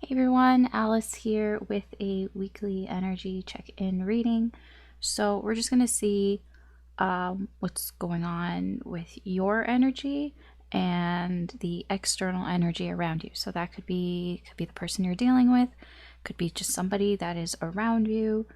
Hey everyone, Alice here with a weekly energy check-in reading. So we're just going to see what's going on with your energy and the external energy around you. So that could be the person you're dealing with, could be just somebody that is around you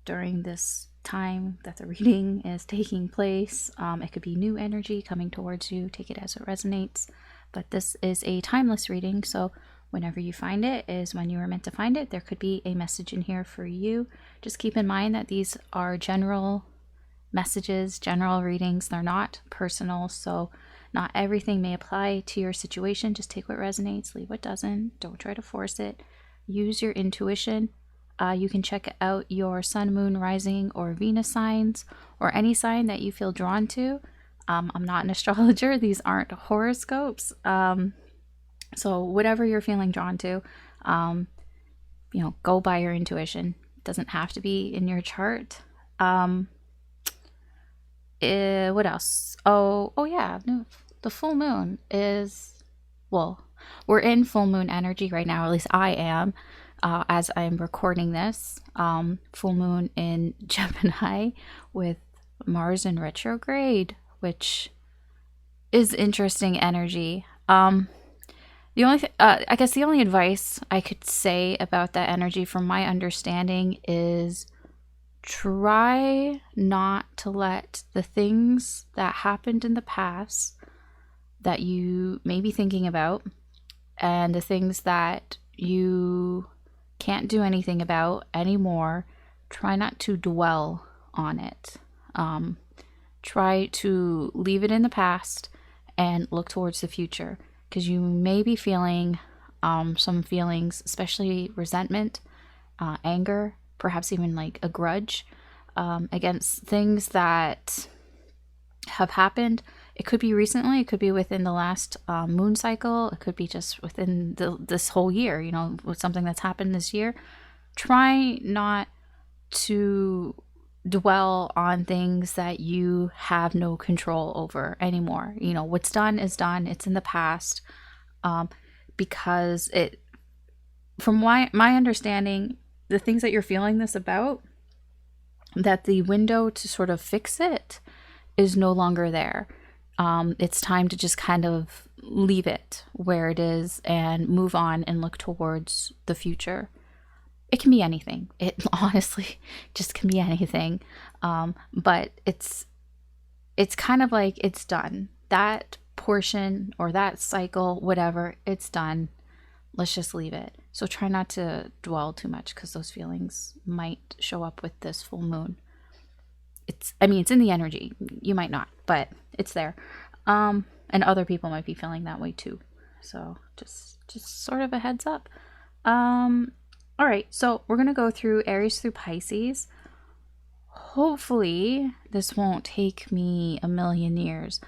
during this time that the reading is taking place. It could be new energy coming towards you. Take it as it resonates. But this is a timeless reading, so whenever you find it is when you were meant to find it. There could be a message in here for you. Just keep in mind that these are general messages, general readings. They're not personal, so not everything may apply to your situation. Just take what resonates, leave what doesn't. Don't try to force it. Use your intuition. You can check out your sun, moon, rising, or Venus signs, or any sign that you feel drawn to. I'm not an astrologer. These aren't horoscopes. So whatever you're feeling drawn to, go by your intuition. It doesn't have to be in your chart. What else? Oh yeah, no, the full moon is, well, we're in full moon energy right now. At least I am, as I'm recording this. Full moon in Gemini with Mars in retrograde, which is interesting energy. The only I guess the only advice I could say about that energy from my understanding is try not to let the things that happened in the past that you may be thinking about and the things that you can't do anything about anymore, try not to dwell on it. Try to leave it in the past and look towards the future. Because you may be feeling some feelings, especially resentment, anger, perhaps even like a grudge against things that have happened. It could be recently, it could be within the last moon cycle, it could be just within this whole year, with something that's happened this year. Try not to dwell on things that you have no control over anymore. What's done is done. It's in the past. Because it, from my understanding, the things that you're feeling this about, that the window to sort of fix it is no longer there. It's time to just kind of leave it where it is and move on and look towards the future. It can be anything. It honestly just can be anything. But it's kind of like it's done. That portion or that cycle, whatever, it's done. Let's just leave it. So try not to dwell too much because those feelings might show up with this full moon. It's in the energy. You might not, but it's there. And other people might be feeling that way too. So just sort of a heads up. All right, so we're going to go through Aries through Pisces. Hopefully, this won't take me a million years.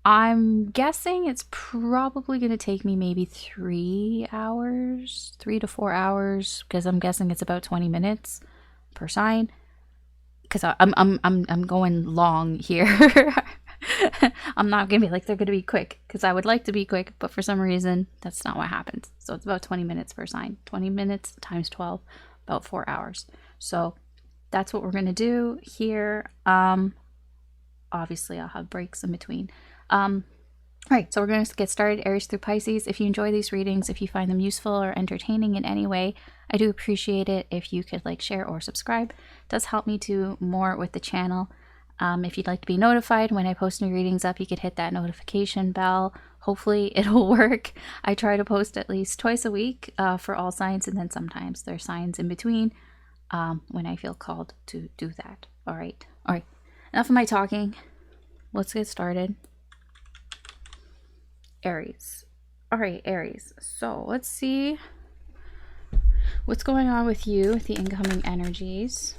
I'm guessing it's probably going to take me maybe 3 to 4 hours, because I'm guessing it's about 20 minutes per sign. Because I'm going long here. I'm not going to be like they're going to be quick, because I would like to be quick, but for some reason that's not what happens. So it's about 20 minutes per sign. 20 minutes times 12, about 4 hours. So that's what we're going to do here. Obviously I'll have breaks in between. Right, so we're going to get started. Aries through Pisces. If you enjoy these readings, if you find them useful or entertaining in any way, I do appreciate it if you could like, share, or subscribe. It does help me do more with the channel. If you'd like to be notified when I post new readings up, you could hit that notification bell. Hopefully it'll work. I try to post at least twice a week for all signs, and then sometimes there are signs in between when I feel called to do that. All right. Enough of my talking. Let's get started. Aries. All right, Aries. So let's see what's going on with you with the incoming energies.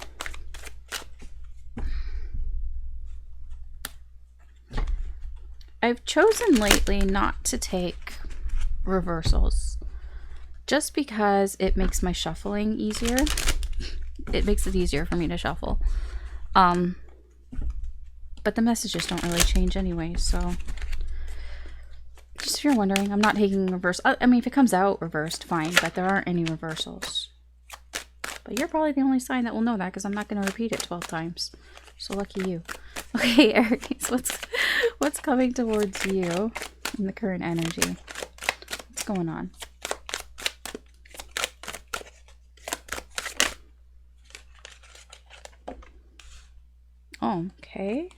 I've chosen lately not to take reversals just because it makes my shuffling easier. It makes it easier for me to shuffle. But the messages don't really change anyway, so Just if you're wondering, I'm not taking reverse. I mean, if it comes out reversed, fine, but there aren't any reversals. But you're probably the only sign that will know that, because I'm not going to repeat it 12 times. So lucky you. Okay, Aries, what's coming towards you in the current energy? What's going on? Oh, okay.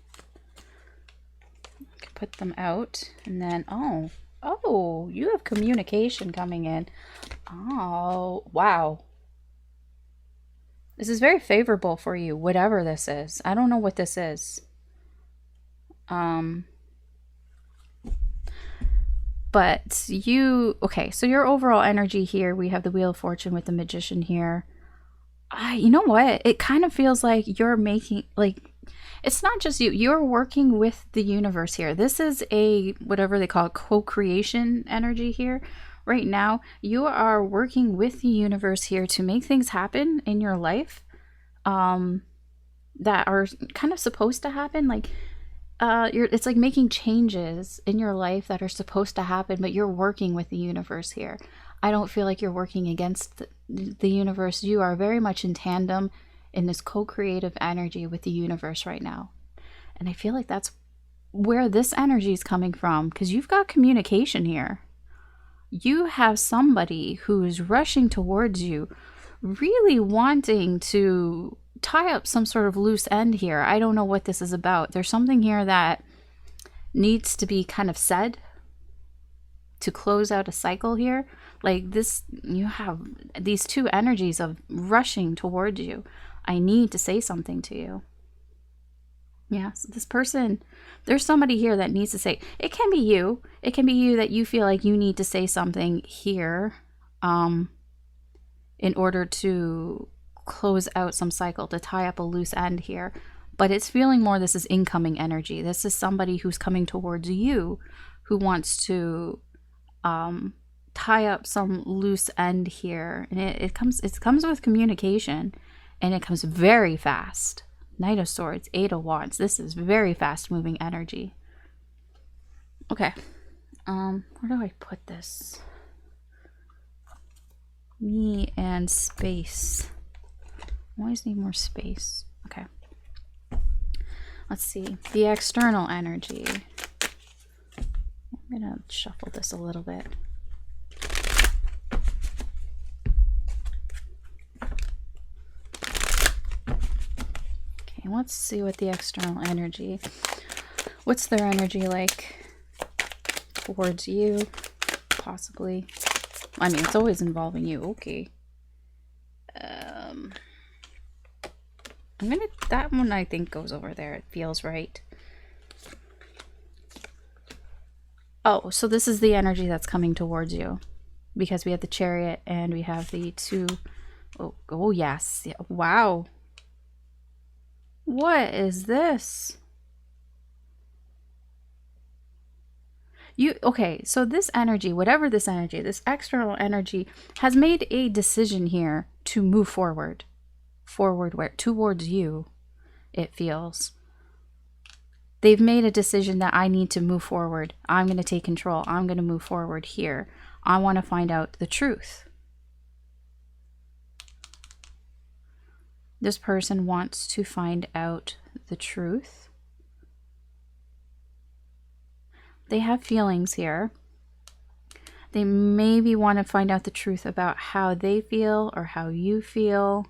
I can put them out, and then oh, you have communication coming in. Oh, wow. This is very favorable for you, whatever this is. I don't know what this is. But you, okay, so your overall energy here, we have the Wheel of Fortune with the Magician here. You know what? It kind of feels like you're making, like, it's not just you. You're working with the universe here. This is a, whatever they call it, co-creation energy here. Right now, you are working with the universe here to make things happen in your life that are kind of supposed to happen. Like, it's like making changes in your life that are supposed to happen, but you're working with the universe here. I don't feel like you're working against the universe. You are very much in tandem in this co-creative energy with the universe right now. And I feel like that's where this energy is coming from, because you've got communication here. You have somebody who's rushing towards you, really wanting to tie up some sort of loose end here. I don't know what this is about. There's something here that needs to be kind of said to close out a cycle here. Like this, you have these two energies of rushing towards you. I need to say something to you. Yeah, so this person, there's somebody here that needs to say, it can be you. It can be you that you feel like you need to say something here in order to close out some cycle, to tie up a loose end here. But it's feeling more this is incoming energy. This is somebody who's coming towards you who wants to tie up some loose end here. And it comes with communication, and it comes very fast. Knight of Swords, Eight of Wands. This is very fast moving energy. Okay. Where do I put this? Me and space. I always need more space. Okay. Let's see. The external energy. I'm going to shuffle this a little bit. Okay, let's see what the external energy. What's their energy like towards you? Possibly. I mean, it's always involving you. Okay. That one I think goes over there. It feels right. Oh, so this is the energy that's coming towards you, because we have the Chariot and we have the two. Oh yes. Yeah. Wow. What is this? Okay, so this energy, whatever this energy, this external energy has made a decision here to move forward. Forward where? Towards you, it feels. They've made a decision that I need to move forward. I'm going to take control. I'm going to move forward here. I want to find out the truth. This person wants to find out the truth. They have feelings here. They maybe want to find out the truth about how they feel or how you feel.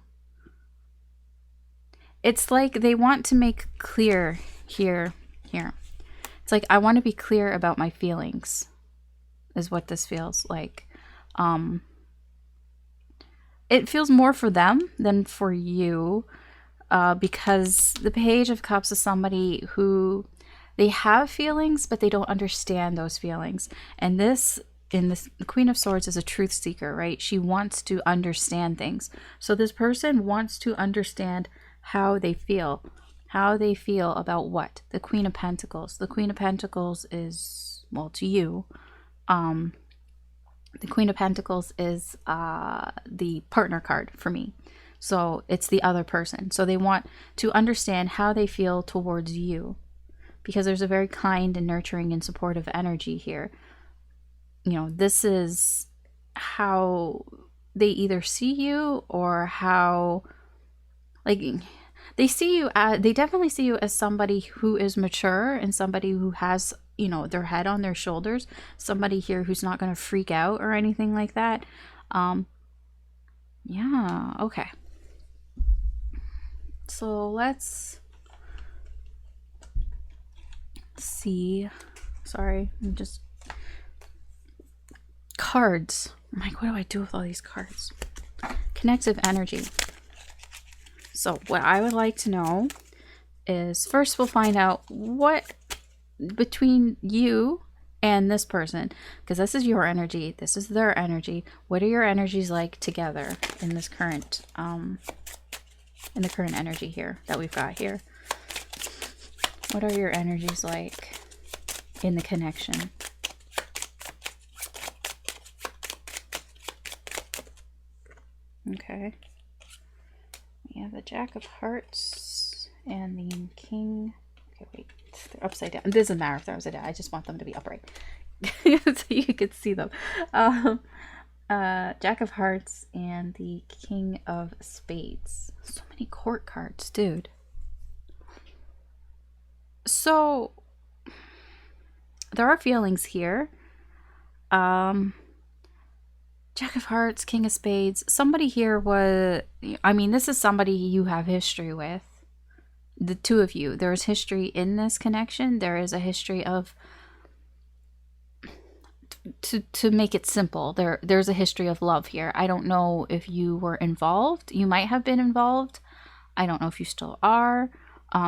It's like they want to make clear here. It's like, I want to be clear about my feelings, is what this feels like. It feels more for them than for you, because the Page of Cups is somebody who, they have feelings, but they don't understand those feelings. And this, the Queen of Swords is a truth seeker, right? She wants to understand things. So this person wants to understand how they feel. How they feel about what? The Queen of Pentacles. The Queen of Pentacles is, well, to you, the Queen of Pentacles is the partner card for me. So it's the other person. So they want to understand how they feel towards you, because there's a very kind and nurturing and supportive energy here. this is how they either see you, or how, like, they definitely see you as somebody who is mature, and somebody who has, their head on their shoulders, somebody here who's not going to freak out or anything like that. Yeah, okay. So let's see. Sorry, I'm just cards. I'm like, what do I do with all these cards? Connective energy. So what I would like to know is, first we'll find out what between you and this person, because this is your energy, this is their energy. What are your energies like together in this current in the current energy here that we've got here? What are your energies like in the connection? Okay. We have the Jack of Hearts and the King. Okay, wait. They're upside down. It doesn't matter if they're upside down. I just want them to be upright. So you can see them. Jack of Hearts and the King of Spades. So many court cards, dude. So there are feelings here. Jack of Hearts, King of Spades. Somebody here was, this is somebody you have history with. The two of you. There's history in this connection. There is a history of, to make it simple, there's a history of love here. I don't know if you were involved. You might have been involved. I don't know if you still are.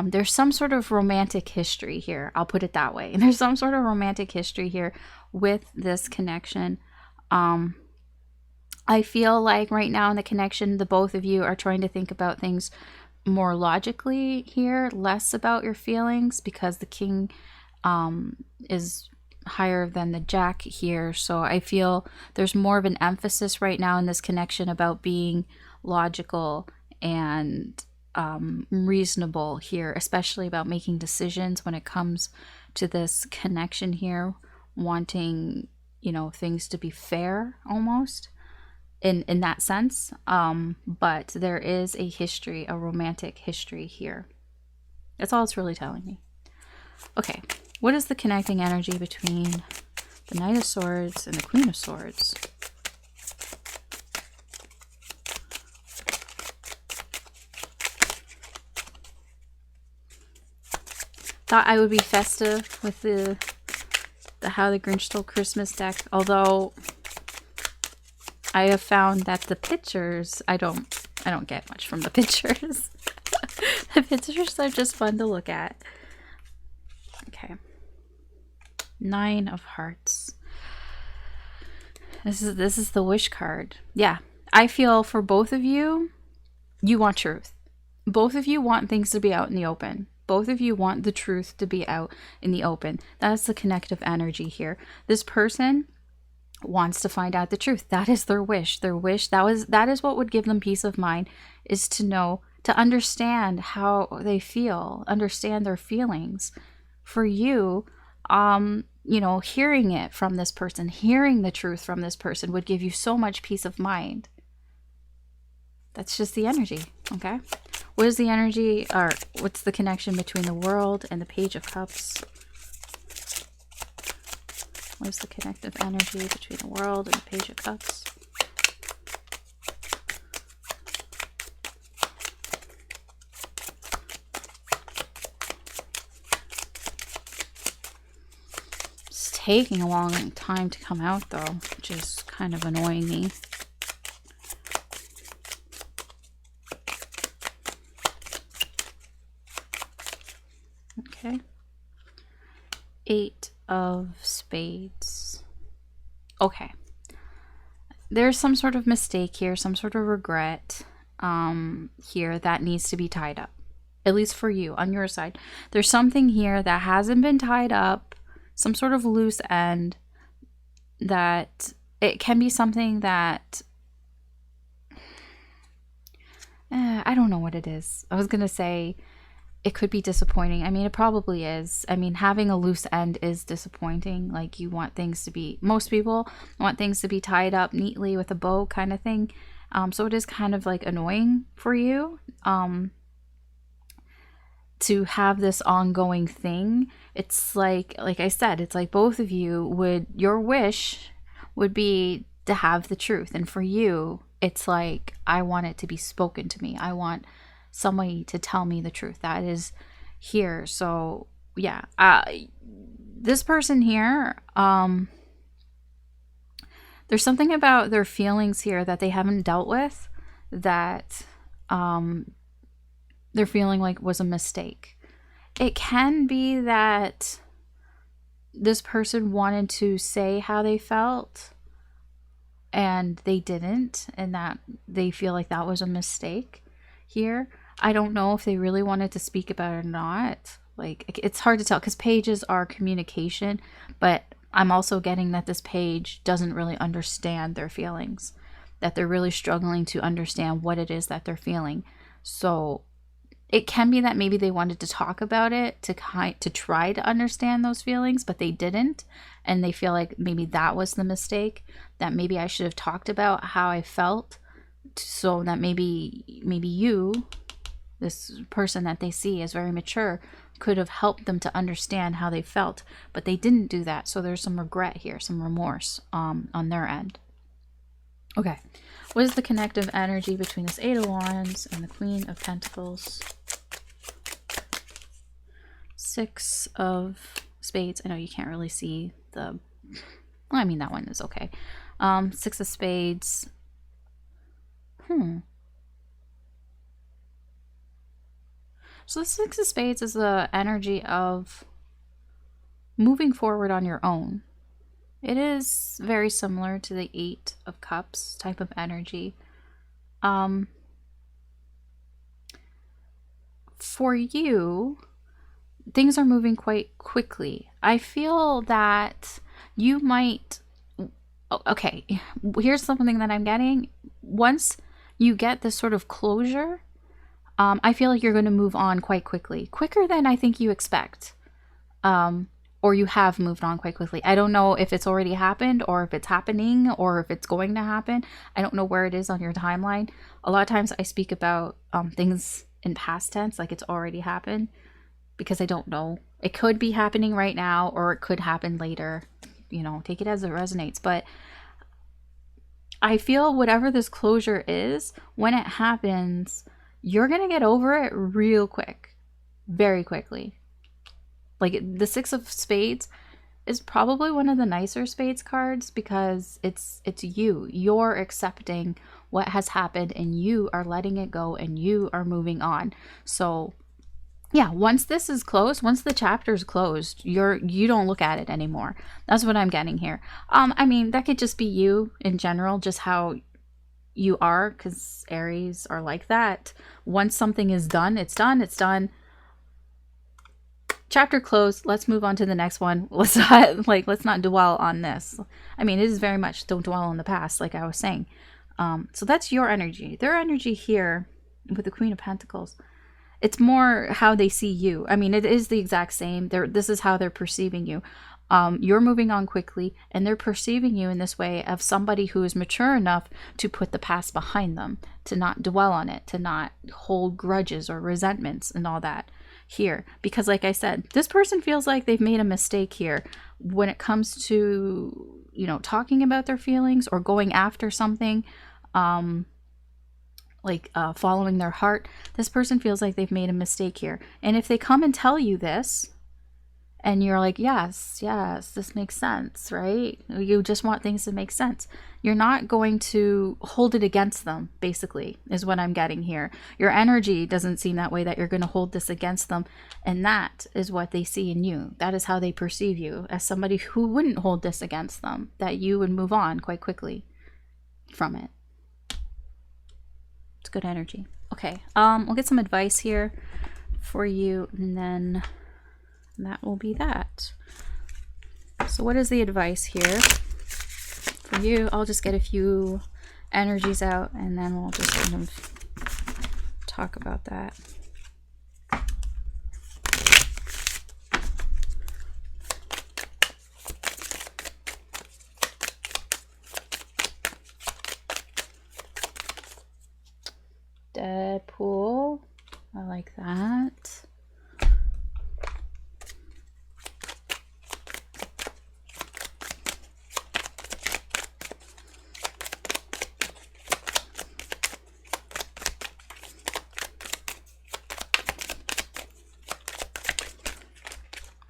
There's some sort of romantic history here. I'll put it that way. There's some sort of romantic history here with this connection. I feel like right now in the connection, the both of you are trying to think about things more logically here, less about your feelings, because the King is higher than the Jack here. So I feel there's more of an emphasis right now in this connection about being logical and reasonable here, especially about making decisions when it comes to this connection here, wanting, things to be fair almost. In that sense, but there is a history, a romantic history here. That's all it's really telling me. Okay, what is the connecting energy between the Knight of Swords and the Queen of Swords? Thought I would be festive with the How the Grinch Stole Christmas deck, although I have found that the pictures, I don't get much from the pictures. The pictures are just fun to look at. Okay. 9 of Hearts. This is the wish card. Yeah. I feel for both of you, you want truth. Both of you want things to be out in the open. Both of you want the truth to be out in the open. That's the connective energy here. This person wants to find out the truth. That is their wish. Their wish, that is what would give them peace of mind, is to know, to understand how they feel, understand their feelings. For you, hearing it from this person, hearing the truth from this person would give you so much peace of mind. That's just the energy, okay? What is the energy, or what's the connection between the World and the Page of Cups? What is the connective energy between the World and the Page of Cups? It's taking a long time to come out though, which is kind of annoying me. Okay. 8 of Spades. Okay. There's some sort of mistake here, some sort of regret here that needs to be tied up. At least for you, on your side. There's something here that hasn't been tied up, some sort of loose end, that it can be something that I don't know what it is. I was gonna say it could be disappointing. I mean, it probably is. I mean, having a loose end is disappointing. Like, you want things to be, most people want things to be tied up neatly with a bow kind of thing. So it is kind of like annoying for you to have this ongoing thing. It's like I said, it's like both of you would, your wish would be to have the truth. And for you, it's like, I want it to be spoken to me. I want somebody to tell me the truth. That is here. So yeah, this person here, there's something about their feelings here that they haven't dealt with, that they're feeling like was a mistake. It can be that this person wanted to say how they felt and they didn't, and that they feel like that was a mistake here. I don't know if they really wanted to speak about it or not. Like, it's hard to tell because pages are communication, but I'm also getting that this page doesn't really understand their feelings, that they're really struggling to understand what it is that they're feeling. So it can be that maybe they wanted to talk about it to try to understand those feelings, but they didn't, and they feel like maybe that was the mistake, that maybe I should have talked about how I felt, so that maybe you, this person that they see as very mature, could have helped them to understand how they felt, but they didn't do that. So there's some regret here, some remorse on their end. Okay, what is the connective energy between this Eight of Wands and the Queen of Pentacles? Six of Spades. I know you can't really see the, well, I mean, that one is okay. Six of Spades. So the Six of Spades is the energy of moving forward on your own. It is very similar to the Eight of Cups type of energy. For you, things are moving quite quickly. I feel that you might, okay, here's something that I'm getting. Once you get this sort of closure, I feel like you're going to move on quite quickly, quicker than I think you expect, or you have moved on quite quickly. I don't know if it's already happened or if it's happening or if it's going to happen. I don't know where it is on your timeline. A lot of times I speak about things in past tense, like it's already happened, because I don't know. It could be happening right now or it could happen later. You know, take it as it resonates. But I feel whatever this closure is, when it happens, you're going to get over it real quick, very quickly. Like, the Six of Spades is probably one of the nicer Spades cards because it's you. You're accepting what has happened and you are letting it go and you are moving on. So yeah, once this is closed, once the chapter is closed, you don't look at it anymore. That's what I'm getting here. I mean, that could just be you in general, just how you are, because Aries are like that. Once something is done, it's done, it's done. Chapter closed. Let's move on to the next one. Let's not dwell on this. I mean, it is very much don't dwell on the past, like I was saying. So that's your energy. Their energy here with the Queen of Pentacles, it's more how they see you. I mean, it is the exact same. This is how they're perceiving you. You're moving on quickly, and they're perceiving you in this way of somebody who is mature enough to put the past behind them, to not dwell on it, to not hold grudges or resentments and all that here. Because like I said, this person feels like they've made a mistake here when it comes to, you know, talking about their feelings or going after something, following their heart. This person feels like they've made a mistake here. And if they come and tell you this, and you're like, yes, this makes sense, right? You just want things to make sense. You're not going to hold it against them, basically, is what I'm getting here. Your energy doesn't seem that way, that you're going to hold this against them. And that is what they see in you. That is how they perceive you, as somebody who wouldn't hold this against them, that you would move on quite quickly from it. It's good energy. Okay, we'll get some advice here for you, and then that will be that. So what is the advice here for you? I'll just get a few energies out and then we'll just kind of talk about that. Deadpool. I like that.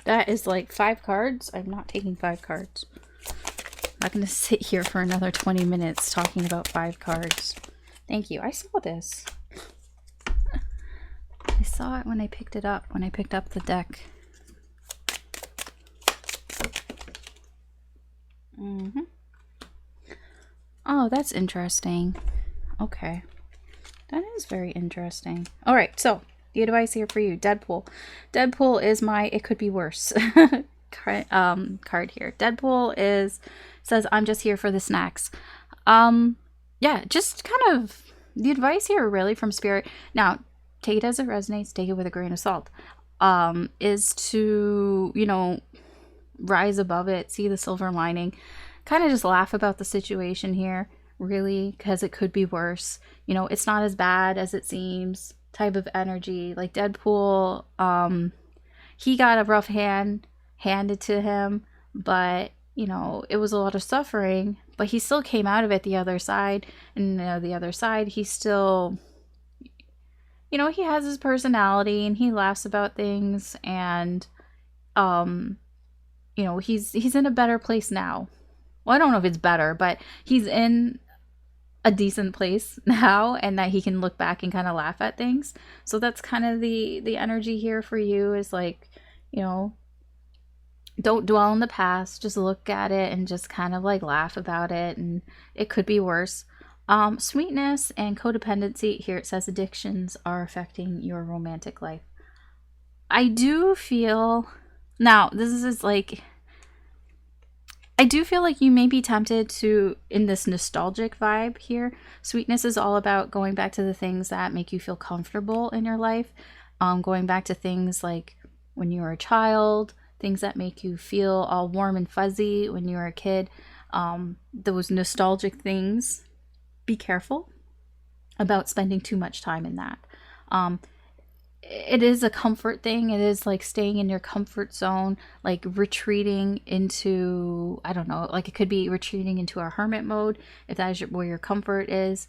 That is like 5 cards. I'm not taking 5 cards. I'm not going to sit here for another 20 minutes talking about 5 cards. Thank you. I saw this. I saw it when I picked it up, when I picked up the deck. Oh, that's interesting. Okay. That is very interesting. All right, so the advice here for you, Deadpool. Deadpool is my it could be worse card here. Deadpool says I'm just here for the snacks. Yeah, just kind of the advice here really from Spirit. Now, take it as it resonates, take it with a grain of salt. Is to, you know, rise above it, see the silver lining, kind of just laugh about the situation here, really, because it could be worse. You know, it's not as bad as it seems type of energy. Like Deadpool, he got a rough hand handed to him, but, you know, it was a lot of suffering, but he still came out of it the other side. And the other side, he still, you know, he has his personality and he laughs about things, and you know, he's in a better place now. Well, I don't know if it's better, but he's in a decent place now, and that he can look back and kind of laugh at things. So that's kind of the energy here for you, is like, you know, don't dwell in the past, just look at it and just kind of like laugh about it, and it could be worse. Sweetness and codependency here, it says addictions are affecting your romantic life. I do feel, now this is like, I do feel like you may be tempted to, in this nostalgic vibe here. Sweetness is all about going back to the things that make you feel comfortable in your life. Going back to things like when you were a child, things that make you feel all warm and fuzzy when you were a kid. Those nostalgic things, be careful about spending too much time in that. It is a comfort thing. It is like staying in your comfort zone, like retreating into, I don't know, like it could be retreating into a hermit mode if that is where your comfort is.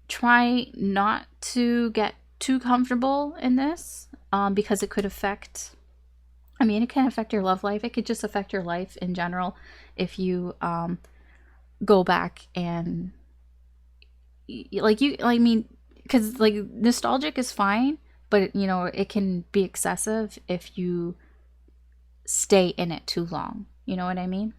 Try not to get too comfortable in this, because it could affect, I mean, it can affect your love life. It could just affect your life in general if you go back and like you, I mean, because like nostalgic is fine, but, you know, it can be excessive if you stay in it too long. You know what I mean?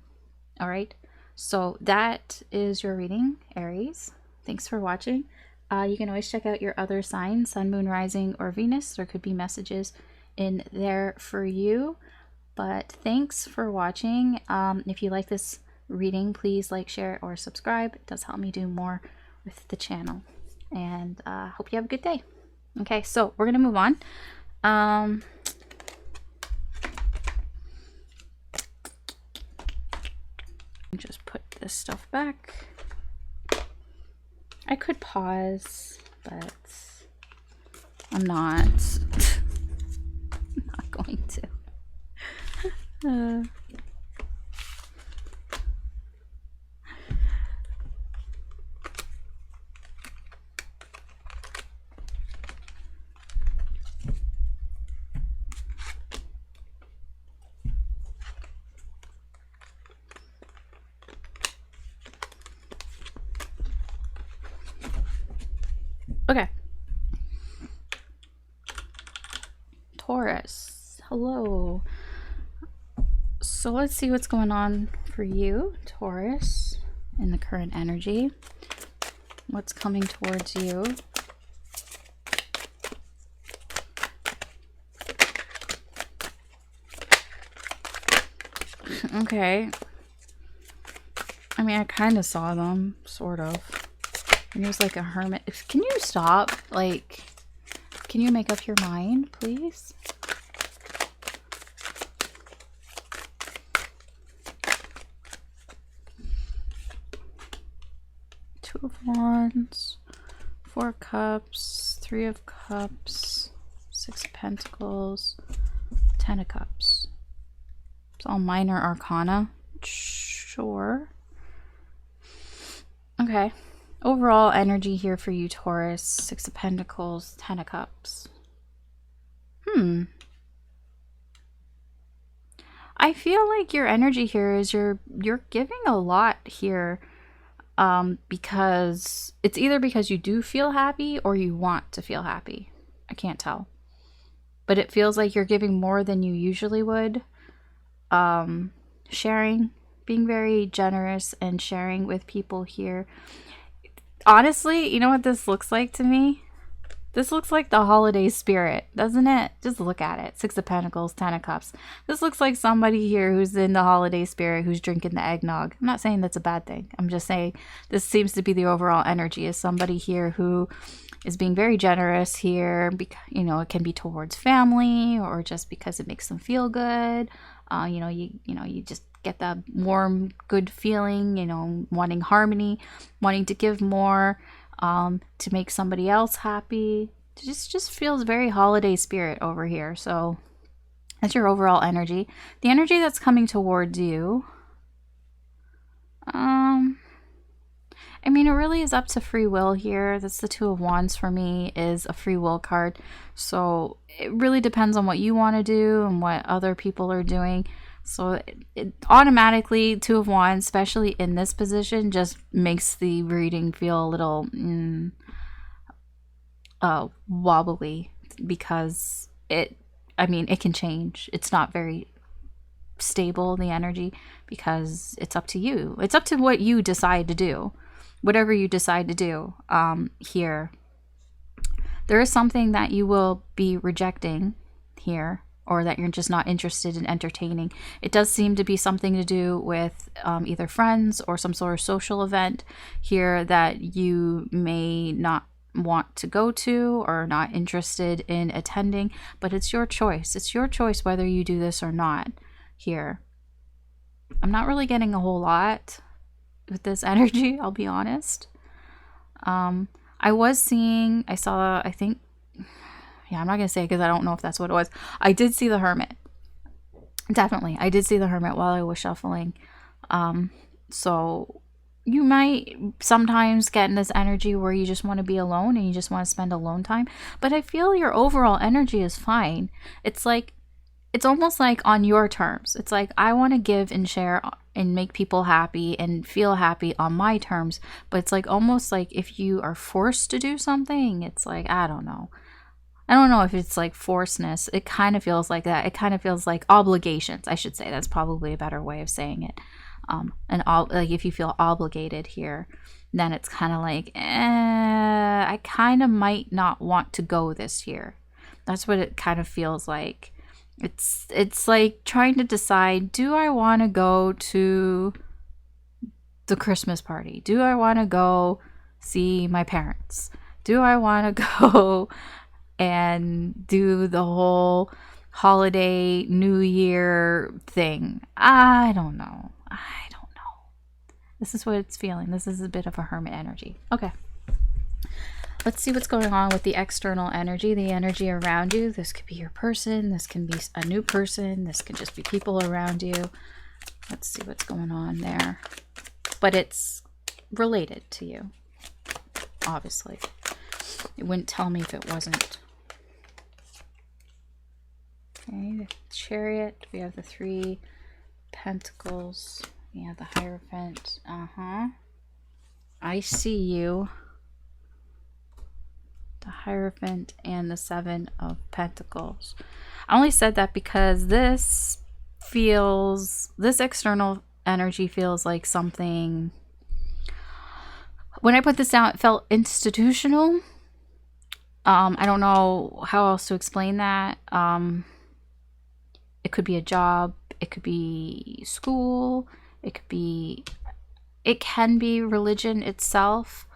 All right. So that is your reading, Aries. Thanks for watching. You can always check out your other signs, Sun, Moon, Rising, or Venus. There could be messages in there for you. But thanks for watching. If you like this reading, please like, share, or subscribe. It does help me do more with the channel. And hope you have a good day. Okay, so we're gonna move on. Just put this stuff back. I could pause, but I'm not. I'm not going to. Okay. Taurus. Hello. So let's see what's going on for you, Taurus, in the current energy. What's coming towards you? Okay. I mean, I kind of saw them, sort of. And he was like a hermit. Can you stop? Like, can you make up your mind, please? Two of Wands, Four of Cups, Three of Cups, Six of Pentacles, Ten of Cups. It's all minor arcana. Sure. Okay. Overall energy here for you, Taurus. Six of Pentacles, Ten of Cups. I feel like your energy here is you're giving a lot here, because it's either because you do feel happy or you want to feel happy. I can't tell. But it feels like you're giving more than you usually would. Sharing, being very generous and sharing with people here. Honestly, you know what this looks like to me? This looks like the holiday spirit, doesn't it? Just look at it. Six of Pentacles, Ten of Cups. This looks like somebody here who's in the holiday spirit, who's drinking the eggnog. I'm not saying that's a bad thing. I'm just saying this seems to be the overall energy, is somebody here who is being very generous here. You know, it can be towards family or just because it makes them feel good. You just get that warm, good feeling, you know, wanting harmony, wanting to give more. To make somebody else happy. It just feels very holiday spirit over here. So that's your overall energy. The energy that's coming towards you, I mean, it really is up to free will here. That's the Two of Wands for me, is a free will card. So it really depends on what you want to do and what other people are doing. So it automatically, Two of Wands, especially in this position, just makes the reading feel a little wobbly, because it can change. It's not very stable, the energy, because it's up to you. It's up to what you decide to do. Whatever you decide to do here. There is something that you will be rejecting here, or that you're just not interested in entertaining. It does seem to be something to do with either friends or some sort of social event here that you may not want to go to or not interested in attending, but it's your choice. It's your choice whether you do this or not here. I'm not really getting a whole lot with this energy, I'll be honest. I'm not going to say it because I don't know if that's what it was. I did see the Hermit. Definitely. I did see the Hermit while I was shuffling. So you might sometimes get in this energy where you just want to be alone and you just want to spend alone time. But I feel your overall energy is fine. It's almost like on your terms. It's like, I want to give and share and make people happy and feel happy on my terms. But it's like almost like if you are forced to do something, it's like, I don't know if it's like forcedness. It kind of feels like that. It kind of feels like obligations, I should say. That's probably a better way of saying it. Like if you feel obligated here, then it's kind of like, I kind of might not want to go this year. That's what it kind of feels like. It's like trying to decide, do I want to go to the Christmas party? Do I want to go see my parents? Do I want to go and do the whole holiday New Year thing? I don't know. This is what it's feeling. This is a bit of a hermit energy. Okay. Let's see what's going on with the external energy, the energy around you. This could be your person. This can be a new person. This could just be people around you. Let's see what's going on there. But it's related to you, obviously. It wouldn't tell me if it wasn't. Okay, the Chariot. We have the Three Pentacles. We have the Hierophant. I see you. The Hierophant and the Seven of Pentacles. I only said that because this external energy feels like something. When I put this down, it felt institutional. I don't know how else to explain that. It could be a job. It could be school. It can be religion itself.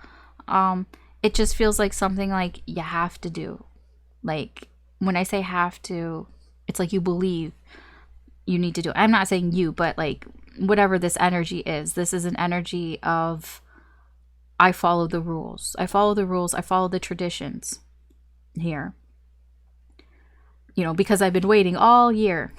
It just feels like something like you have to do. Like when I say have to, it's like you believe you need to do it. I'm not saying you, but like whatever this energy is, this is an energy of I follow the rules. I follow the rules. I follow the traditions here. You know, because I've been waiting all year.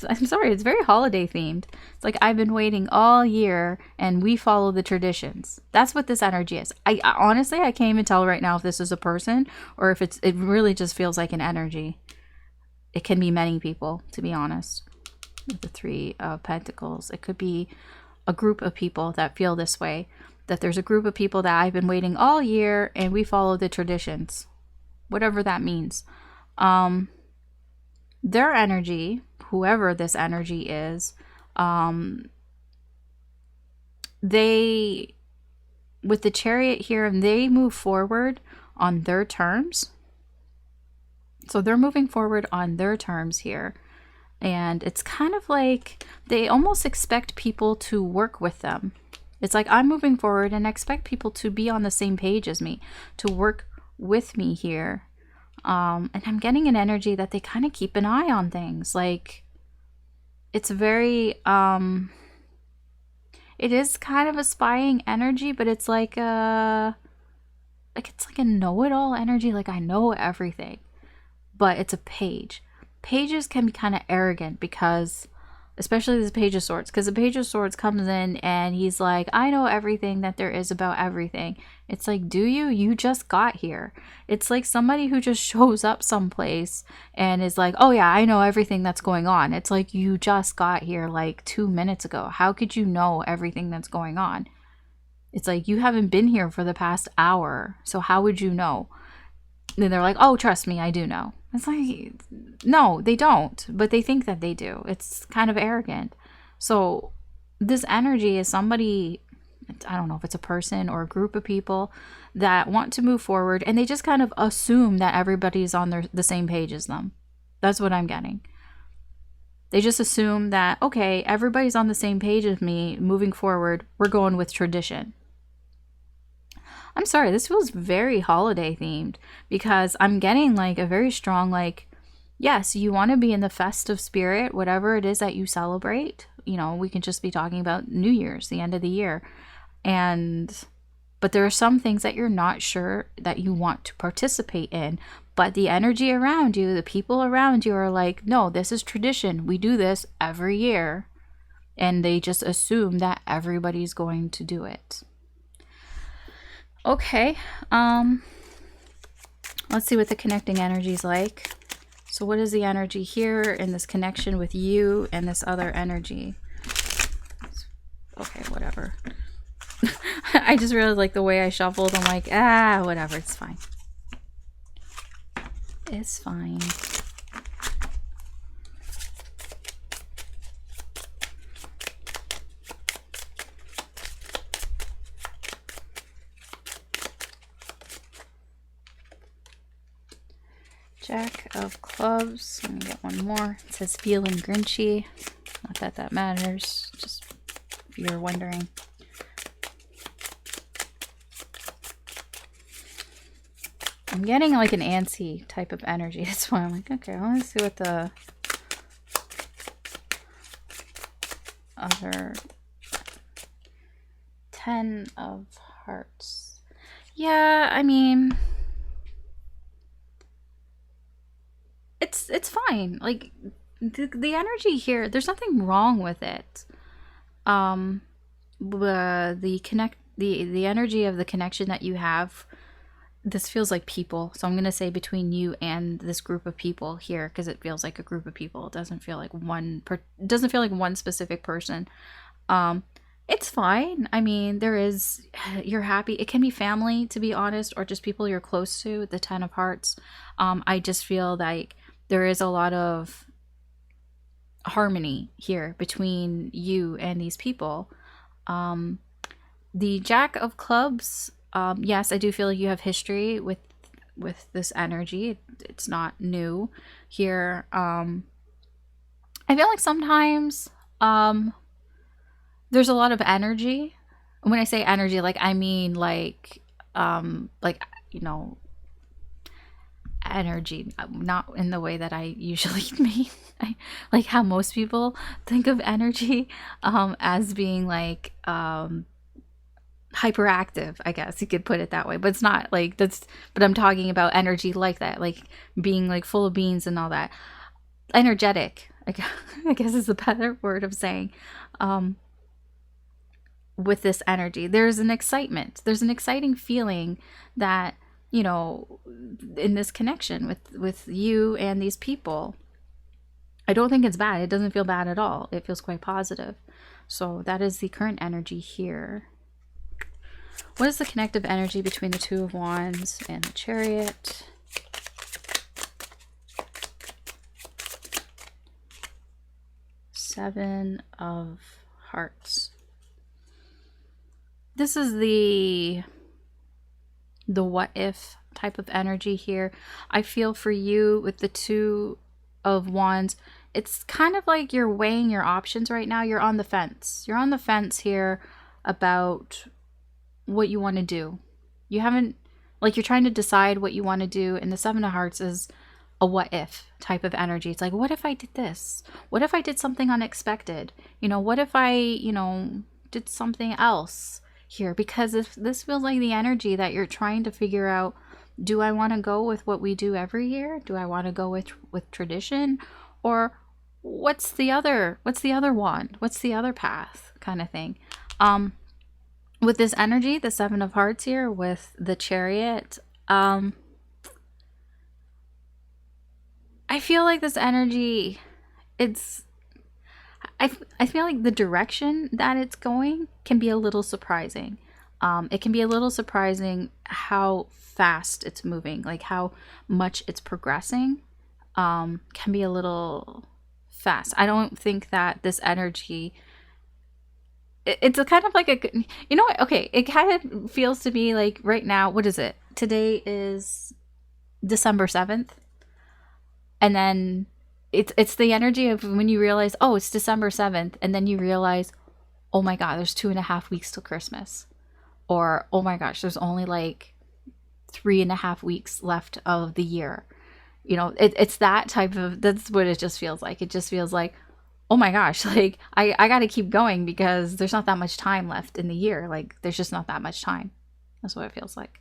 I'm sorry, it's very holiday themed. It's like I've been waiting all year and we follow the traditions. That's what this energy is. I honestly, I can't even tell right now if this is a person or if it really just feels like an energy. It can be many people, to be honest. With the Three of Pentacles, it could be a group of people that feel this way. That there's a group of people that I've been waiting all year and we follow the traditions. Whatever that means. Their energy, whoever this energy is, they, with the Chariot here, they move forward on their terms. So they're moving forward on their terms here. And it's kind of like they almost expect people to work with them. It's like I'm moving forward and I expect people to be on the same page as me, to work with me here. And I'm getting an energy that they kind of keep an eye on things. Like, it's very, it is kind of a spying energy, but it's like it's like a know-it-all energy. Like, I know everything, but it's a page. Pages can be kind of arrogant because, especially this Page of Swords, because the Page of Swords comes in and he's like, I know everything that there is about everything. It's like, do you? You just got here. It's like somebody who just shows up someplace and is like, oh yeah, I know everything that's going on. It's like, you just got here like 2 minutes ago. How could you know everything that's going on? It's like, you haven't been here for the past hour. So how would you know? And they're like, oh, trust me, I do know. It's like, no, they don't, but they think that they do. It's kind of arrogant. So this energy is somebody, I don't know if it's a person or a group of people that want to move forward, and they just kind of assume that everybody's on the same page as them. That's what I'm getting. They just assume that, okay, everybody's on the same page as me, moving forward, we're going with tradition. I'm sorry, this feels very holiday themed because I'm getting like a very strong, like, yes, you want to be in the festive spirit, whatever it is that you celebrate. You know, we can just be talking about New Year's, the end of the year. But there are some things that you're not sure that you want to participate in. But the energy around you, the people around you are like, no, this is tradition. We do this every year. And they just assume that everybody's going to do it. Okay, let's see what the connecting energy is like. So what is the energy here in this connection with you and this other energy? Okay, whatever. I just really like the way I shuffled. I'm like, whatever, it's fine. It's fine. Jack of Clubs. Let me get one more. It says feeling grinchy. Not that that matters. Just if you're wondering. I'm getting like an antsy type of energy. That's why I'm like, okay, I want to see what the other 10 of Hearts. Yeah, I mean, it's fine. Like the energy here, there's nothing wrong with it. The energy of the connection that you have, this feels like people. So I'm going to say between you and this group of people here, because it feels like a group of people. It doesn't feel like one specific person. It's fine. I mean, you're happy. It can be family, to be honest, or just people you're close to, the 10 of Hearts. I just feel like there is a lot of harmony here between you and these people. The Jack of Clubs, yes, I do feel like you have history with this energy. It's not new here. I feel like sometimes there's a lot of energy. When I say energy, like I mean like you know, energy, not in the way that I usually mean. Like how most people think of energy as being like hyperactive, I guess you could put it that way. But it's not like that's, but I'm talking about energy like that, like being like full of beans and all that. Energetic, I guess is a better word of saying. With this energy, there's an excitement, there's an exciting feeling that, you know, in this connection with you and these people. I don't think it's bad. It doesn't feel bad at all. It feels quite positive. So that is the current energy here. What is the connective energy between the Two of Wands and the Chariot? Seven of Hearts. This is the what if type of energy here. I feel for you with the Two of Wands. It's kind of like you're weighing your options right now. You're on the fence. You're on the fence here about what you want to do. You haven't, like, you're trying to decide what you want to do. And the Seven of Hearts is a what if type of energy. It's like, what if I did this? What if I did something unexpected? You know, what if I, you know, did something else here? Because if this feels like the energy that you're trying to figure out, do I want to go with what we do every year? Do I want to go with tradition? Or what's the other one? What's the other path kind of thing? With this energy, the Seven of Hearts here with the Chariot, I feel like this energy, I feel like the direction that it's going can be a little surprising. It can be a little surprising how fast it's moving, like how much it's progressing. Can be a little fast. I don't think that this energy, it's a kind of like a, you know what? Okay, it kind of feels to me like right now, what is it? Today is December 7th. And then it's the energy of when you realize, oh, it's December 7th. And then you realize, oh my God, there's 2.5 weeks till Christmas. Or, oh my gosh, there's only like 3.5 weeks left of the year. You know, it's that type of, that's what it just feels like. It just feels like, oh my gosh, like I got to keep going because there's not that much time left in the year. Like there's just not that much time. That's what it feels like.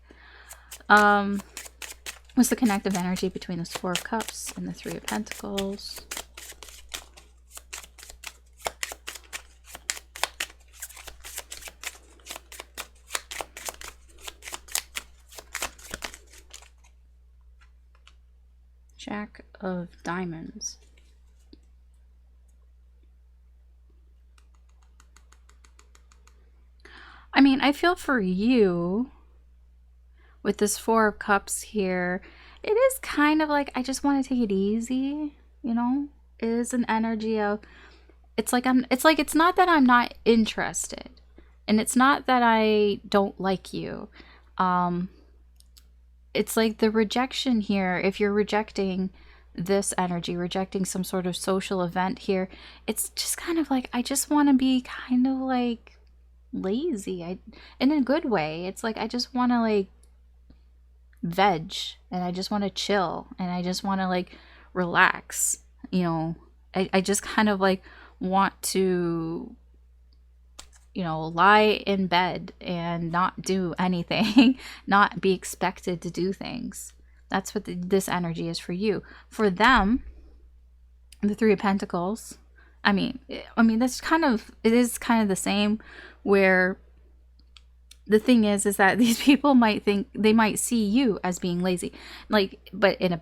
What's the connective energy between the Four of Cups and the Three of Pentacles? Jack of Diamonds. I mean, I feel for you with this Four of Cups here. It is kind of like, I just want to take it easy, you know? It is an energy of, it's like it's not that I'm not interested, and it's not that I don't like you. It's like the rejection here, if you're rejecting this energy, rejecting some sort of social event here, it's just kind of like, I just want to be kind of like lazy, in a good way. It's like I just want to like veg, and I just want to chill, and I just want to like relax, you know. I just kind of like want to, you know, lie in bed and not do anything, not be expected to do things. That's what this energy is for you. For them, the Three of Pentacles, I mean that's kind of, it is kind of the same, where the thing is that these people might think, they might see you as being lazy, like, but in a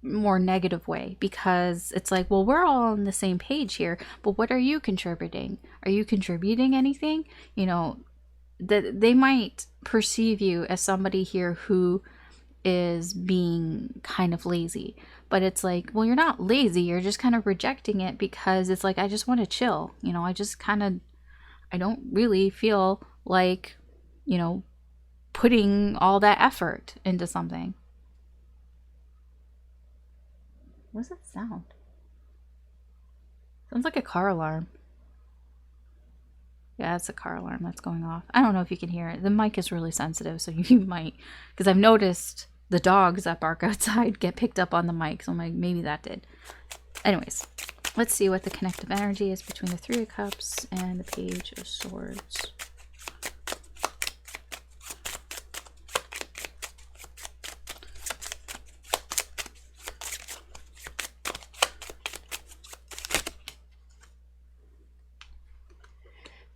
more negative way, because it's like, well, we're all on the same page here, but what are you contributing? Are you contributing anything? You know, that they might perceive you as somebody here who is being kind of lazy, but it's like, well, you're not lazy, you're just kind of rejecting it because it's like, I just want to chill, you know, I just kind of, I don't really feel like, you know, putting all that effort into something. What's that sound? Sounds like a car alarm. Yeah, it's a car alarm that's going off. I don't know if you can hear it. The mic is really sensitive, so you might, because I've noticed the dogs that bark outside get picked up on the mic, so I'm like, maybe that did. Anyways, let's see what the connective energy is between the Three of Cups and the Page of Swords.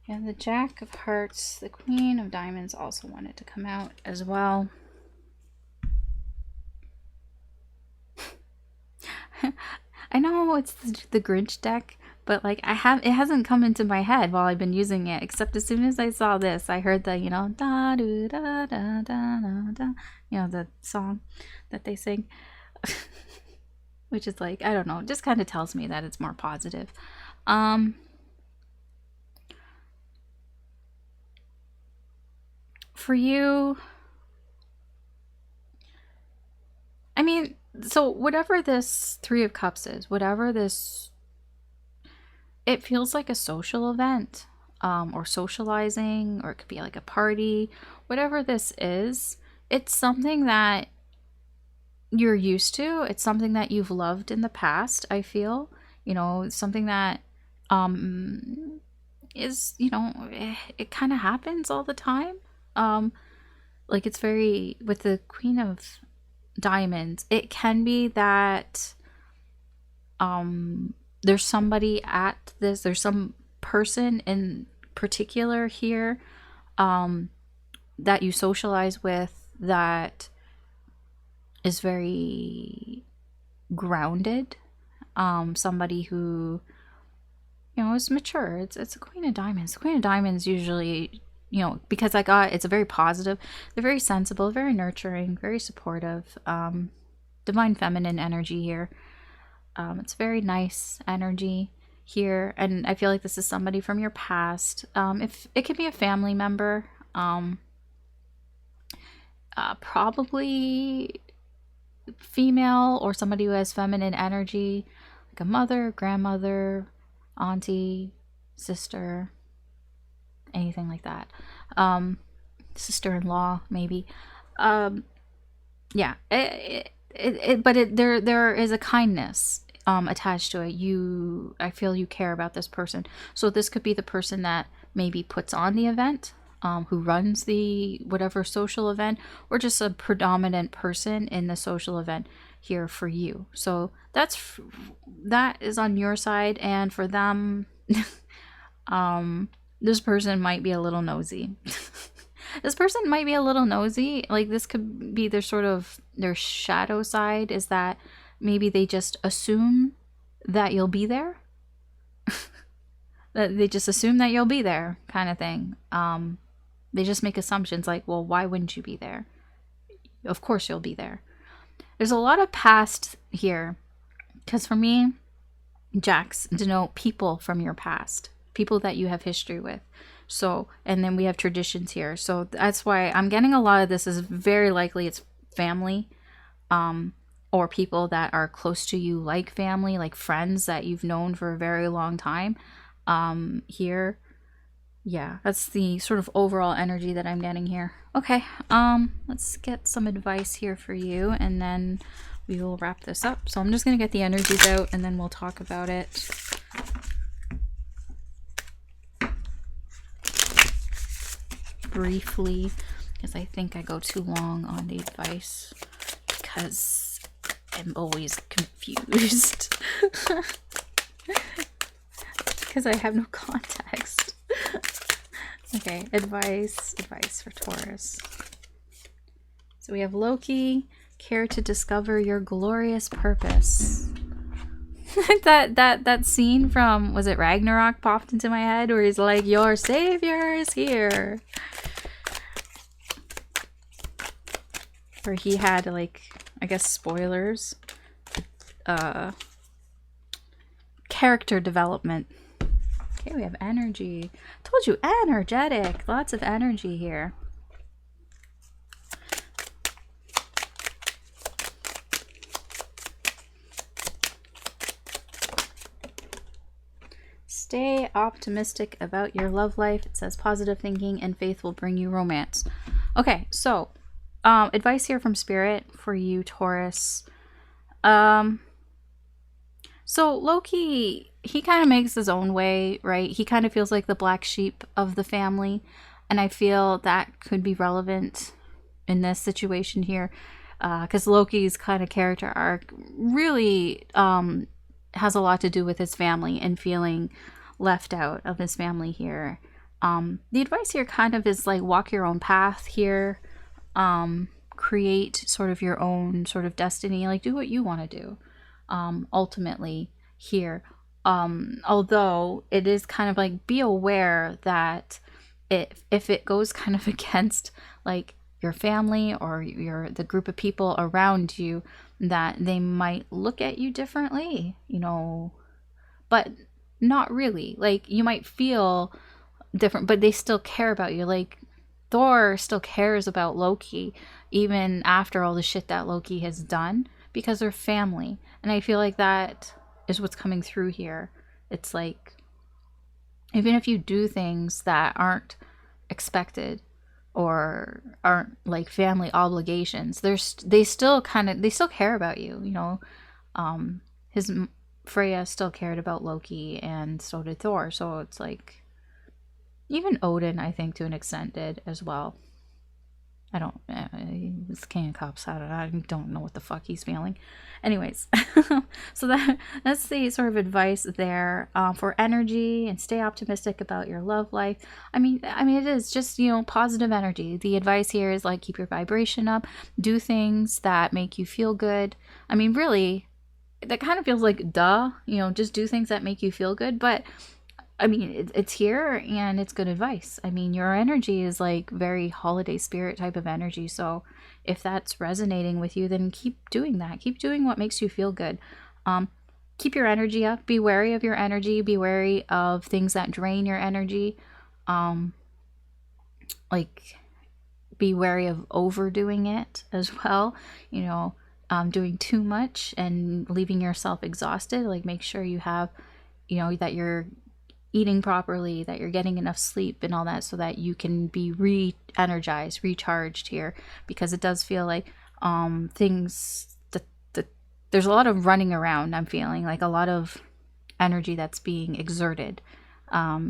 Yeah, the Jack of Hearts, the Queen of Diamonds also wanted to come out as well. I know it's the Grinch deck, but like it hasn't come into my head while I've been using it, except as soon as I saw this, I heard the, you know, da da da da da da, you know, the song that they sing, which is like, I don't know, just kind of tells me that it's more positive. For you, I mean, so whatever this Three of Cups is, whatever this, it feels like a social event, or socializing, or it could be like a party. Whatever this is, it's something that you're used to. It's something that you've loved in the past, I feel. You know, something that is, you know, it kind of happens all the time. Like it's very, with the Queen of Diamonds, it can be that there's somebody at this, there's some person in particular here that you socialize with that is very grounded, somebody who, you know, is mature. It's a Queen of Diamonds. The Queen of Diamonds usually, you know, because it's a very positive, they're very sensible, very nurturing, very supportive, divine feminine energy here. It's very nice energy here, and I feel like this is somebody from your past. If it could be a family member, probably female, or somebody who has feminine energy, like a mother, grandmother, auntie, sister, anything like that. Sister-in-law, maybe. Yeah, there is a kindness attached to it. I feel you care about this person. So this could be the person that maybe puts on the event, who runs the whatever social event, or just a predominant person in the social event here for you. So that is on your side, and for them, this person might be a little nosy. This person might be a little nosy. Like, this could be their shadow side, is that maybe they just assume that you'll be there. That they just assume that you'll be there, kind of thing. They just make assumptions like, well, why wouldn't you be there? Of course you'll be there. There's a lot of past here, because for me, Jacks denote people from your past, people that you have history with. So, and then we have traditions here. So that's why I'm getting a lot of this is very likely it's family, or people that are close to you, like family, like friends that you've known for a very long time. Here, yeah, that's the sort of overall energy that I'm getting here. Okay, let's get some advice here for you, and then we will wrap this up. So I'm just gonna get the energies out, and then we'll talk about it. Briefly, because I think I go too long on the advice because I'm always confused because I have no context. Okay, advice for Taurus. So we have Loki, care to discover your glorious purpose. that scene from, was it Ragnarok, popped into my head, where he's like, your savior is here. Where he had, like, I guess spoilers, character development. Okay, we have energy. Told you, energetic. Lots of energy here. Stay optimistic about your love life. It says positive thinking and faith will bring you romance. Okay, so advice here from Spirit for you, Taurus. So Loki, he kind of makes his own way, right? He kind of feels like the black sheep of the family, and I feel that could be relevant in this situation here, because Loki's kind of character arc really has a lot to do with his family and feeling left out of his family here. The advice here kind of is like walk your own path here. Create sort of your own sort of destiny, like do what you want to do, ultimately here. Although it is kind of like, be aware that if it goes kind of against like your family or the group of people around you, that they might look at you differently, you know, but not really. Like you might feel different, but they still care about you. Like Thor still cares about Loki even after all the shit that Loki has done, because they're family. And I feel like that is what's coming through here. It's like, even if you do things that aren't expected or aren't like family obligations, they still care about you, you know. His Freya still cared about Loki, and so did Thor. So it's like, even Odin, I think, to an extent did as well. I don't, this King of Cups, I don't know what the fuck he's feeling. Anyways, so that's the sort of advice there, for energy, and stay optimistic about your love life. I mean, it is just, you know, positive energy. The advice here is like, keep your vibration up, do things that make you feel good. I mean, really, that kind of feels like duh, you know, just do things that make you feel good. But I mean, it's here and it's good advice. I mean, your energy is like very holiday spirit type of energy. So if that's resonating with you, then keep doing that. Keep doing what makes you feel good. Keep your energy up. Be wary of your energy. Be wary of things that drain your energy. Like, be wary of overdoing it as well. You know, doing too much and leaving yourself exhausted. Like, make sure you have, you know, that you're eating properly, that you're getting enough sleep and all that, so that you can be re-energized, recharged here, because it does feel like things that there's a lot of running around. I'm feeling like a lot of energy that's being exerted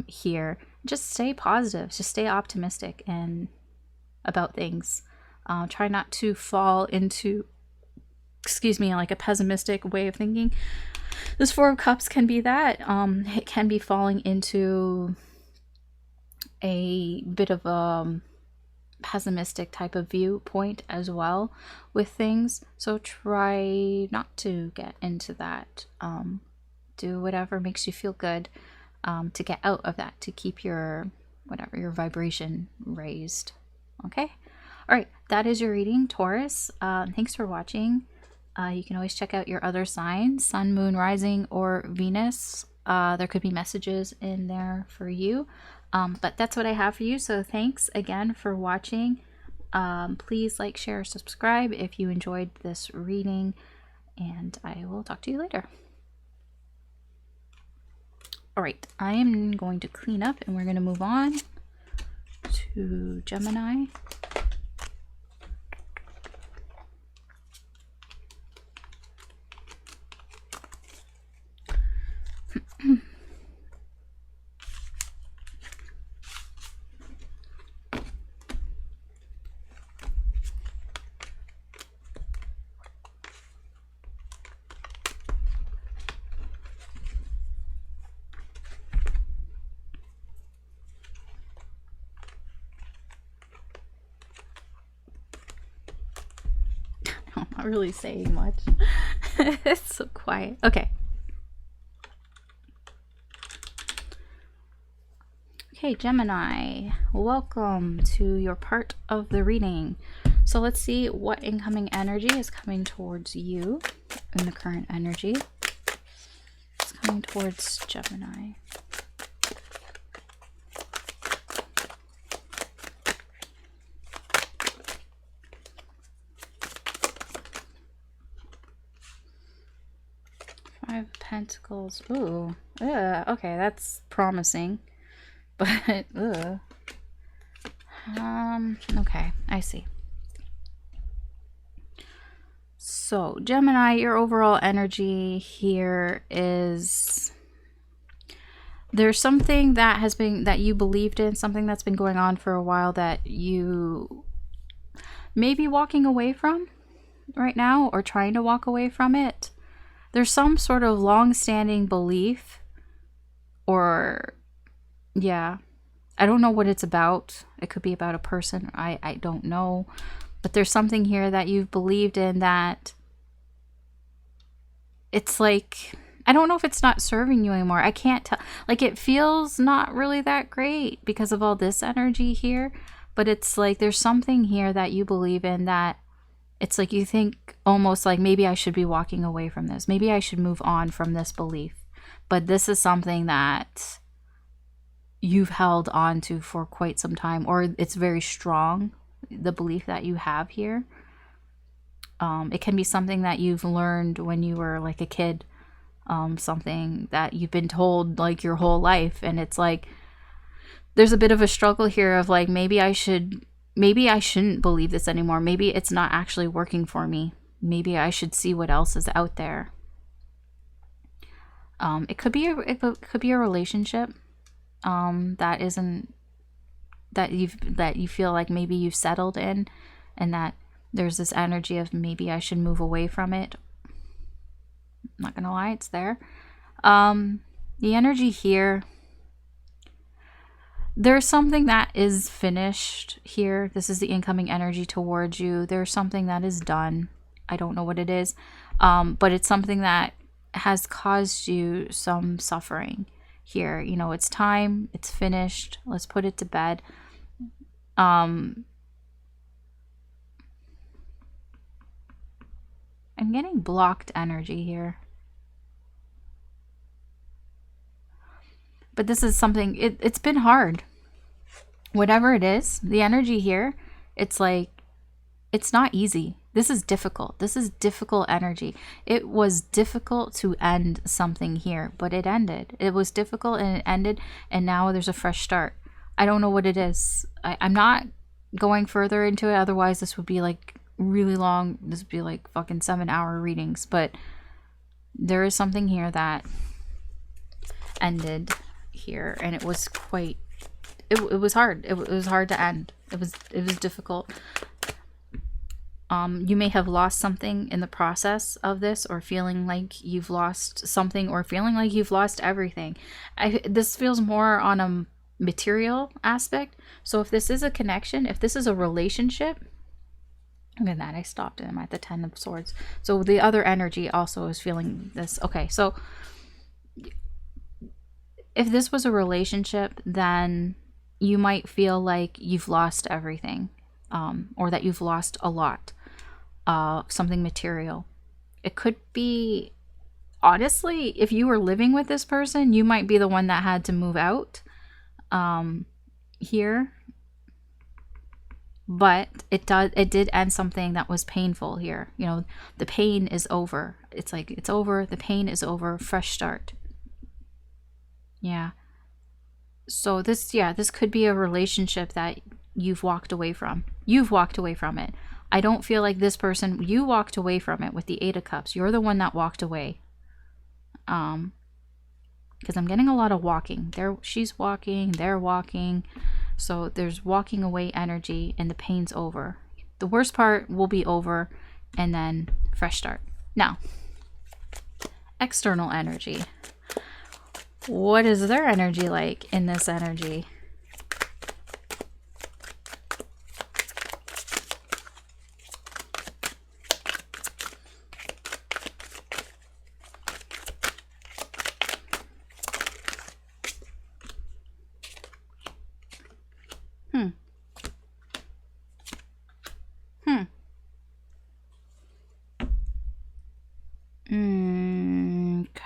here. Just stay positive, just stay optimistic and about things. Try not to fall into, excuse me, like a pessimistic way of thinking. This Four of Cups can be that. It can be falling into a bit of a pessimistic type of viewpoint as well with things. So try not to get into that. Do whatever makes you feel good, to get out of that, to keep your vibration raised. Okay? All right, that is your reading, Taurus. Thanks for watching. You can always check out your other signs, Sun, Moon, Rising, or Venus. There could be messages in there for you. But that's what I have for you. So thanks again for watching. Please like, share, subscribe if you enjoyed this reading. And I will talk to you later. All right, I am going to clean up and we're going to move on to Gemini. I'm not really saying much. It's so quiet. Okay. Okay, Gemini, welcome to your part of the reading. So let's see what incoming energy is coming towards you in the current energy. It's coming towards Gemini. Five of Pentacles. Ooh. Okay, that's promising. But, okay, I see. So, Gemini, your overall energy here is, there's something that has been, that you believed in, something that's been going on for a while that you may be walking away from right now, or trying to walk away from it. There's some sort of long-standing belief, or yeah, I don't know what it's about. It could be about a person. I don't know. But there's something here that you've believed in that it's like, I don't know if it's not serving you anymore. I can't tell. Like, it feels not really that great because of all this energy here. But it's like there's something here that you believe in that it's like you think almost like maybe I should be walking away from this. Maybe I should move on from this belief. But this is something that you've held on to for quite some time, or it's very strong, the belief that you have here. It can be something that you've learned when you were like a kid, something that you've been told like your whole life, and it's like there's a bit of a struggle here of like maybe I shouldn't believe this anymore. Maybe it's not actually working for me. Maybe I should see what else is out there. It could be a relationship that isn't, that you feel like maybe you've settled in, and that there's this energy of maybe I should move away from it. I'm not gonna lie, it's there. The energy here, there's something that is finished here. This is the incoming energy towards you. There's something that is done. I don't know what it is, but it's something that has caused you some suffering here. You know, it's time, it's finished, let's put it to bed. I'm getting blocked energy here. But this is something, it's been hard. Whatever it is, the energy here, it's like, it's not easy. This is difficult. This is difficult energy. It was difficult to end something here, but it ended. It was difficult and it ended, and now there's a fresh start. I don't know what it is. I'm not going further into it. Otherwise, this would be like really long. This would be like fucking 7-hour readings. But there is something here that ended here, and it was quite, it was hard. It was hard to end. It was difficult. You may have lost something in the process of this, or feeling like you've lost something, or feeling like you've lost everything. This feels more on a material aspect. So if this is a connection, if this is a relationship, look at that, I stopped him at the 10 of Swords. So the other energy also is feeling this. Okay, so if this was a relationship, then you might feel like you've lost everything, or that you've lost a lot. Something material. It could be, honestly, if you were living with this person, you might be the one that had to move out here. But it did end something that was painful here. You know, the pain is over. It's like it's over, the pain is over, fresh start. Yeah. So this could be a relationship that you've walked away from. You've walked away from it. I don't feel like this person, you walked away from it with the 8 of Cups. You're the one that walked away. Because I'm getting a lot of walking. She's walking, they're walking. So there's walking away energy, and the pain's over. The worst part will be over, and then fresh start. Now, external energy. What is their energy like in this energy?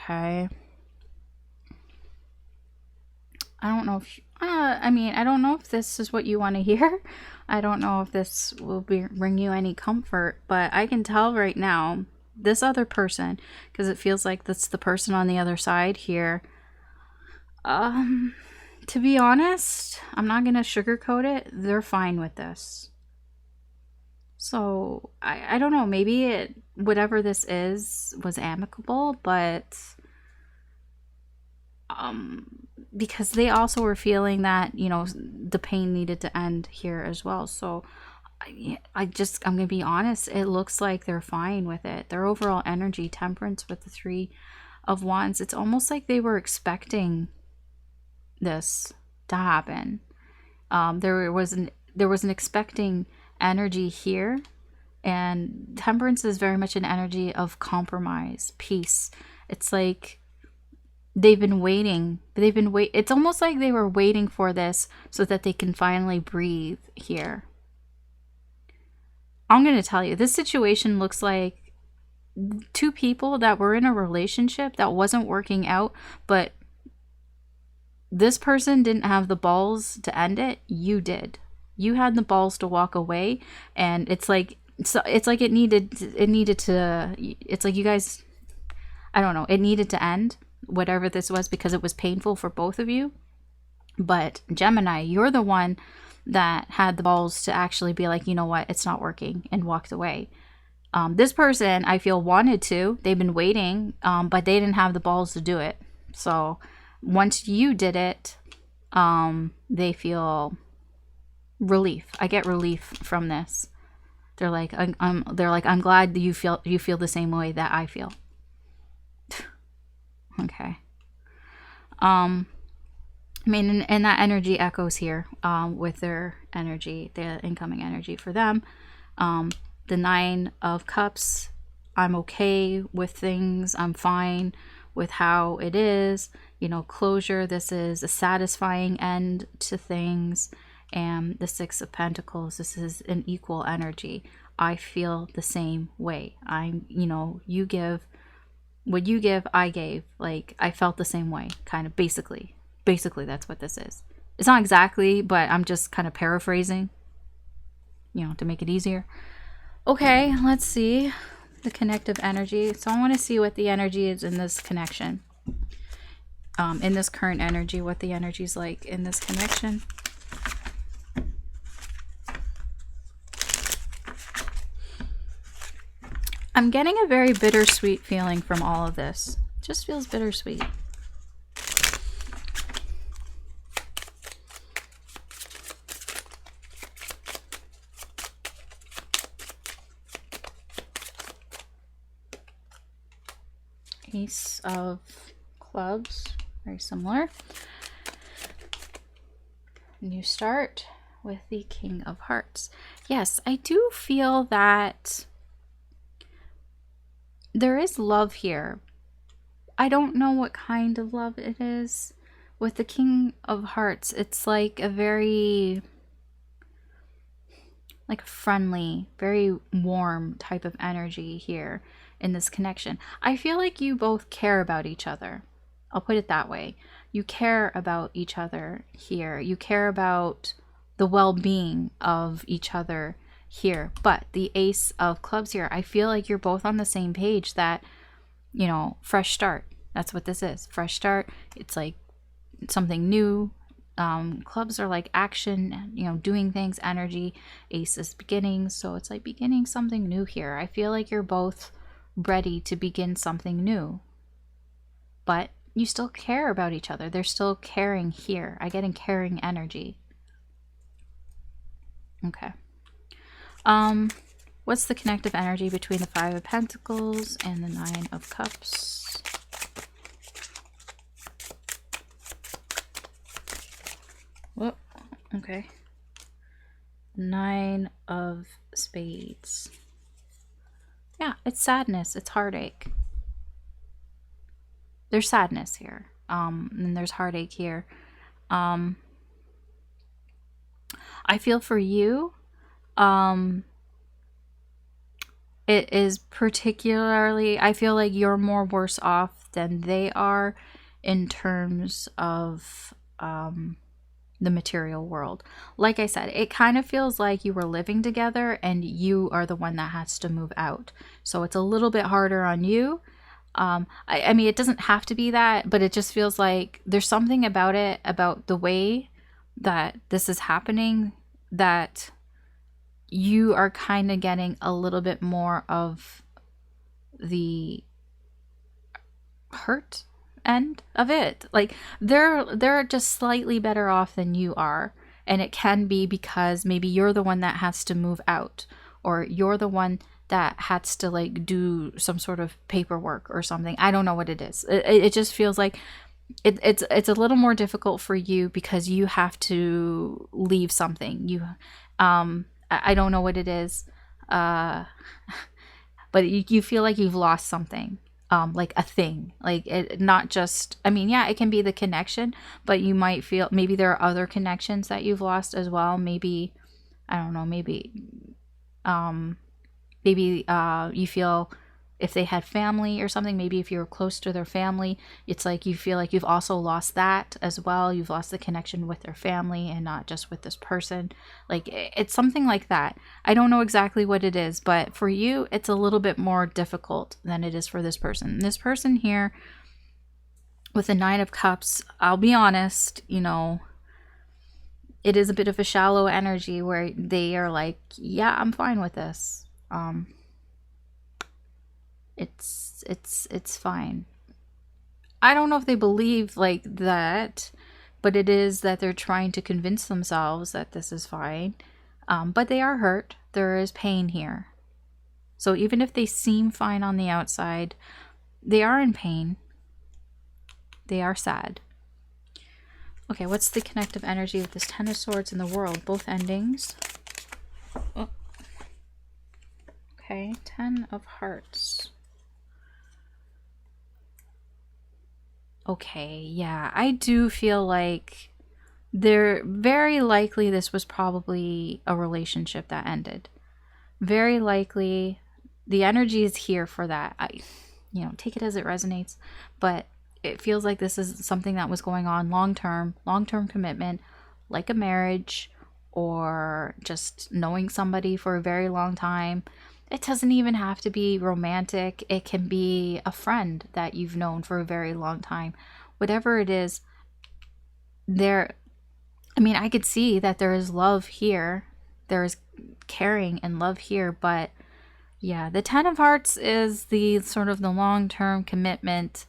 Okay. I don't know if I don't know if this is what you want to hear. I don't know if this will bring you any comfort, but I can tell right now, this other person, because it feels like that's the person on the other side here. To be honest, I'm not gonna sugarcoat it. They're fine with this. So I don't know, maybe whatever this is was amicable, but because they also were feeling that, you know, the pain needed to end here as well. So I'm gonna be honest, it looks like they're fine with it. Their overall energy, temperance with the 3 of Wands, it's almost like they were expecting this to happen. There was an expecting energy here, and temperance is very much an energy of compromise, peace. It's like they've been waiting. It's almost like they were waiting for this so that they can finally breathe here. I'm going to tell you, this situation looks like two people that were in a relationship that wasn't working out, but this person didn't have the balls to end it. You did. You had the balls to walk away, and it's like it needed to, it's like you guys, I don't know, it needed to end, whatever this was, because it was painful for both of you. But Gemini, you're the one that had the balls to actually be like, you know what, it's not working, and walked away. This person, I feel, wanted to. They've been waiting, but they didn't have the balls to do it. So once you did it, they feel relief. I get relief from this. They're like, I'm glad that you feel the same way that I feel. Okay. I mean, and that energy echoes here, with their energy, the incoming energy for them. The 9 of Cups, I'm okay with things. I'm fine with how it is. You know, closure. This is a satisfying end to things. And the 6 of Pentacles, this is an equal energy. I feel the same way. You give what you give, I gave. Like, I felt the same way, kind of, basically. Basically, that's what this is. It's not exactly, but I'm just kind of paraphrasing, to make it easier. Okay, let's see the connective energy. So I want to see what the energy is in this connection. In this current energy, what the energy is like in this connection. I'm getting a very bittersweet feeling from all of this. It just feels bittersweet. Ace of Clubs, very similar. New start with the King of Hearts. Yes, I do feel that there is love here. I don't know what kind of love it is. With the King of Hearts, it's like a very, like a friendly, very warm type of energy here in this connection. I feel like you both care about each other. I'll put it that way. You care about each other here. You care about the well-being of each other here. But the Ace of Clubs here, I feel like you're both on the same page that, fresh start. That's what this is. Fresh start. It's like something new. Clubs are like action, doing things, energy. Ace is beginning. So it's like beginning something new here. I feel like you're both ready to begin something new. But you still care about each other. They're still caring here. I get in caring energy. Okay. What's the connective energy between the 5 of Pentacles and the 9 of Cups? Whoop. Okay. 9 of Spades. Yeah, it's sadness. It's heartache. There's sadness here. And there's heartache here. I feel for you, it is particularly, I feel like you're more worse off than they are in terms of the material world. Like I said, it kind of feels like you were living together and you are the one that has to move out. So it's a little bit harder on you. I mean, it doesn't have to be that, but it just feels like there's something about it, about the way that this is happening, that you are kind of getting a little bit more of the hurt end of it. Like they're just slightly better off than you are, and it can be because maybe you're the one that has to move out, or you're the one that has to like do some sort of paperwork or something. I don't know what it is. It just feels like it's a little more difficult for you because you have to leave something. I don't know what it is, uh, but you feel like you've lost something, like a thing, like it, not just, I mean, yeah, it can be the connection, but you might feel maybe there are other connections that you've lost as well. Maybe, I don't know, um, maybe you feel if they had family or something, maybe if you're close to their family, it's like you feel like you've also lost that as well. You've lost the connection with their family and not just with this person. Like it's something like that. I don't know exactly what it is, but for you, it's a little bit more difficult than it is for this person. This person here with the Nine of Cups, I'll be honest, you know, it is a bit of a shallow energy where they are like, yeah, I'm fine with this. It's fine. I don't know if they believe like that, but it is that they're trying to convince themselves that this is fine. But they are hurt. There is pain here. So even if they seem fine on the outside, they are in pain. They are sad. Okay, what's the connective energy with this Ten of Swords in the World? Both endings. Oh. Okay, Ten of Hearts. Okay, yeah, I do feel like very likely this was probably a relationship that ended. Very likely the energy is here for that. You know, take it as it resonates, but it feels like this is something that was going on long-term commitment, like a marriage or just knowing somebody for a very long time. It doesn't even have to be romantic. It can be a friend that you've known for a very long time. Whatever it is, I mean, I could see that there is love here. There is caring and love here, but yeah, the Ten of Hearts is the sort of the long-term commitment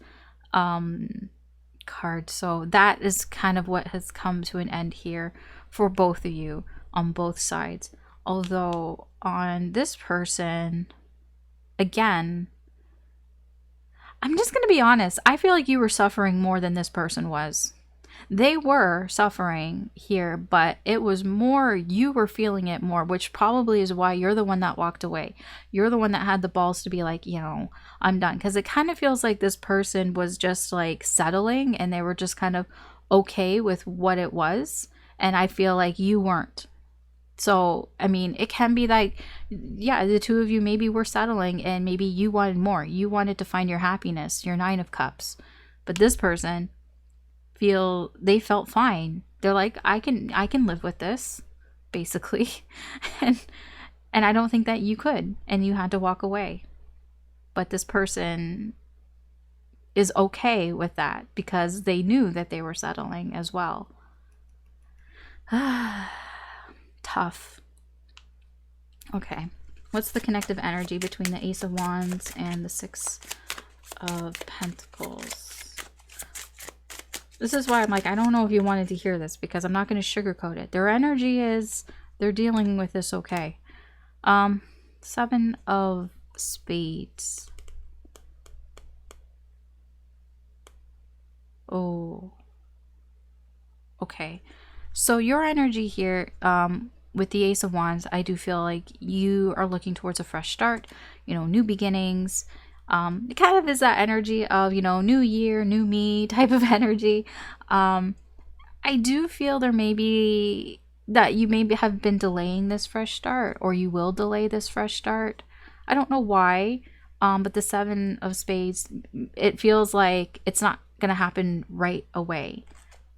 card. So that is kind of what has come to an end here for both of you on both sides. Although on this person, again, I'm just going to be honest. I feel like you were suffering more than this person was. They were suffering here, but it was more, you were feeling it more, which probably is why you're the one that walked away. You're the one that had the balls to be like, you know, I'm done. Because it kind of feels like this person was just like settling and they were just kind of okay with what it was. And I feel like you weren't. So, I mean, it can be like, yeah, the two of you maybe were settling and maybe you wanted more. You wanted to find your happiness, your Nine of Cups. But this person, they felt fine. They're like, I can live with this, basically. and I don't think that you could, and you had to walk away. But this person is okay with that because they knew that they were settling as well. Tough. Okay. What's the connective energy between the Ace of Wands and the Six of Pentacles? This is why I'm like, I don't know if you wanted to hear this because I'm not going to sugarcoat it. Their energy is, they're dealing with this okay. Seven of Spades. Oh. Okay. So your energy here, with the Ace of Wands, I do feel like you are looking towards a fresh start, you know, new beginnings. It kind of is that energy of, you know, new year, new me type of energy. I do feel there may be that you maybe have been delaying this fresh start, or you will delay this fresh start. I don't know why, but the Seven of Spades, it feels like it's not going to happen right away.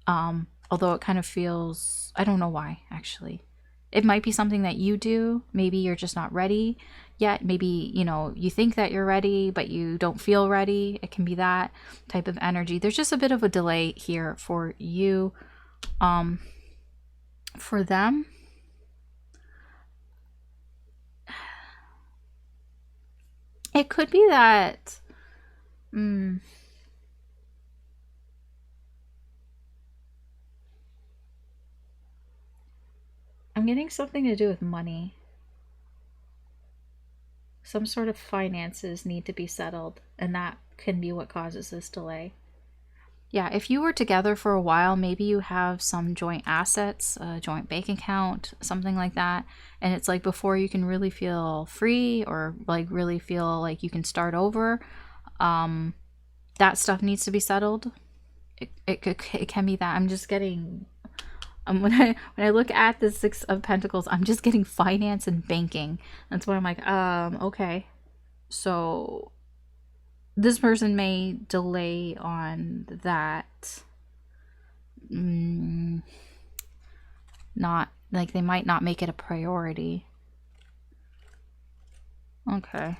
Although it kind of feels, I don't know why, actually. It might be something that you do. Maybe you're just not ready yet. Maybe, you know, you think that you're ready, but you don't feel ready. It can be that type of energy. There's just a bit of a delay here for you. For them, it could be that, I'm getting something to do with money. Some sort of finances need to be settled, and that can be what causes this delay. Yeah, if you were together for a while, maybe you have some joint assets, a joint bank account, something like that. And it's like before you can really feel free or like really feel like you can start over, that stuff needs to be settled. It can be that. I'm just getting when I look at the Six of Pentacles, I'm just getting finance and banking. That's why I'm like, okay. So this person may delay on that. Not like they might not make it a priority. Okay.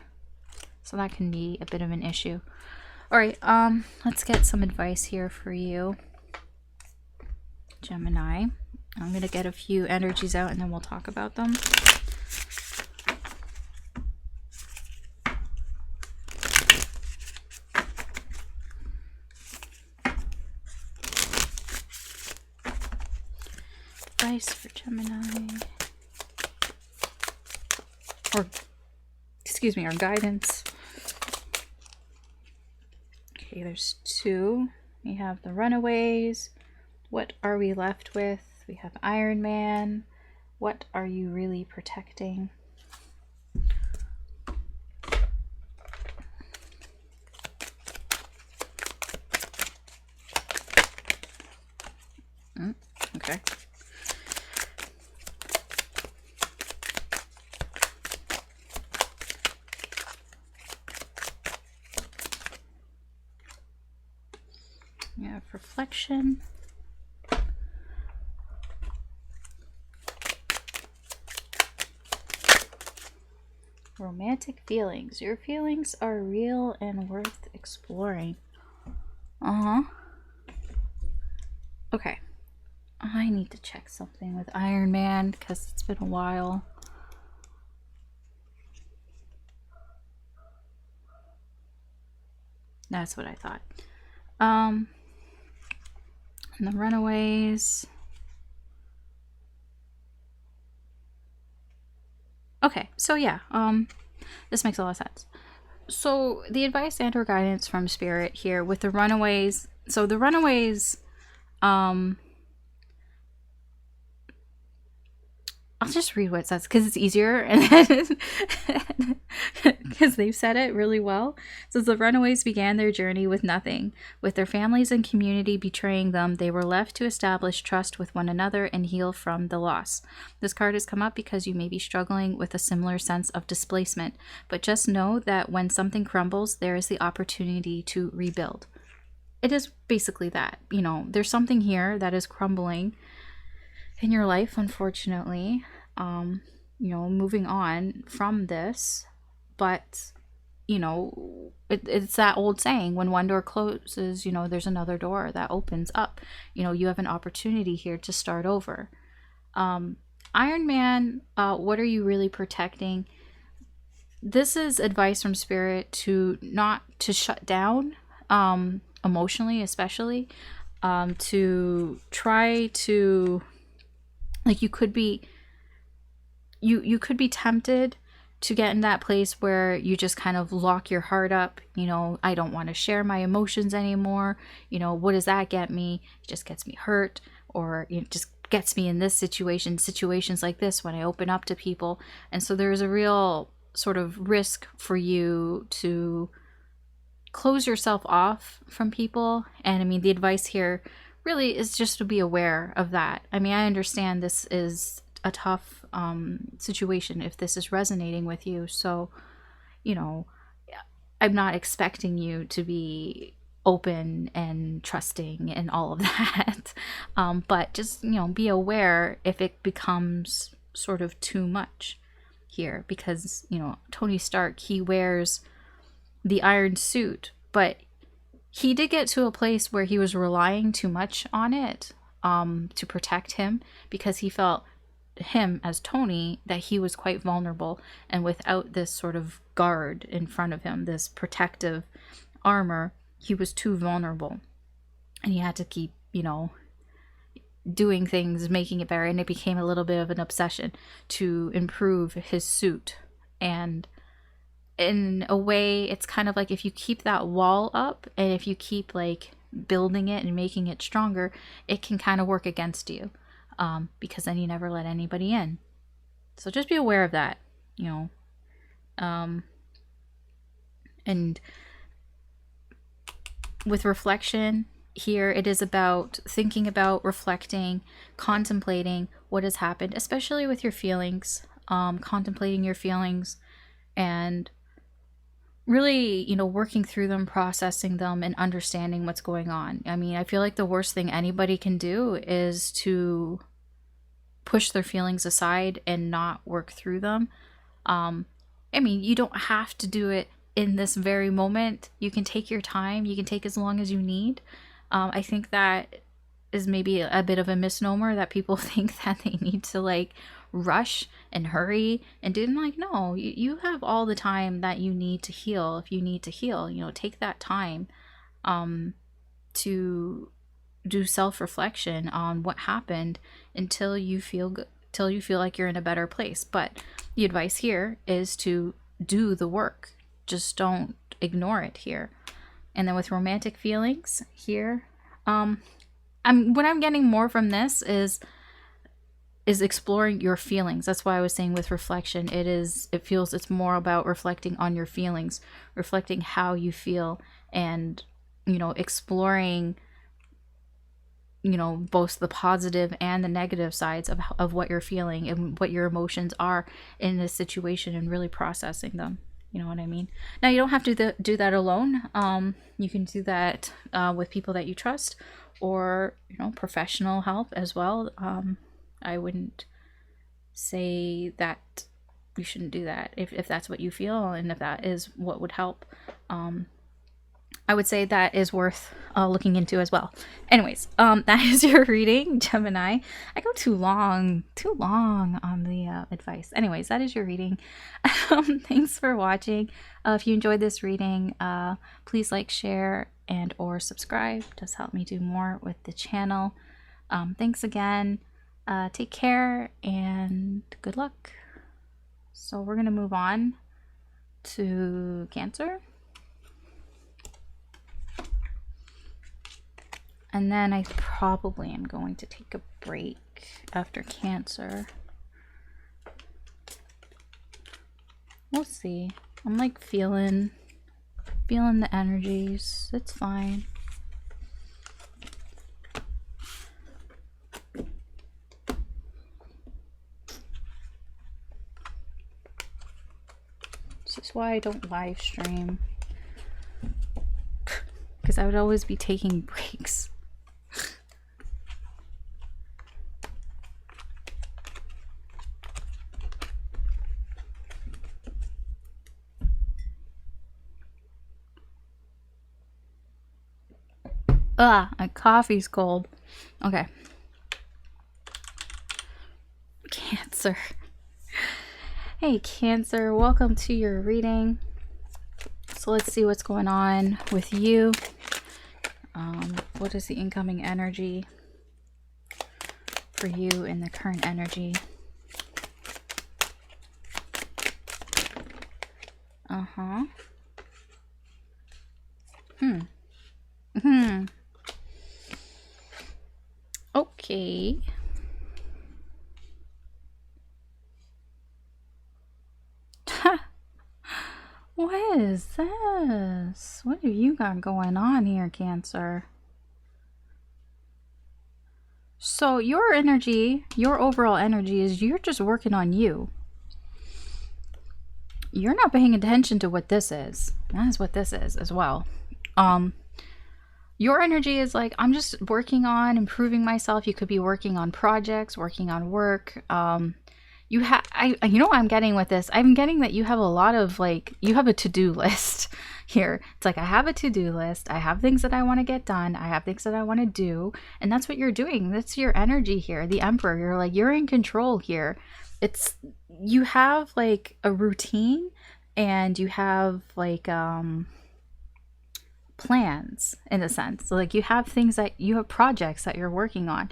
So that can be a bit of an issue. All right, let's get some advice here for you, Gemini. I'm going to get a few energies out and then we'll talk about them. Advice for Gemini. Or, excuse me, or guidance. Okay, there's two. We have the Runaways. What are we left with? We have Iron Man. What are you really protecting? Okay. We have reflection. Romantic feelings. Your feelings are real and worth exploring. Okay. I need to check something with Iron Man because it's been a while. That's what I thought. And the Runaways. Okay, so yeah, this makes a lot of sense. So the advice and or guidance from Spirit here with the Runaways. So the Runaways, I'll just read what it says because it's easier and because they've said it really well. It says the Runaways began their journey with nothing. With their families and community betraying them, they were left to establish trust with one another and heal from the loss. This card has come up because you may be struggling with a similar sense of displacement, but just know that when something crumbles, there is the opportunity to rebuild. It is basically that. You know, there's something here that is crumbling in your life, unfortunately, you know, moving on from this, but, you know, it's that old saying, when one door closes, you know, there's another door that opens up. You know, you have an opportunity here to start over. Iron Man, what are you really protecting? This is advice from Spirit to not to shut down, emotionally, especially, to try to, like, you could be tempted to get in that place where you just kind of lock your heart up. You know, I don't want to share my emotions anymore. You know, what does that get me? It just gets me hurt, or it just gets me in this situations like this when I open up to people. And so there's a real sort of risk for you to close yourself off from people. And I mean, the advice here really is just to be aware of that. I mean, I understand this is a tough situation if this is resonating with you. So, you know, I'm not expecting you to be open and trusting and all of that. But just, you know, be aware if it becomes sort of too much here, because, you know, Tony Stark, he wears the iron suit, but he did get to a place where he was relying too much on it to protect him, because he felt, him as Tony, that he was quite vulnerable, and without this sort of guard in front of him, this protective armor, he was too vulnerable, and he had to keep, you know, doing things, making it better, and it became a little bit of an obsession to improve his suit. And in a way, it's kind of like if you keep that wall up, and if you keep like building it and making it stronger, it can kind of work against you, because then you never let anybody in. So just be aware of that, you know. And with reflection here, it is about thinking about, reflecting, contemplating what has happened, especially with your feelings, contemplating your feelings and really, you know, working through them, processing them, and understanding what's going on. I mean, I feel like the worst thing anybody can do is to push their feelings aside and not work through them. I mean, you don't have to do it in this very moment. You can take your time. You can take as long as you need. I think that is maybe a bit of a misnomer, that people think that they need to like rush and hurry and do. Like, no, you have all the time that you need to heal. If you need to heal, you know, take that time to do self-reflection on what happened until you feel good, till you feel like you're in a better place. But the advice here is to do the work. Just don't ignore it here. And then with romantic feelings here, what I'm getting more from this is exploring your feelings. That's why I was saying with reflection, it's more about reflecting on your feelings, reflecting how you feel, and, you know, exploring, you know, both the positive and the negative sides of what you're feeling and what your emotions are in this situation, and really processing them. You know what I mean? Now, you don't have to do that alone. You can do that with people that you trust, or, you know, professional help as well. I wouldn't say that you shouldn't do that if that's what you feel, and if that is what would help. I would say that is worth looking into as well. Anyways, that is your reading, Gemini. I go too long on the advice. Anyways, that is your reading. Thanks for watching. If you enjoyed this reading, please like, share, and or subscribe. It does help me do more with the channel. Thanks again. Take care and good luck. So we're going to move on to Cancer. And then I probably am going to take a break after Cancer. We'll see. I'm like feeling the energies. It's fine. This is why I don't live stream. Because I would always be taking breaks. My coffee's cold. Okay. Cancer. Hey, Cancer. Welcome to your reading. So let's see what's going on with you. What is the incoming energy for you in the current energy? Okay. What is this? What have you got going on here, Cancer? So your energy, your overall energy is you're just working on you. You're not paying attention to what this is. That is what this is as well. Your energy is like, I'm just working on improving myself. You could be working on projects, working on work. You know what I'm getting with this? I'm getting that you have a lot of like, you have a to-do list here. It's like, I have a to-do list. I have things that I want to get done. I have things that I want to do. And that's what you're doing. That's your energy here. The Emperor, you're like, you're in control here. You have like a routine, and you have like, plans in a sense. So like you have projects that you're working on.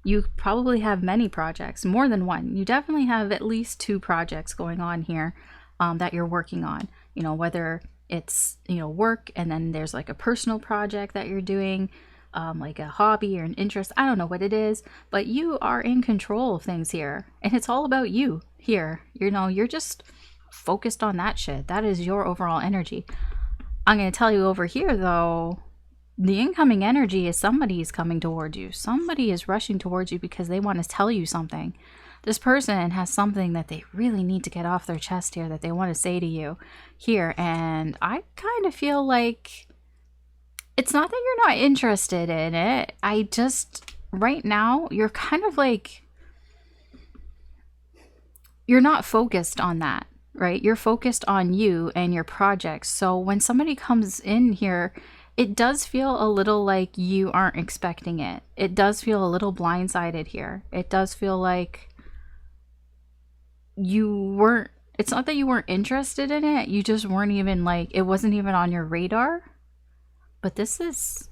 You probably have many projects, more than one. You definitely have at least 2 projects going on here that you're working on. You know, whether it's, you know, work, and then there's like a personal project that you're doing, like a hobby or an interest. I don't know what it is, but you are in control of things here, and it's all about you here. You know, you're just focused on that shit. That is your overall energy. I'm going to tell you over here, though, the incoming energy is somebody's coming towards you. Somebody is rushing towards you because they want to tell you something. This person has something that they really need to get off their chest here, that they want to say to you here. And I kind of feel like it's not that you're not interested in it. I just, right now, you're kind of like, you're not focused on that, right? You're focused on you and your projects. So when somebody comes in here, it does feel a little like you aren't expecting it. It does feel a little blindsided here. It does feel like you weren't, it's not that you weren't interested in it, you just weren't even like, it wasn't even on your radar. But this is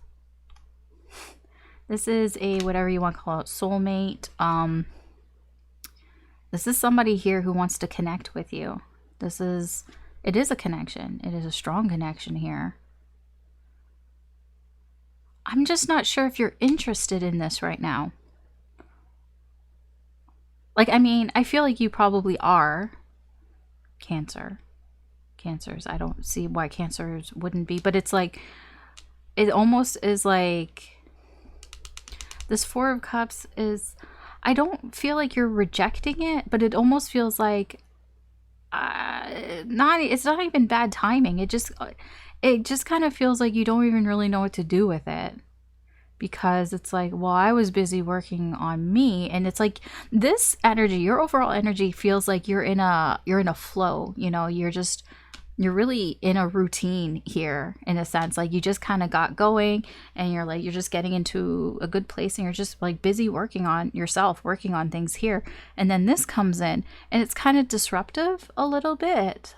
a, whatever you want to call it, soulmate. This is somebody here who wants to connect with you. It is a connection. It is a strong connection here. I'm just not sure if you're interested in this right now. Like, I mean, I feel like you probably are. Cancers, I don't see why Cancers wouldn't be, but it's like, it almost is like, this Four of Cups is, I don't feel like you're rejecting it, but it almost feels like, it's not even bad timing. It just kind of feels like you don't even really know what to do with it. Because it's like, well, I was busy working on me, and it's like this energy, your overall energy feels like you're in a flow, you know, you're really in a routine here, in a sense. Like, you just kind of got going, and you're just getting into a good place, and you're just like busy working on yourself, working on things here. And then this comes in, and it's kind of disruptive a little bit.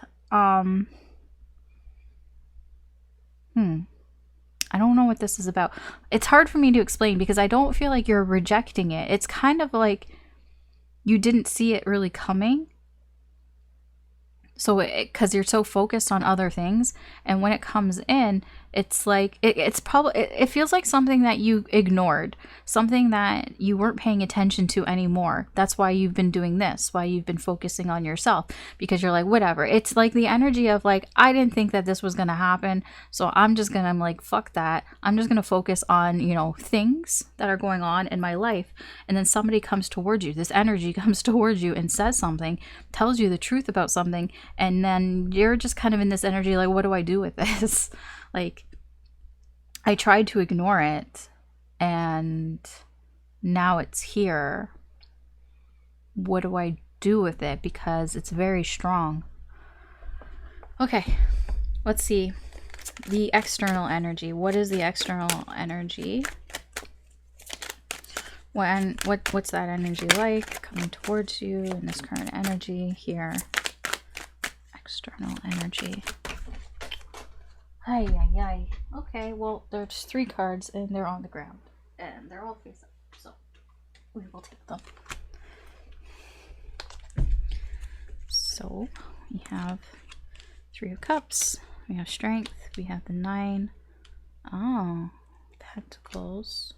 I don't know what this is about. It's hard for me to explain because I don't feel like you're rejecting it. It's kind of like you didn't see it really coming. So because you're so focused on other things, and when it comes in, it's like it feels like something that you ignored, something that you weren't paying attention to anymore. That's why you've been doing this, why you've been focusing on yourself, because you're like, whatever. It's like the energy of like, I didn't think that this was gonna happen, so I'm like, fuck that. I'm just gonna focus on, you know, things that are going on in my life. And then somebody comes towards you, this energy comes towards you and says something, tells you the truth about something, and then you're just kind of in this energy like, what do I do with this? Like, I tried to ignore it, and now it's here. What do I do with it? Because it's very strong. Okay, let's see. The external energy. What is the external energy? What's that energy like coming towards you in this current energy here? External energy. Ay. Okay, well, there's 3 cards, and they're on the ground, and they're all face up, so we will take them. So we have 3 of Cups, we have Strength, we have the 9. Oh, Pentacles.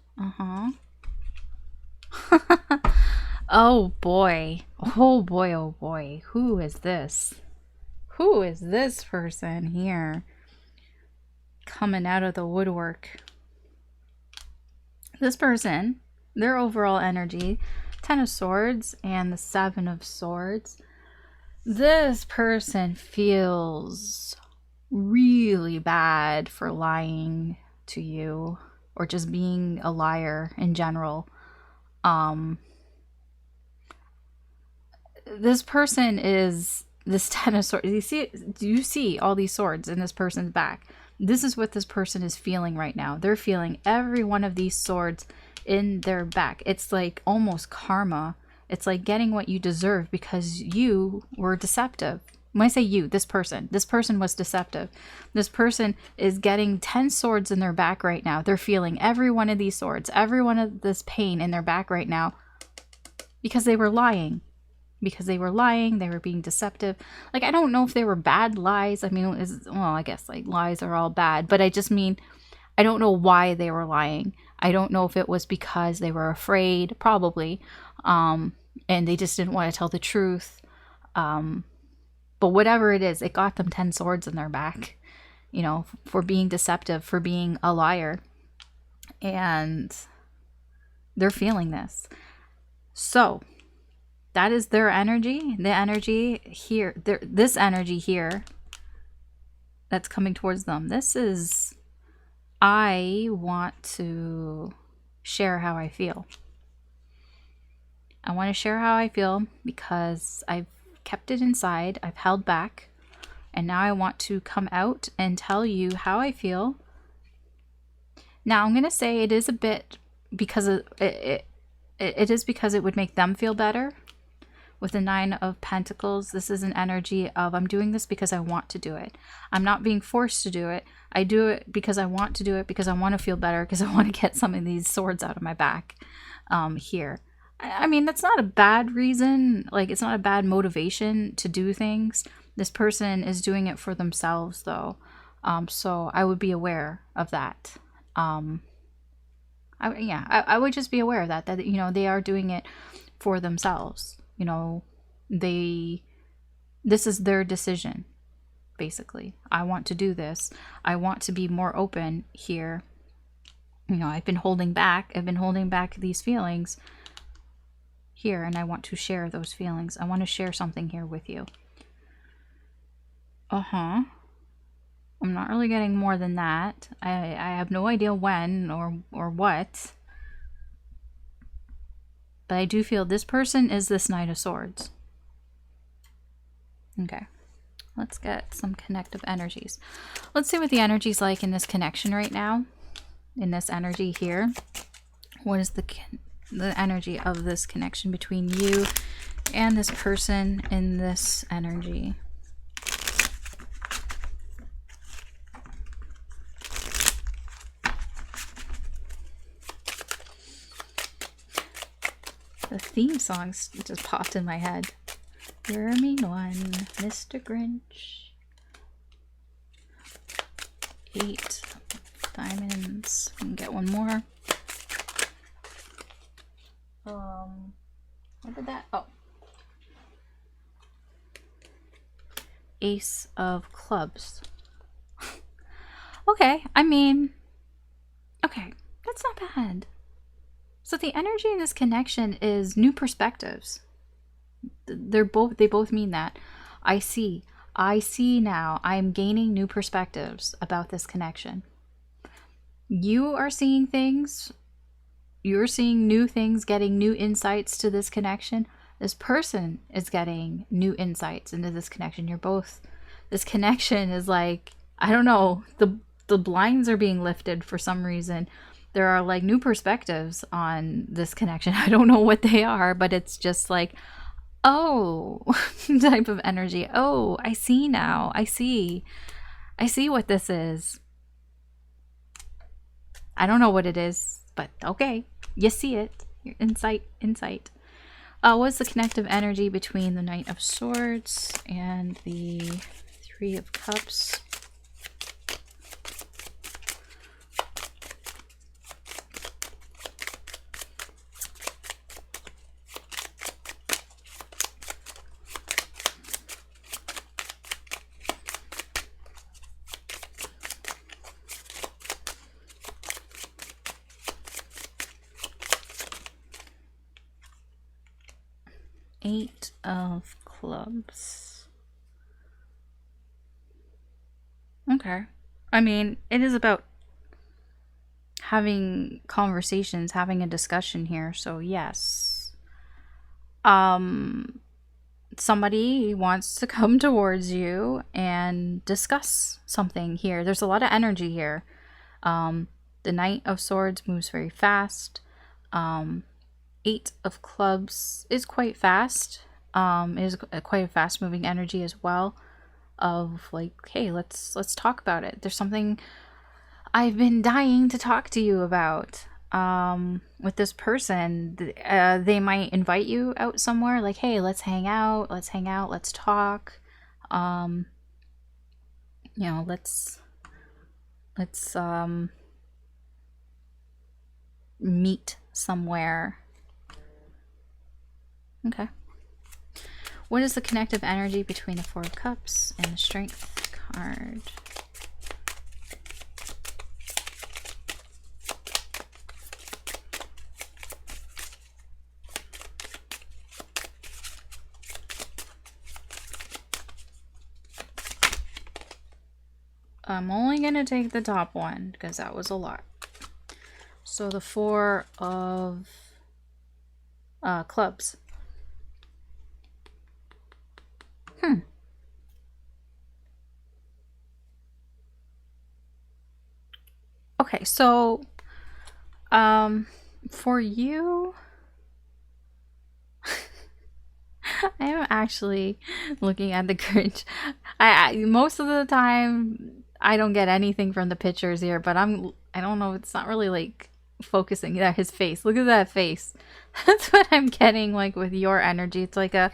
Oh boy. Who is this? Who is this person here? Coming out of the woodwork. This person, their overall energy, 10 of Swords and the 7 of Swords. This person feels really bad for lying to you, or just being a liar in general. This person is this 10 of Swords. Do you see all these swords in this person's back? This is what this person is feeling right now. They're feeling every one of these swords in their back. It's like almost karma. It's like getting what you deserve because you were deceptive. When I say you, this person was deceptive. This person is getting 10 swords in their back right now. They're feeling every one of these swords, every one of this pain in their back right now because they were lying. because they were lying, they were being deceptive. Like, I don't know if they were bad lies. I mean, well, I guess like lies are all bad, but I just mean, I don't know why they were lying. I don't know if it was because they were afraid, probably, and they just didn't want to tell the truth. But whatever it is, it got them 10 swords in their back, you know, for being deceptive, for being a liar. And they're feeling this. So that is their energy. The energy here, this energy here that's coming towards them. This is, I want to share how I feel. I want to share how I feel because I've kept it inside. I've held back. And now I want to come out and tell you how I feel. Now I'm going to say it is a bit because of, it is because it would make them feel better. With the 9 of Pentacles, this is an energy of, I'm doing this because I want to do it. I'm not being forced to do it. I do it because I want to do it, because I want to feel better, because I want to get some of these swords out of my back here. I mean, that's not a bad reason. Like, it's not a bad motivation to do things. This person is doing it for themselves, though. So I would be aware of that. I would just be aware of that, you know, they are doing it for themselves. You know, this is their decision, basically. I want to do this. I want to be more open here. You know, I've been holding back. I've been holding back these feelings here, and I want to share those feelings. I want to share something here with you. I'm not really getting more than that. I have no idea when or what. But I do feel this person is this Knight of Swords. Okay. Let's get some connective energies. Let's see what the energy's like in this connection right now. In this energy here. What is the energy of this connection between you and this person in this energy? The theme songs just popped in my head. You're a mean one, Mr. Grinch. 8 diamonds. We can get one more. What did that? Oh. Ace of Clubs. Okay, I mean, okay, that's not bad. So the energy in this connection is new perspectives. They both mean that. I see now. I'm gaining new perspectives about this connection. You are seeing things. You're seeing new things, getting new insights to this connection. This person is getting new insights into this connection. This connection is like, I don't know, the blinds are being lifted for some reason. There are like new perspectives on this connection. I don't know what they are, but it's just like, oh, type of energy. Oh, I see now. I see what this is. I don't know what it is, but okay. You see it. Your insight. What's the connective energy between the Knight of Swords and the 3 of Cups? Eight of Clubs. Okay. I mean, it is about having conversations, having a discussion here. So yes. Somebody wants to come towards you and discuss something here. There's a lot of energy here. The Knight of Swords moves very fast. 8 of Clubs is quite fast. It is quite a fast moving energy as well, of like, hey, let's talk about it. There's something I've been dying to talk to you about. with this person, they might invite you out somewhere, like, hey, let's hang out, let's talk. You know, let's meet somewhere. Okay. What is the connective energy between the Four of Cups and the Strength card? I'm only going to take the top one because that was a lot. So the Four of Clubs. Okay, so for you, I am actually looking at the Grinch. I most of the time I don't get anything from the pictures here, but I don't know, it's not really like focusing at his face. Look at that face. That's what I'm getting like with your energy. It's like a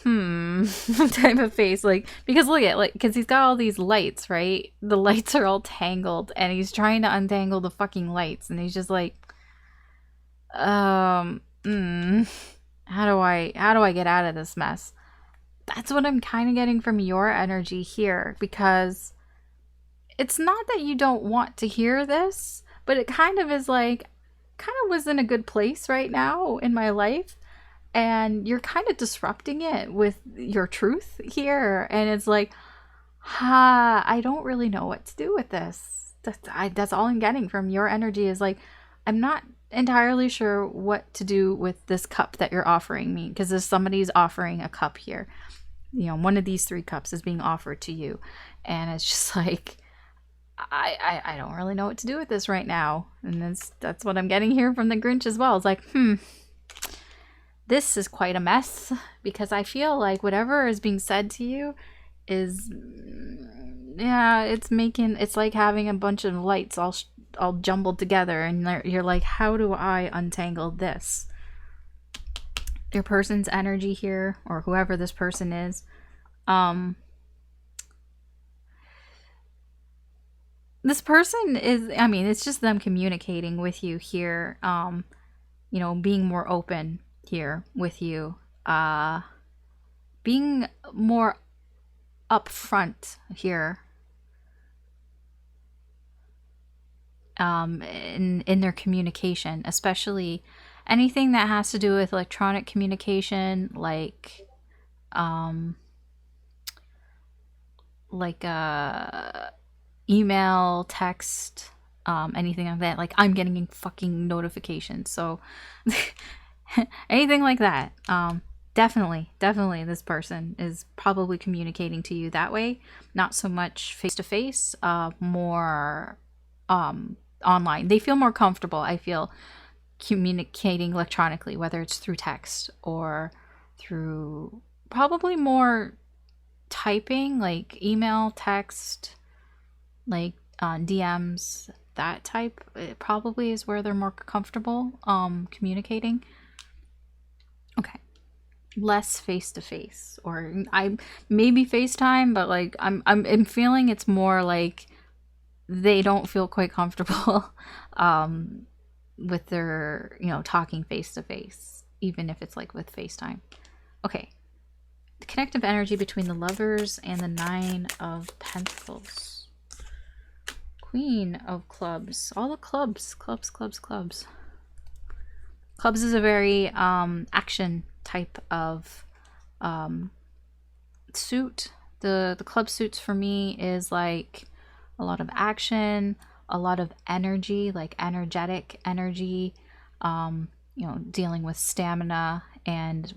type of face, like, because look at, like, because he's got all these lights, right? The lights are all tangled and he's trying to untangle the fucking lights and he's just like, how do I get out of this mess? That's what I'm kind of getting from your energy here, because it's not that you don't want to hear this, but it kind of is like, kind of was in a good place right now in my life, and you're kind of disrupting it with your truth here, and it's like, I don't really know what to do with this. That's all I'm getting from your energy, is like, I'm not entirely sure what to do with this cup that you're offering me, because there's somebody's offering a cup here. You know, one of these three cups is being offered to you, and it's just like, I don't really know what to do with this right now. And that's what I'm getting here from the Grinch as well. It's like, this is quite a mess, because I feel like whatever is being said to you is, yeah, it's like having a bunch of lights all jumbled together, and you're like, how do I untangle this? Your person's energy here, or whoever this person is, this person is, I mean, it's just them communicating with you here, you know, being more open here with you, being more upfront here, in their communication, especially anything that has to do with electronic communication, like email, text, anything like that. Like, I'm getting fucking notifications, so anything like that. Definitely this person is probably communicating to you that way. Not so much face to face, more online. They feel more comfortable, I feel, communicating electronically, whether it's through text or through probably more typing, like email, text, like DMs, that type. It probably is where they're more comfortable communicating. Okay, less face to face, or I maybe FaceTime, but like I'm feeling it's more like they don't feel quite comfortable with their, you know, talking face to face, even if it's like with FaceTime. Okay, the connective energy between the Lovers and the Nine of Pentacles. Queen of Clubs. All the clubs. Clubs. Clubs is a very action type of suit. The club suits for me is like a lot of action, a lot of energy, like energetic energy, you know, dealing with stamina and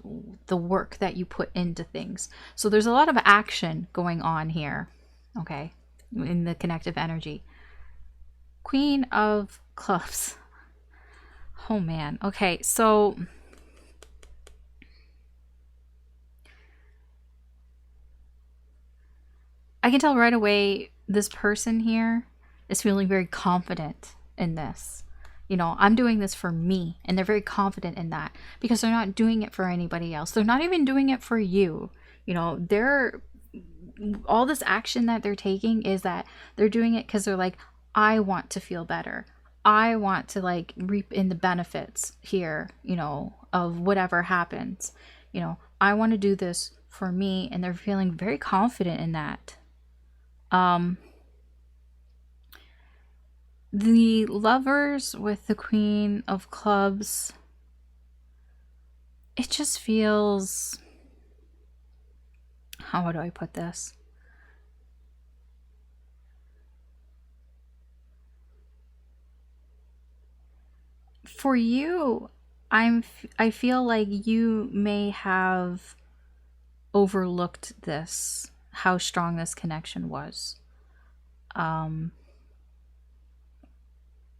the work that you put into things. So there's a lot of action going on here, okay, in the connective energy. Queen of Clubs. Oh man. Okay, so I can tell right away this person here is feeling very confident in this. You know, I'm doing this for me. And they're very confident in that because they're not doing it for anybody else. They're not even doing it for you. You know, all this action that they're taking is that they're doing it because they're like, I want to feel better. I want to like reap in the benefits here, you know, of whatever happens. You know, I want to do this for me. And they're feeling very confident in that. The Lovers with the Queen of Clubs, it just feels, how do I put this? For you, I feel like you may have overlooked this, how strong this connection was.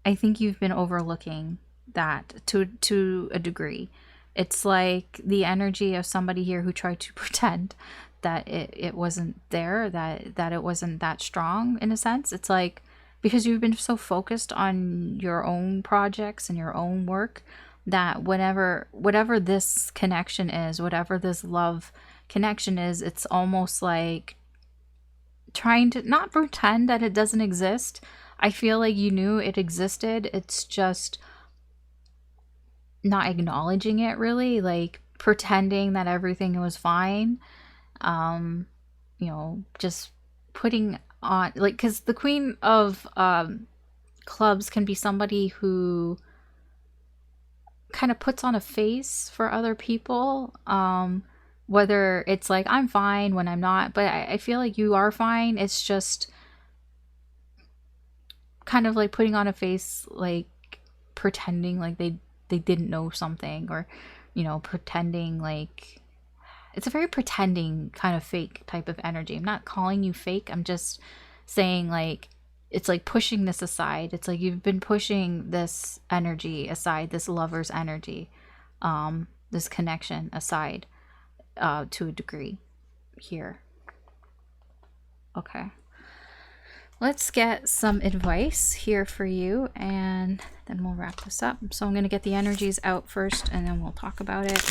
I think you've been overlooking that to a degree. It's like the energy of somebody here who tried to pretend that it wasn't there, that it wasn't that strong in a sense. It's like because you've been so focused on your own projects and your own work that whatever this connection is, whatever this love connection is, it's almost like trying to not pretend that it doesn't exist. I feel like you knew it existed. It's just not acknowledging it really, like pretending that everything was fine. You know, just putting on like, because the Queen of Clubs can be somebody who kind of puts on a face for other people. Whether it's like I'm fine when I'm not, but I feel like you are fine. It's just kind of like putting on a face, like pretending like they didn't know something, or you know, pretending like it's a very pretending kind of fake type of energy. I'm not calling you fake. I'm just saying like it's like pushing this aside. It's like you've been pushing this energy aside, this lover's energy, this connection aside, to a degree here. Okay. Let's get some advice here for you, and then we'll wrap this up. So I'm going to get the energies out first, and then we'll talk about it.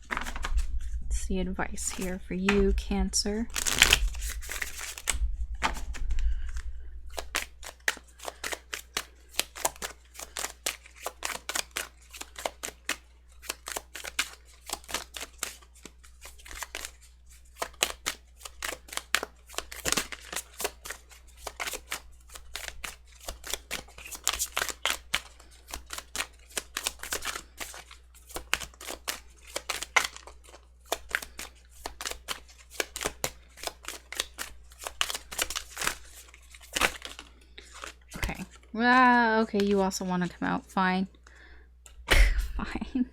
Let's see advice here for you, Cancer. Okay, you also want to come out. Fine. Fine.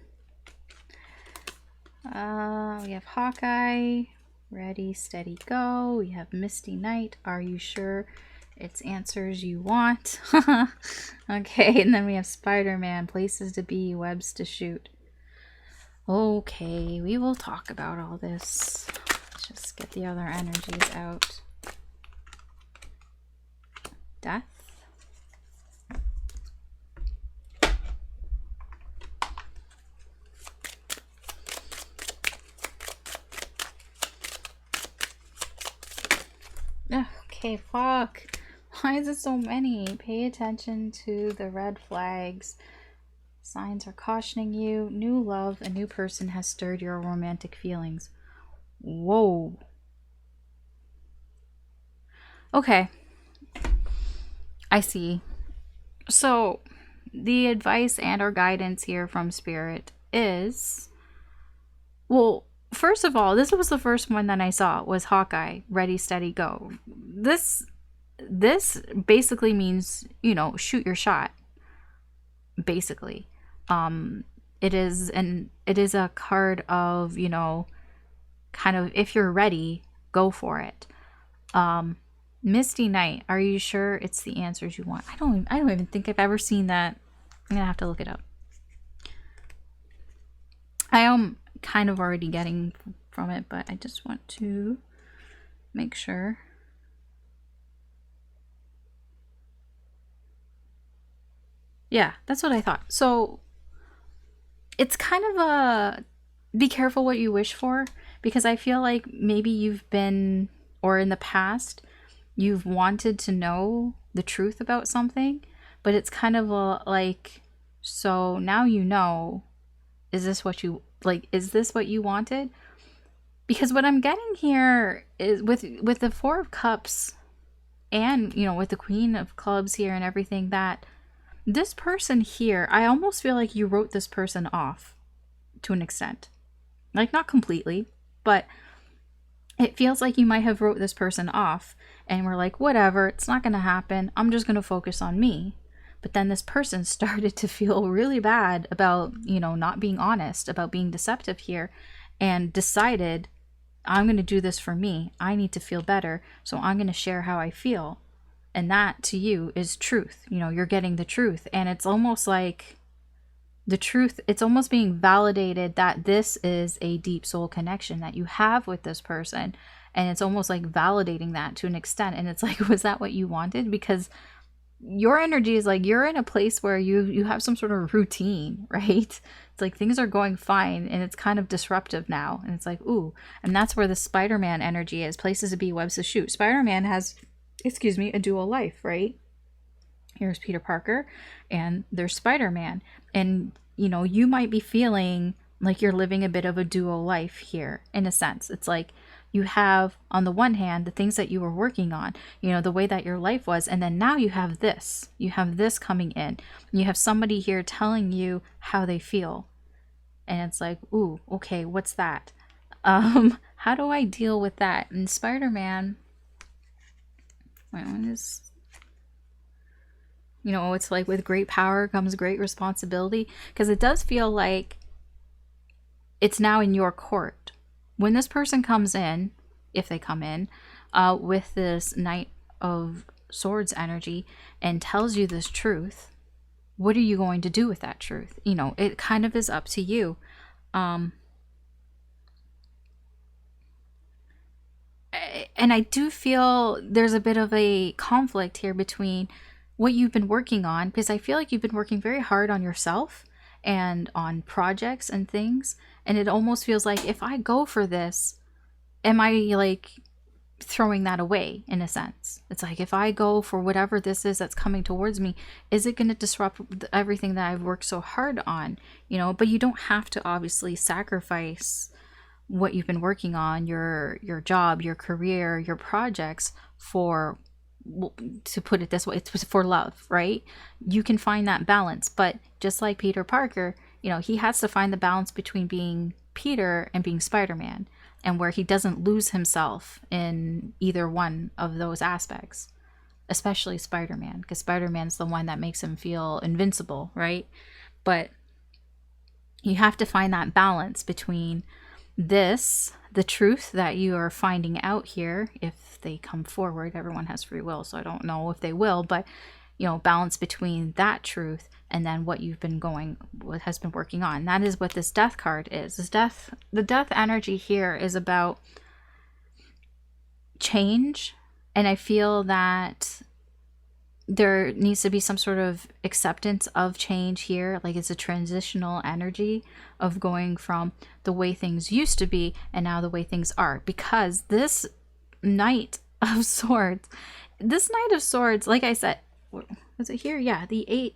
We have Hawkeye. Ready, steady, go. We have Misty Night. Are you sure it's answers you want? Okay, and then we have Spider-Man. Places to be, webs to shoot. Okay, we will talk about all this. Let's just get the other energies out. Death. Okay, fuck. Why is it so many? Pay attention to the red flags. Signs are cautioning you. New love, a new person has stirred your romantic feelings. Whoa. Okay. I see. So, the advice and or guidance here from Spirit is, well, first of all, this was the first one that I saw was Hawkeye, ready, steady, go. This basically means, you know, shoot your shot. Basically. It is a card of, you know, kind of if you're ready, go for it. Misty Night, are you sure it's the answers you want? I don't even think I've ever seen that. I'm gonna have to look it up. I am kind of already getting from it, but I just want to make sure. Yeah, that's what I thought. So it's kind of a be careful what you wish for, because I feel like maybe you've been, or in the past, you've wanted to know the truth about something, but it's kind of a like, so now you know, is this what you like? Is this what you wanted? Because what I'm getting here is with the Four of Cups, and with the Queen of Clubs here and everything, that this person here, I almost feel like you wrote this person off to an extent. Like, not completely, but it feels like you might have wrote this person off and we're like, whatever, it's not going to happen. I'm just going to focus on me. But then this person started to feel really bad about, not being honest, about being deceptive here, and decided, I'm going to do this for me. I need to feel better. So I'm going to share how I feel. And that to you is truth. You're getting the truth. And it's almost like the truth, it's almost being validated that this is a deep soul connection that you have with this person. And it's almost like validating that to an extent. And it's like, was that what you wanted? Because your energy is like, you're in a place where you have some sort of routine, right? It's like things are going fine and it's kind of disruptive now. And it's like, ooh. And that's where the Spider-Man energy is. Places to be, webs to shoot. Spider-Man has, a dual life, right? Here's Peter Parker and there's Spider-Man. And, you might be feeling like you're living a bit of a dual life here, in a sense. It's like you have, on the one hand, the things that you were working on, the way that your life was. And then now you have this. You have this coming in. You have somebody here telling you how they feel. And it's like, ooh, okay, what's that? How do I deal with that? And Spider-Man, it's like, with great power comes great responsibility, because it does feel like it's now in your court. When this person comes in, if they come in, with this Knight of Swords energy and tells you this truth, what are you going to do with that truth? It kind of is up to you. And I do feel there's a bit of a conflict here between what you've been working on, because I feel like you've been working very hard on yourself and on projects and things. And it almost feels like, if I go for this, am I like throwing that away, in a sense? It's like, if I go for whatever this is that's coming towards me, is it going to disrupt everything that I've worked so hard on? But you don't have to obviously sacrifice what you've been working on, your job, your career, your projects, for, to put it this way, it's for love, right? You can find that balance. But just like Peter Parker, he has to find the balance between being Peter and being Spider-Man, and where he doesn't lose himself in either one of those aspects, especially Spider-Man, because Spider-Man's the one that makes him feel invincible, right? But you have to find that balance between this, the truth that you are finding out here, if they come forward. Everyone has free will, so I don't know if they will, but balance between that truth and then what has been working on. That is what this Death card is. The death energy here is about change, and I feel that there needs to be some sort of acceptance of change here. Like, it's a transitional energy of going from the way things used to be and now the way things are. Because this Knight of Swords, like I said, was it here? Yeah, the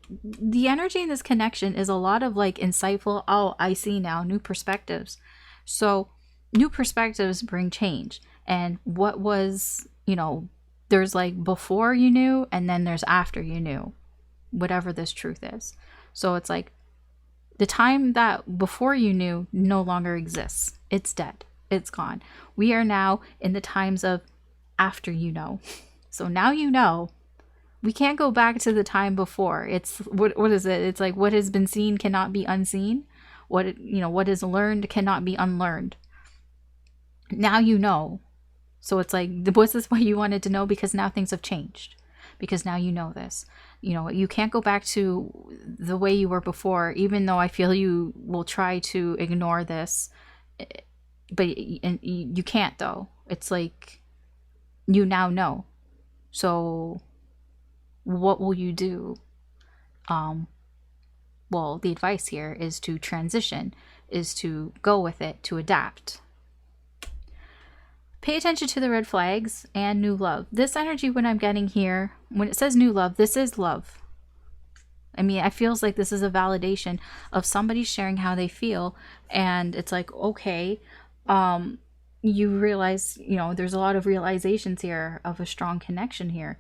energy in this connection is a lot of like insightful, oh, I see now, new perspectives. So new perspectives bring change. And what was, there's like before you knew, and then there's after you knew, whatever this truth is. So it's like the time that before you knew no longer exists. It's dead. It's gone. We are now in the times of after you know. So now you know. We can't go back to the time before. It's what is it? It's like, what has been seen cannot be unseen. What is learned cannot be unlearned. Now you know. So it's like, was this what you wanted to know? Because now things have changed. Because now you know this. You can't go back to the way you were before, even though I feel you will try to ignore this. But you can't, though. It's like, you now know. So what will you do? well, the advice here is to transition, is to go with it, to adapt. Pay attention to the red flags and new love. This energy, when I'm getting here, when it says new love, this is love. I mean, it feels like this is a validation of somebody sharing how they feel. And it's like, okay, you realize, you know, there's a lot of realizations here of a strong connection here.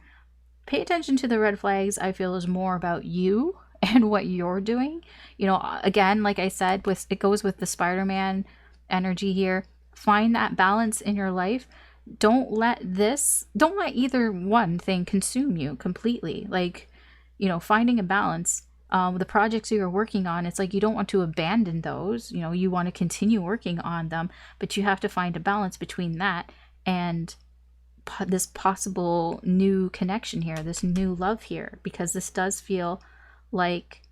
Pay attention to the red flags, I feel, is more about you and what you're doing. You know, again, like I said, with it goes with the Spider-Man energy here. Find that balance in your life. Don't let either one thing consume you completely. Like, you know, finding a balance. The projects you're working on, it's like you don't want to abandon those. You know, you want to continue working on them, but you have to find a balance between that and this possible new connection here, this new love here, because this does feel like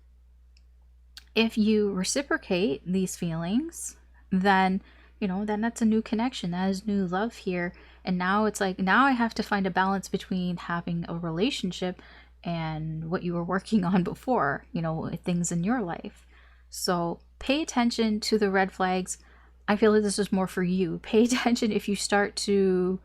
if you reciprocate these feelings, then, you know, then that's a new connection. That is new love here. And now it's like, now I have to find a balance between having a relationship and what you were working on before, you know, things in your life. So pay attention to the red flags. I feel like this is more for you. Pay attention if you start to,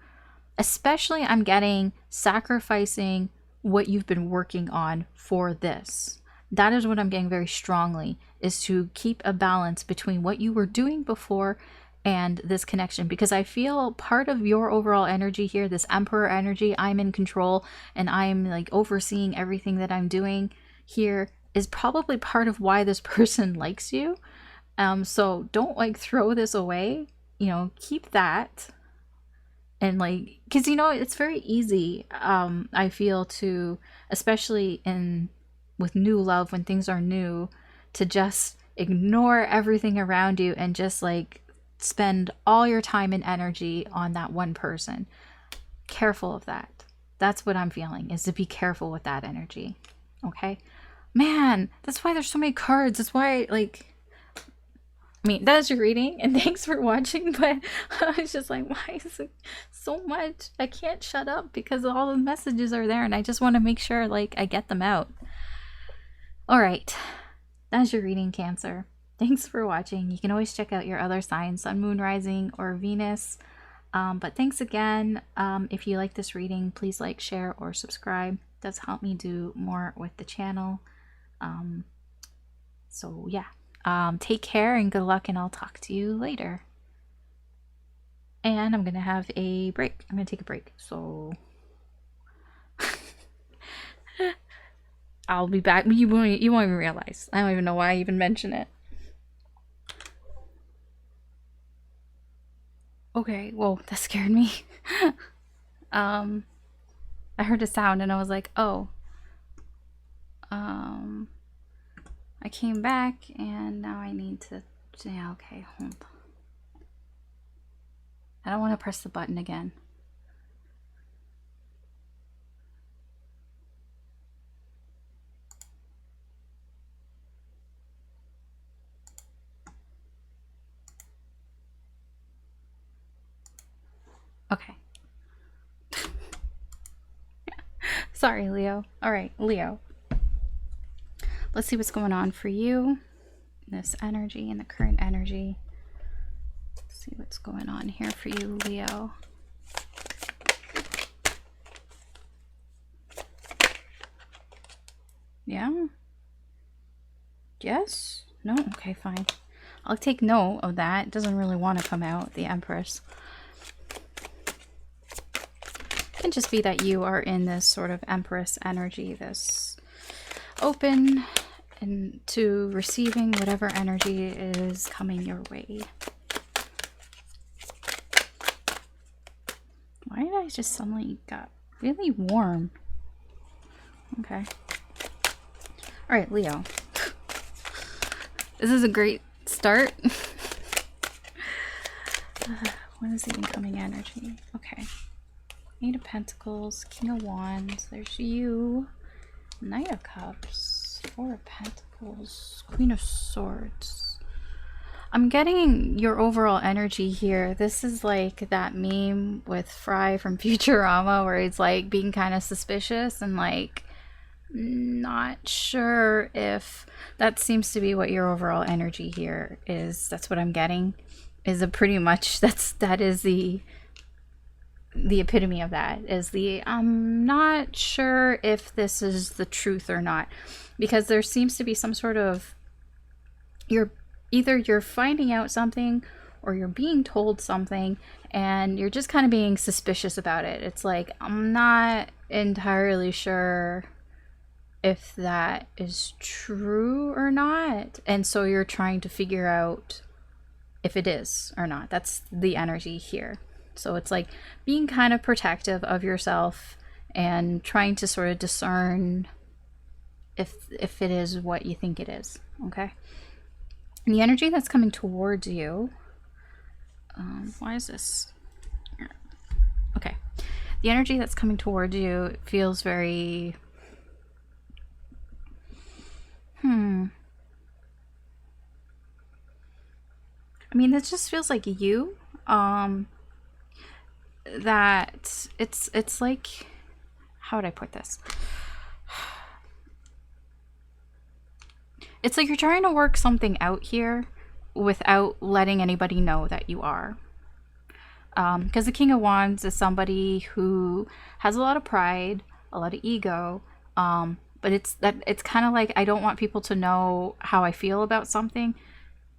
especially I'm getting sacrificing what you've been working on for this. That is what I'm getting very strongly, is to keep a balance between what you were doing before and this connection, because I feel part of your overall energy here, this Emperor energy, I'm in control and I'm like overseeing everything that I'm doing here, is probably part of why this person likes you. So don't like throw this away, you know, keep that. And like, because, you know, it's very easy, I feel, to, especially with new love, when things are new, to just ignore everything around you and just like spend all your time and energy on that one person. Careful of that. That's what I'm feeling, is to be careful with that energy. Okay, man, that's why there's so many cards. That's why, like, I mean, that's your reading, and thanks for watching, but I was just like, why is it so much? I can't shut up because all the messages are there, and I just want to make sure, like, I get them out. All right, that's your reading, Cancer. Thanks for watching. You can always check out your other signs, Sun, Moon, Rising, or Venus. But thanks again. If you like this reading, please like, share, or subscribe. It does help me do more with the channel. So yeah. Take care and good luck, and I'll talk to you later. And I'm gonna have a break. I'm gonna take a break, so I'll be back. You won't even realize. I don't even know why I even mention it. Okay, whoa, that scared me. I heard a sound and I was like, oh. I came back and now I need to, yeah, okay, hold on. I don't want to press the button again. Okay. Sorry, Leo. All right, Leo. Let's see what's going on for you. This energy and the current energy. Let's see what's going on here for you, Leo. Yeah? Yes? No? Okay, fine. I'll take note of that. It doesn't really want to come out, the Empress. It can just be that you are in this sort of Empress energy, this open and to receiving whatever energy is coming your way. Why did I just suddenly got really warm? Okay. All right, Leo. This is a great start. What is the incoming energy? Okay. Eight of Pentacles, King of Wands, there's you. Knight of Cups, Four of Pentacles, Queen of Swords. I'm getting your overall energy here. This is like that meme with Fry from Futurama where he's like being kind of suspicious and like not sure if that seems to be what your overall energy here is. That's what I'm getting. Is a pretty much that is the epitome of that. Is the I'm not sure if this is the truth or not, because there seems to be some sort of you're finding out something or you're being told something and you're just kind of being suspicious about it. It's like, I'm not entirely sure if that is true or not. And so you're trying to figure out if it is or not. That's the energy here. So it's like being kind of protective of yourself and trying to sort of discern if it is what you think it is. Okay. And the energy that's coming towards you, why is this? Okay. The energy that's coming towards you feels very, I mean, it just feels like you, that it's like, how would I put this? It's like you're trying to work something out here without letting anybody know that you are. Because the King of Wands is somebody who has a lot of pride, a lot of ego, but it's kind of like, I don't want people to know how I feel about something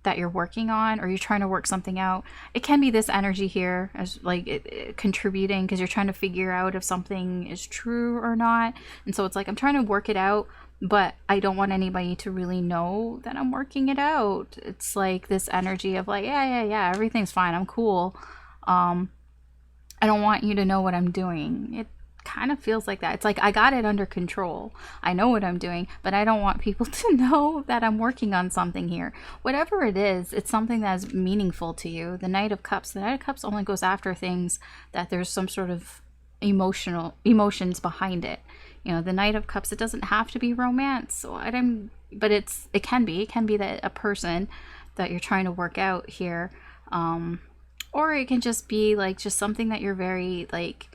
that you're working on, or you're trying to work something out. It can be this energy here as like it contributing because you're trying to figure out if something is true or not. And so it's like, I'm trying to work it out, but I don't want anybody to really know that I'm working it out. It's like this energy of like, yeah, everything's fine, I'm cool. I don't want you to know what I'm doing. It kind of feels like that. It's like, I got it under control. I know what I'm doing, but I don't want people to know that I'm working on something here. Whatever it is, it's something that's meaningful to you. The Knight of Cups only goes after things that there's some sort of emotions behind it. You know, the Knight of Cups, it doesn't have to be romance, but it can be that a person that you're trying to work out here, or it can just be like just something that you're very like,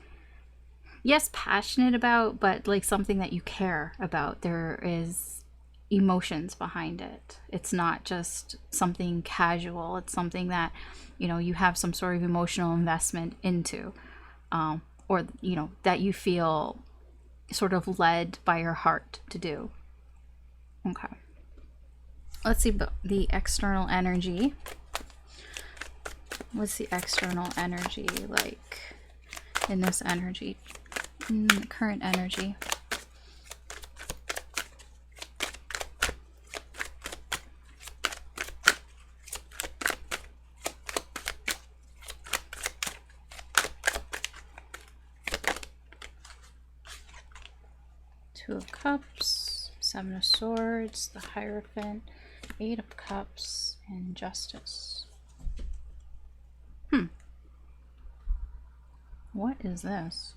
yes, passionate about, but like something that you care about. There is emotions behind it. It's not just something casual. It's something that, you know, you have some sort of emotional investment into, or, you know, that you feel sort of led by your heart to do. Okay. Let's see the external energy. What's the external energy like in this energy? Current energy. Two of Cups, Seven of Swords, the Hierophant, Eight of Cups, and Justice. What is this?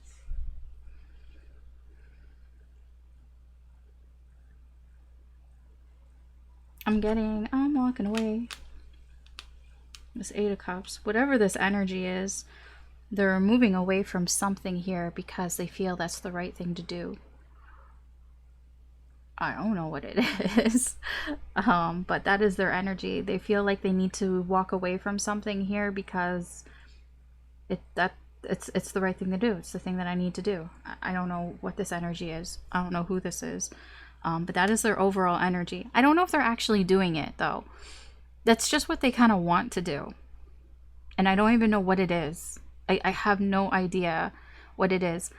I'm walking away. This Eight of Cups. Whatever this energy is, they're moving away from something here because they feel that's the right thing to do. I don't know what it is. But that is their energy. They feel like they need to walk away from something here because it's the right thing to do. It's the thing that I need to do. I don't know what this energy is. I don't know who this is. But that is their overall energy. I don't know if they're actually doing it, though. That's just what they kind of want to do. And I don't even know what it is. I have no idea what it is.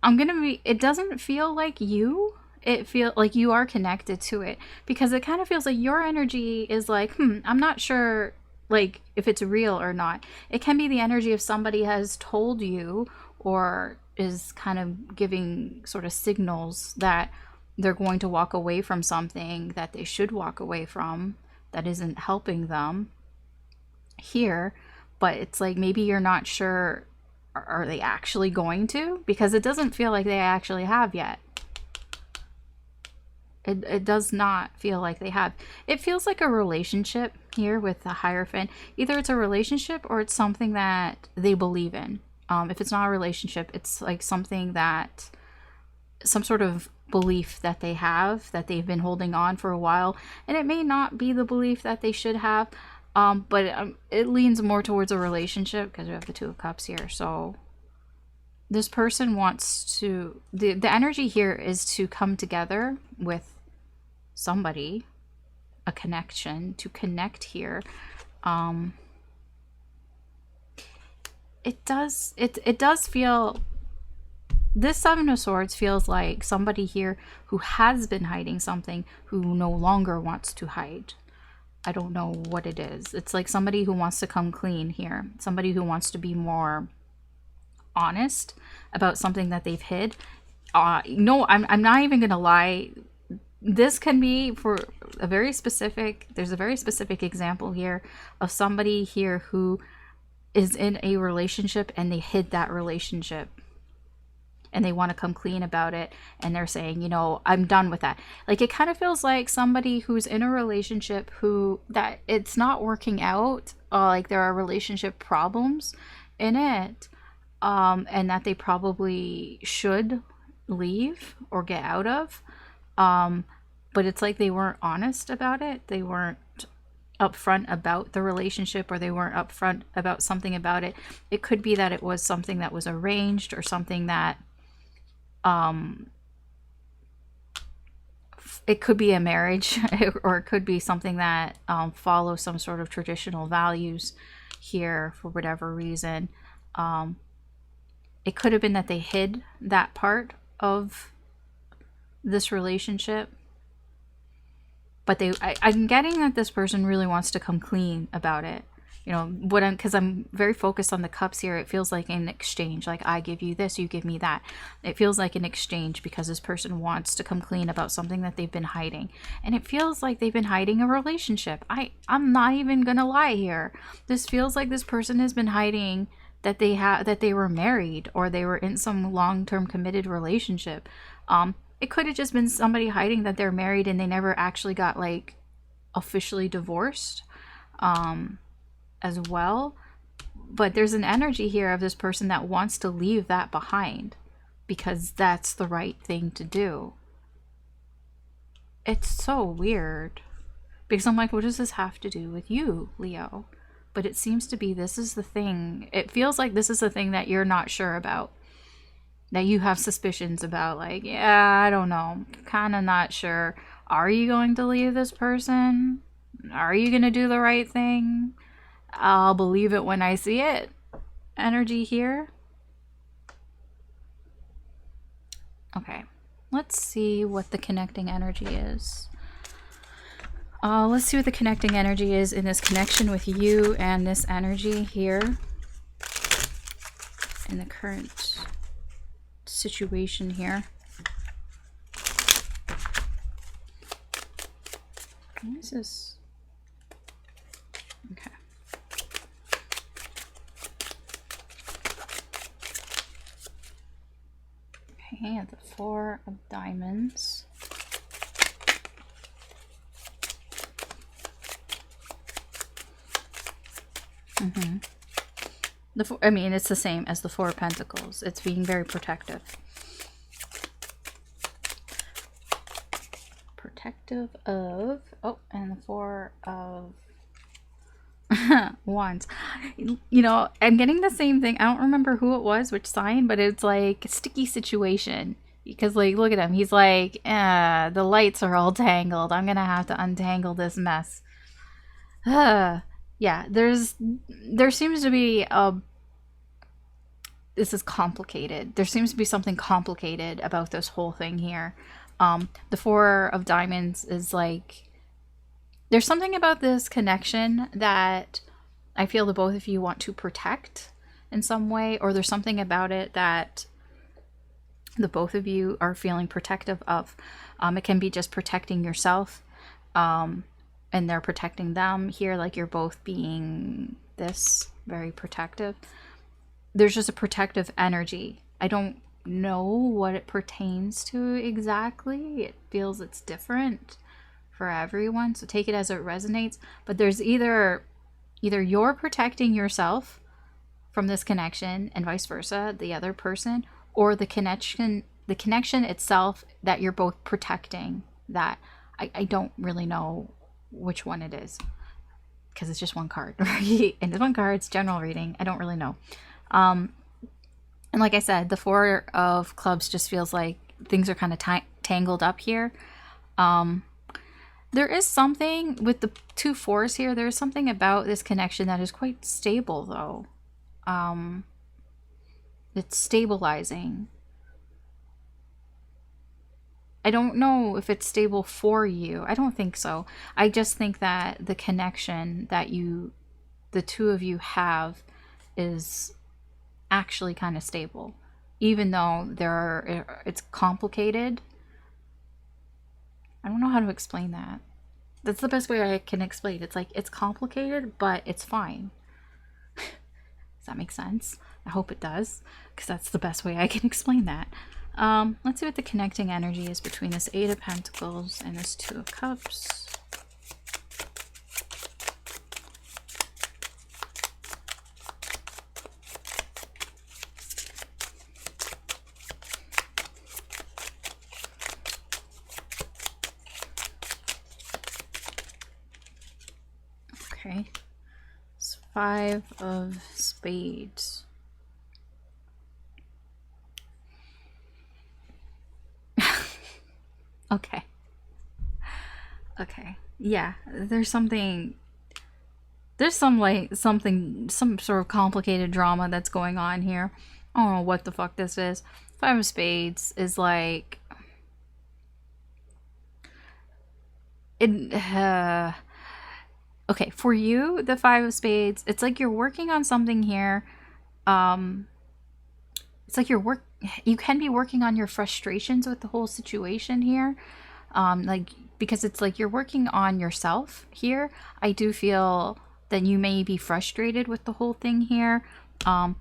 It doesn't feel like you. It feels like you are connected to it. Because it kind of feels like your energy is like, I'm not sure, like, if it's real or not. It can be the energy of somebody has told you or is kind of giving sort of signals that they're going to walk away from something that they should walk away from that isn't helping them here. But it's like, maybe you're not sure, are they actually going to? Because it doesn't feel like they actually have yet. It does not feel like they have. It feels like a relationship here with the Hierophant. Either it's a relationship or it's something that they believe in. If it's not a relationship, it's like something that some sort of belief that they have, that they've been holding on for a while, and it may not be the belief that they should have, but it leans more towards a relationship because we have the Two of Cups here. So this person wants to, the energy here is to come together with somebody, a connection, to connect here. It does feel, this Seven of Swords feels like somebody here who has been hiding something, who no longer wants to hide. I don't know what it is. It's like somebody who wants to come clean here. Somebody who wants to be more honest about something that they've hid. No, I'm not even going to lie. This can be for a very specific, there's a very specific example here of somebody here who is in a relationship and they hid that relationship. And they want to come clean about it, and they're saying, you know, I'm done with that. Like, it kind of feels like somebody who's in a relationship who, that it's not working out, like there are relationship problems in it, and that they probably should leave or get out of, but it's like they weren't honest about it. They weren't upfront about the relationship, or they weren't upfront about something about it. It could be that it was something that was arranged, or something that it could be a marriage, or it could be something that follows some sort of traditional values here for whatever reason. It could have been that they hid that part of this relationship, but I'm getting that this person really wants to come clean about it. You know, because I'm very focused on the cups here, it feels like an exchange. Like, I give you this, you give me that. It feels like an exchange because this person wants to come clean about something that they've been hiding. And it feels like they've been hiding a relationship. I'm not even gonna lie here. This feels like this person has been hiding that they were married, or they were in some long-term committed relationship. It could have just been somebody hiding that they're married and they never actually got like officially divorced. As well, but there's an energy here of this person that wants to leave that behind because that's the right thing to do. It's so weird because I'm like, what does this have to do with you, Leo? But it seems to be this is the thing. It feels like this is the thing that you're not sure about, that you have suspicions about. Like, yeah, I don't know, kind of not sure. Are you going to leave this person? Are you going to do the right thing? I'll believe it when I see it. Energy here. Okay, let's see what the connecting energy is. Let's see what the connecting energy is in this connection with you and this energy here in the current situation here. What is this? Okay. Okay, the Four of Diamonds. I mean, it's the same as the Four of Pentacles. It's being very protective. Protective of... Oh, and the Four of Wands. You know, I'm getting the same thing. I don't remember who it was, which sign, but it's like a sticky situation. Because, like, look at him. He's like, the lights are all tangled. I'm gonna have to untangle this mess. Yeah, there seems to be this is complicated. There seems to be something complicated about this whole thing here. The Four of Diamonds is like, there's something about this connection that I feel the both of you want to protect in some way, or there's something about it that the both of you are feeling protective of. It can be just protecting yourself, and they're protecting them here, like you're both being this very protective. There's just a protective energy. I don't know what it pertains to exactly. It feels it's different for everyone, so take it as it resonates. But there's either you're protecting yourself from this connection and vice versa, the other person, or the connection the connection itself that you're both protecting, that I don't really know which one it is, because it's just one card, right? And it's one card, it's general reading. I don't really know. And like I said, the Four of Clubs just feels like things are kind of tangled up here. There is something with the two fours here. There's something about this connection that is quite stable, though. It's stabilizing. I don't know if it's stable for you. I don't think so. I just think that the connection that the two of you have is actually kind of stable, even though it's complicated. I don't know how to explain that. That's the best way I can explain. It's like, it's complicated, but it's fine. Does that make sense? I hope it does, because that's the best way I can explain that. Let's see what the connecting energy is between this Eight of Pentacles and this Two of Cups. Okay, it's Five of Spades. Okay. Yeah, there's some sort of complicated drama that's going on here. I don't know what the fuck this is. Five of Spades is like okay, for you, the Five of Spades, it's like you're working on something here. It's like you can be working on your frustrations with the whole situation here. Like, because it's like you're working on yourself here. I do feel that you may be frustrated with the whole thing here.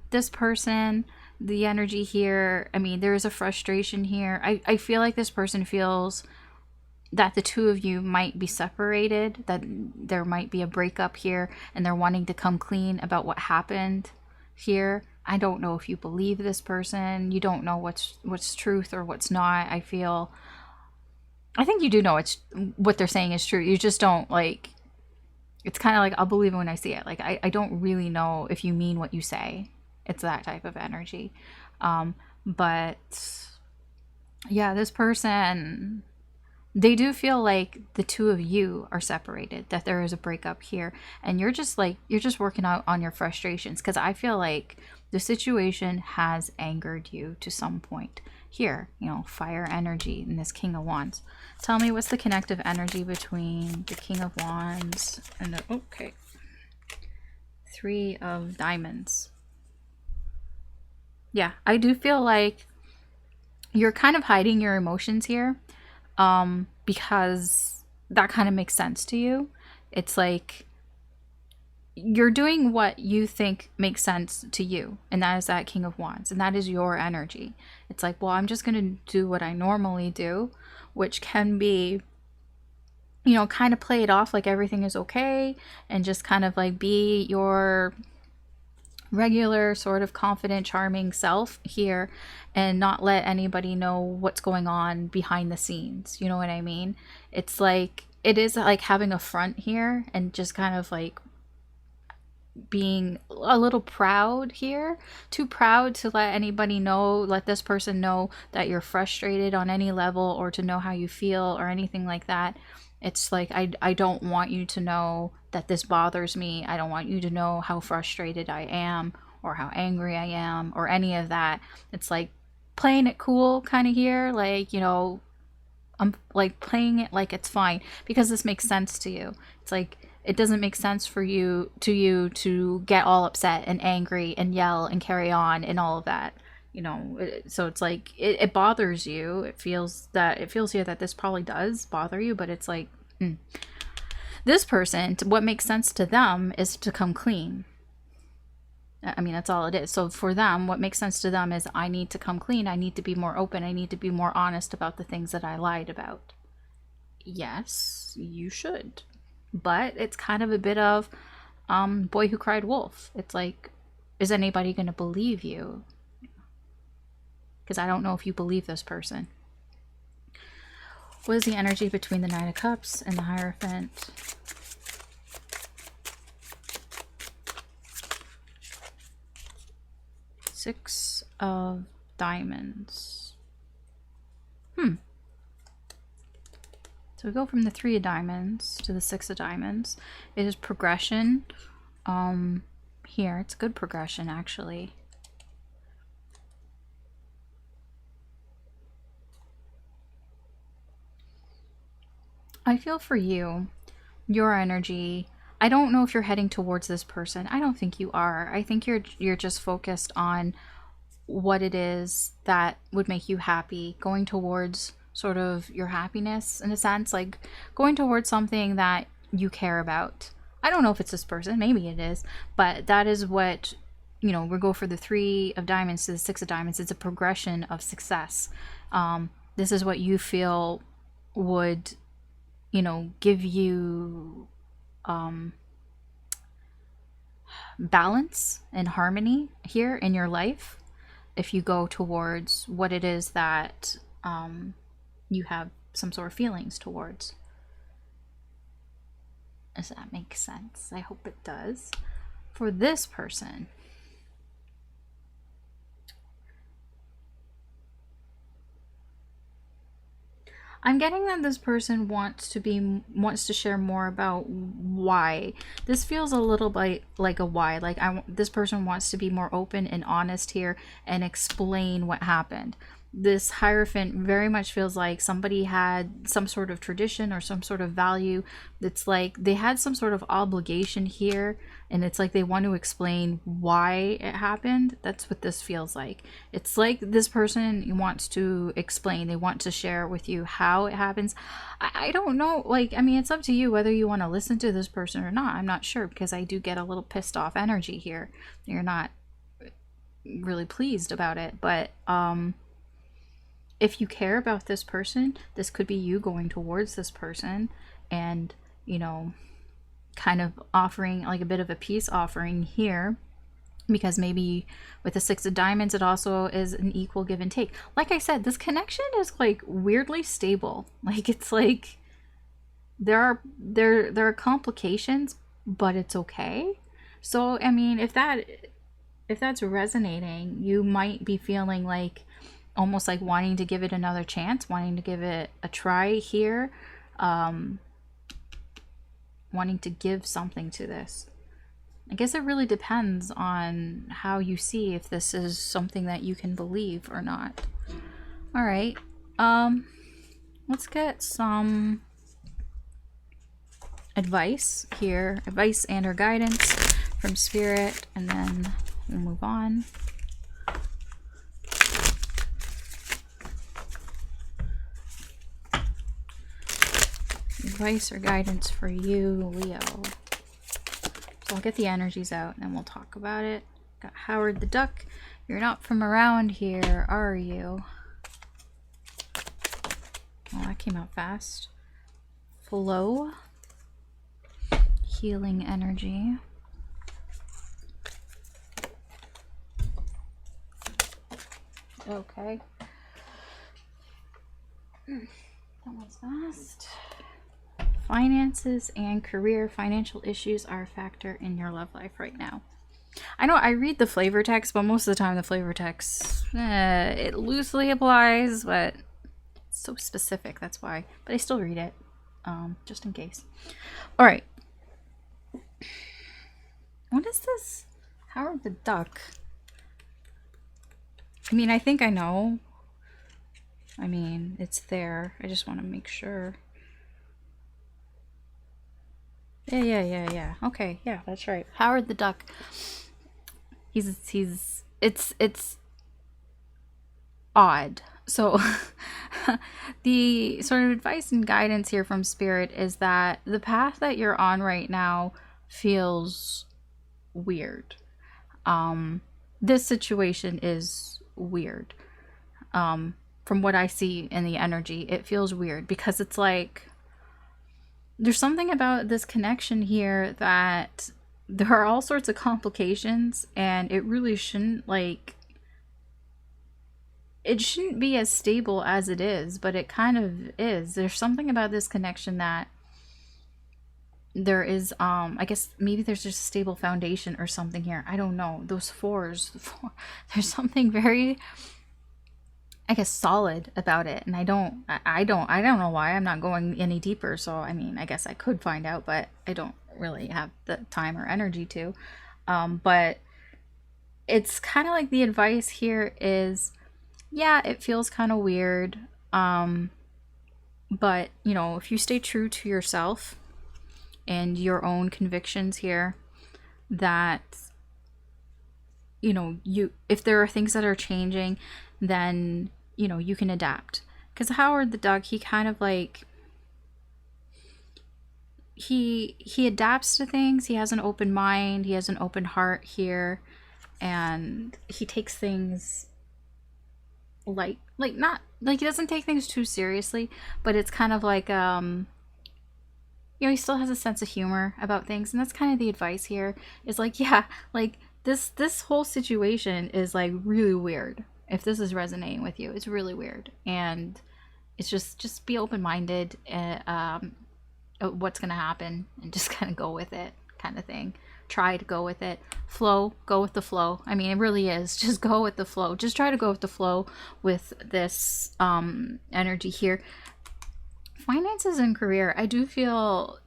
This person, the energy here, I mean, there is a frustration here. I feel like this person feels that the two of you might be separated, that there might be a breakup here, and they're wanting to come clean about what happened here. I don't know if you believe this person. You don't know what's truth or what's not. I think you do know what they're saying is true. You just don't, like, it's kind of like, I'll believe it when I see it. Like, I don't really know if you mean what you say. It's that type of energy. But yeah, this person, they do feel like the two of you are separated, that there is a breakup here. And you're just working out on your frustrations, because I feel like the situation has angered you to some point. Here, you know, fire energy in this King of Wands. Tell me, what's the connective energy between the King of Wands and the, Three of Diamonds. Yeah, I do feel like you're kind of hiding your emotions here, because that kind of makes sense to you. It's like you're doing what you think makes sense to you, and that is that King of Wands, and that is your energy. It's like, well, I'm just going to do what I normally do, which can be, you know, kind of play it off like everything is okay, and just kind of like be your regular sort of confident, charming self here, and not let anybody know what's going on behind the scenes. You know what I mean? It's like, it is like having a front here and just kind of like being a little proud here, too proud to let anybody know, let this person know that you're frustrated on any level, or to know how you feel or anything like that. It's like, I don't want you to know that this bothers me. I don't want you to know how frustrated I am, or how angry I am, or any of that. It's like playing it cool kind of here, like, you know, I'm like playing it like it's fine because this makes sense to you. It's like, it doesn't make sense for you to get all upset and angry and yell and carry on and all of that, you know. So it's like, it bothers you. It feels here that this probably does bother you, but it's like, this person, what makes sense to them is to come clean. I mean, that's all it is. So for them, what makes sense to them is, I need to come clean. I need to be more open. I need to be more honest about the things that I lied about. Yes, you should. But it's kind of a bit of boy who cried wolf. It's like, is anybody going to believe you? because I don't know if you believe this person. What is the energy between the Knight of Cups and the Hierophant? Six of Diamonds. So we go from the Three of Diamonds to the Six of Diamonds. It is progression. Here, it's good progression, actually. I feel for you, your energy. I don't know if you're heading towards this person. I don't think you are. I think you're just focused on what it is that would make you happy, going towards sort of your happiness in a sense, like going towards something that you care about. I don't know if it's this person, maybe it is, but that is what, you know, we go for the Three of Diamonds to the Six of Diamonds. It's a progression of success. This is what you feel would, you know, give you balance and harmony here in your life if you go towards what it is that you have some sort of feelings towards. Does that make sense? I hope it does. For this person, I'm getting that this person wants to share more about why. This feels a little bit like a why. Like this person wants to be more open and honest here and explain what happened. This Hierophant very much feels like somebody had some sort of tradition or some sort of value that's like they had some sort of obligation here, and it's like they want to explain why it happened. That's what this feels like. It's like this person wants to explain, they want to share with you how it happens. I don't know, like, I mean, it's up to you whether you want to listen to this person or not. I'm not sure, because I do get a little pissed off energy here. You're not really pleased about it, but if you care about this person, this could be you going towards this person and, you know, kind of offering like a bit of a peace offering here, because maybe with the Six of Diamonds, it also is an equal give and take. Like I said, this connection is like weirdly stable. Like it's like there are complications, but it's okay. So, I mean, if that's resonating, you might be feeling like almost like wanting to give it another chance, wanting to give it a try here, wanting to give something to this. I guess it really depends on how you see if this is something that you can believe or not. All right, let's get some advice here, advice and or guidance from Spirit, and then we'll move on. Advice or guidance for you, Leo. So I'll get the energies out and then we'll talk about it. Got Howard the Duck. You're not from around here, are you? Oh, that came out fast. Flow. Healing energy. Okay. That one's fast. Finances and career. Financial issues are a factor in your love life right now. I know I read the flavor text, but most of the time the flavor text, it loosely applies, but it's so specific, that's why. But I still read it, just in case. All right. What is this? Howard the Duck. I mean, I think I know. I mean, it's there. I just want to make sure. Yeah. Okay, yeah, that's right. Howard the Duck. It's odd. So the sort of advice and guidance here from Spirit is that the path that you're on right now feels weird. This situation is weird. From what I see in the energy, it feels weird because it's like there's something about this connection here that there are all sorts of complications, and it really shouldn't, like, it shouldn't be as stable as it is, but it kind of is. There's something about this connection that there is, I guess maybe there's just a stable foundation or something here. I don't know. Those fours, there's something very, I guess, solid about it. And I don't know why. I'm not going any deeper. So, I mean, I guess I could find out, but I don't really have the time or energy to. But it's kind of like the advice here is, yeah, it feels kind of weird. But, you know, if you stay true to yourself and your own convictions here, that, you know, if there are things that are changing, then, you know, you can adapt. Because Howard the Duck, he kind of like, he adapts to things. He has an open mind, he has an open heart here, and he takes things like not like, he doesn't take things too seriously, but it's kind of like, you know, he still has a sense of humor about things. And that's kind of the advice here, is like, yeah, like this whole situation is like really weird. If this is resonating with you, it's really weird. And it's just be open-minded, what's going to happen, and just kind of go with it, kind of thing. Try to go with it. Flow, go with the flow. I mean, it really is. Just go with the flow. Just try to go with the flow with this energy here. Finances and career, I do feel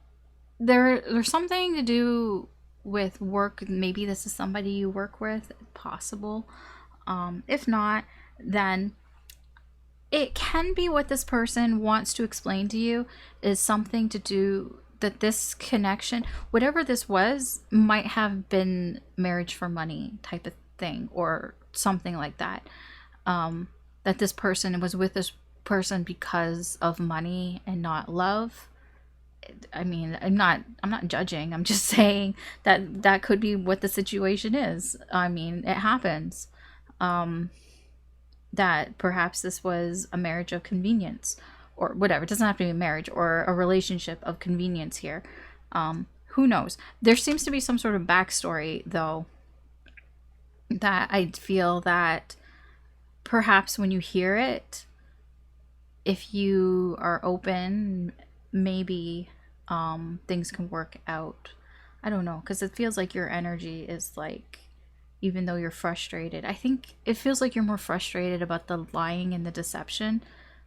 there's something to do with work. Maybe this is somebody you work with, possible. If not, then it can be what this person wants to explain to you is something to do, that this connection, whatever this was, might have been marriage for money type of thing, or something like that. That this person was with this person because of money and not love. I mean, I'm not judging. I'm just saying that could be what the situation is. I mean, it happens. That perhaps this was a marriage of convenience, or whatever. It doesn't have to be a marriage, or a relationship of convenience here. Who knows? There seems to be some sort of backstory, though, that I feel that perhaps when you hear it, if you are open, maybe things can work out. I don't know, because it feels like your energy is like, even though you're frustrated, I think it feels like you're more frustrated about the lying and the deception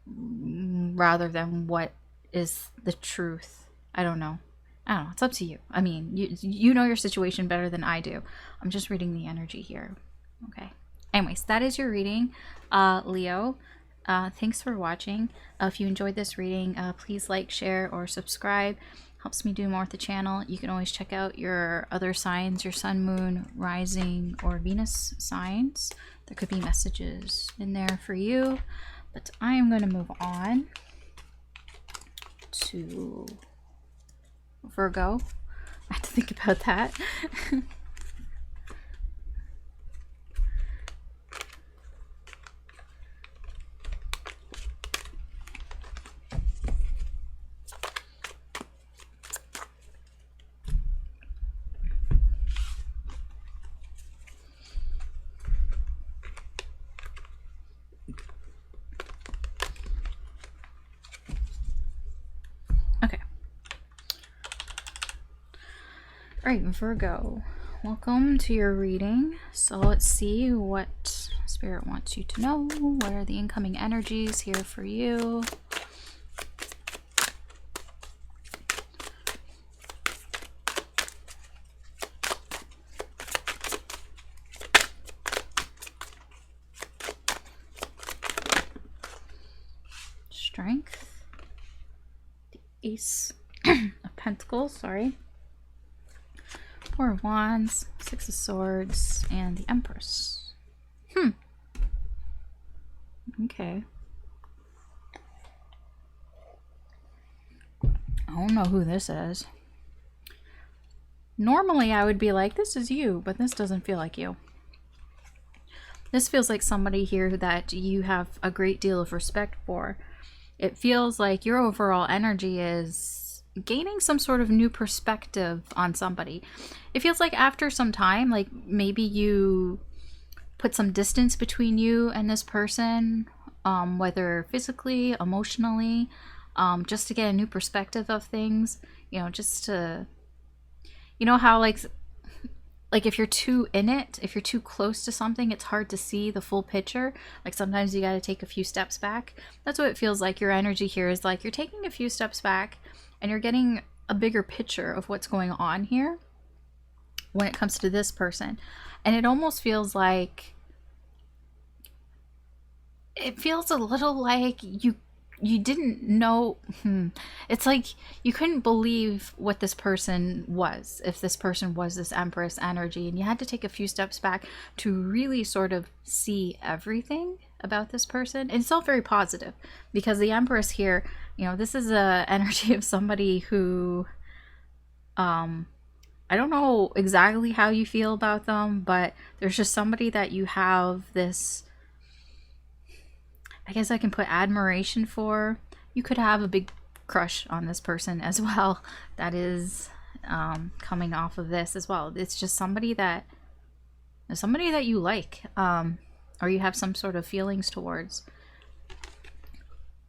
rather than what is the truth. I don't know. It's up to you. I mean, you know your situation better than I do. I'm just reading the energy here. Okay. Anyways, that is your reading, Leo. Thanks for watching. If you enjoyed this reading, please like, share, or subscribe. Helps me do more with the channel. You can always check out your other signs, your sun, moon, rising, or Venus signs. There could be messages in there for you. But I am going to move on to Virgo. I have to think about that. Alright, Virgo, welcome to your reading. So let's see what Spirit wants you to know. What are the incoming energies here for you? Strength. The Ace of Pentacles, sorry. Four of Wands, Six of Swords, and the Empress. Okay. I don't know who this is. Normally I would be like, this is you, but this doesn't feel like you. This feels like somebody here that you have a great deal of respect for. It feels like your overall energy is gaining some sort of new perspective on somebody. It feels like after some time, like maybe you put some distance between you and this person, whether physically, emotionally, just to get a new perspective of things, you know, just to, you know how like if you're too in it, if you're too close to something, it's hard to see the full picture. Like sometimes you got to take a few steps back. That's what it feels like. Your energy here is like you're taking a few steps back and you're getting a bigger picture of what's going on here when it comes to this person. And it almost feels like, it feels a little like you didn't know. It's like you couldn't believe what this person was, if this person was this Empress energy, and you had to take a few steps back to really sort of see everything about this person. And it's all very positive because the Empress here, you know, this is a energy of somebody who I don't know exactly how you feel about them, but there's just somebody that you have this, I guess I can put admiration for. You could have a big crush on this person as well. That is coming off of this as well. It's just somebody that you like, or you have some sort of feelings towards.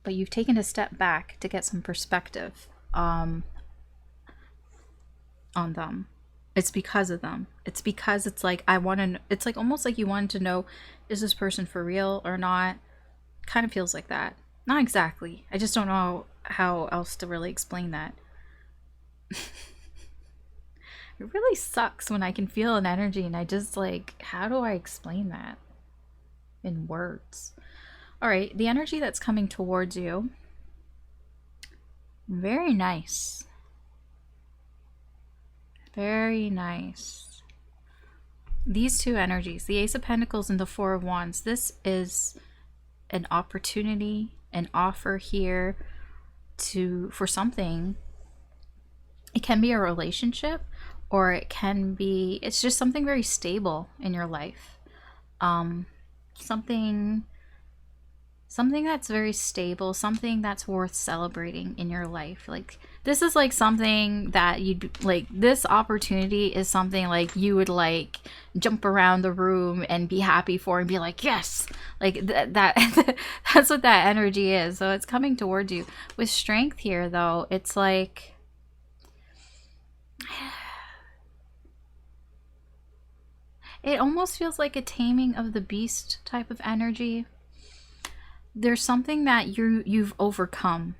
But you've taken a step back to get some perspective on them. It's because of them. It's because it's like it's like almost like you wanted to know, is this person for real or not? Kind of feels like that. Not exactly. I just don't know how else to really explain that. It really sucks when I can feel an energy and I just like, how do I explain that in words? All right, the energy that's coming towards you. Very nice. Very nice. These two energies, the Ace of Pentacles and the Four of Wands, this is an opportunity, an offer here for something. It can be a relationship, or it can be, it's just something very stable in your life. Something that's very stable, something that's worth celebrating in your life. Like this is like something that you'd like, this opportunity is something like you would like jump around the room and be happy for and be like, yes, like that that's what that energy is. So it's coming towards you. With Strength here though, it's like it almost feels like a taming of the beast type of energy. There's something that you've overcome,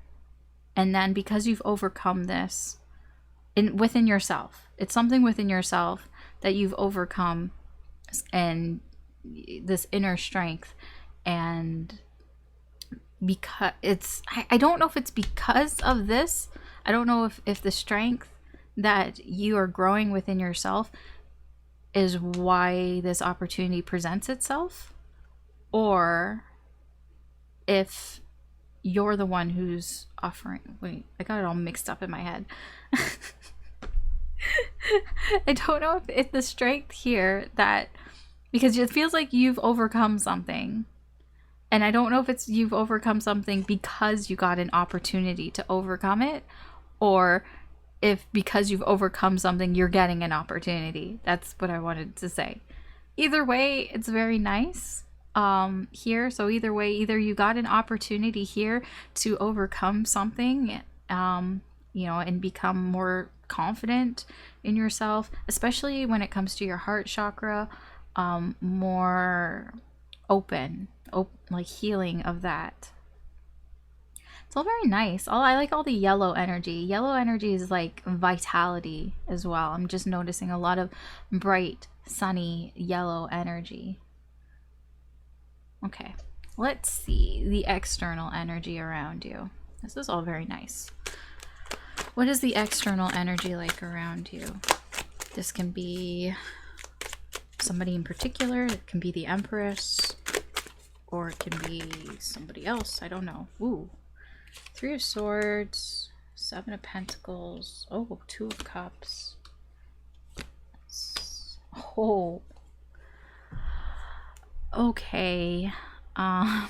and then because you've overcome this within yourself, it's something within yourself that you've overcome, and this inner strength. And because it's, I don't know if it's because of this, I don't know if the strength that you are growing within yourself is why this opportunity presents itself, or if you're the one who's offering. Wait, I got it all mixed up in my head. I don't know if the strength here, that because it feels like you've overcome something, and I don't know if it's you've overcome something because you got an opportunity to overcome it, or if because you've overcome something you're getting an opportunity. That's what I wanted to say. Either way, it's very nice here. So either way, either you got an opportunity here to overcome something, you know, and become more confident in yourself, especially when it comes to your heart chakra, more open, like healing of that. It's all very nice. I like all the yellow energy. Yellow energy is like vitality as well. I'm just noticing a lot of bright, sunny yellow energy. Okay, let's see the external energy around you. This is all very nice. What is the external energy like around you? This can be somebody in particular. It can be the Empress, or it can be somebody else. I don't know. Ooh, Three of Swords, Seven of Pentacles. Oh, Two of Cups. Oh. Okay. I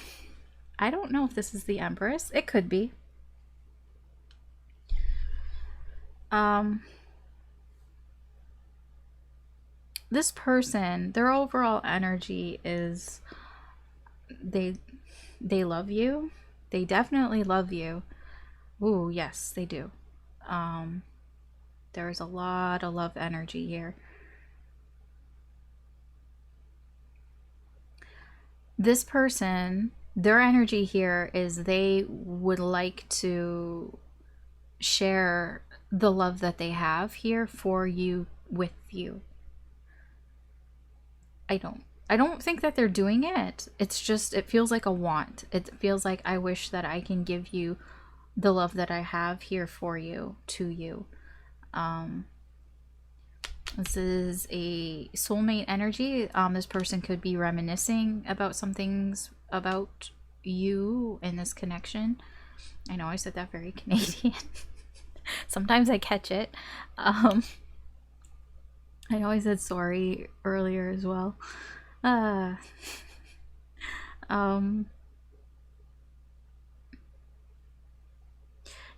don't know if this is the Empress. It could be. this person, their overall energy is they they love you. They definitely love you. Ooh, yes, they do. Um, there's a lot of love energy here. This person, their energy here is they would like to share the love that they have here for you, with you. I don't think that they're doing it. It's just, it feels like a want. It feels like, I wish that I can give you the love that I have here for you, to you. This is a soulmate energy. This person could be reminiscing about some things about you in this connection. I know I said that very Canadian. Sometimes I catch it. I know I said sorry earlier as well.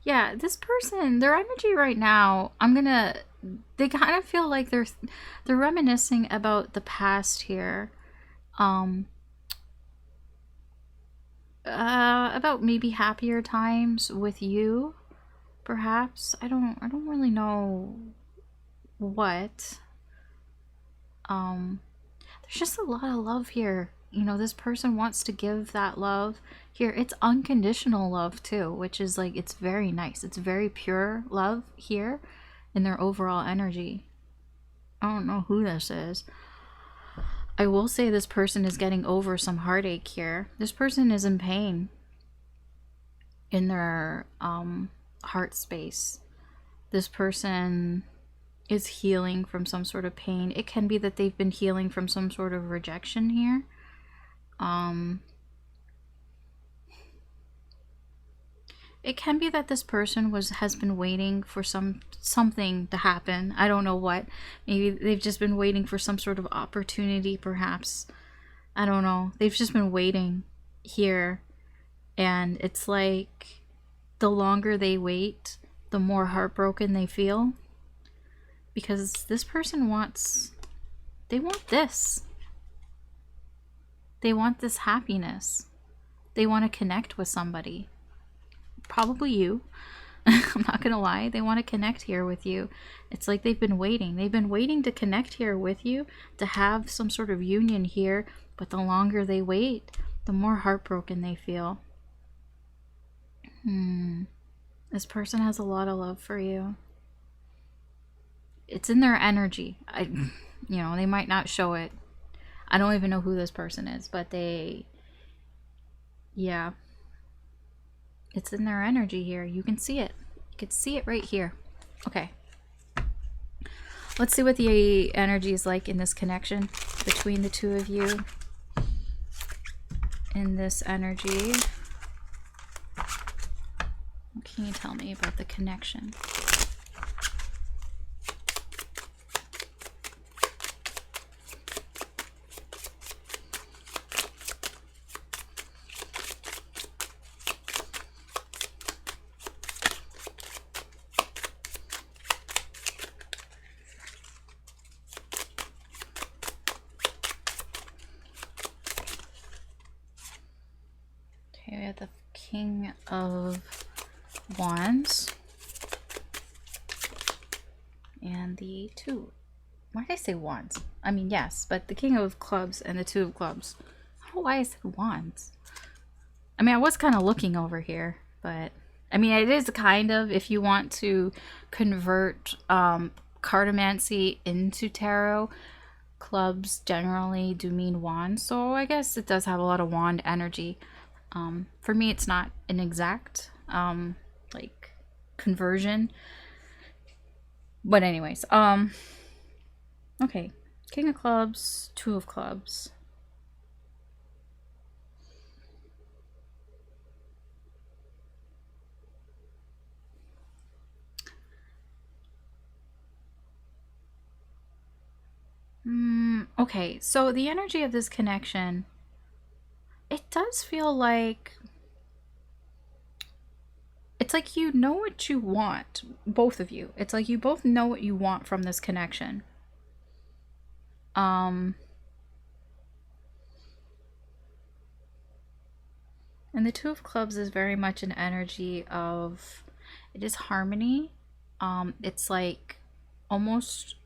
Yeah, this person, their energy right now, they kind of feel like they're reminiscing about the past here. Um about maybe happier times with you, perhaps. I don't really know what. There's just a lot of love here. You know, this person wants to give that love here. It's unconditional love too, which is like, it's very nice. It's very pure love here in their overall energy. I don't know who this is. I will say this person is getting over some heartache here. This person is in pain in their heart space. This person is healing from some sort of pain. It can be that they've been healing from some sort of rejection here. It can be that this person has been waiting for something to happen. I don't know what. Maybe they've just been waiting for some sort of opportunity, perhaps. I don't know. They've just been waiting here. And it's like, the longer they wait, the more heartbroken they feel. Because this person they want this. They want this happiness. They want to connect with somebody. Probably you. I'm not gonna lie. They want to connect here with you. It's like they've been waiting. They've been waiting to connect here with you, to have some sort of union here. But the longer they wait, the more heartbroken they feel. This person has a lot of love for you. It's in their energy. They might not show it. I don't even know who this person is, but yeah. It's in their energy here. You can see it. You can see it right here. Okay. Let's see what the energy is like in this connection between the two of you. In this energy. What can you tell me about the connection? We have the King of Wands and the Two. Why did I say Wands? I mean, yes, but the King of Clubs and the Two of Clubs. I don't know why I said Wands. I mean, I was kind of looking over here, but I mean, it is kind of, if you want to convert cartomancy into tarot, clubs generally do mean wands, so I guess it does have a lot of wand energy. For me, it's not an exact like conversion, but anyways, okay, King of Clubs, Two of Clubs. Okay, so the energy of this connection, it does feel like it's like you know what you want, both of you. It's like you both know what you want from this connection. And the Two of Clubs is very much an energy of, it is harmony. It's like almost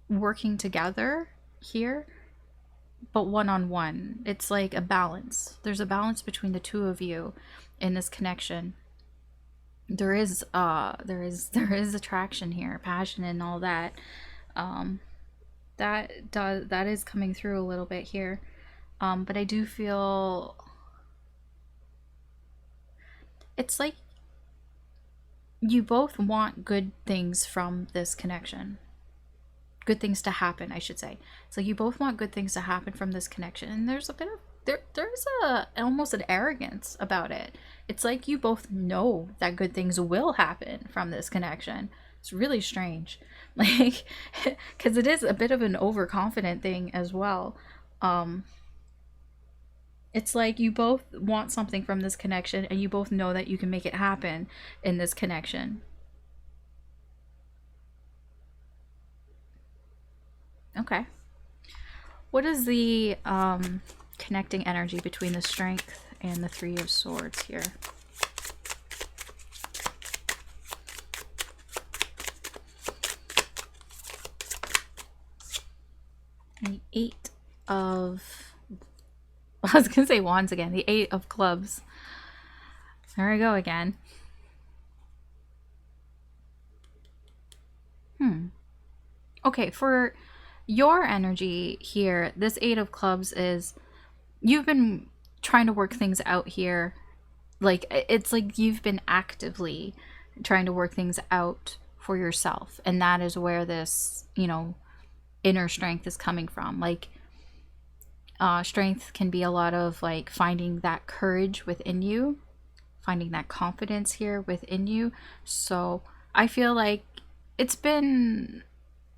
working together here, but one-on-one. It's like a balance. There's a balance between the two of you in this connection. There is attraction here, passion and all that. That is coming through a little bit here. But I do feel it's like you both want good things from this connection. Good things to happen, I should say. So you both want good things to happen from this connection. And there's a bit of there's almost an arrogance about it. It's like you both know that good things will happen from this connection. It's really strange. Like, because it is a bit of an overconfident thing as well. It's like you both want something from this connection and you both know that you can make it happen in this connection. Okay. What is the connecting energy between the Strength and the Three of Swords here? And the Eight of... I was going to say Wands again. The Eight of Clubs. There we go again. Okay, for your energy here, this Eight of Clubs is, you've been trying to work things out here. Like, it's like you've been actively trying to work things out for yourself. And that is where this, you know, inner strength is coming from. Like, strength can be a lot of like finding that courage within you, finding that confidence here within you. So I feel like it's been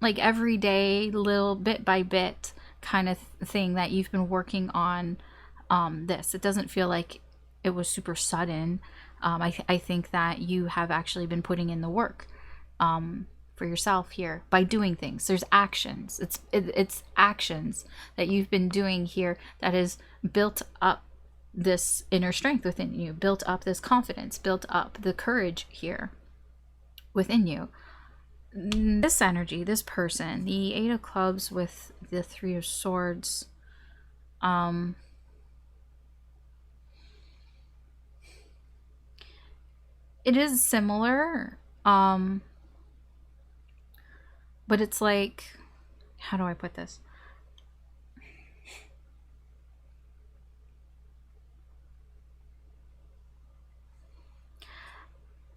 like every day, little bit by bit kind of thing that you've been working on this. It doesn't feel like it was super sudden. I think that you have actually been putting in the work for yourself here by doing things. There's actions. It's actions that you've been doing here that has built up this inner strength within you, built up this confidence, built up the courage here within you. This energy, this person, the Eight of Clubs with the Three of Swords, it is similar, but it's like, how do I put this?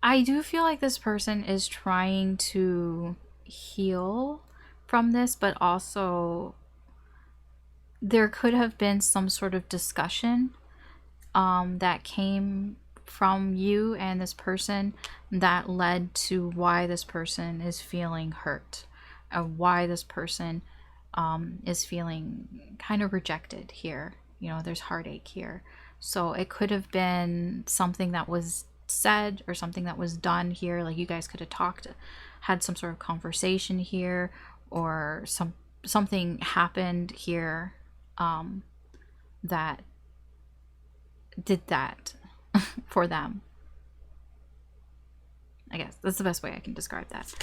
I do feel like this person is trying to heal from this, but also there could have been some sort of discussion that came from you and this person that led to why this person is feeling hurt, why this person is feeling kind of rejected here. You know, there's heartache here. So it could have been something that was said or something that was done here. Like you guys could have talked, had some sort of conversation here, or something happened here that did that for them. I guess that's the best way I can describe that.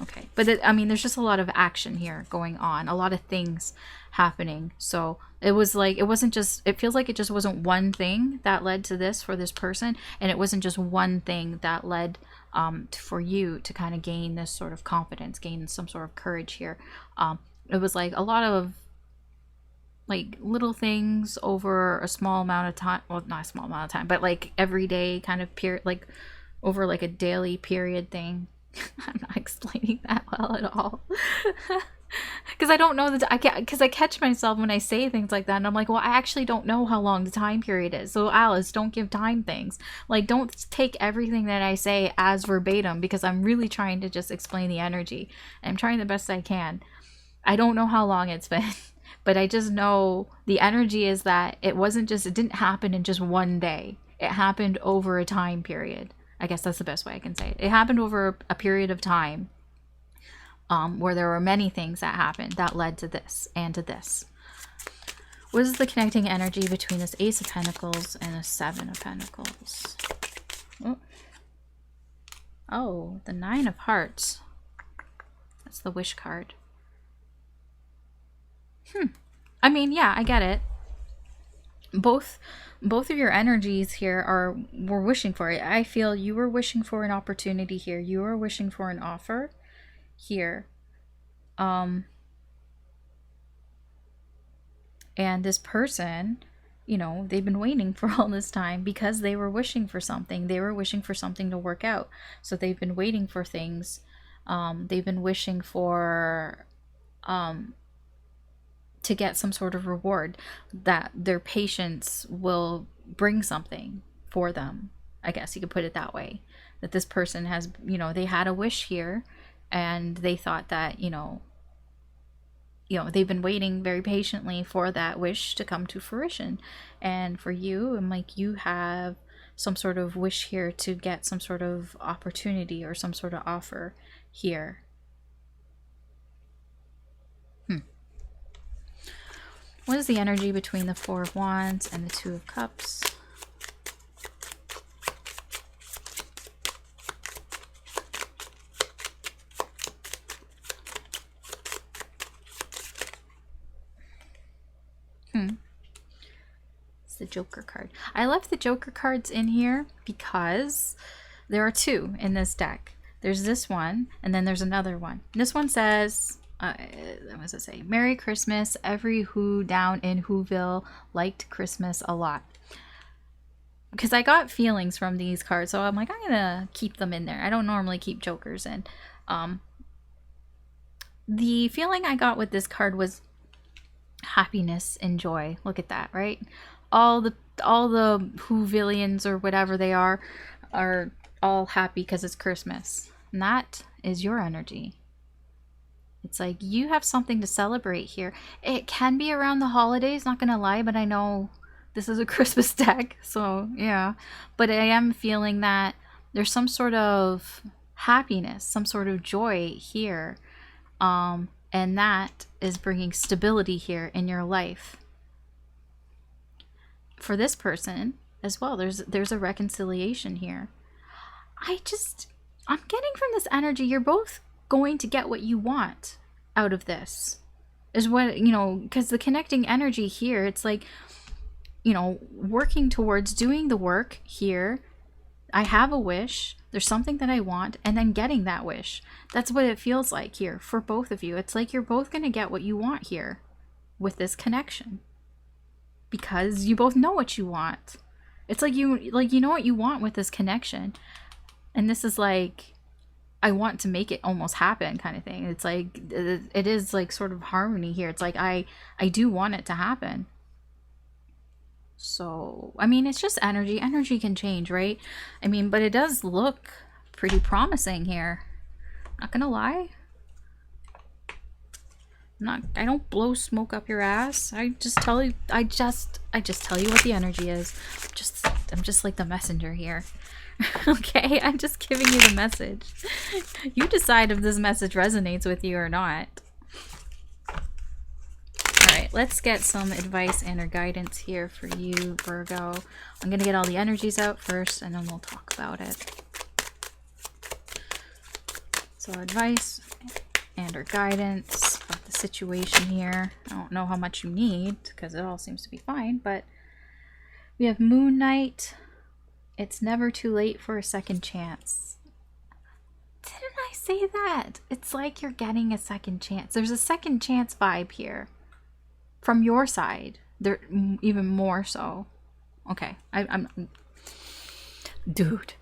Okay, but I mean, there's just a lot of action here going on, a lot of things happening. So it was like, it wasn't just, it feels like it just wasn't one thing that led to this for this person, and it wasn't just one thing that led for you to kind of gain this sort of confidence, gain some sort of courage here. It was like a lot of like little things over a small amount of time. Well, not a small amount of time, but like everyday kind of period, like over like a daily period thing. I'm not explaining that well at all. Because I don't know because I catch myself when I say things like that, and I'm like, well, I actually don't know how long the time period is. So Alice, don't give time things. Like, don't take everything that I say as verbatim, because I'm really trying to just explain the energy. I'm trying the best I can. I don't know how long it's been, but I just know the energy is that it didn't happen in just one day. It happened over a time period. I guess that's the best way I can say it. It happened over a period of time. where there were many things that happened that led to this and to this. What is the connecting energy between this Ace of Pentacles and the Seven of Pentacles? Oh, the Nine of Hearts. That's the wish card. I mean, yeah, I get it. Both of your energies here were wishing for it. I feel you were wishing for an opportunity here. You were wishing for an offer here. And this person, you know, they've been waiting for all this time because they were wishing for something. They were wishing for something to work out. So they've been waiting for things. They've been wishing for to get some sort of reward, that their patience will bring something for them. I guess you could put it that way. That this person has, you know, they had a wish here and they thought that, you know, they've been waiting very patiently for that wish to come to fruition. And for you, I'm like, you have some sort of wish here to get some sort of opportunity or some sort of offer here. What is the energy between the Four of Wands and the Two of Cups? It's the Joker card. I left the Joker cards in here because there are two in this deck. There's this one, and then there's another one. This one says... what does it say? Merry Christmas. Every who down in Whoville liked Christmas a lot. Because I got feelings from these cards, so I'm like, I'm gonna keep them in there. I don't normally keep jokers in. The feeling I got with this card was happiness and joy. Look at that, right? All the Whovillians or whatever they are all happy because it's Christmas. And that is your energy. It's like you have something to celebrate here. It can be around the holidays, not gonna lie, but I know this is a Christmas deck, so yeah. But I am feeling that there's some sort of happiness, some sort of joy here. And that is bringing stability here in your life. For this person as well, there's a reconciliation here. I'm getting from this energy, you're both going to get what you want out of this, is what, you know, because the connecting energy here, it's like, you know, working towards doing the work here. I have a wish, there's something that I want, and then getting that wish. That's what it feels like here for both of you. It's like you're both going to get what you want here with this connection, because you both know what you want. It's like you know what you want with this connection, and this is like, I want to make it almost happen kind of thing. It's like, it is like sort of harmony here. It's like, I do want it to happen. So, I mean, it's just energy. Energy can change, right? I mean, but it does look pretty promising here. Not gonna lie. I don't blow smoke up your ass. I just tell you what the energy is. I'm just like the messenger here. Okay, I'm just giving you the message. You decide if this message resonates with you or not. Alright, let's get some advice and or guidance here for you, Virgo. I'm going to get all the energies out first, and then we'll talk about it. So advice and or guidance about the situation here. I don't know how much you need, because it all seems to be fine, but we have Moon Knight. It's never too late for a second chance. Didn't I say that? It's like you're getting a second chance. There's a second chance vibe here. From your side. There, even more so. Okay. Dude.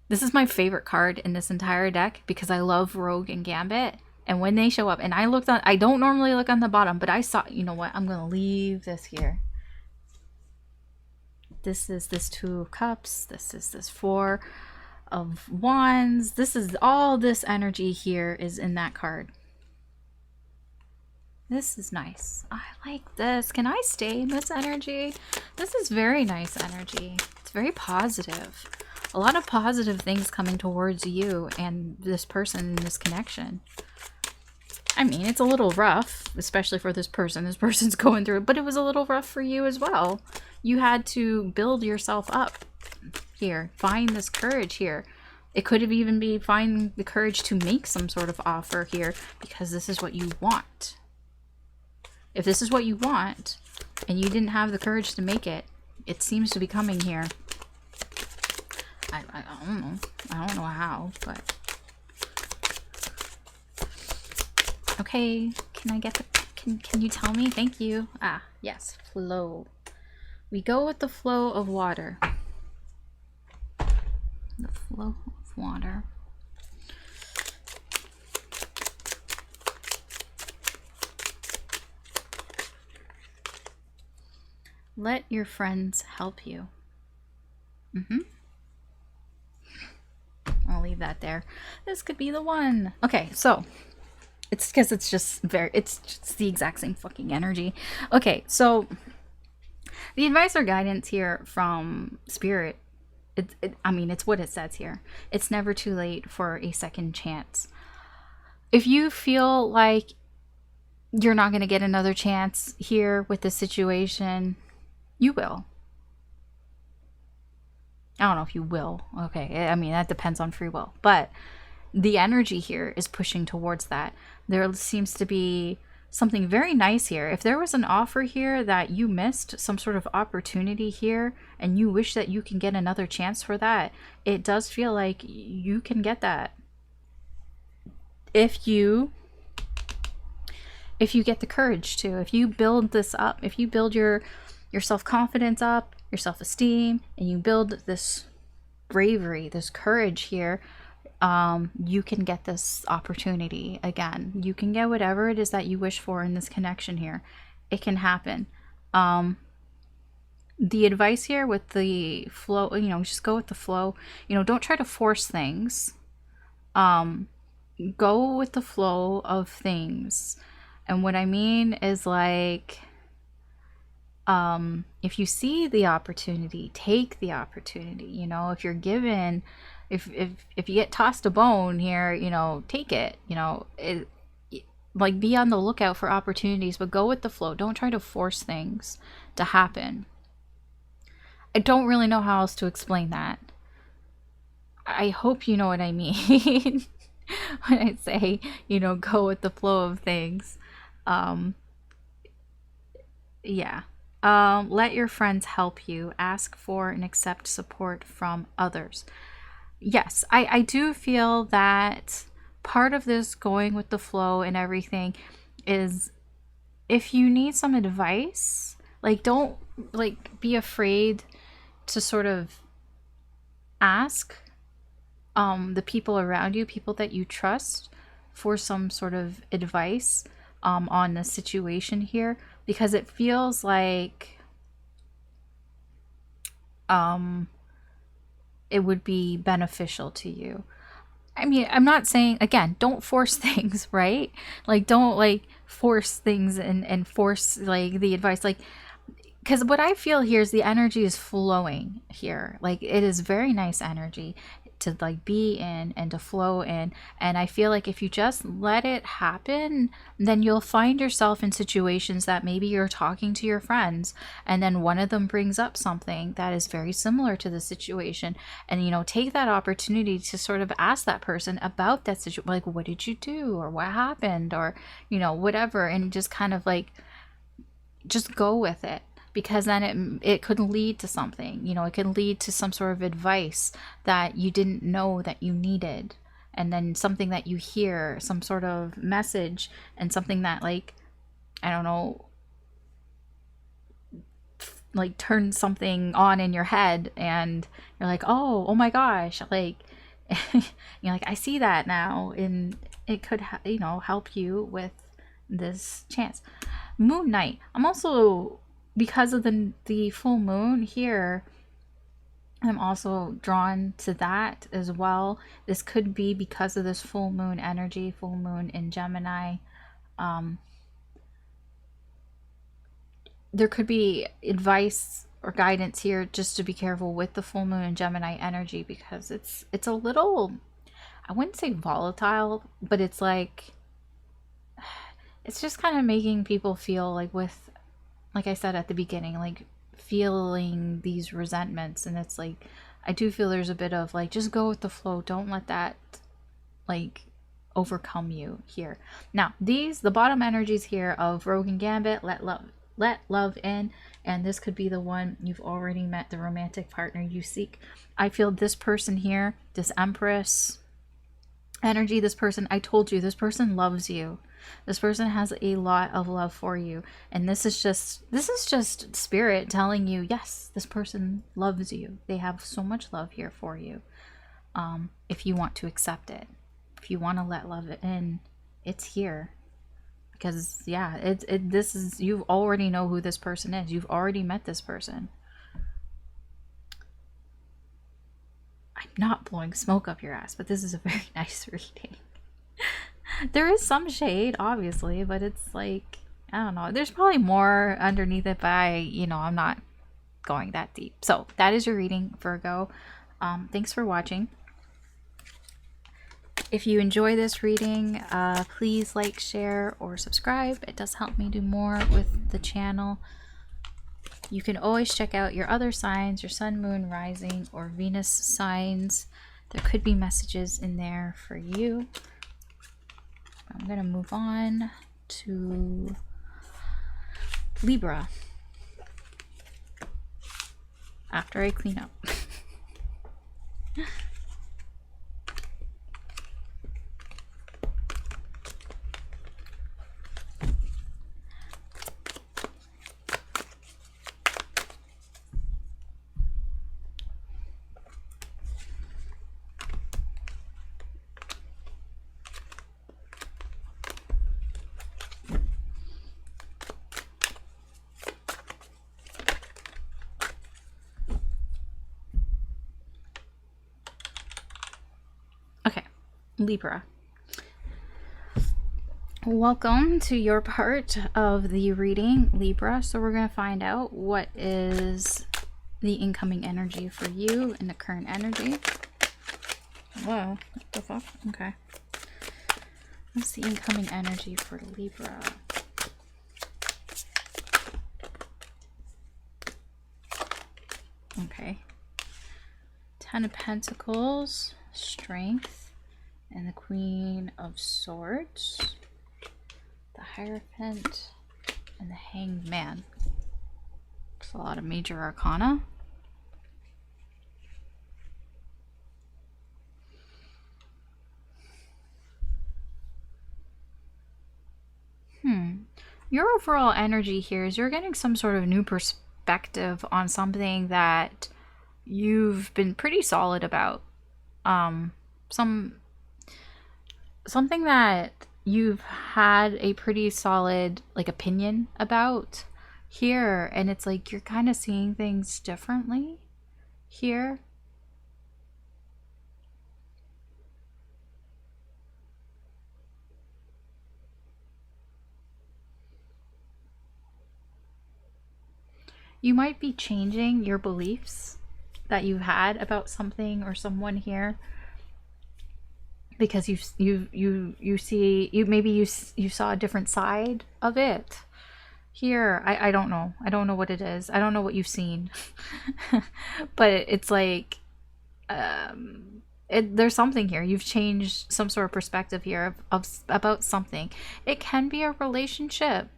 This is my favorite card in this entire deck because I love Rogue and Gambit. And when they show up, and I don't normally look on the bottom, but I saw, you know what? I'm going to leave this here. This is this Two of Cups. This is this Four of Wands. This is all this energy here is in that card. This is nice. I like this. Can I stay in this energy? This is very nice energy. It's very positive. A lot of positive things coming towards you and this person in this connection. I mean, it's a little rough, especially for this person. This person's going through it, but it was a little rough for you as well. You had to build yourself up here. Find this courage here. It could have even been finding the courage to make some sort of offer here because this is what you want. If this is what you want and you didn't have the courage to make it, it seems to be coming here. I don't know. I don't know how, but... Okay, can I get the... Can you tell me? Thank you. Ah, yes, flow. We go with the flow of water. The flow of water. Let your friends help you. I'll leave that there. This could be the one. Okay, so it's because it's just the exact same fucking energy. Okay, so the advice or guidance here from Spirit, I mean, it's what it says here. It's never too late for a second chance. If you feel like you're not going to get another chance here with this situation, you will. I don't know if you will. Okay, I mean, that depends on free will. But the energy here is pushing towards that. There seems to be something very nice here. If there was an offer here that you missed, some sort of opportunity here, and you wish that you can get another chance for that, it does feel like you can get that. If you get the courage to, if you build this up, if you build your self-confidence up, your self-esteem, and you build this bravery, this courage here, you can get this opportunity again. You can get whatever it is that you wish for in this connection here. It can happen. The advice here with the flow, just go with the flow. Don't try to force things. Go with the flow of things. And what I mean is, like, if you see the opportunity, take the opportunity. If you're given, if you get tossed a bone here, take it. Like, be on the lookout for opportunities, but go with the flow. Don't try to force things to happen. I don't really know how else to explain that. I hope you know what I mean when I say, go with the flow of things. Yeah. Let your friends help you. Ask for and accept support from others. Yes, I do feel that part of this going with the flow and everything is, if you need some advice, like, don't be afraid to sort of ask the people around you, people that you trust, for some sort of advice on the situation here, because it feels like it would be beneficial to you. I mean, I'm not saying, again, don't force things, right? Like, don't force things and force the advice, because what I feel here is the energy is flowing here. Like, it is very nice energy to be in and to flow in, and I feel like if you just let it happen, then you'll find yourself in situations that maybe you're talking to your friends, and then one of them brings up something that is very similar to the situation, and take that opportunity to sort of ask that person about that situation, like, what did you do, or what happened, or whatever, and just kind of just go with it. Because then it could lead to something, it can lead to some sort of advice that you didn't know that you needed. And then something that you hear, some sort of message, and something that, I don't know, turns something on in your head, and you're like, oh my gosh, you're like, I see that now, and it could, help you with this chance. Moon night. I'm also, because of the full moon here, I'm also drawn to that as well. This could be because of this full moon energy, full moon in Gemini. There could be advice or guidance here just to be careful with the full moon in Gemini energy, because it's a little, I wouldn't say volatile, but it's it's just kind of making people feel like, with, like I said at the beginning, like feeling these resentments. And it's like, I do feel there's a bit of like, just go with the flow. Don't let that like overcome you here. Now, the bottom energies here of Rogue and Gambit, let love in, and this could be the one you've already met, the romantic partner you seek. I feel this person here, this Empress energy, this person, I told you, this person loves you. This person has a lot of love for you, and this is just spirit telling you, yes, this person loves you. They have so much love here for you. If you want to accept it, if you want to let love in, it's here. Because yeah, this is, you already know who this person is. You've already met this person. I'm not blowing smoke up your ass, but this is a very nice reading. There is some shade, obviously, but it's like, I don't know. There's probably more underneath it, but I'm not going that deep. So that is your reading, Virgo. Thanks for watching. If you enjoy this reading, please like, share, or subscribe. It does help me do more with the channel. You can always check out your other signs, your sun, moon, rising, or Venus signs. There could be messages in there for you. I'm going to move on to Libra after I clean up. Libra. Welcome to your part of the reading, Libra. So we're going to find out what is the incoming energy for you and the current energy. Whoa, what the fuck? Okay. What's the incoming energy for Libra? Okay. 10 of Pentacles, Strength, and the Queen of Swords, the Hierophant, and the Hanged Man. There's a lot of major arcana. Your overall energy here is you're getting some sort of new perspective on something that you've been pretty solid about. Something that you've had a pretty solid opinion about here, and it's like you're kind of seeing things differently here. You might be changing your beliefs that you've had about something or someone here, because you saw a different side of it here. I don't know. I don't know what it is. I don't know what you've seen. But it's like there's something here. You've changed some sort of perspective here about something. It can be a relationship,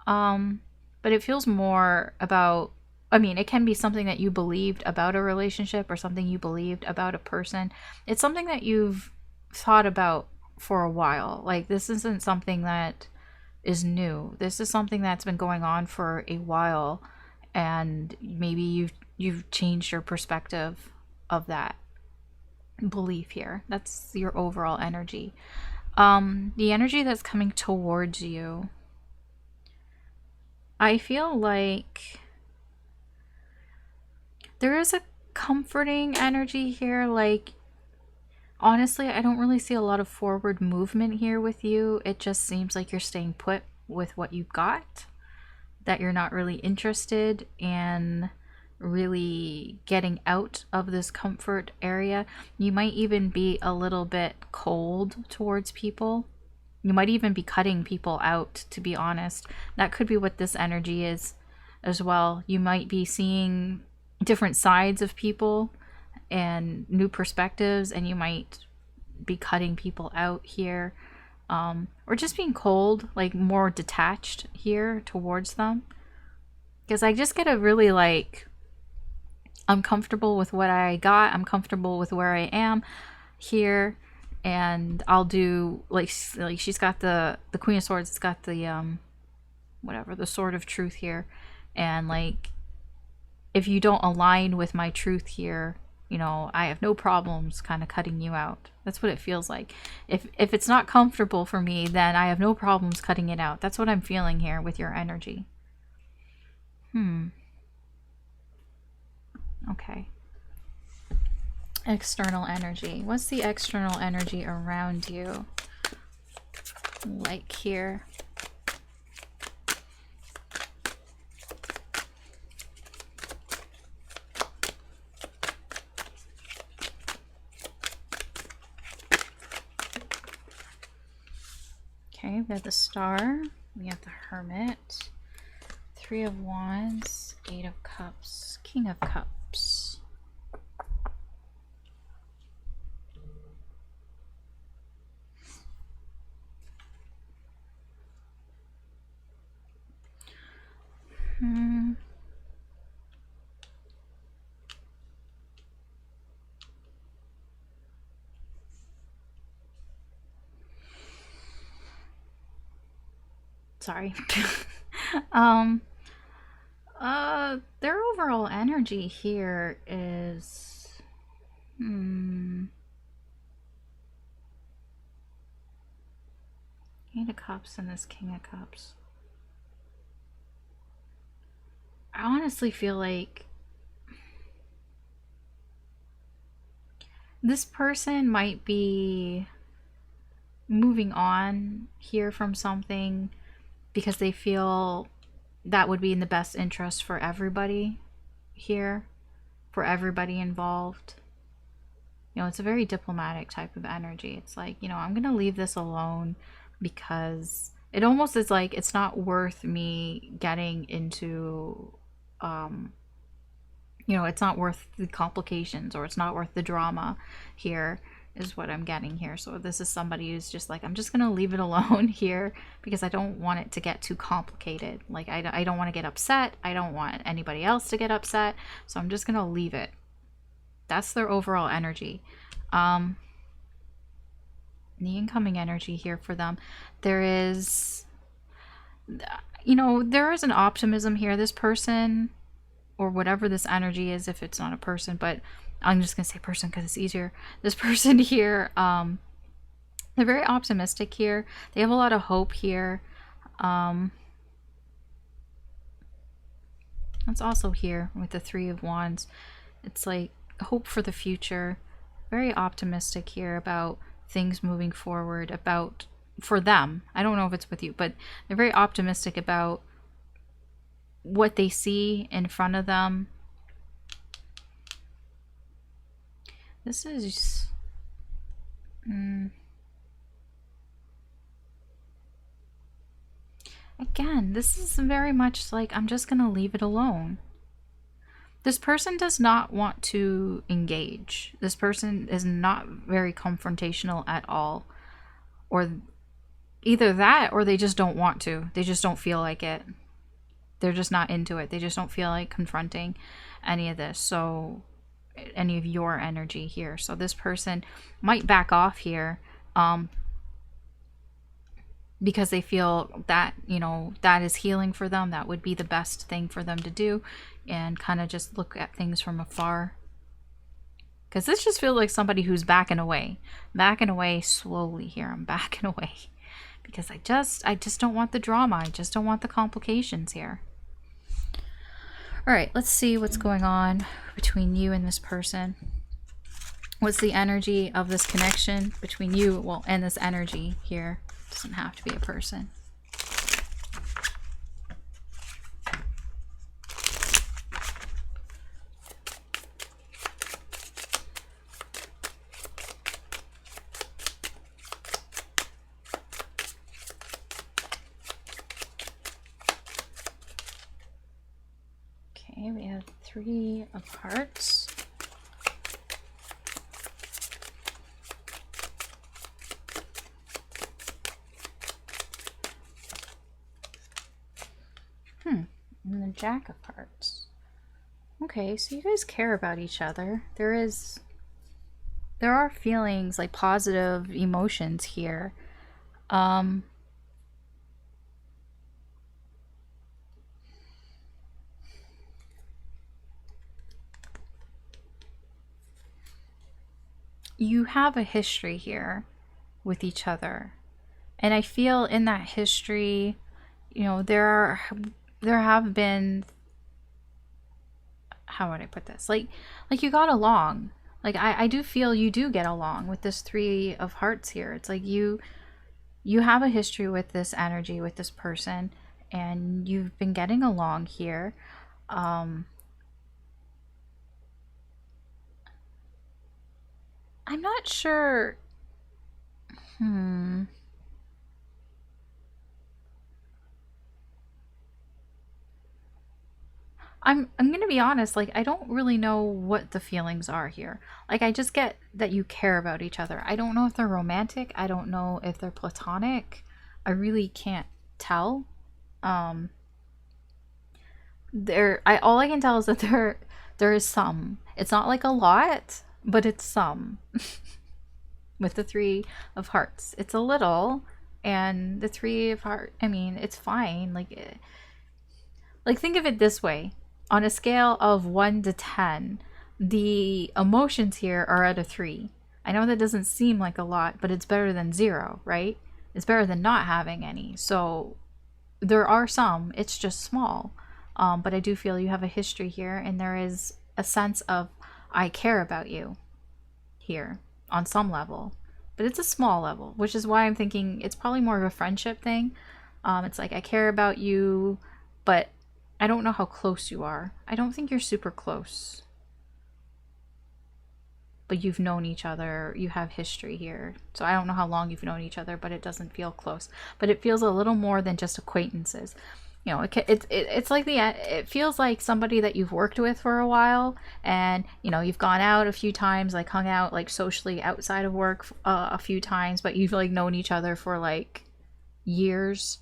but it feels more about, it can be something that you believed about a relationship or something you believed about a person. It's something that you've thought about for a while. Like, this isn't something that is new. This is something that's been going on for a while, and maybe you've changed your perspective of that belief here. That's your overall energy. The energy that's coming towards you, I feel like there is a comforting energy here. Like, honestly, I don't really see a lot of forward movement here with you. It just seems like you're staying put with what you've got, that you're not really interested in really getting out of this comfort area. You might even be a little bit cold towards people You might even be cutting people out, to be honest. That could be what this energy is as well. You might be seeing different sides of people and new perspectives, and you might be cutting people out here, or just being cold, like more detached here towards them. Because I just get a really like, I'm comfortable with what I got, I'm comfortable with where I am here, and I'll do like she's got the Queen of Swords, it's got the whatever, the Sword of Truth here, and like, if you don't align with my truth here, you know, I have no problems kind of cutting you out. That's what it feels like. If it's not comfortable for me, then I have no problems cutting it out. That's what I'm feeling here with your energy. Okay. External energy. What's the external energy around you like here? Okay, we have the Star, we have the Hermit, Three of Wands, Eight of Cups, King of Cups. Sorry. Their overall energy here is Eight of Cups and this King of Cups. I honestly feel like this person might be moving on here from something because they feel that would be in the best interest for everybody here, for everybody involved. You know, it's a very diplomatic type of energy. It's like, you know, I'm gonna leave this alone because it almost is like it's not worth me getting into, you know, it's not worth the complications, or it's not worth the drama here, is what I'm getting here. So this is somebody who's just like, I'm just gonna leave it alone here because I don't want it to get too complicated. Like, I don't want to get upset, I don't want anybody else to get upset, so I'm just gonna leave it. That's their overall energy. The incoming energy here for them, there is, you know, there is an optimism here. This person, or whatever this energy is, if it's not a person, but I'm just gonna say person because it's easier. This person here, they're very optimistic here. They have a lot of hope here. That's also here with the Three of Wands. It's like hope for the future. Very optimistic here about things moving forward, about, for them, I don't know if it's with you, but they're very optimistic about what they see in front of them. This is again, this is very much like, I'm just gonna leave it alone. This person does not want to engage. This person is not very confrontational at all. Or either that, or they just don't want to. They just don't feel like it. They're just not into it. They just don't feel like confronting any of this. So, any of your energy here. So this person might back off here, because they feel that, you know, that is healing for them. That would be the best thing for them to do, and kind of just look at things from afar. Because this just feels like somebody who's backing away slowly here. I'm backing away because I just don't want the drama. I just don't want the complications here. All right, let's see what's going on between you and this person. What's the energy of this connection between you, well, and this energy here? Doesn't have to be a person. Three of Hearts. And the Jack of Hearts. Okay, so you guys care about each other. There are feelings, like positive emotions here. You have a history here with each other. And I feel in that history, you know, there have been, how would I put this? Like you got along. Like I do feel you do get along with this Three of Hearts here. It's like you have a history with this energy, with this person, and you've been getting along here. I'm not sure. I'm gonna be honest, like I don't really know what the feelings are here. Like I just get that you care about each other. I don't know if they're romantic. I don't know if they're platonic. I really can't tell. All I can tell is that there is some. It's not like a lot, but it's some. With the Three of Hearts, it's a little, and the Three of Hearts, I mean, it's fine. Like think of it this way: on a scale of 1 to 10, the emotions here are at a 3. I know that doesn't seem like a lot, but it's better than 0, right? It's better than not having any. So there are some, it's just small. But I do feel you have a history here, and there is a sense of I care about you here on some level, but it's a small level, which is why I'm thinking it's probably more of a friendship thing. It's like I care about you, but I don't know how close you are. I don't think you're super close, but you've known each other. You have history here, so I don't know how long you've known each other, but it doesn't feel close. But it feels a little more than just acquaintances. You know, it's like it feels like somebody that you've worked with for a while, and you know you've gone out a few times, like hung out like socially outside of work a few times, but you've like known each other for like years,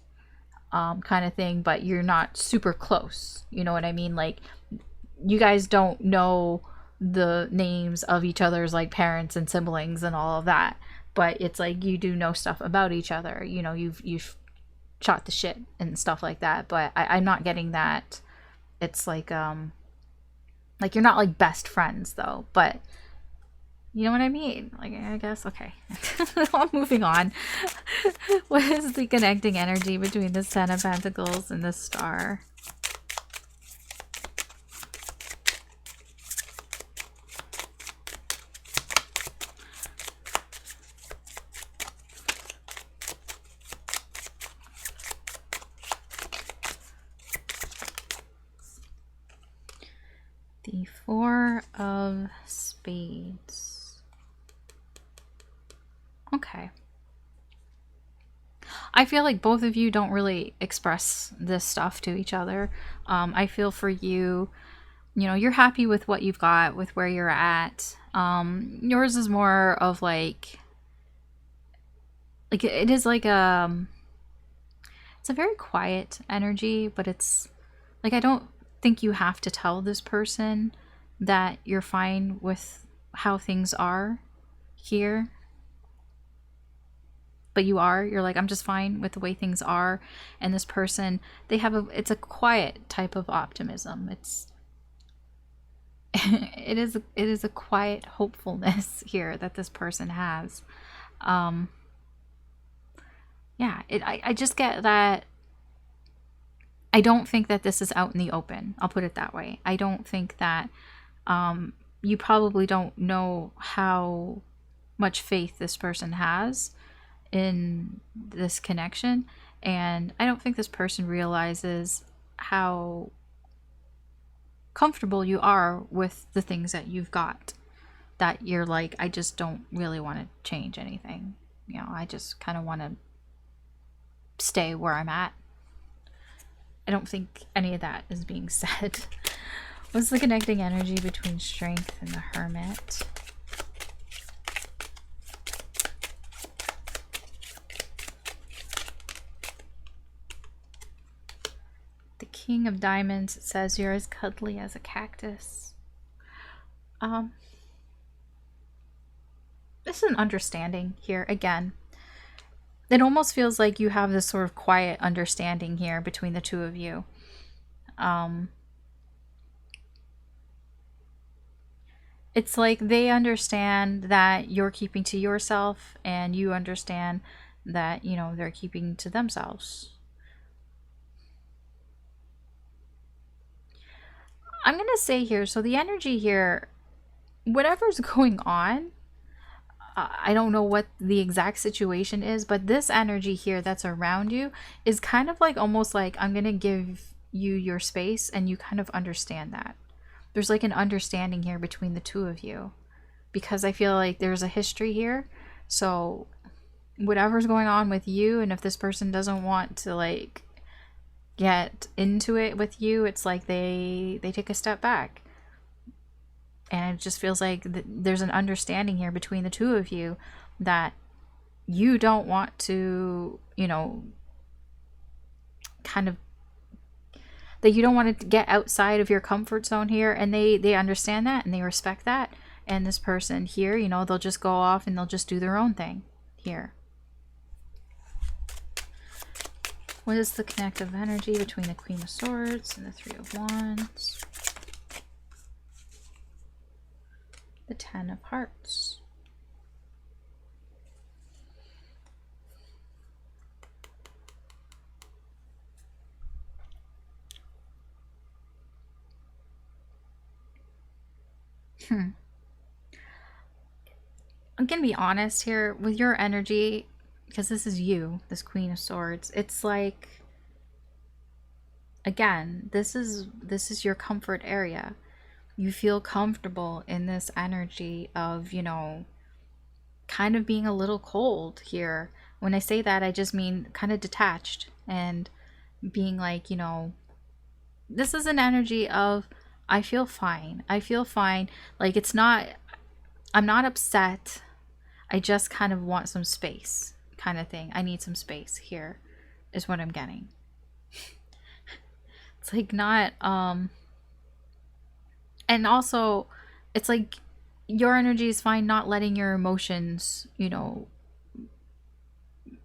kind of thing. But you're not super close. You know what I mean? Like you guys don't know the names of each other's like parents and siblings and all of that, but it's like you do know stuff about each other. You know, you've shot the shit and stuff like that, but I'm not getting that. It's like you're not like best friends though, but you know what I mean? Like I guess, okay. I'm moving on. What is the connecting energy between the Ten of Pentacles and the Star? The Four of Spades. Okay. I feel like both of you don't really express this stuff to each other. I feel for you, you know, you're happy with what you've got, with where you're at. Yours is more of like it is like it's a very quiet energy, but it's like I don't think you have to tell this person that you're fine with how things are here, but you're like, I'm just fine with the way things are. And this person, it's a quiet type of optimism. It is a quiet hopefulness here that this person has. Yeah, I just get that. I don't think that this is out in the open. I'll put it that way. I don't think that you probably don't know how much faith this person has in this connection. And I don't think this person realizes how comfortable you are with the things that you've got. That you're like, I just don't really want to change anything. You know, I just kind of want to stay where I'm at. I don't think any of that is being said. What's the connecting energy between Strength and the Hermit? The King of Diamonds, it says you're as cuddly as a cactus. This is an understanding here again. It almost feels like you have this sort of quiet understanding here between the two of you. It's like they understand that you're keeping to yourself, and you understand that, you know, they're keeping to themselves. I'm going to say here, so the energy here, whatever's going on, I don't know what the exact situation is, but this energy here that's around you is kind of like almost like I'm going to give you your space and you kind of understand that. There's like an understanding here between the two of you, because I feel like there's a history here. So whatever's going on with you, and if this person doesn't want to like get into it with you, it's like they take a step back. And it just feels like there's an understanding here between the two of you that you don't want to, you know, kind of, that you don't want to get outside of your comfort zone here. And they understand that and they respect that. And this person here, you know, they'll just go off and they'll just do their own thing here. What is the connective energy between the Queen of Swords and the Three of Wands? The Ten of Hearts. I'm gonna be honest here with your energy, because this is you, this Queen of Swords. It's like, again, this is your comfort area. You feel comfortable in this energy of, you know, kind of being a little cold here. When I say that, I just mean kind of detached and being like, you know, this is an energy of, I feel fine. I feel fine. Like, it's not, I'm not upset. I just kind of want some space kind of thing. I need some space here is what I'm getting. It's like not, and also, it's like your energy is fine not letting your emotions, you know,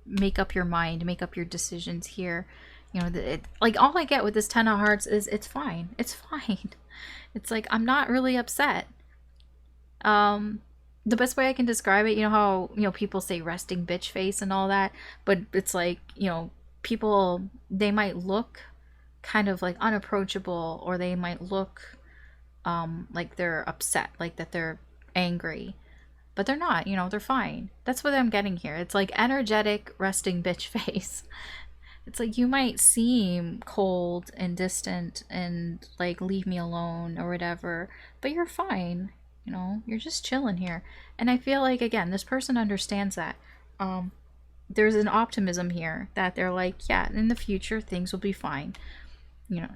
make up your mind, make up your decisions here. You know, like all I get with this Ten of Hearts is it's fine. It's fine. It's like I'm not really upset. The best way I can describe it, you know how, you know, people say resting bitch face and all that, but it's like, you know, people, they might look kind of like unapproachable, or they might look like they're upset, like that they're angry, but they're not, you know, they're fine. That's what I'm getting here. It's like energetic resting bitch face. It's like you might seem cold and distant and like leave me alone or whatever, but you're fine. You know, you're just chilling here. And I feel like, again, this person understands that. There's an optimism here that they're like, yeah, in the future things will be fine. You know,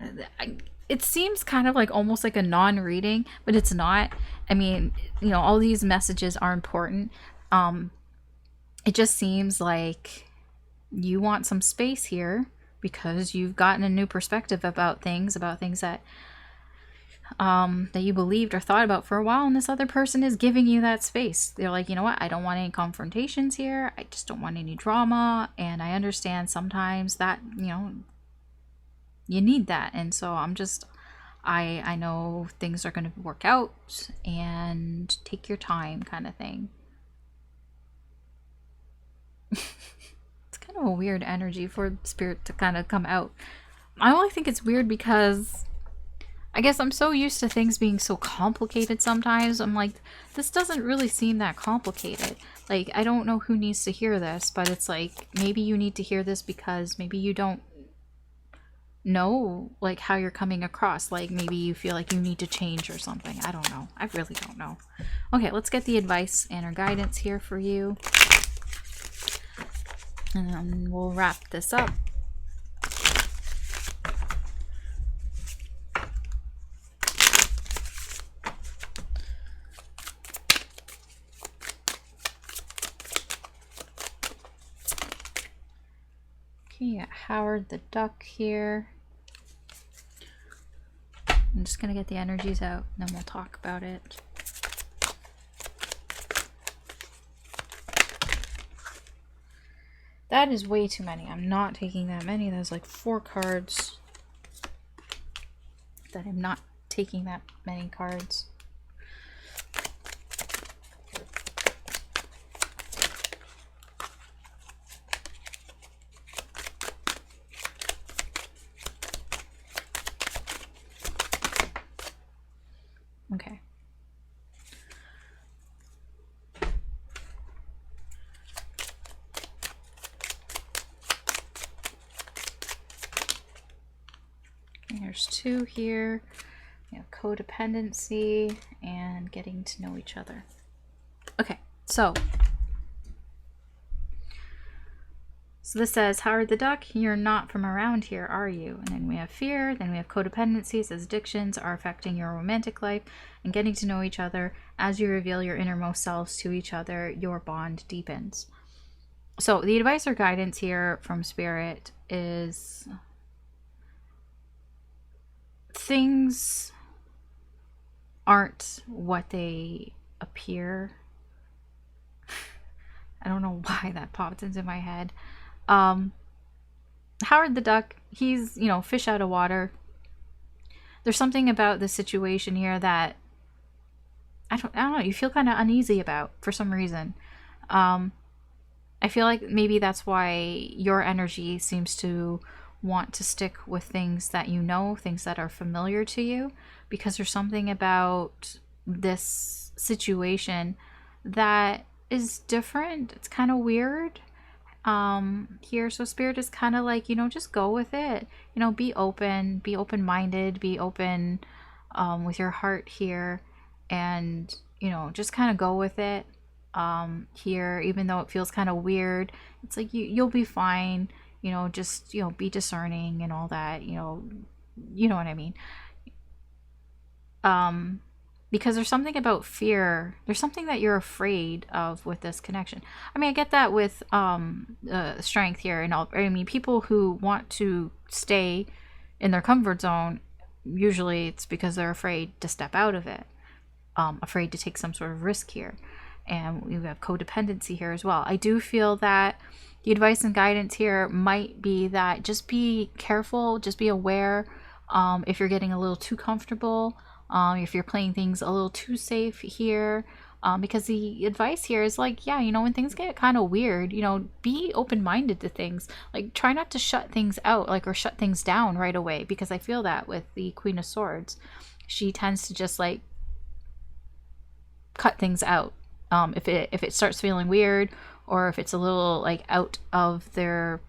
it seems kind of like almost like a non-reading, but it's not. I mean, you know, all these messages are important. It just seems like you want some space here because you've gotten a new perspective about things that that you believed or thought about for a while, and this other person is giving you that space. They're like, you know what, I don't want any confrontations here. I just don't want any drama, and I understand sometimes that, you know, you need that. And so I'm just, I know things are going to work out, and take your time kind of thing. It's kind of a weird energy for spirit to kind of come out. I only think it's weird because I guess I'm so used to things being so complicated sometimes. I'm like, this doesn't really seem that complicated. Like, I don't know who needs to hear this, but it's like, maybe you need to hear this because maybe you don't know, like, how you're coming across. Like, maybe you feel like you need to change or something. I don't know. I really don't know. Okay, let's get the advice and our guidance here for you. And then we'll wrap this up. You got Howard the Duck here. I'm just going to get the energies out and then we'll talk about it. That is way too many. I'm not taking that many. There's like 4 cards that I'm not taking that many cards. Okay. There's 2 here. You know, codependency and getting to know each other. Okay, so this says, Howard the Duck, you're not from around here, are you? And then we have fear, then we have codependency, says addictions are affecting your romantic life and getting to know each other. As you reveal your innermost selves to each other, your bond deepens. So the advice or guidance here from Spirit is things aren't what they appear. I don't know why that popped into my head. Howard the Duck, he's, you know, fish out of water. There's something about the situation here that I don't know, you feel kind of uneasy about for some reason. I feel like maybe that's why your energy seems to want to stick with things that you know, things that are familiar to you, because there's something about this situation that is different. It's kind of weird here. So Spirit is kind of like, you know, just go with it, you know, be open-minded, be open with your heart here, and, you know, just kind of go with it here, even though it feels kind of weird. It's like you'll be fine, you know, just, you know, be discerning and all that, you know what I mean. Because there's something about fear. There's something that you're afraid of with this connection. I mean, I get that with strength here and all. I mean, people who want to stay in their comfort zone, usually it's because they're afraid to step out of it, afraid to take some sort of risk here. And we have codependency here as well. I do feel that the advice and guidance here might be that just be careful, just be aware if you're getting a little too comfortable, if you're playing things a little too safe here, because the advice here is like, yeah, you know, when things get kind of weird, you know, be open-minded to things. Like, try not to shut things out, like, or shut things down right away, because I feel that with the Queen of Swords, she tends to just like cut things out. If it starts feeling weird, or if it's a little like out of her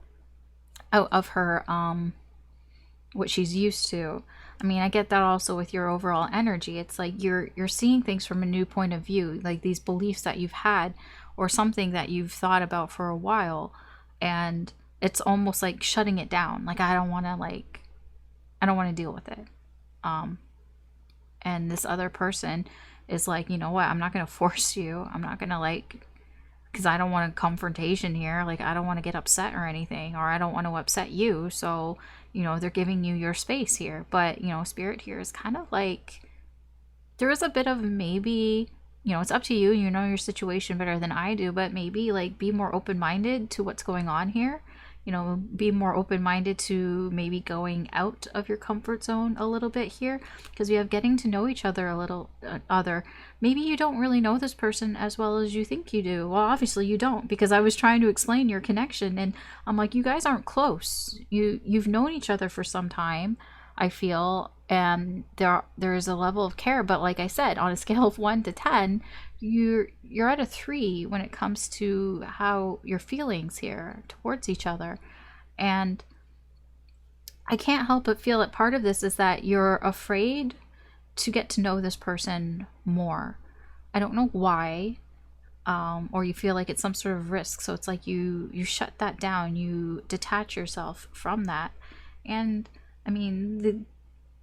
what she's used to. I mean, I get that also with your overall energy. It's like you're seeing things from a new point of view, like these beliefs that you've had or something that you've thought about for a while, and it's almost like shutting it down. Like, I don't want to deal with it. And this other person is like, you know what, I'm not going to force you. I'm not going to, like, because I don't want a confrontation here. Like, I don't want to get upset or anything, or I don't want to upset you. So, you know, they're giving you your space here. But, you know, Spirit here is kind of like, there is a bit of maybe, you know, it's up to you. You know your situation better than I do, but maybe like be more open-minded to what's going on here. You know, be more open-minded to maybe going out of your comfort zone a little bit here, because we have getting to know each other a little maybe you don't really know this person as well as you think you do. Well, obviously you don't, because I was trying to explain your connection and I'm like, you guys aren't close. You've known each other for some time, I feel, and there is a level of care, but like I said, on a scale of 1 to 10, you're at a 3 when it comes to how your feelings here towards each other. And I can't help but feel that part of this is that you're afraid to get to know this person more. I don't know why, or you feel like it's some sort of risk, so it's like you shut that down, you detach yourself from that. And I mean,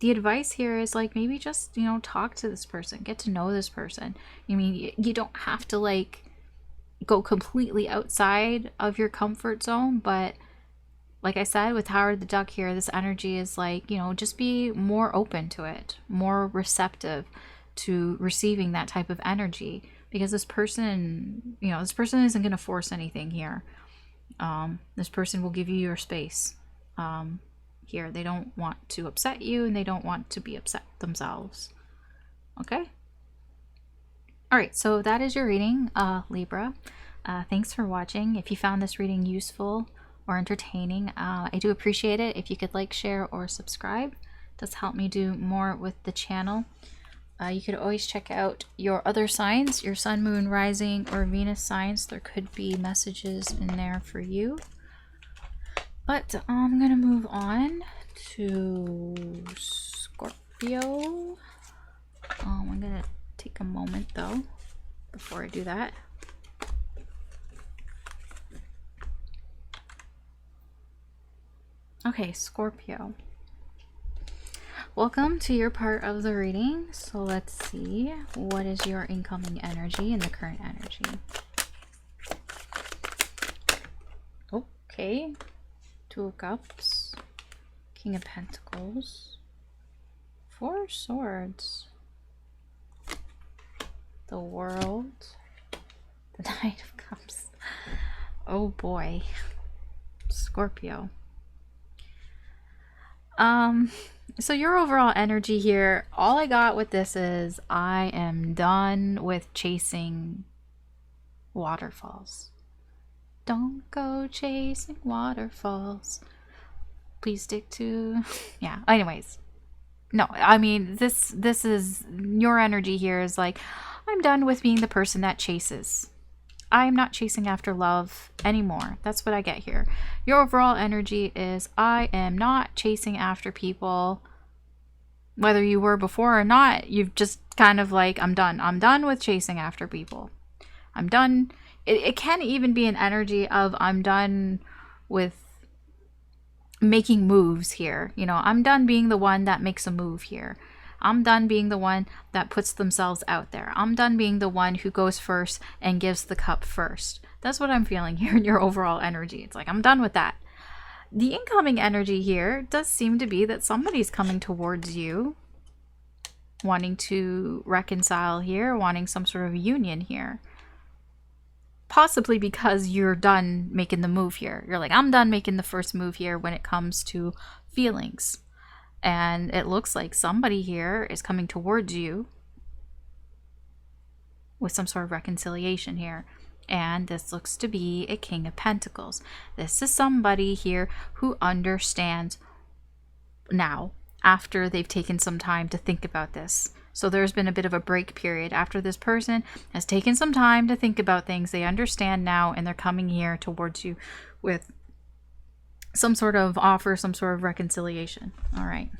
the advice here is like, maybe just, you know, talk to this person, get to know this person. I mean, you don't have to like go completely outside of your comfort zone, but like I said, with Howard the Duck here, this energy is like, you know, just be more open to it, more receptive to receiving that type of energy, because this person, you know, this person isn't going to force anything here. This person will give you your space. Here, they don't want to upset you, and they don't want to be upset themselves. Okay? All right, so that is your reading, Libra. Thanks for watching. If you found this reading useful or entertaining, I do appreciate it if you could like, share, or subscribe. It does help me do more with the channel. You could always check out your other signs, your sun, moon, rising, or Venus signs. There could be messages in there for you. But I'm going to move on to Scorpio. I'm going to take a moment though before I do that. Okay, Scorpio. Welcome to your part of the reading. So let's see, what is your incoming energy and the current energy? Okay, Two of Cups, King of Pentacles, Four of Swords, the World, the Knight of Cups. Oh boy, Scorpio. So your overall energy here, all I got with this is I am done with chasing waterfalls. Don't go chasing waterfalls. Please stick to, yeah, anyways. No, I mean, this is, your energy here is like, I'm done with being the person that chases. I'm not chasing after love anymore. That's what I get here. Your overall energy is I am not chasing after people. Whether you were before or not, you've just kind of like, I'm done. I'm done with chasing after people. I'm done. It can even be an energy of I'm done with making moves here. You know, I'm done being the one that makes a move here. I'm done being the one that puts themselves out there. I'm done being the one who goes first and gives the cup first. That's what I'm feeling here in your overall energy. It's like, I'm done with that. The incoming energy here does seem to be that somebody's coming towards you, wanting to reconcile here, wanting some sort of union here. Possibly because you're done making the move here. You're like, I'm done making the first move here when it comes to feelings. And it looks like somebody here is coming towards you with some sort of reconciliation here. And this looks to be a King of Pentacles. This is somebody here who understands now, after they've taken some time to think about this. So there's been a bit of a break period after this person has taken some time to think about things. They understand now, and they're coming here towards you with some sort of offer, some sort of reconciliation. All right.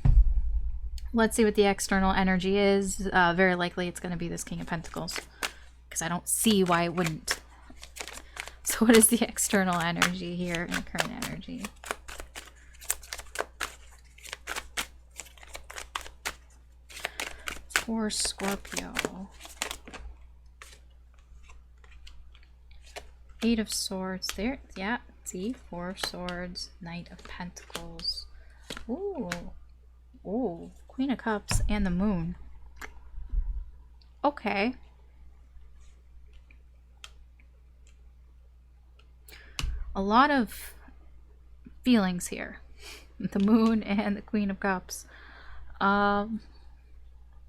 Let's see what the external energy is. Very likely it's going to be this King of Pentacles, because I don't see why it wouldn't. So what is the external energy here and the current energy? For Scorpio. Eight of Swords. There. Yeah. See? Four of Swords. Knight of Pentacles. Ooh. Ooh. Queen of Cups and the Moon. Okay. A lot of feelings here. The Moon and the Queen of Cups.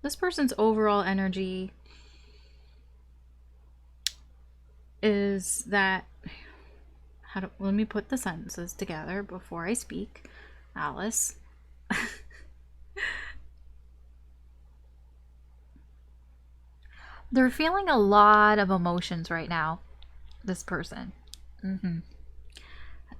This person's overall energy is that, let me put the sentences together before I speak. Alice. They're feeling a lot of emotions right now, this person.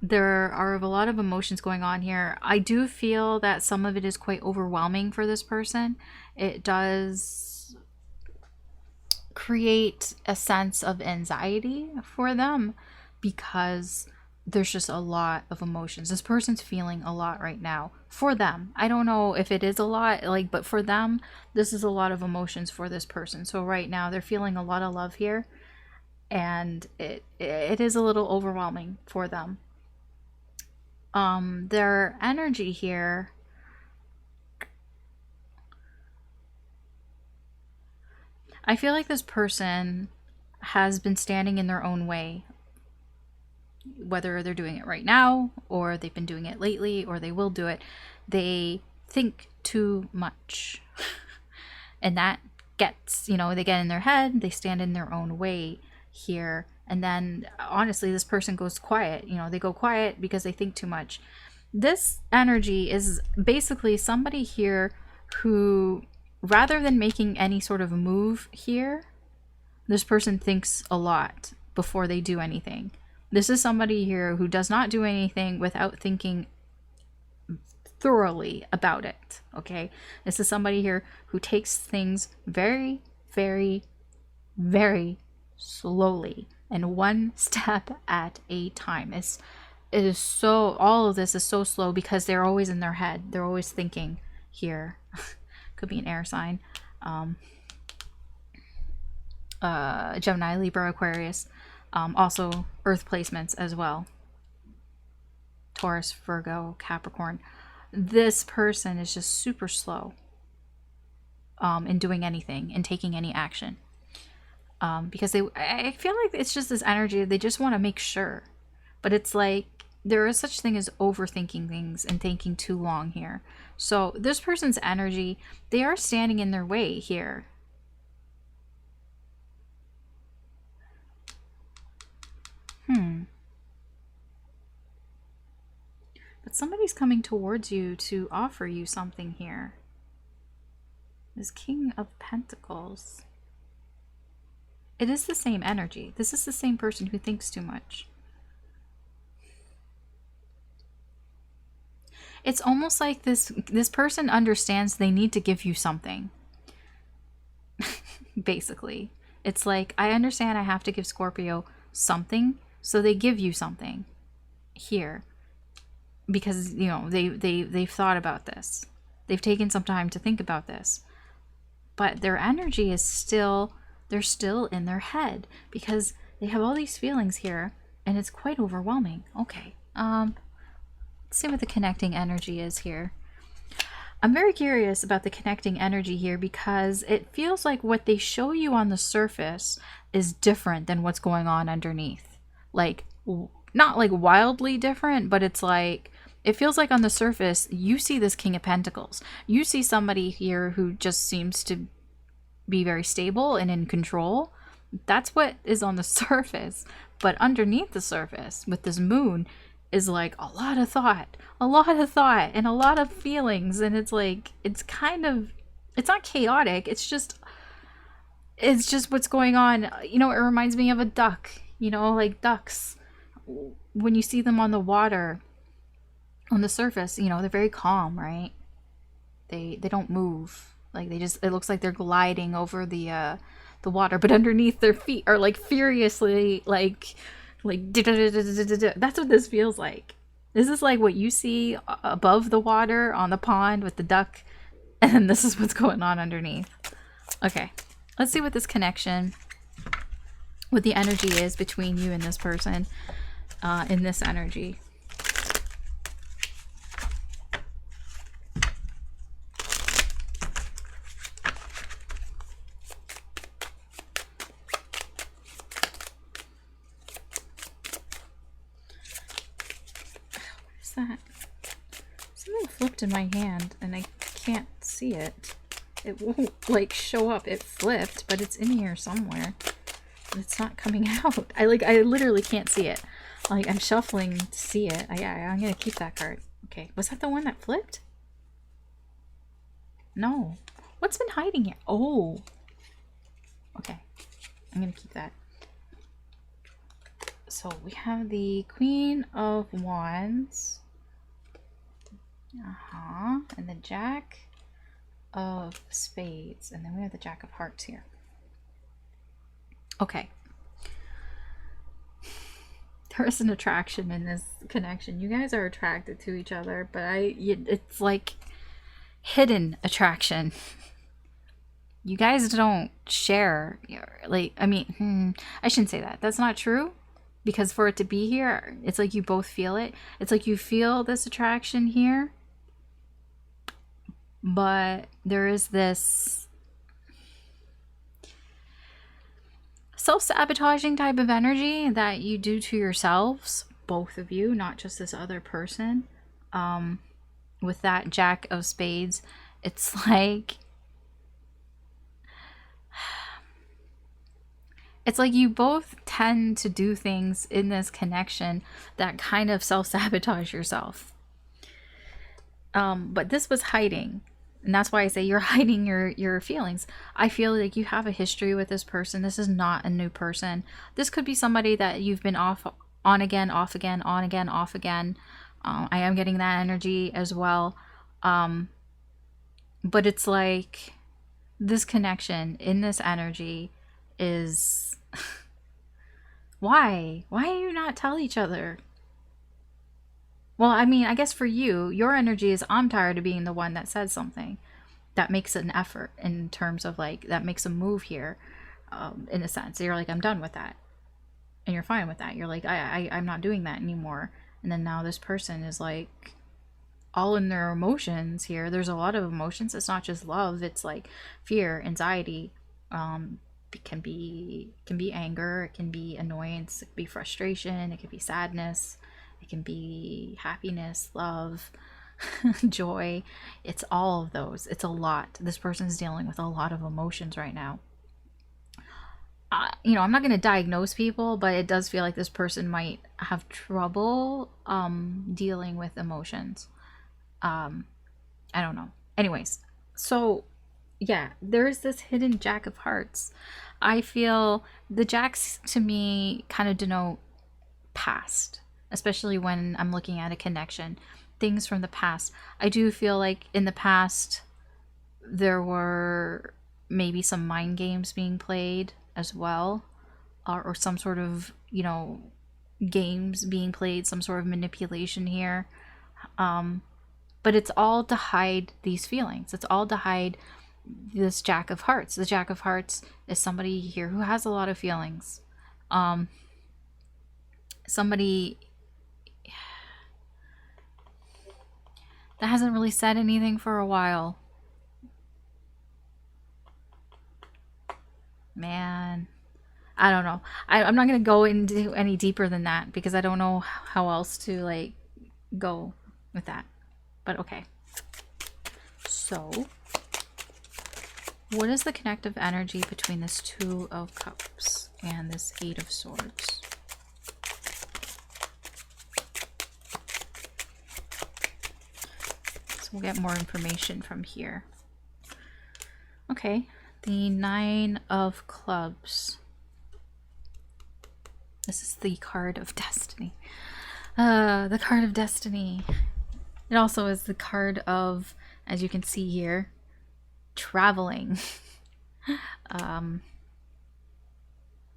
There are a lot of emotions going on here. I do feel that some of it is quite overwhelming for this person. It does create a sense of anxiety for them because there's just a lot of emotions. This person's feeling a lot right now for them. I don't know if it is a lot, like, but for them, this is a lot of emotions for this person. So right now they're feeling a lot of love here, and it is a little overwhelming for them. Their energy here, I feel like this person has been standing in their own way, whether they're doing it right now or they've been doing it lately or they will do it. They think too much. And that gets, they get in their head, they stand in their own way here. And then honestly, this person goes quiet. They go quiet because they think too much. This energy is basically somebody here who, rather than making any sort of move here, this person thinks a lot before they do anything. This is somebody here who does not do anything without thinking thoroughly about it, okay? This is somebody here who takes things very, very, very slowly and one step at a time. It is so, all of this is so slow because they're always in their head. They're always thinking here. Could be an air sign. Gemini, Libra, Aquarius. Also earth placements as well. Taurus, Virgo, Capricorn. This person is just super slow in doing anything, in taking any action. Because I feel like it's just this energy, they just want to make sure. But it's like, there is such thing as overthinking things and thinking too long here. So this person's energy, they are standing in their way here. But somebody's coming towards you to offer you something here. This King of Pentacles. It is the same energy. This is the same person who thinks too much. It's almost like this person understands they need to give you something. Basically. It's like, I understand I have to give Scorpio something, so they give you something here. Because, they've thought about this. They've taken some time to think about this. But their energy is still, they're still in their head. Because they have all these feelings here, and it's quite overwhelming. Okay, let's see what the connecting energy is here. I'm very curious about the connecting energy here because it feels like what they show you on the surface is different than what's going on underneath. Like, not like wildly different, but it's like, it feels like on the surface, you see this King of Pentacles. You see somebody here who just seems to be very stable and in control. That's what is on the surface. But underneath the surface, with this moon, is like a lot of thought, and a lot of feelings. And it's like, it's kind of, it's not chaotic. It's just what's going on. It reminds me of a duck, like ducks. When you see them on the water, on the surface, they're very calm, right? They don't move. Like it looks like they're gliding over the water, but underneath their feet are like furiously like that's what this feels like. This is like what you see above the water on the pond with the duck, and this is what's going on underneath. Okay, let's see what this connection, what the energy is between you and this person in this energy. That? Something flipped in my hand and I can't see it. It won't like show up. It flipped, but it's in here somewhere. But it's not coming out. I literally can't see it. Like, I'm shuffling to see it. Yeah, I'm gonna keep that card. Okay, was that the one that flipped? No. What's been hiding here? Oh. Okay, I'm gonna keep that. So we have the Queen of Wands. And the Jack of Spades. And then we have the Jack of Hearts here. Okay. There is an attraction in this connection. You guys are attracted to each other, but it's like hidden attraction. You guys don't share, I shouldn't say that. That's not true. Because for it to be here, it's like you both feel it. It's like you feel this attraction here, but there is this self-sabotaging type of energy that you do to yourselves, both of you, not just this other person. With that Jack of Spades, it's like you both tend to do things in this connection that kind of self-sabotage yourself. But this was hiding. And that's why I say you're hiding your feelings. I feel like you have a history with this person. This is not a new person. This could be somebody that you've been on again, off again, on again, off again. I am getting that energy as well. But it's like this connection in this energy is... Why? Why do you not tell each other? Well, I mean, I guess for you, your energy is I'm tired of being the one that says something, that makes an effort in terms of like, that makes a move here, in a sense. You're like, I'm done with that. And you're fine with that. You're like, I'm not doing that anymore. And then now this person is like all in their emotions here. There's a lot of emotions. It's not just love. It's like fear, anxiety, it can be anger, it can be annoyance, it can be frustration, it can be sadness, it can be happiness, love, joy. It's all of those. It's a lot. This person's dealing with a lot of emotions right now. You know, I'm not going to diagnose people, but it does feel like this person might have trouble dealing with emotions. I don't know. Anyways, so yeah, there's this hidden Jack of Hearts. I feel the Jacks to me kind of denote past, especially when I'm looking at a connection, things from the past. I do feel like in the past there were maybe some mind games being played as well, or some sort of, you know, games being played, some sort of manipulation here. But it's all to hide these feelings. It's all to hide this Jack of Hearts. The Jack of Hearts is somebody here who has a lot of feelings. Somebody that hasn't really said anything for a while. Man, I don't know. I'm not going to go into any deeper than that because I don't know how else to like go with that. But okay. So, what is the connective energy between this Two of Cups and this Eight of Swords? So we'll get more information from here. Okay, the Nine of Clubs. This is the card of destiny. The card of destiny. It also is the card of, as you can see here, traveling.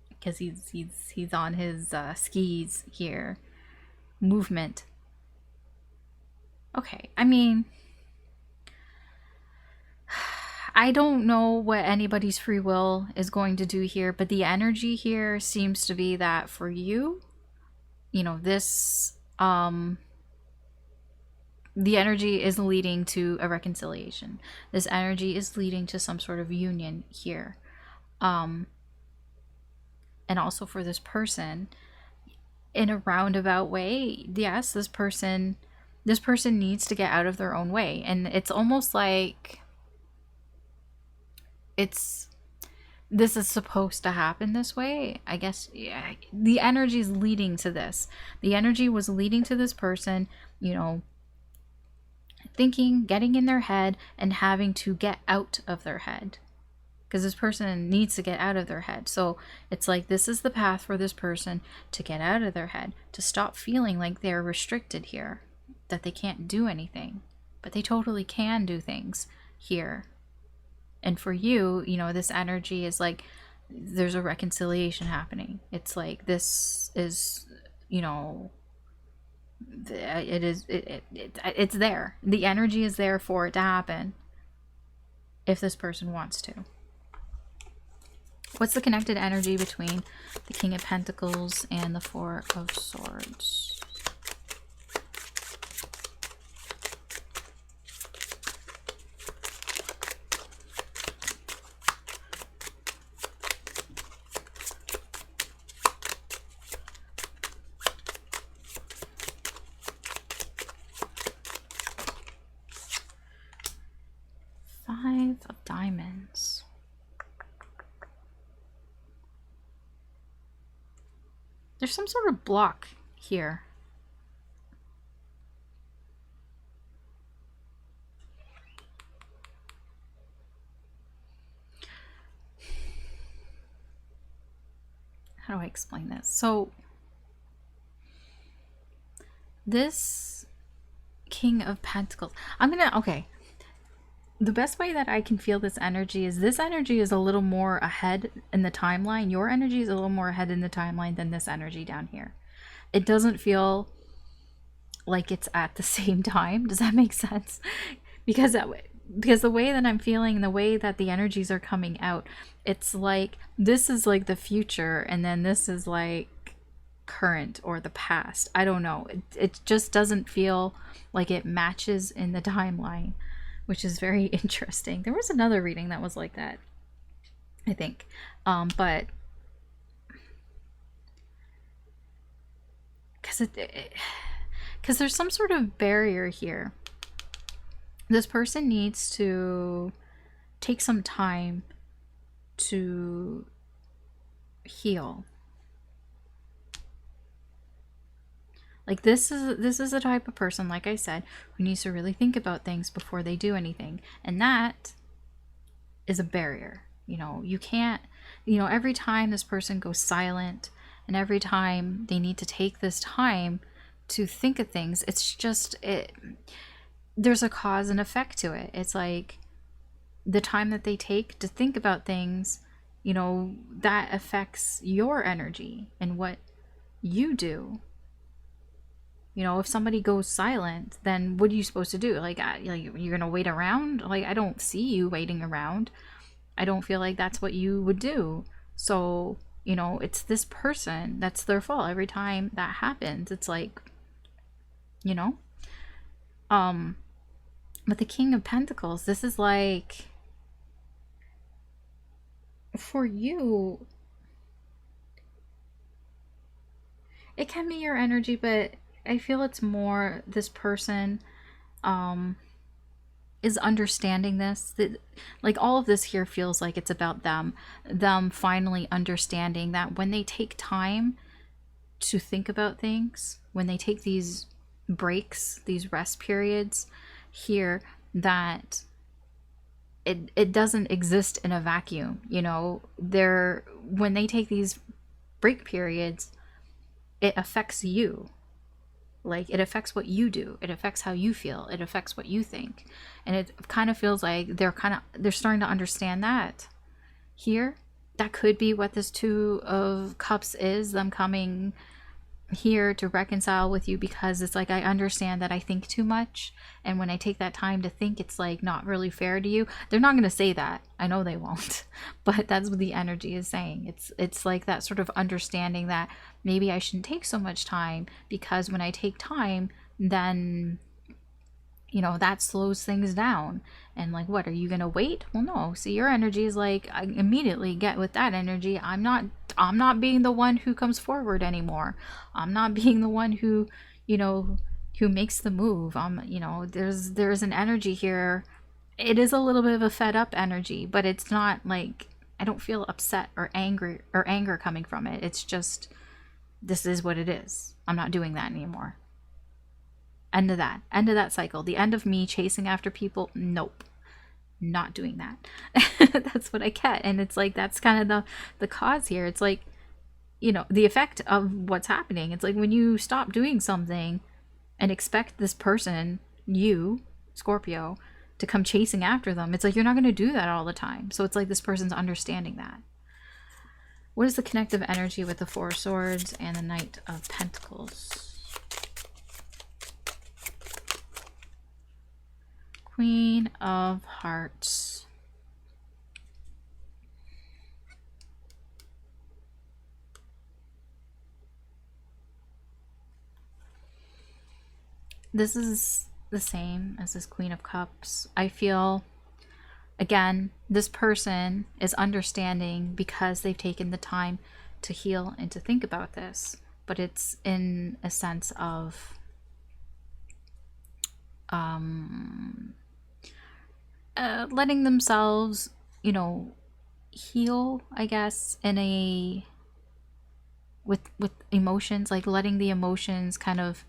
Because he's on his skis here. Movement. Okay, I mean, I don't know what anybody's free will is going to do here, but the energy here seems to be that for you, you know, this, the energy is leading to a reconciliation. This energy is leading to some sort of union here. And also for this person, in a roundabout way, yes, this person needs to get out of their own way. And it's almost like this is supposed to happen this way. I guess, yeah, the energy is leading to this. The energy was leading to this person, you know, thinking, getting in their head, and having to get out of their head. Because this person needs to get out of their head. So it's like this is the path for this person to get out of their head, to stop feeling like they're restricted here, that they can't do anything. But they totally can do things here. And for you, you know, this energy is like there's a reconciliation happening. It's like this is, you know, it's there. The energy is there for it to happen if this person wants to. What's the connected energy between the King of Pentacles and the Four of Swords? Five of Diamonds. There's some sort of block here. How do I explain this? So this King of Pentacles, okay. The best way that I can feel this energy is a little more ahead in the timeline. Your energy is a little more ahead in the timeline than this energy down here. It doesn't feel like it's at the same time. Does that make sense? Because the way that I'm feeling, the way that the energies are coming out, it's like this is like the future and then this is like current or the past. I don't know. It just doesn't feel like it matches in the timeline, which is very interesting. There was another reading that was like that, I think. But because there's some sort of barrier here. This person needs to take some time to heal. Like this is the type of person, like I said, who needs to really think about things before they do anything. And that is a barrier. You know, you can't, you know, every time this person goes silent and every time they need to take this time to think of things, it's just, there's a cause and effect to it. It's like the time that they take to think about things, you know, that affects your energy and what you do. You know, if somebody goes silent, then what are you supposed to do? Like you're gonna wait around? Like, I don't see you waiting around. I don't feel like that's what you would do. So, you know, it's this person, that's their fault. Every time that happens, it's like, you know. But the King of Pentacles, this is like, for you, it can be your energy, but I feel it's more this person is understanding this. That, like, all of this here feels like it's about them finally understanding that when they take time to think about things, when they take these breaks, these rest periods here, that it doesn't exist in a vacuum. You know, when they take these break periods, it affects you. Like, it affects what you do. It affects how you feel. It affects what you think. And it kind of feels like they're starting to understand that here. That could be what this Two of Cups is, them coming here to reconcile with you, because it's like, I understand that I think too much, and when I take that time to think, it's like not really fair to you. They're not going to say that, I know they won't, but that's what the energy is saying. It's like that sort of understanding that maybe I shouldn't take so much time, because when I take time, then, you know, that slows things down. And like, what, are you gonna wait? Well, no. See, your energy is like, I immediately get with that energy. I'm not being the one who comes forward anymore. I'm not being the one who, you know, who makes the move. You know, there's an energy here. It is a little bit of a fed up energy, but it's not like, I don't feel upset or angry or anger coming from it. It's just, this is what it is. I'm not doing that anymore. End of that cycle. The end of me chasing after people. Nope, not doing that. That's what I get. And it's like, that's kind of the cause here. It's like, you know, the effect of what's happening. It's like when you stop doing something and expect this person, you, Scorpio, to come chasing after them, it's like, you're not going to do that all the time. So it's like this person's understanding that. What is the connective energy with the Four of Swords and the Knight of Pentacles? Queen of Hearts. this is the same as this Queen of Cups. I feel, again, this person is understanding because they've taken the time to heal and to think about this. But it's in a sense of letting themselves, you know, heal, I guess, in a with emotions, like letting the emotions kind of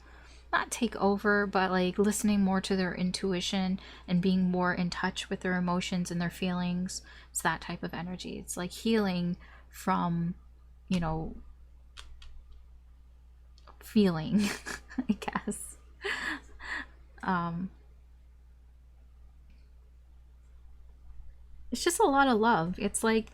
not take over, but like listening more to their intuition and being more in touch with their emotions and their feelings. It's that type of energy. It's like healing from, you know, feeling, I guess. It's just a lot of love. It's like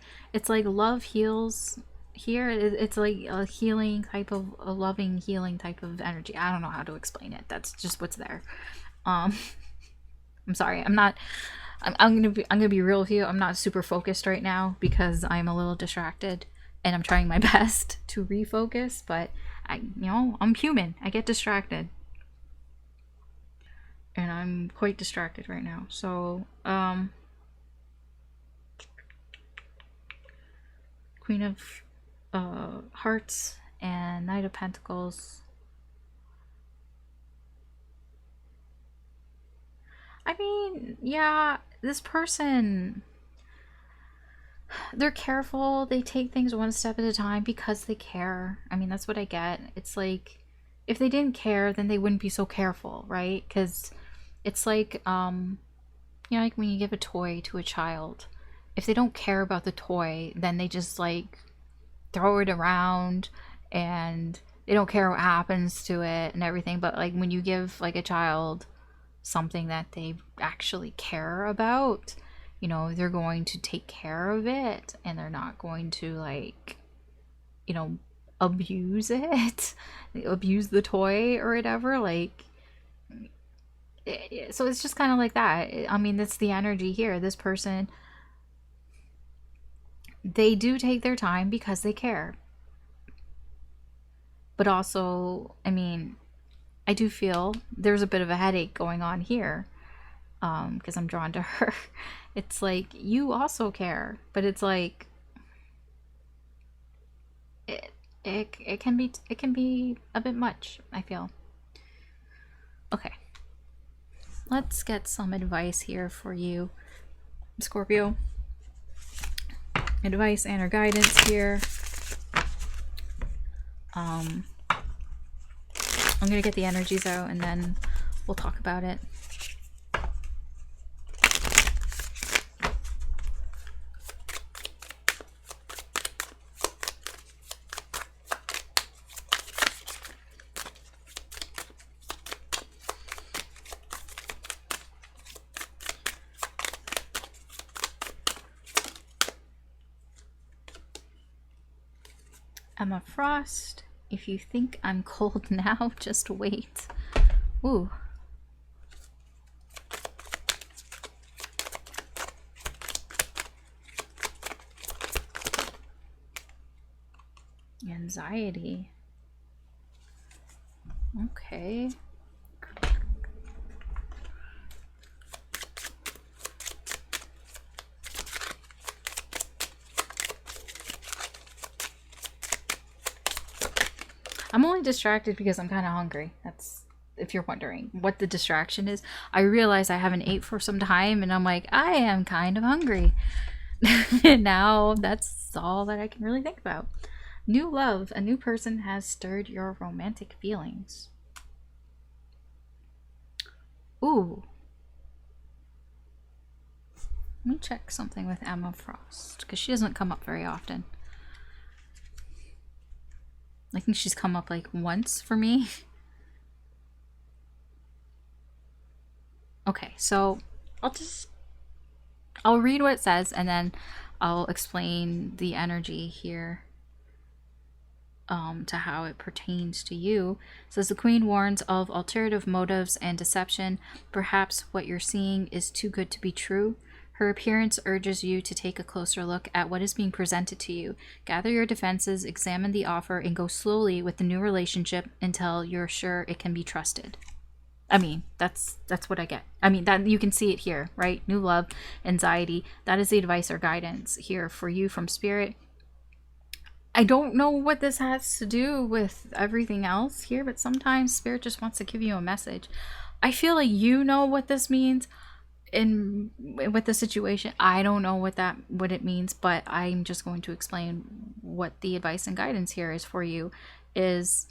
love heals here. It's like a healing type of, a loving healing type of energy. I don't know how to explain it. That's just what's there. I'm sorry. I'm gonna be real with you. I'm not super focused right now because I'm a little distracted, and I'm trying my best to refocus. But I'm human. I get distracted, and I'm quite distracted right now. So, Queen of Hearts and Knight of Pentacles. I mean, yeah, this person, they're careful. They take things one step at a time because they care. I mean, that's what I get. It's like, if they didn't care, then they wouldn't be so careful, right? Because it's like, like when you give a toy to a child. If they don't care about the toy, then they just like throw it around and they don't care what happens to it and everything. But like when you give like a child something that they actually care about, they're going to take care of it, and they're not going to like, abuse it, abuse the toy or whatever. Like, so it's just kind of like that. I mean, that's the energy here. This person, they do take their time because they care. But also, I mean, I do feel there's a bit of a headache going on here, because I'm drawn to her. It's like, you also care, but it's like it can be a bit much, I feel. Okay, let's get some advice here for you, Scorpio. Advice and or guidance here. I'm gonna get the energies out and then we'll talk about it. Emma Frost, if you think I'm cold now, just wait. Ooh. Anxiety. Okay. I'm only distracted because I'm kind of hungry. That's, if you're wondering what the distraction is. I realize I haven't ate for some time and I'm like, I am kind of hungry. And now that's all that I can really think about. New love. A new person has stirred your romantic feelings. Ooh. Let me check something with Emma Frost, because she doesn't come up very often. I think she's come up like once for me. Okay, so I'll read what it says and then I'll explain the energy here to how it pertains to you. It says the Queen warns of alternative motives and deception. Perhaps what you're seeing is too good to be true. Her appearance urges you to take a closer look at what is being presented to you. Gather your defenses, examine the offer, and go slowly with the new relationship until you're sure it can be trusted. I mean, that's what I get. I mean, that you can see it here, right? New love, anxiety. That is the advice or guidance here for you from Spirit. I don't know what this has to do with everything else here, but sometimes Spirit just wants to give you a message. I feel like you know what this means in with the situation. I don't know what it means, but I'm just going to explain what the advice and guidance here is for you. Is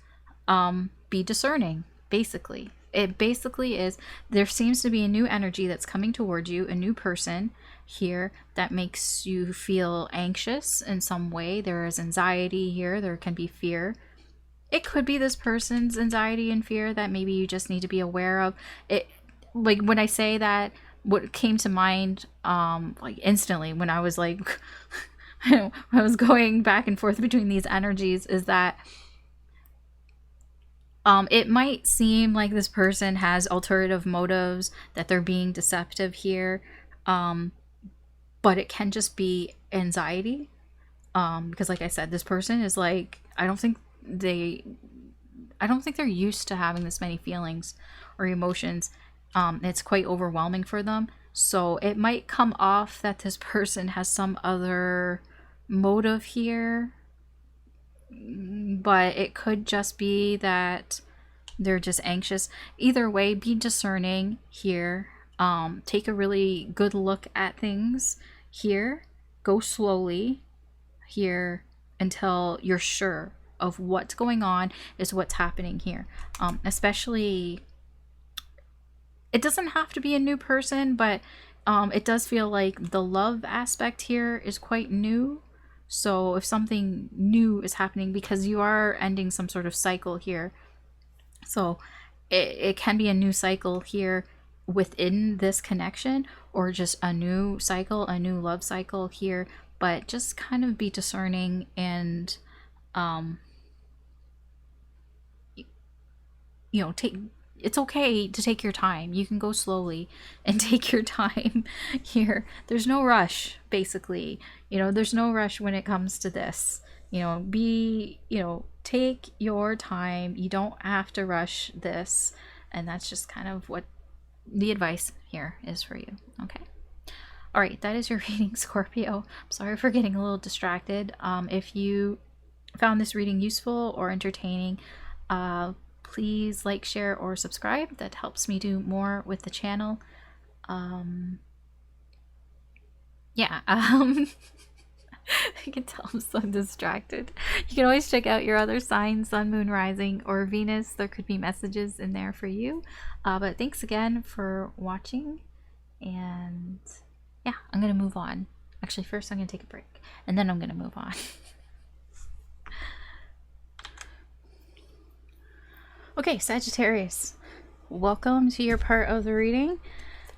be discerning, basically. It basically is, there seems to be a new energy that's coming towards you, a new person here that makes you feel anxious in some way. There is anxiety here, there can be fear. It could be this person's anxiety and fear that maybe you just need to be aware of. It, like when I say that, what came to mind like instantly when I was like I was going back and forth between these energies is that it might seem like this person has alternative motives, that they're being deceptive here, but it can just be anxiety. Because like I said, this person is like, I don't think they're used to having this many feelings or emotions. It's quite overwhelming for them. So it might come off that this person has some other motive here, but it could just be that they're just anxious. Either way, be discerning here. Take a really good look at things here. Go slowly here until you're sure of what's going on, is what's happening here. Especially, it doesn't have to be a new person, but it does feel like the love aspect here is quite new. So if something new is happening, because you are ending some sort of cycle here, so it can be a new cycle here within this connection, or just a new cycle, a new love cycle here. But just kind of be discerning and it's okay to take your time. You can go slowly and take your time here. There's no rush, basically. There's no rush when it comes to this. Take your time. You don't have to rush this. And that's just kind of what the advice here is for you. Okay. All right, that is your reading, Scorpio. I'm sorry for getting a little distracted. If you found this reading useful or entertaining, please like, share, or subscribe. That helps me do more with the channel. I can tell I'm so distracted. You can always check out your other signs, Sun, Moon, Rising, or Venus. There could be messages in there for you. But thanks again for watching. And yeah, I'm going to move on. Actually, first I'm going to take a break. And then I'm going to move on. Okay, Sagittarius, welcome to your part of the reading.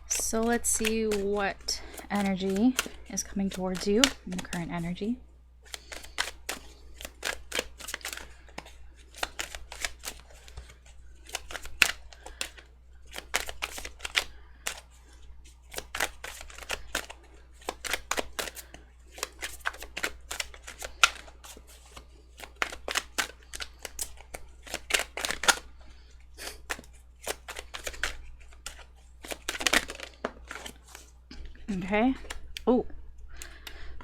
So let's see what energy is coming towards you in the current energy. Okay. Oh,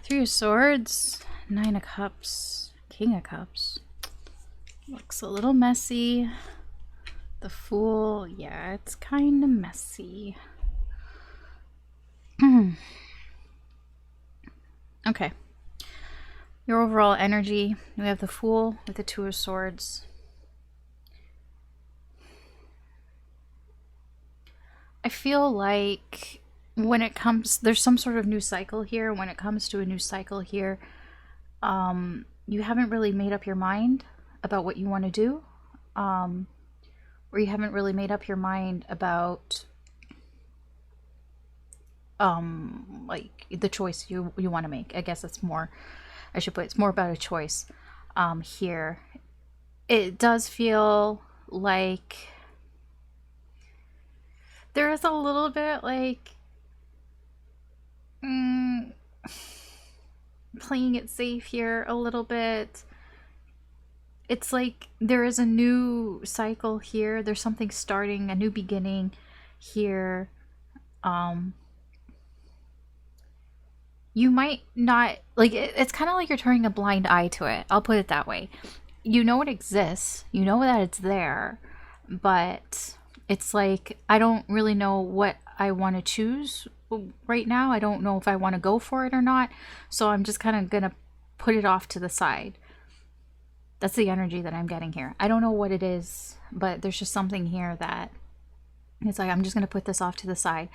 Three of Swords, Nine of Cups, King of Cups. Looks a little messy. The Fool, yeah, it's kind of messy. Okay. Your overall energy, we have the Fool with the Two of Swords. I feel like when it comes, there's some sort of new cycle here. When it comes to a new cycle here, you haven't really made up your mind about what you want to do, or you haven't really made up your mind about like the choice you want to make. I guess it's more, I should put, it's more about a choice here. It does feel like there is a little bit like playing it safe here a little bit. it's like there is a new cycle here. There's something starting, a new beginning here. You might not like it's kind of like you're turning a blind eye to it. I'll put it that way. You know it exists, you know that it's there, but it's like I don't really know what I want to choose right now. I don't know if I want to go for it or not, so I'm just kind of gonna put it off to the side. That's the energy that I'm getting here. I don't know what it is, but there's just something here that it's like I'm just gonna put this off to the side.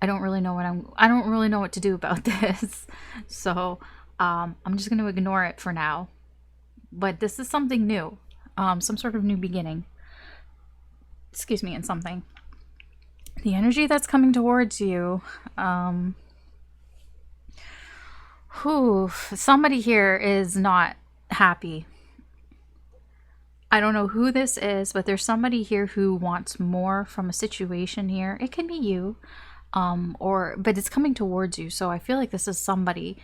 I don't really know what to do about this. So I'm just going to ignore it for now. But this is something new, some sort of new beginning. Excuse me, in something. The energy that's coming towards you. Somebody here is not happy. I don't know who this is, but there's somebody here who wants more from a situation here. It can be you. But it's coming towards you. So I feel like this is somebody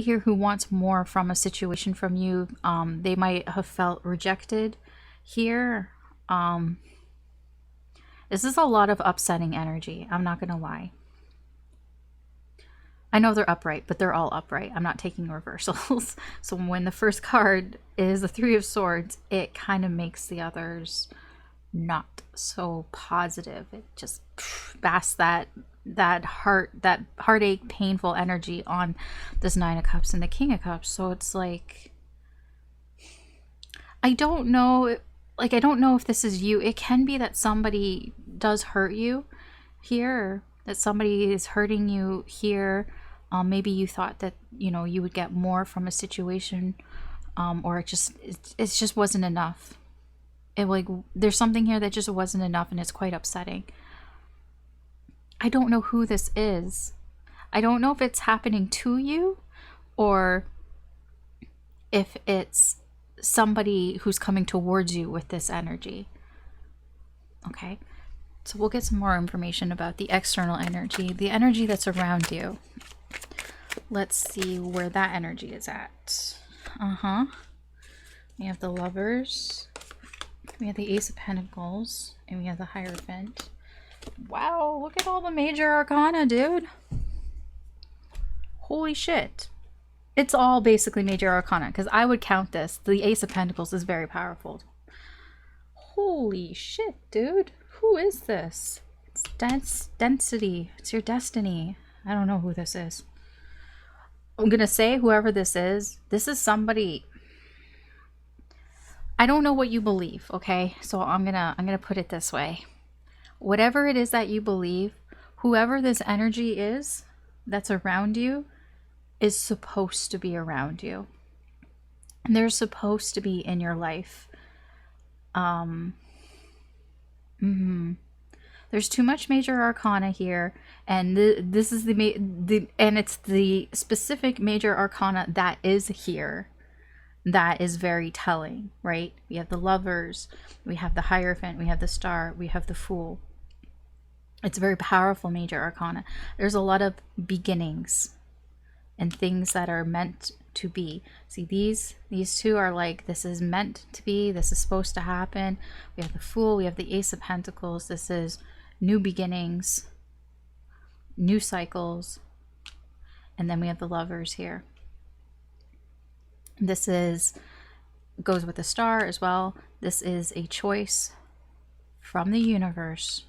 here who wants more from a situation from you. They might have felt rejected here. This is a lot of upsetting energy. I'm not going to lie. I know they're upright, but they're all upright. I'm not taking reversals. So when the first card is the Three of Swords, it kind of makes the others not so positive. It just basks that heartache, painful energy on this Nine of Cups and the King of Cups. So it's like I don't know if this is you. It can be that somebody does hurt you here, that somebody is hurting you here. Maybe you thought that you would get more from a situation, or it just wasn't enough. There's something here that just wasn't enough, and it's quite upsetting. I don't know who this is. I don't know if it's happening to you or if it's somebody who's coming towards you with this energy. Okay, so we'll get some more information about the external energy, the energy that's around you. Let's see where that energy is at. We have the Lovers. We have the Ace of Pentacles, and we have the Hierophant. Wow, look at all the major arcana, dude. Holy shit. It's all basically major arcana, because I would count this. The Ace of Pentacles is very powerful. Holy shit, dude. Who is this? It's density. It's your destiny. I don't know who this is. I'm going to say whoever this is somebody... I don't know what you believe, okay? So I'm gonna put it this way. Whatever it is that you believe, whoever this energy is that's around you is supposed to be around you. And they're supposed to be in your life. There's too much major arcana here, and this is and it's the specific major arcana that is here. That is very telling, right? We have the Lovers, we have the Hierophant, we have the Star, we have the Fool. It's a very powerful major arcana. There's a lot of beginnings and things that are meant to be. See, these two are like, this is meant to be, this is supposed to happen. We have the Fool, we have the Ace of Pentacles. This is new beginnings, new cycles, and then we have the Lovers here. This goes with the Star as well. This is a choice from the universe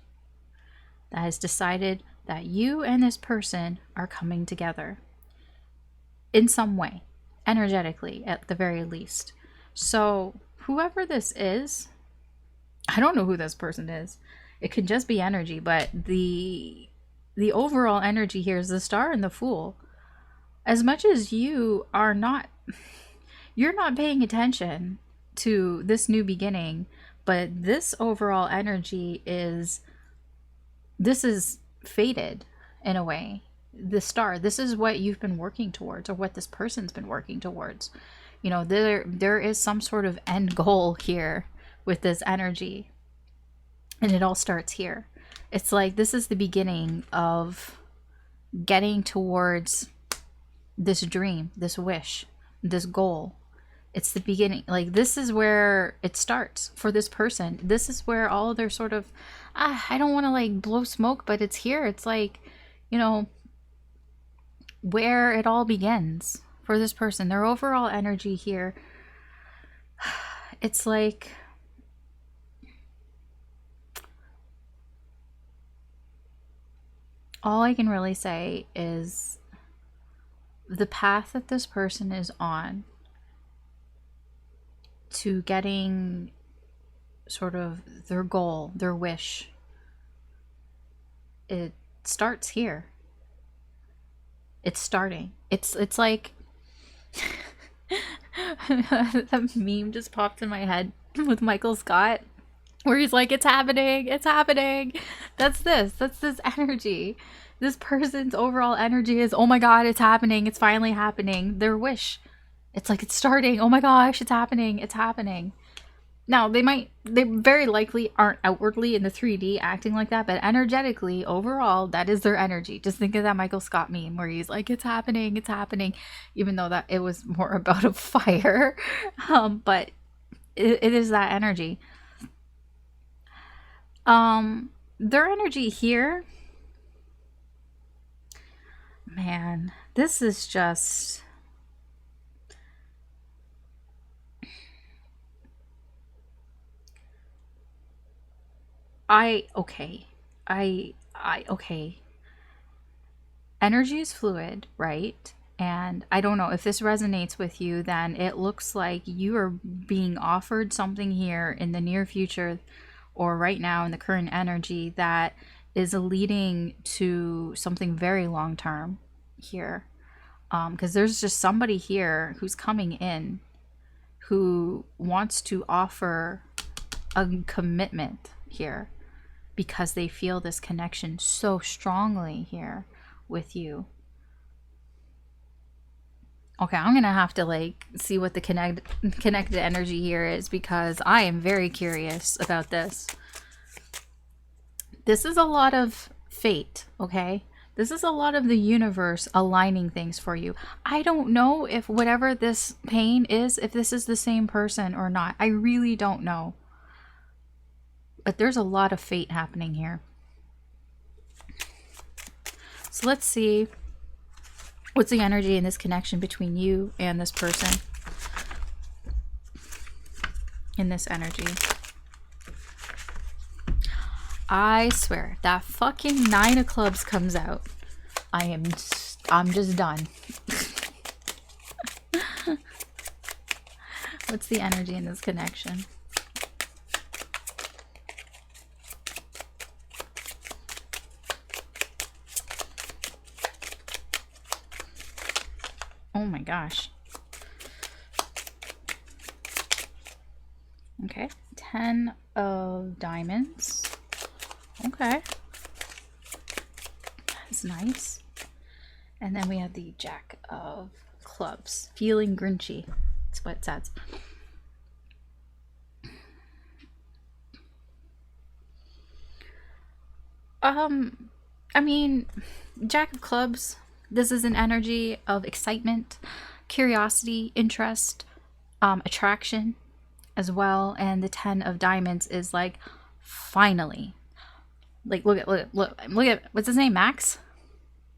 that has decided that you and this person are coming together in some way, energetically at the very least. So whoever this is, I don't know who this person is. It could just be energy, but the overall energy here is the Star and the Fool. As much as you're not paying attention to this new beginning, but this overall energy is fated in a way. The Star, this is what you've been working towards, or what this person's been working towards. There is some sort of end goal here with this energy, and it all starts here. It's like this is the beginning of getting towards this dream, this wish, this goal It's the beginning. Like, this is where it starts for this person. This is where all their sort of, I don't want to like blow smoke, but it's here. It's like, you know, where it all begins for this person. Their overall energy here, it's like, all I can really say is the path that this person is on to getting sort of their goal, their wish, it starts here. It's starting. It's like that meme just popped in my head with Michael Scott where he's like, it's happening, it's happening. That's this energy. This person's overall energy is, oh my god, it's happening, it's finally happening. Their wish, it's like, it's starting, oh my gosh, it's happening, it's happening. Now, they very likely aren't outwardly in the 3D acting like that, but energetically, overall, that is their energy. Just think of that Michael Scott meme where he's like, it's happening, even though that it was more about a fire. But it is that energy. Their energy here, man, this is just... okay. Energy is fluid, right? And I don't know if this resonates with you, then it looks like you are being offered something here in the near future or right now in the current energy that is leading to something very long term here. Because there's just somebody here who's coming in who wants to offer a commitment here because they feel this connection so strongly here with you. Okay, I'm gonna have to like see what the connected energy here is because I am very curious about this. This is a lot of fate, okay? This is a lot of the universe aligning things for you. I don't know if whatever this pain is, if this is the same person or not. I really don't know. But there's a lot of fate happening here. So let's see what's the energy in this connection between you and this person. In this energy. I swear, that fucking 9 of clubs comes out. I'm just done. What's the energy in this connection? Oh my gosh. Okay, 10 of diamonds. Okay. That's nice. And then we have the Jack of clubs. Feeling grinchy. That's what it says. I mean, Jack of clubs, this is an energy of excitement, curiosity, interest, attraction as well. And the 10 of diamonds is like, finally. Like, look at, what's his name? Max?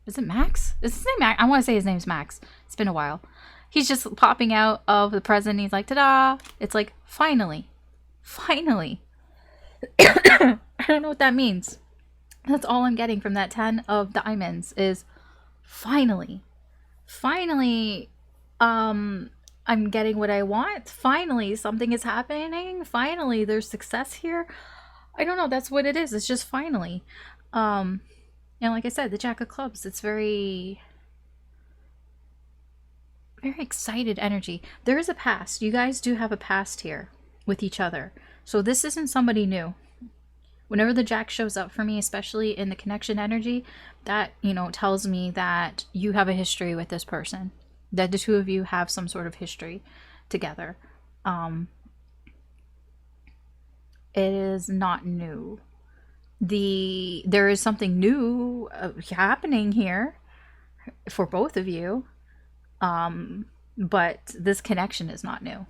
Is it Max? Is his name Max? I want to say his name's Max. It's been a while. He's just popping out of the present. He's like, ta-da! It's like, finally. Finally. I don't know what that means. That's all I'm getting from that 10 of diamonds is finally. Finally, I'm getting what I want. Finally, something is happening. Finally, there's success here. I don't know. That's what it is. It's just finally. And like I said, the Jack of clubs, it's very, very excited energy. There is a past. You guys do have a past here with each other. So this isn't somebody new. Whenever the Jack shows up for me, especially in the connection energy, that, you know, tells me that you have a history with this person. That the two of you have some sort of history together. It is not new. There is something new happening here for both of you. but this connection is not new.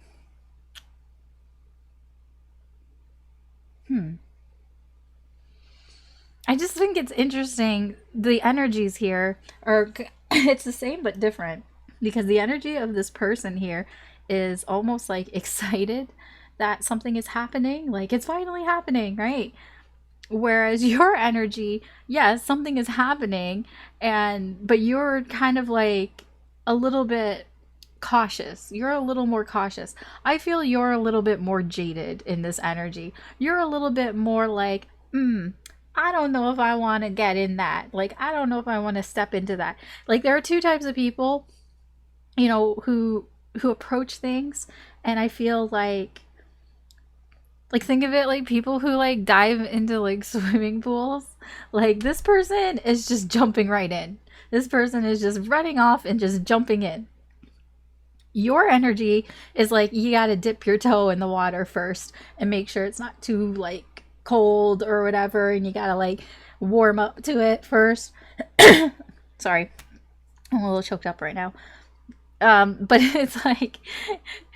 I just think it's interesting. The energies here are, it's the same but different, because the energy of this person here is almost like excited that something is happening, like it's finally happening, right? Whereas your energy, yes, something is happening, but you're kind of like a little bit cautious. You're a little more cautious. I feel you're a little bit more jaded in this energy. You're a little bit more like, I don't know if I want to get in that. Like, I don't know if I want to step into that. Like, there are two types of people, who approach things, and I feel like think of it like people who like dive into like swimming pools. Like, this person is just jumping right in. This person is just running off and just jumping in. Your energy is like, you got to dip your toe in the water first and make sure it's not too like cold or whatever, and you got to like warm up to it first. Sorry, I'm a little choked up right now. But it's like,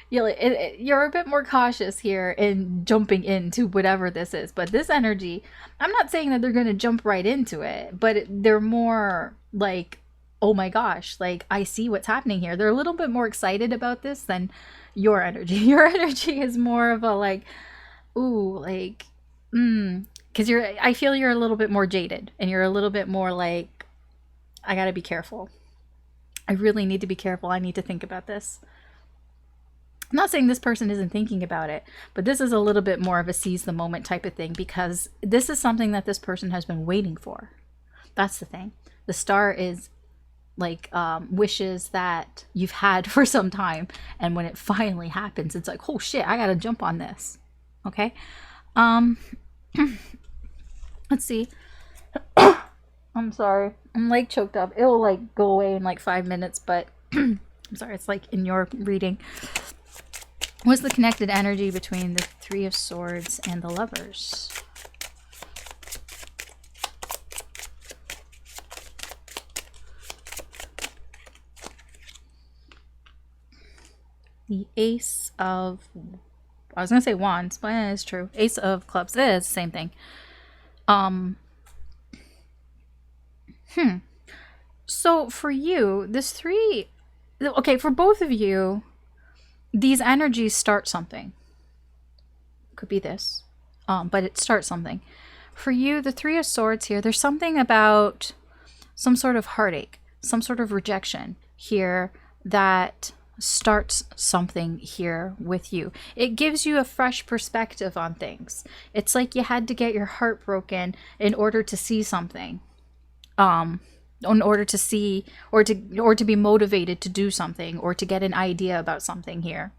you're a bit more cautious here in jumping into whatever this is. But this energy, I'm not saying that they're going to jump right into it, but they're more like, oh my gosh, like, I see what's happening here. They're a little bit more excited about this than your energy. Your energy is more of a like, ooh, like, because I feel you're a little bit more jaded, and you're a little bit more like, I gotta be careful. I really need to be careful. I need to think about this. I'm not saying this person isn't thinking about it, but this is a little bit more of a seize the moment type of thing, because this is something that this person has been waiting for. That's the thing. The star is like wishes that you've had for some time, and when it finally happens, it's like, oh shit, I gotta jump on this. Okay. Let's see. I'm sorry, I'm like choked up. It will like go away in like 5 minutes, but I'm sorry, it's like in your reading. What's the connected energy between the Three of Swords and the Lovers? The Ace of, I was gonna say Wands, but it's true. Ace of Clubs. It is the same thing. So for you, for both of you, these energies start something. Could be this, but it starts something. For you, the Three of Swords here, there's something about some sort of heartache, some sort of rejection here that starts something here with you. It gives you a fresh perspective on things. It's like you had to get your heart broken in order to see something. In order to see, or to be motivated to do something, or to get an idea about something here.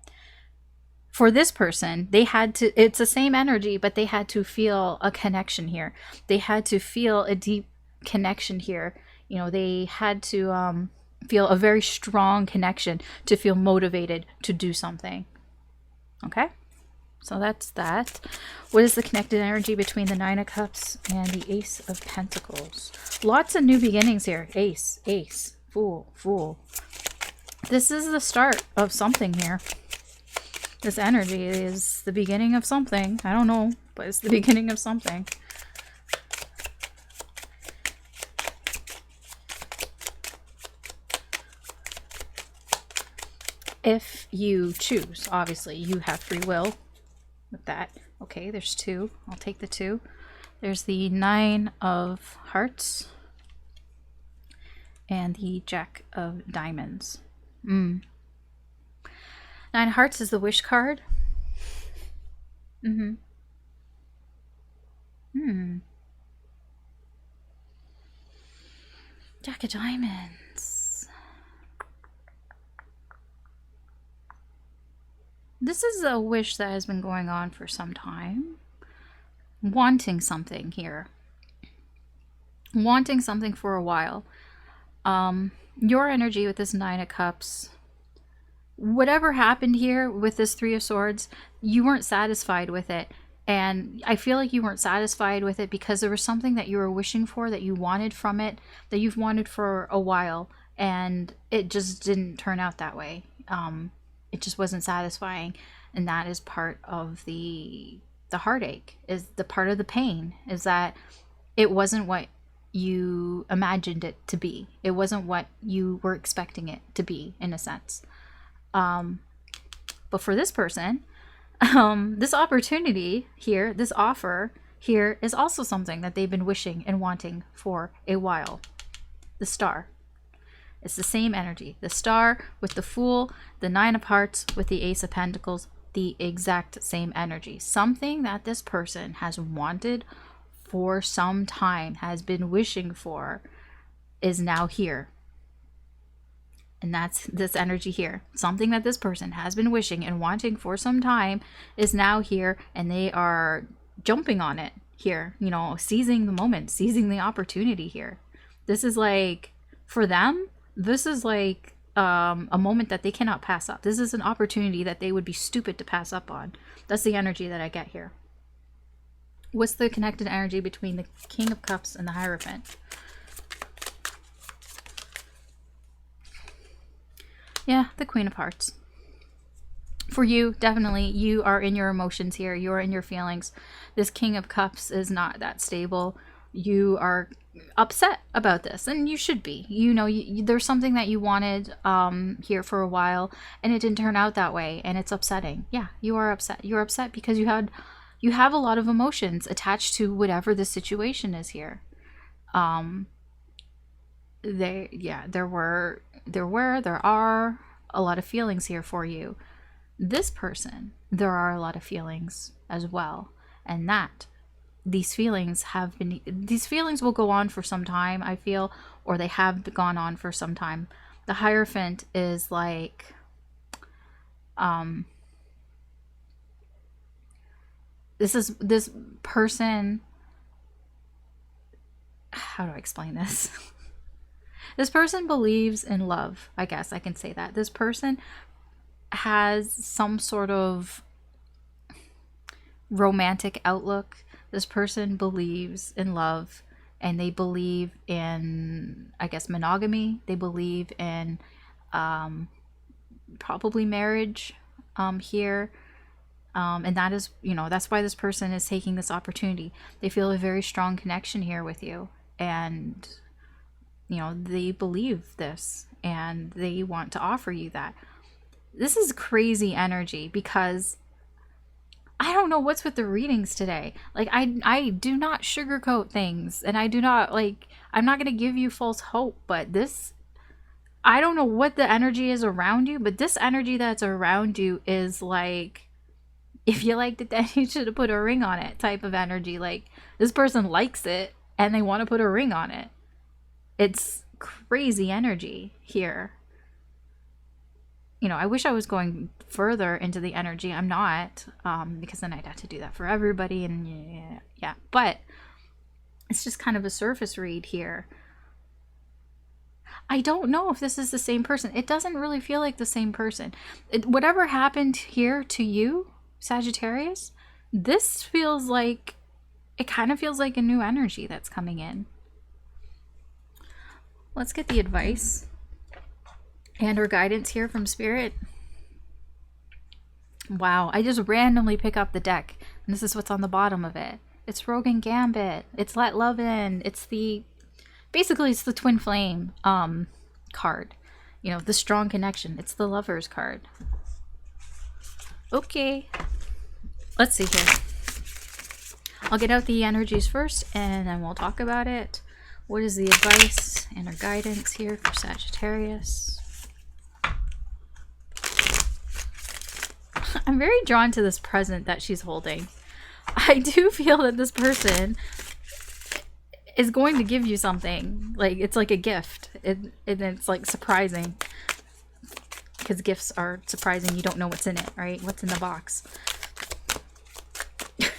For this person, they had to, it's the same energy, but they had to feel a connection here. They had to feel a deep connection here. They had to feel a very strong connection to feel motivated to do something. Okay? So that's that. What is the connected energy between the Nine of Cups and the Ace of Pentacles? Lots of new beginnings here. Ace, Fool, Fool. This is the start of something here. This energy is the beginning of something. I don't know, but it's the beginning of something. If you choose, obviously, you have free will with that. Okay, there's two. I'll take the two. There's the Nine of Hearts and the Jack of Diamonds. Nine of Hearts is the wish card. Jack of Diamonds. This is a wish that has been going on for some time. Wanting something here. Wanting something for a while. Your energy with this Nine of Cups. Whatever happened here with this Three of Swords, you weren't satisfied with it. And I feel like you weren't satisfied with it because there was something that you were wishing for, that you wanted from it, that you've wanted for a while. And it just didn't turn out that way. It just wasn't satisfying. And that is part of the heartache, is the part of the pain, is that it wasn't what you imagined it to be. It wasn't what you were expecting it to be, in a sense. But for this person, this opportunity here, this offer here, is also something that they've been wishing and wanting for a while. The Star. It's the same energy. The Star with the Fool, the Nine of Hearts with the Ace of Pentacles, the exact same energy. Something that this person has wanted for some time, has been wishing for, is now here. And that's this energy here. Something that this person has been wishing and wanting for some time is now here, and they are jumping on it here, you know, seizing the moment, seizing the opportunity here. This is like, for them, this is like a moment that they cannot pass up. This is an opportunity that they would be stupid to pass up on. That's the energy that I get here. What's the connected energy between the King of Cups and the Hierophant? Yeah, the Queen of Hearts. For you, definitely, you are in your emotions here. You are in your feelings. This King of Cups is not that stable. You are upset about this, and you should be. You know, there's something that you wanted here for a while, and it didn't turn out that way, and it's upsetting. Yeah, you are upset. You're upset because you have a lot of emotions attached to whatever the situation is here. There are a lot of feelings here for you. This person, there are a lot of feelings as well, and that these feelings will go on for some time, I feel, or they have gone on for some time. The Hierophant is like this person, how do I explain this? This person believes in love, I guess I can say that. This person has some sort of romantic outlook. This person believes in love, and they believe in, I guess, monogamy. They believe in probably marriage here. And that is, you know, that's why this person is taking this opportunity. They feel a very strong connection here with you, and you know, they believe this and they want to offer you that. This is crazy energy, because I don't know what's with the readings today. Like, I do not sugarcoat things, and I do not, like, I'm not going to give you false hope, but this, I don't know what the energy is around you, but this energy that's around you is like, if you liked it, then you should have put a ring on it type of energy. Like, this person likes it and they want to put a ring on it. It's crazy energy here. You know, I wish I was going further into the energy. I'm not, because then I'd have to do that for everybody, and yeah. But it's just kind of a surface read here. I don't know if this is the same person. It doesn't really feel like the same person. Whatever happened here to you, Sagittarius, this feels like, it kind of feels like a new energy that's coming in. Let's get the advice and or guidance here from Spirit. Wow, I just randomly pick up the deck, and this is what's on the bottom of it. It's Rogue and Gambit. It's Let Love In. It's basically it's the Twin Flame card. You know, the strong connection. It's the Lover's card. Okay, let's see here. I'll get out the energies first, and then we'll talk about it. What is the advice and or guidance here for Sagittarius? I'm very drawn to this present that she's holding. I do feel that this person is going to give you something. Like, it's like a gift. It's like surprising. Because gifts are surprising. You don't know what's in it, right? What's in the box.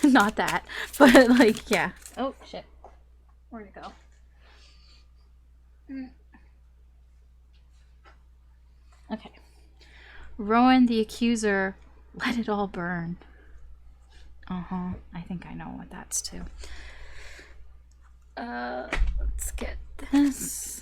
Not that. But, like, yeah. Oh, shit. Where'd it go? Okay. Rowan the Accuser, let it all burn. I think I know what that's too. Let's get this.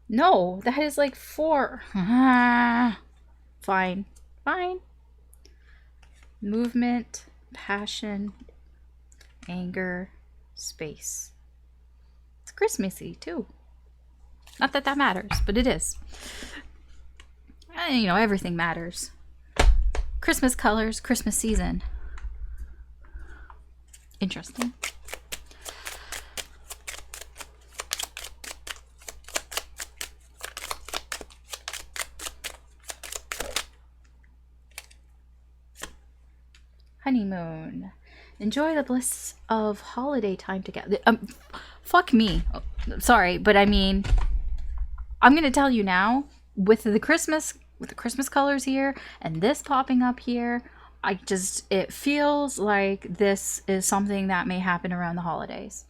No, that is like 4. Fine. Fine. Movement, passion, anger, space. It's Christmassy too. Not that that matters, but it is. And, you know, everything matters. Christmas colors, Christmas season. Interesting. Honeymoon. Enjoy the bliss of holiday time together. Fuck me. Sorry, but I mean, I'm gonna tell you now, with the Christmas colors here and this popping up here, it feels like this is something that may happen around the holidays.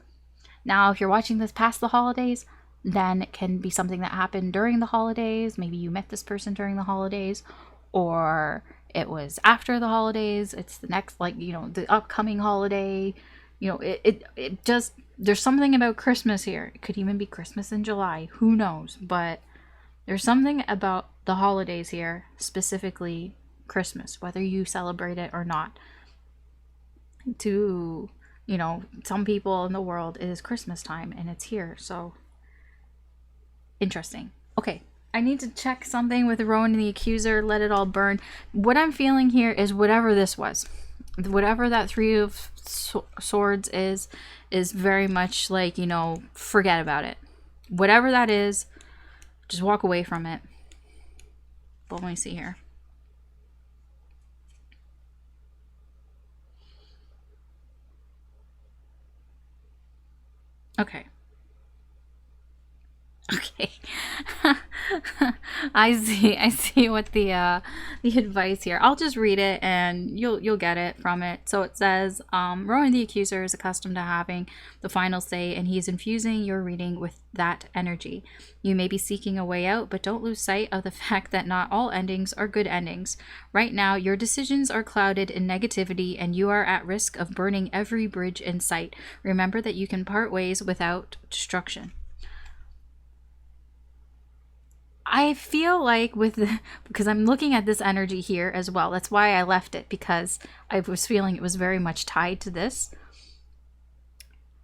Now, if you're watching this past the holidays, then it can be something that happened during the holidays. Maybe you met this person during the holidays, or it was after the holidays. It's the next, like, you know, the upcoming holiday. You know, it just, there's something about Christmas here. It could even be Christmas in July. Who knows? But there's something about the holidays here, specifically Christmas, whether you celebrate it or not. To, you know, some people in the world, it is Christmas time and it's here. So interesting. Okay, I need to check something with Rowan and the Accuser. Let it all burn. What I'm feeling here is whatever this was, whatever that Three of Swords is very much like, you know, forget about it. Whatever that is, just walk away from it. But let me see here. Okay. Okay. I see what the advice here. I'll just read it and you'll get it from it. So it says, Rowan the Accuser is accustomed to having the final say, and he's infusing your reading with that energy. You may be seeking a way out, but don't lose sight of the fact that not all endings are good endings. Right now, your decisions are clouded in negativity, and you are at risk of burning every bridge in sight. Remember that you can part ways without destruction. I feel like because I'm looking at this energy here as well. That's why I left it, because I was feeling it was very much tied to this.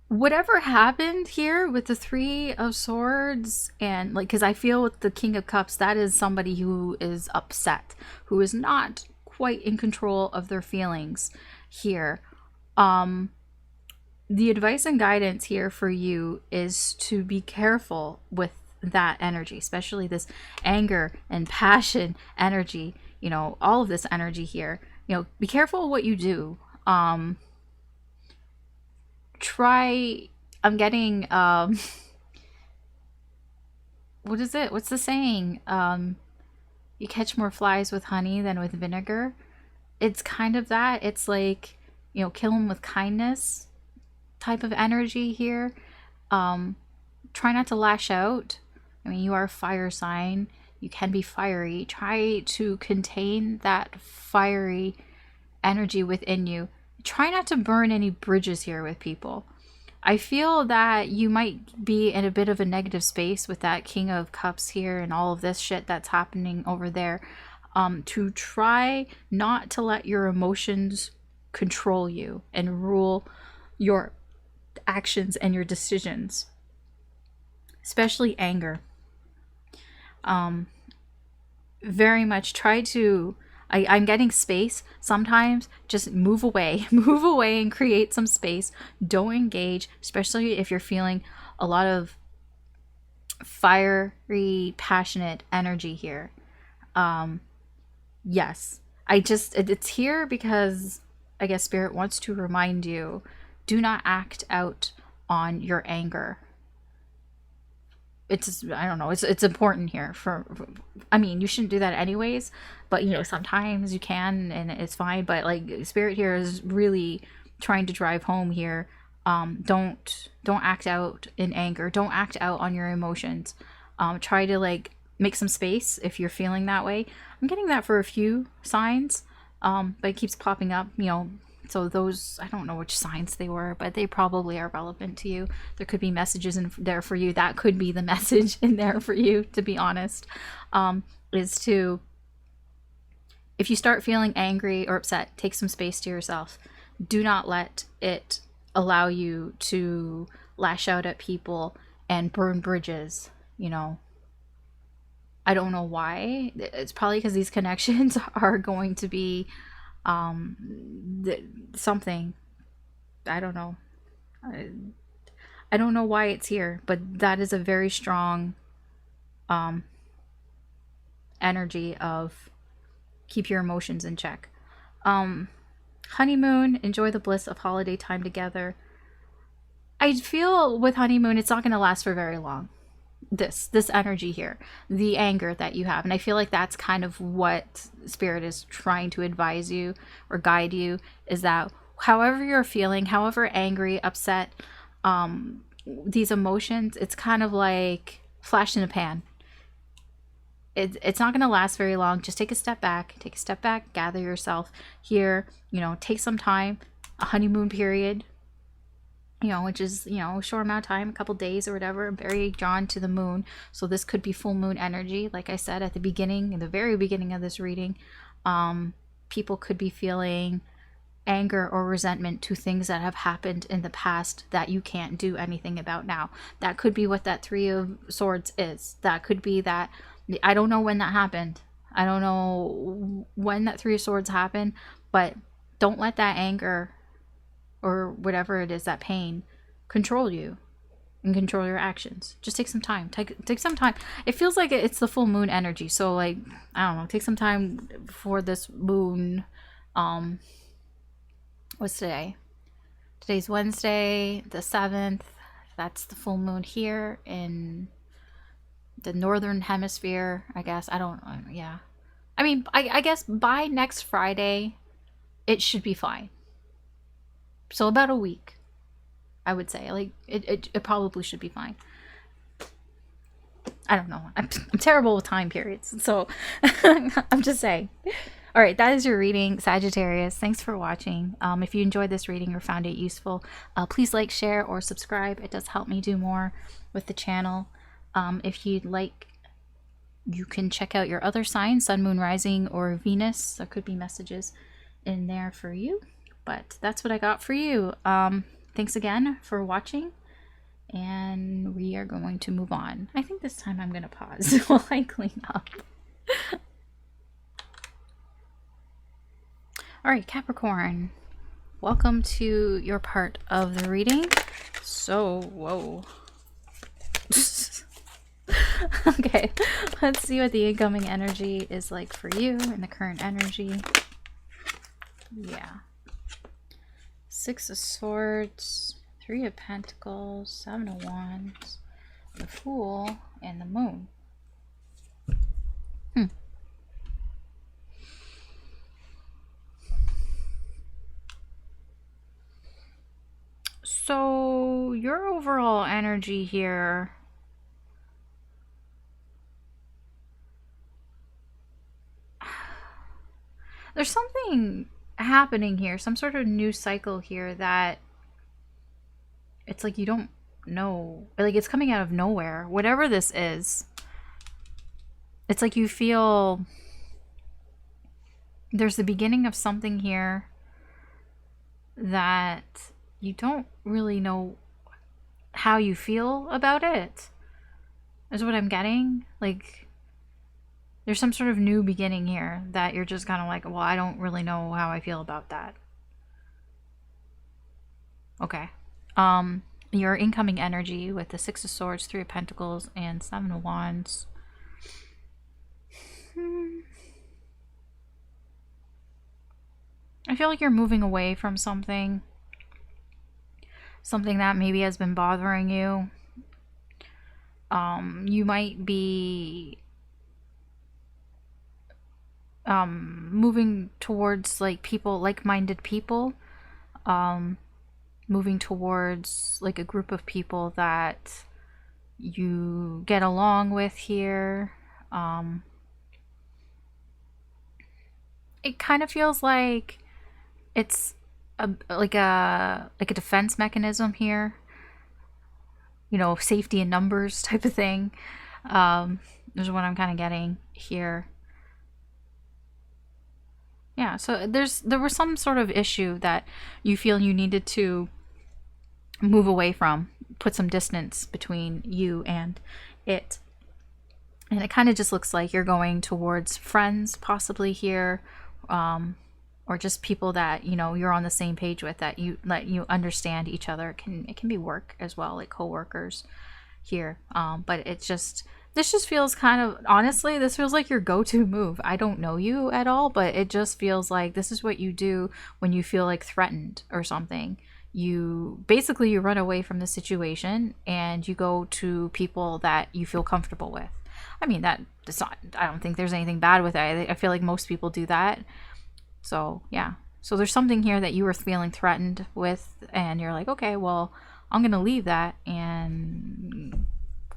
Whatever happened here with the Three of Swords, and like, because I feel with the King of Cups, that is somebody who is upset, who is not quite in control of their feelings here. The advice and guidance here for you is to be careful with that energy, especially this anger and passion energy, you know, all of this energy here. You know, be careful what you do. I'm getting what is it? What's the saying? You catch more flies with honey than with vinegar. It's kind of that. It's like, you know, kill them with kindness type of energy here. Try not to lash out. I mean, you are a fire sign. You can be fiery. Try to contain that fiery energy within you. Try not to burn any bridges here with people. I feel that you might be in a bit of a negative space with that King of Cups here and all of this shit that's happening over there. To try not to let your emotions control you and rule your actions and your decisions, especially anger. Very much try to, I'm getting space. Sometimes just move away, move away and create some space. Don't engage, especially if you're feeling a lot of fiery, passionate energy here. Yes, it's here because I guess Spirit wants to remind you, do not act out on your anger. It's, I don't know, it's important here I mean, you shouldn't do that anyways, but you know, sometimes you can and it's fine. But like, Spirit here is really trying to drive home here. Don't act out in anger. Don't act out on your emotions. Try to like make some space if you're feeling that way. I'm getting that for a few signs, but it keeps popping up, you know, So those, I don't know which signs they were, but they probably are relevant to you. There could be messages in there for you. That could be the message in there for you, to be honest, is to, if you start feeling angry or upset, take some space to yourself. Do not let it allow you to lash out at people and burn bridges, you know. I don't know why. It's probably because these connections are going to be something. I don't know. I don't know why it's here, but that is a very strong energy of keep your emotions in check. Honeymoon, enjoy the bliss of holiday time together. I feel with honeymoon, it's not going to last for very long. This energy here, the anger that you have, and I feel like that's kind of what Spirit is trying to advise you or guide you, is that however you're feeling, however angry, upset, these emotions, it's kind of like flash in a pan. It's not going to last very long. Just take a step back, gather yourself here, you know, take some time, a honeymoon period, you know, which is, you know, a short amount of time, a couple days or whatever, very drawn to the moon. So this could be full moon energy. Like I said at the beginning, in the very beginning of this reading, people could be feeling anger or resentment to things that have happened in the past that you can't do anything about now. That could be what that Three of Swords is. That could be that, I don't know when that happened. I don't know when that Three of Swords happened, but don't let that anger or whatever it is, that pain, control you and control your actions. Just take some time. Take some time. It feels like it's the full moon energy. So like, I don't know, take some time for this moon. What's today? Today's Wednesday, the 7th. That's the full moon here in the northern hemisphere, I guess. I don't know. Yeah. I mean, I guess by next Friday, it should be fine. So about a week, I would say. Like, it probably should be fine. I don't know. I'm terrible with time periods. So I'm just saying. All right, that is your reading, Sagittarius. Thanks for watching. If you enjoyed this reading or found it useful, please like, share, or subscribe. It does help me do more with the channel. If you'd like, you can check out your other signs, Sun, Moon, Rising, or Venus. There could be messages in there for you. But that's what I got for you. Thanks again for watching. And we are going to move on. I think this time I'm going to pause while I clean up. All right, Capricorn, welcome to your part of the reading. So, whoa. Okay, let's see what the incoming energy is like for you and the current energy. Yeah. Six of Swords, Three of Pentacles, Seven of Wands, the Fool, and the Moon. So your overall energy here, there's something happening here, some sort of new cycle here that it's like you don't know, like it's coming out of nowhere. Whatever this is, it's like you feel there's the beginning of something here that you don't really know how you feel about it, is what I'm getting. Like there's some sort of new beginning here that you're just kind of like, well, I don't really know how I feel about that. Okay. Your incoming energy with the Six of Swords, Three of Pentacles, and Seven of Wands. I feel like you're moving away from something that maybe has been bothering you. You might be moving towards like people, like-minded people, moving towards like a group of people that you get along with here. It kind of feels like it's like a defense mechanism here, you know, safety in numbers type of thing. Is what I'm kind of getting here. Yeah, so there was some sort of issue that you feel you needed to move away from, put some distance between you and it. And it kind of just looks like you're going towards friends possibly here, or just people that, you know, you're on the same page with, that you understand each other. It can be work as well, like coworkers here. But this just feels kind of, honestly, this feels like your go-to move. I don't know you at all, but it just feels like this is what you do when you feel like threatened or something. You run away from the situation and you go to people that you feel comfortable with. I mean, that's not, I don't think there's anything bad with it. I feel like most people do that. So yeah, so there's something here that you were feeling threatened with, and you're like, okay, well, I'm gonna leave that and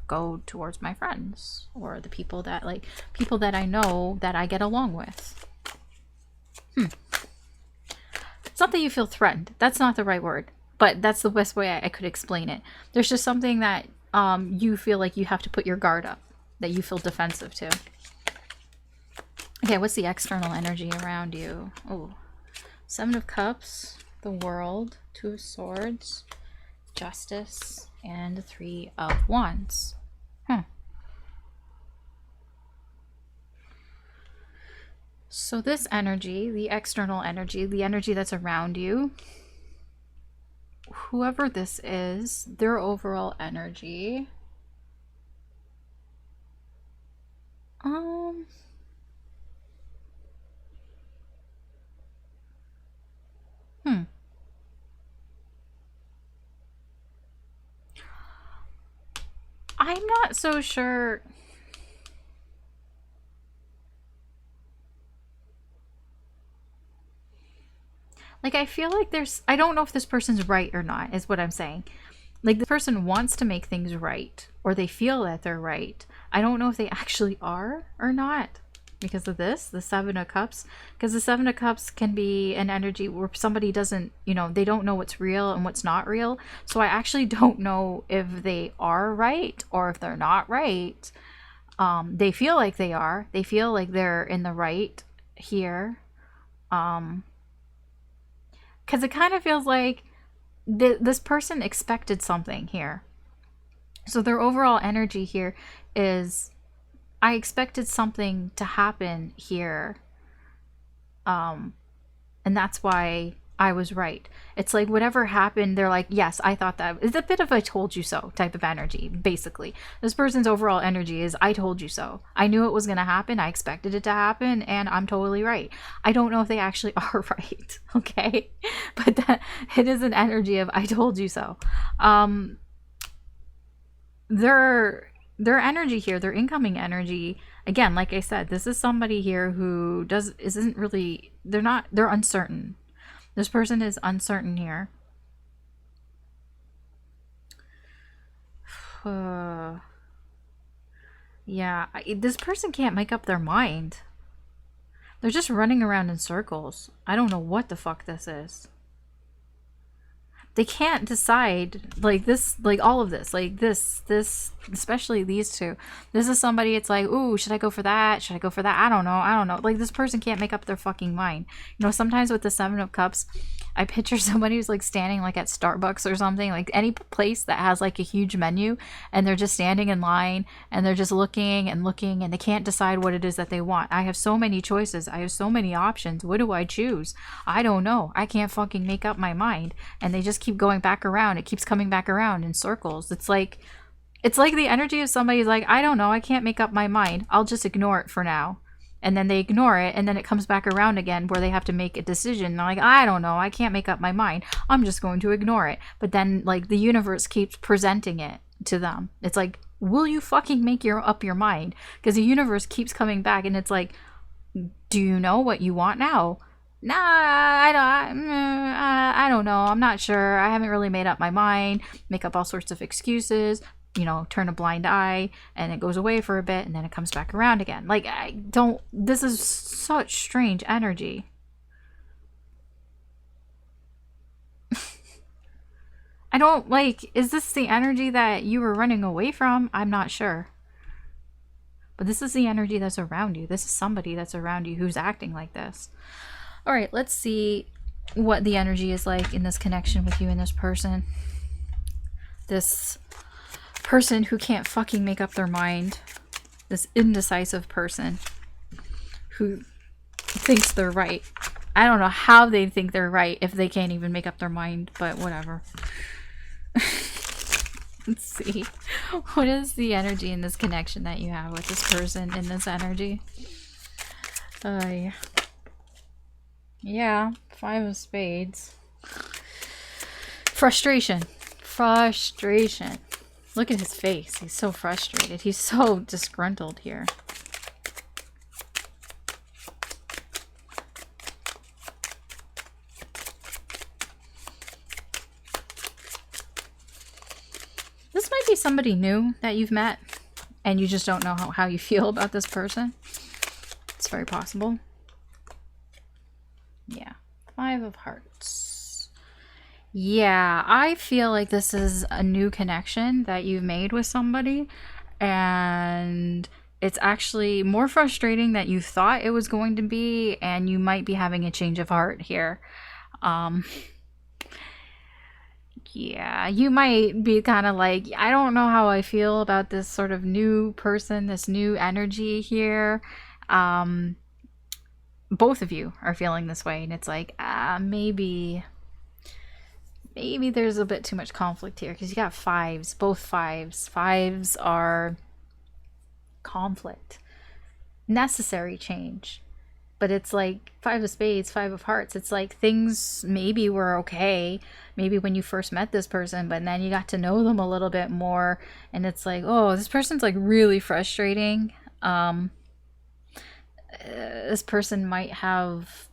go towards my friends, or the people that I know that I get along with. It's not that you feel threatened. That's not the right word, but that's the best way I could explain it. There's just something that you feel like you have to put your guard up, that you feel defensive to. Okay, what's the external energy around you? Oh, Seven of Cups, the World, Two of Swords, Justice, and Three of Wands. So this energy, the external energy, the energy that's around you, whoever this is, their overall energy, I'm not so sure. Like, I feel like I don't know if this person's right or not, is what I'm saying. Like, the person wants to make things right, or they feel that they're right. I don't know if they actually are or not because of this, the Seven of Cups. Because the Seven of Cups can be an energy where somebody doesn't, you know, they don't know what's real and what's not real. So I actually don't know if they are right or if they're not right. They feel like they are. They feel like they're in the right here. Because it kind of feels like this person expected something here. So their overall energy here is, I expected something to happen here. And that's why I was right. It's like whatever happened, they're like, yes, I thought that. It's a bit of a told you so type of energy, basically. This person's overall energy is, I told you so. I knew it was going to happen. I expected it to happen, and I'm totally right. I don't know if they actually are right, okay? But that it is an energy of, I told you so. Their energy here, their incoming energy, again, like I said, this is somebody here who isn't really, they're uncertain. This person is uncertain here. Yeah, this person can't make up their mind. They're just running around in circles. I don't know what the fuck this is. They can't decide, like this, like all of this, like this, especially these two. This is somebody, it's like, ooh, should I go for that? Should I go for that? I don't know. Like, this person can't make up their fucking mind. You know, sometimes with the Seven of Cups, I picture somebody who's like standing like at Starbucks or something, like any place that has like a huge menu, and they're just standing in line and they're just looking and looking, and they can't decide what it is that they want. I have so many choices. I have so many options. What do I choose? I don't know. I can't fucking make up my mind. And they just keep going back around. It keeps coming back around in circles. It's like the energy of somebody's like, I don't know. I can't make up my mind. I'll just ignore it for now. And then they ignore it, and then it comes back around again where they have to make a decision. They're like, I don't know, I can't make up my mind. I'm just going to ignore it. But then, like, the universe keeps presenting it to them. It's like, will you fucking make up your mind? Because the universe keeps coming back, and it's like, do you know what you want now? Nah, I don't know. I'm not sure. I haven't really made up my mind. Make up all sorts of excuses. You know, turn a blind eye, and it goes away for a bit, and then it comes back around again. Like, this is such strange energy. I don't like, is this the energy that you were running away from? I'm not sure. But this is the energy that's around you. This is somebody that's around you who's acting like this. All right, let's see what the energy is like in this connection with you and this person. This person who can't fucking make up their mind. This indecisive person who thinks they're right. I don't know how they think they're right if they can't even make up their mind, but whatever. Let's see. What is the energy in this connection that you have with this person in this energy? Yeah, 5 of Spades. Frustration. Frustration. Look at his face. He's so frustrated. He's so disgruntled here. This might be somebody new that you've met and you just don't know how you feel about this person. It's very possible. Yeah. 5 of Hearts. Yeah, I feel like this is a new connection that you've made with somebody, and it's actually more frustrating than you thought it was going to be, and you might be having a change of heart here. Yeah, you might be kind of like, I don't know how I feel about this sort of new person, this new energy here. Both of you are feeling this way, and it's like, maybe there's a bit too much conflict here, because you got 5s, both 5s. 5s are conflict, necessary change. But it's like 5 of Spades, 5 of Hearts. It's like things maybe were okay, maybe when you first met this person, but then you got to know them a little bit more, and it's like, oh, this person's like really frustrating. This person might have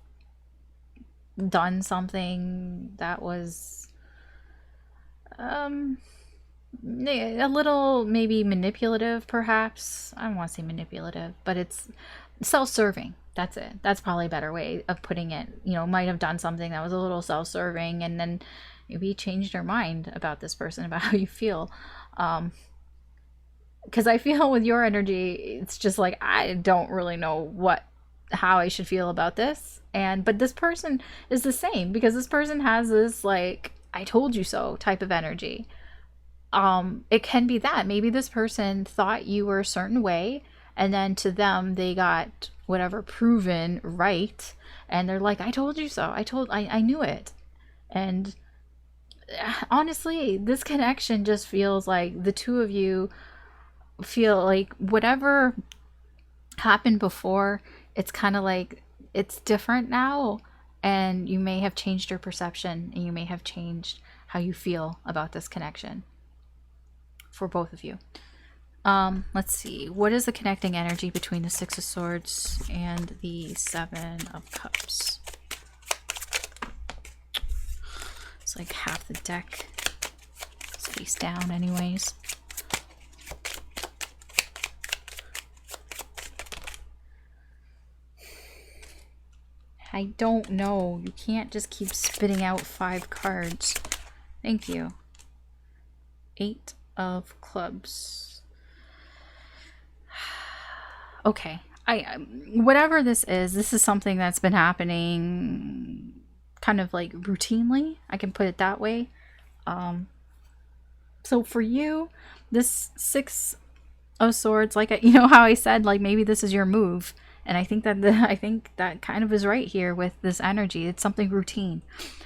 done something that was a little maybe manipulative, perhaps. I don't want to say manipulative, but it's self-serving. That's it. That's probably a better way of putting it. You know, might have done something that was a little self-serving, and then maybe changed your mind about this person, about how you feel. Because I feel with your energy, it's just like, I don't really know how I should feel about this. But this person is the same, because this person has this like, I told you so type of energy. It can be that maybe this person thought you were a certain way, and then to them they got whatever proven right, and they're like, I told you so. I knew it. And honestly, this connection just feels like the two of you feel like whatever happened before, it's kind of like it's different now, and you may have changed your perception, and you may have changed how you feel about this connection for both of you. Let's see. What is the connecting energy between the 6 of Swords and the 7 of Cups? It's like half the deck. It's face down anyways. I don't know. You can't just keep spitting out 5 cards. Thank you. 8 of Clubs. Okay, whatever this is something that's been happening kind of like routinely. I can put it that way. So for you, this 6 of Swords, like, you know how I said, like, maybe this is your move, and I think that kind of is right here with this energy. It's something routine.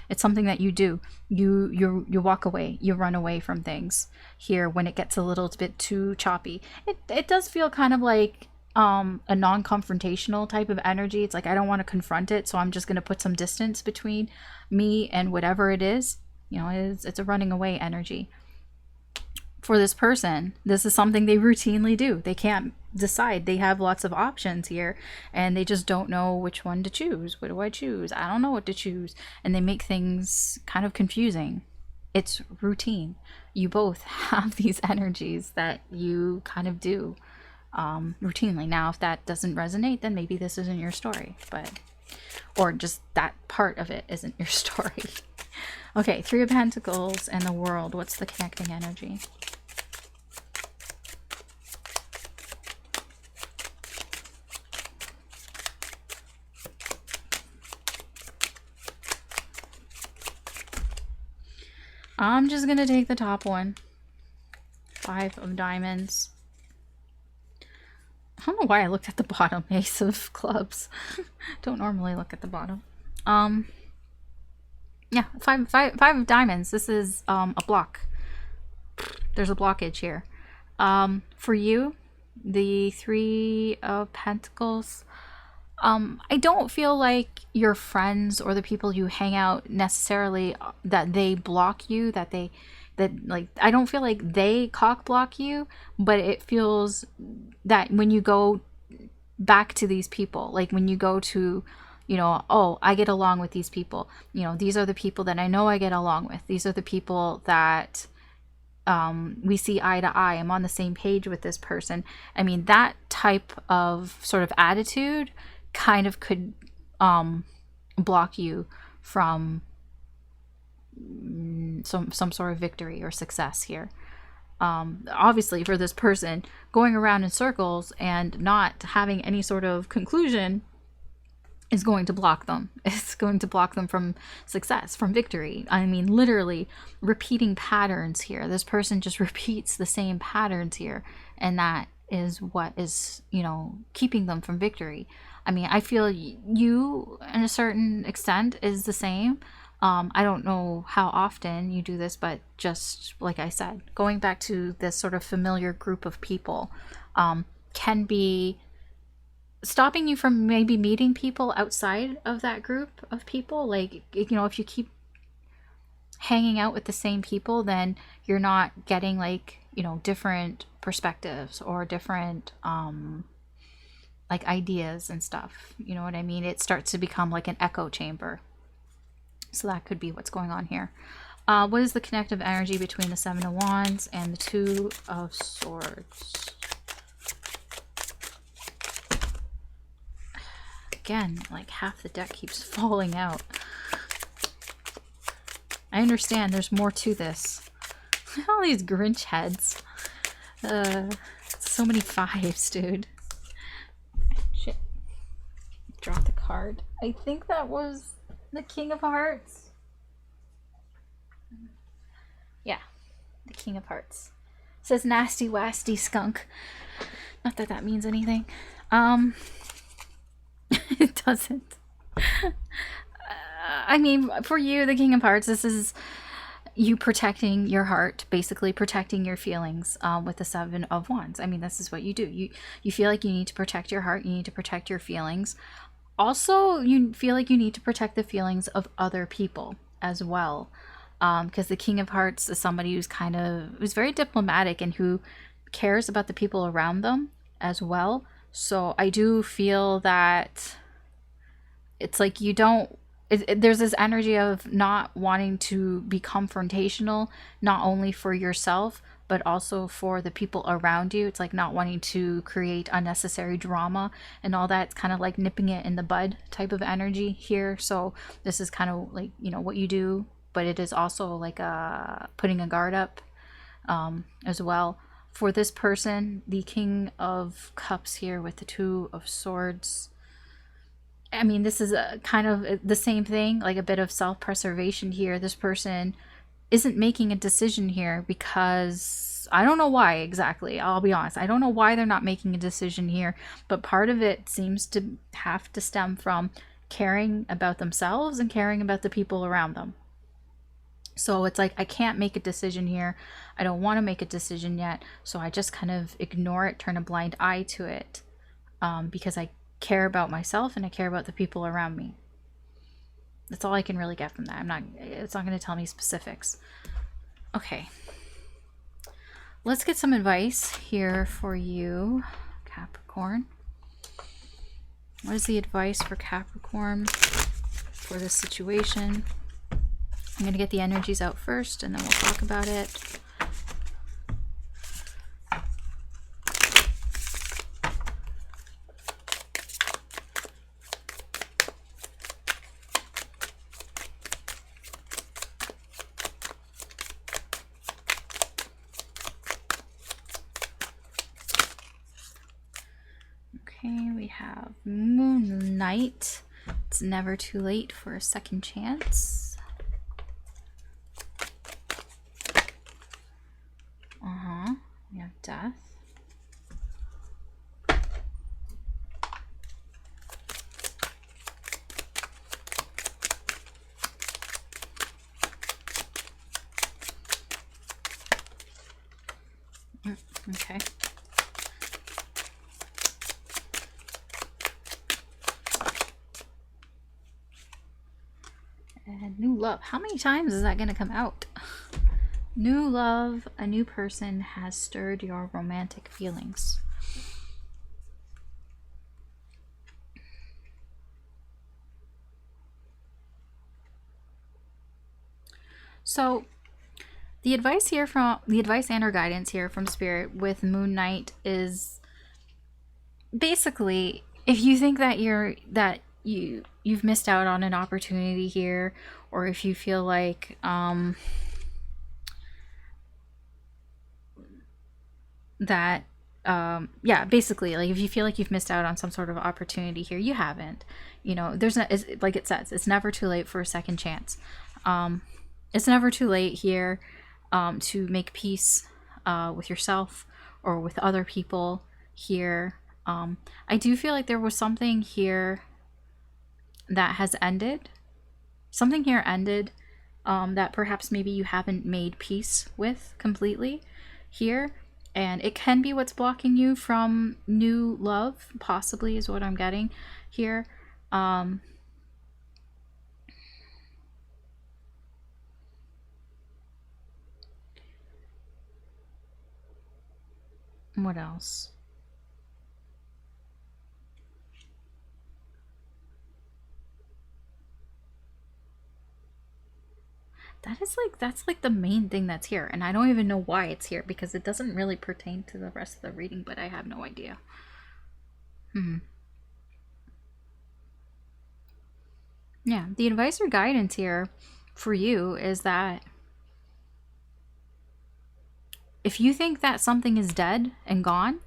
It's something that you do. You walk away. You run away from things here when it gets a little bit too choppy. It does feel kind of like a non-confrontational type of energy. It's like, I don't want to confront it, so I'm just going to put some distance between me and whatever it is. You know, it's a running away energy. For this person, this is something they routinely do. They can't decide. They have lots of options here, and they just don't know which one to choose. What do I choose? I don't know what to choose. And they make things kind of confusing. It's routine. You both have these energies that you kind of do routinely. Now, if that doesn't resonate, then maybe this isn't your story, or just that part of it isn't your story. Okay, Three of Pentacles and the World. What's the connecting energy? I'm just going to take the top one. Five of Diamonds. I don't know why I looked at the bottom. Ace of Clubs. Don't normally look at the bottom. Yeah, five of Diamonds. This is a block. There's a blockage here. For you, the Three of Pentacles. I don't feel like your friends or the people you hang out necessarily that they block you, that I don't feel like they cock block you, but it feels that when you go back to these people, like when you go to, you know, oh, I get along with these people, you know, these are the people that I know I get along with, these are the people that we see eye to eye, I'm on the same page with this person. I mean, that type of sort of attitude kind of could block you from some sort of victory or success here. Obviously for this person, going around in circles and not having any sort of conclusion is going to block them. It's going to block them from success, from victory. I mean, literally repeating patterns here. This person just repeats the same patterns here, and that is what is, you know, keeping them from victory. I mean, I feel you, in a certain extent, is the same. I don't know how often you do this, but just like I said, going back to this sort of familiar group of people can be stopping you from maybe meeting people outside of that group of people. Like, you know, if you keep hanging out with the same people, then you're not getting, like, you know, different perspectives or different like ideas and stuff. You know what I mean? It starts to become like an echo chamber. So that could be what's going on here. What is the connective energy between the Seven of Wands and the Two of Swords? Again, like half the deck keeps falling out. I understand there's more to this. All these Grinch heads. So many fives, dude. Shit. Drop the card. I think that was the King of Hearts. Yeah, the King of Hearts. It says nasty wasty skunk. Not that that means anything. It doesn't. I mean, for you, the King of Hearts, this is you protecting your heart, basically protecting your feelings with the Seven of Wands. I mean, this is what you do. You feel like you need to protect your heart. You need to protect your feelings. Also, you feel like you need to protect the feelings of other people as well. Because the King of Hearts is somebody who's very diplomatic and who cares about the people around them as well. So I do feel that it's like you don't, there's this energy of not wanting to be confrontational, not only for yourself, but also for the people around you. It's like not wanting to create unnecessary drama and all that. It's kind of like nipping it in the bud type of energy here. So this is kind of like, you know, what you do, but it is also like putting a guard up as well. For this person, the King of Cups here with the Two of Swords, I mean, this is a kind of the same thing, like a bit of self-preservation here. This person isn't making a decision here because I don't know why exactly. I'll be honest. I don't know why they're not making a decision here, but part of it seems to have to stem from caring about themselves and caring about the people around them. So it's like, I can't make a decision here. I don't want to make a decision yet. So I just kind of ignore it, turn a blind eye to it because I care about myself and I care about the people around me. That's all I can really get from that. It's not going to tell me specifics. Okay. Let's get some advice here for you, Capricorn. What is the advice for Capricorn for this situation? I'm going to get the energies out first and then we'll talk about it. Okay, we have Moonlight. It's never too late for a second chance. We have Death. Okay. And New Love. How many times is that going to come out? New love, a new person has stirred your romantic feelings. So the advice here from the advice and or guidance here from Spirit with Moon Knight is basically, if you think that you've missed out on an opportunity here, or if you feel like yeah, basically, like if you feel like you've missed out on some sort of opportunity here, you haven't. You know, there's no, like it says, it's never too late for a second chance. It's never too late here to make peace with yourself or with other people here. I do feel like there was something here that has ended. Something here ended that perhaps maybe you haven't made peace with completely here. And it can be what's blocking you from new love, possibly, is what I'm getting here. What else? That's like the main thing that's here, and I don't even know why it's here because it doesn't really pertain to the rest of the reading, but I have no idea. Yeah, the advice or guidance here for you is that if you think that something is dead and gone,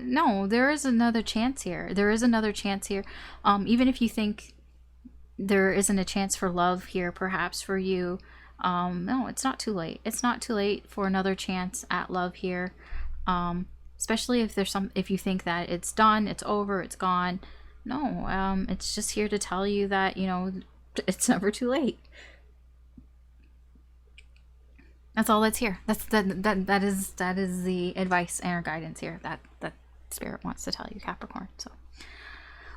no, there is another chance here. There is another chance here. Even if you think there isn't a chance for love here, perhaps for you, no, it's not too late. It's not too late for another chance at love here. Especially if if you think that it's done, it's over, it's gone. No, it's just here to tell you that, you know, it's never too late. That's all that's here. That is the advice and guidance here that Spirit wants to tell you, Capricorn. So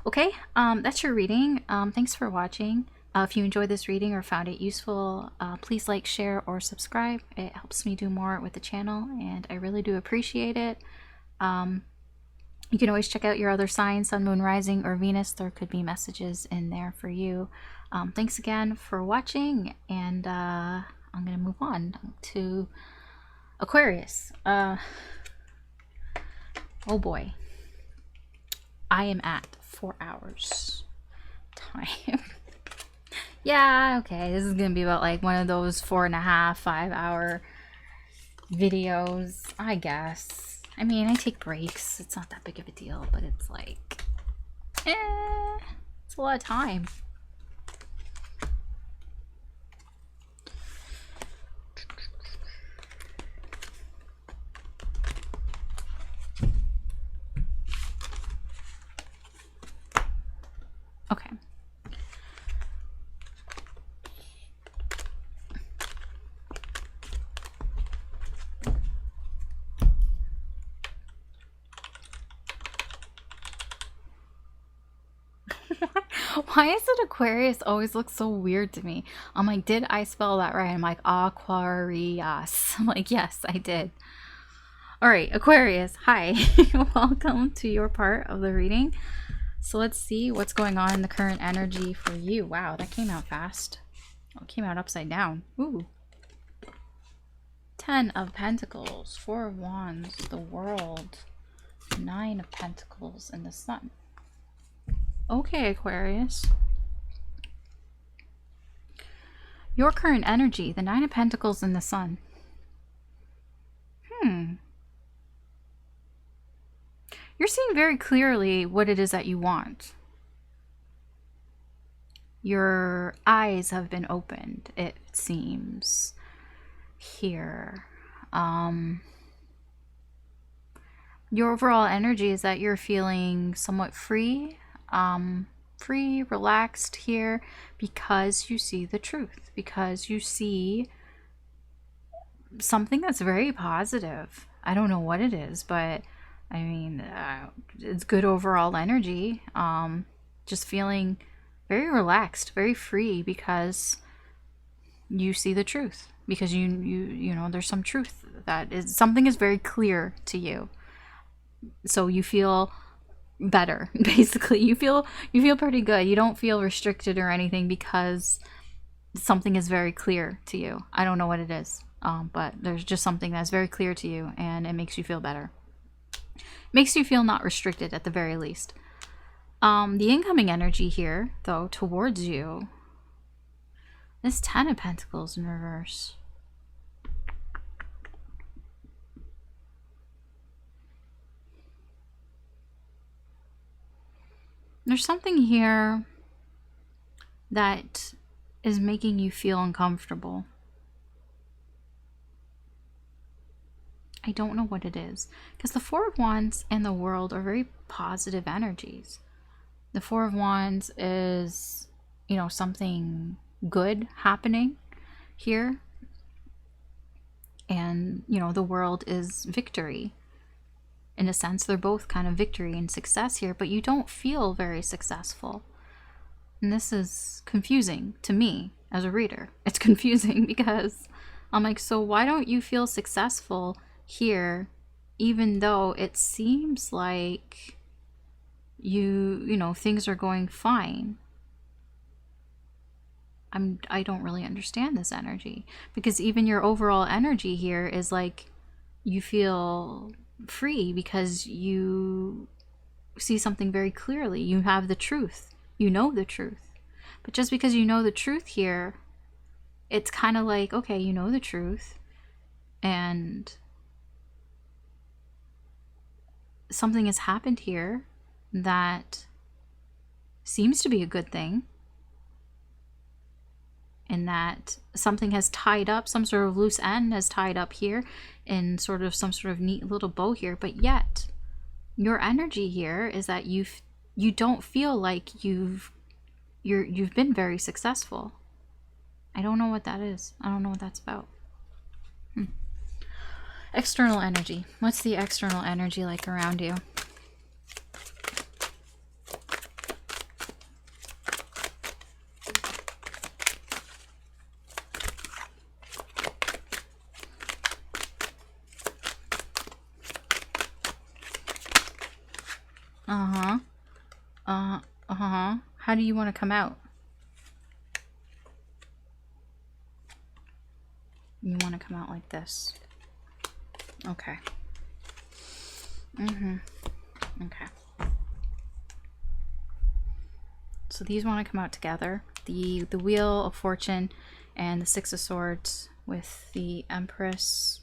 okay, that's your reading. Thanks for watching. If you enjoyed this reading or found it useful, please like, share, or subscribe. It helps me do more with the channel, and I really do appreciate it. You can always check out your other signs, Sun, Moon, Rising, or Venus. There could be messages in there for you. Thanks again for watching, and I'm going to move on to Aquarius. Oh boy. I am at 4 hours time. Yeah, okay, this is gonna be about like one of those 4.5, 5 hour videos, I guess. I mean, I take breaks, it's not that big of a deal, but it's like, it's a lot of time. Okay. Why is it Aquarius always looks so weird to me? I'm like, did I spell that right? I'm like, Aquarius. I'm like, yes, I did. All right, Aquarius, hi. Welcome to your part of the reading. So let's see what's going on in the current energy for you. Wow, that came out fast. Oh, it came out upside down. Ooh. 10 of Pentacles, 4 of Wands, the World, 9 of Pentacles, and the Sun. Okay, Aquarius. Your current energy, the 9 of Pentacles and the Sun. you're seeing very clearly what it is that you want. Your eyes have been opened, it seems, here. Your overall energy is that you're feeling somewhat free, relaxed here, because you see the truth, because you see something that's very positive. I don't know what it is, but I mean, it's good overall energy. Just feeling very relaxed, very free, because you see the truth, because you know there's some truth that is, something is very clear to you. So you feel better. Basically, you feel pretty good. You don't feel restricted or anything, because something is very clear to you. I don't know what it is, but there's just something that's very clear to you, and it makes you feel better. Makes you feel not restricted at the very least. The incoming energy here, though, towards you, this 10 of Pentacles in reverse. There's something here that is making you feel uncomfortable. I don't know what it is, because the Four of Wands and the World are very positive energies. The Four of Wands is, you know, something good happening here. And, you know, the World is victory. In a sense, they're both kind of victory and success here, but you don't feel very successful. And this is confusing to me as a reader. It's confusing because I'm like, so why don't you feel successful here, even though it seems like you know, things are going fine? I don't really understand this energy, because even your overall energy here is like you feel free because you see something very clearly. You have the truth. You know the truth. But just because you know the truth here, it's kind of like, okay, you know the truth, and something has happened here that seems to be a good thing, and that something has tied up, some sort of loose end has tied up here in sort of some sort of neat little bow here. But yet your energy here is that you don't feel like you've been very successful. I don't know what that is. I don't know what that's about. External energy. What's the external energy like around you? How do you want to come out? You want to come out like this. Okay. Okay. So these want to come out together. The Wheel of Fortune and the Six of Swords with the Empress,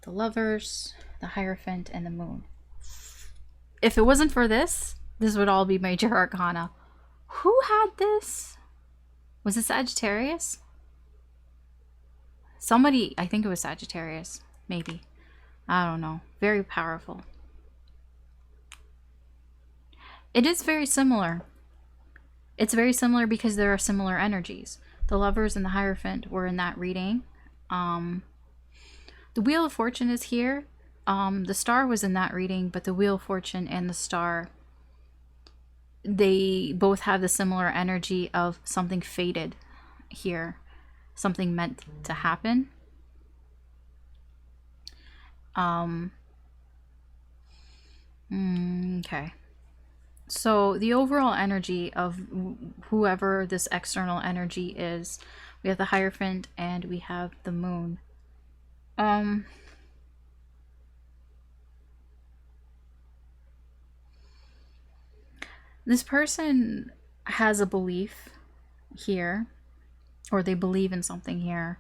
the Lovers, the Hierophant, and the Moon. If it wasn't for this, this would all be major arcana. Who had this? Was it Sagittarius? Somebody, I think it was Sagittarius, maybe. I don't know. Very powerful. It is very similar. It's very similar because there are similar energies. The Lovers and the Hierophant were in that reading. The Wheel of Fortune is here. The Star was in that reading, but the Wheel of Fortune and the Star, they both have the similar energy of something fated here. Something meant to happen. Okay. So the overall energy of whoever this external energy is, we have the Hierophant and we have the Moon. This person has a belief here, or they believe in something here,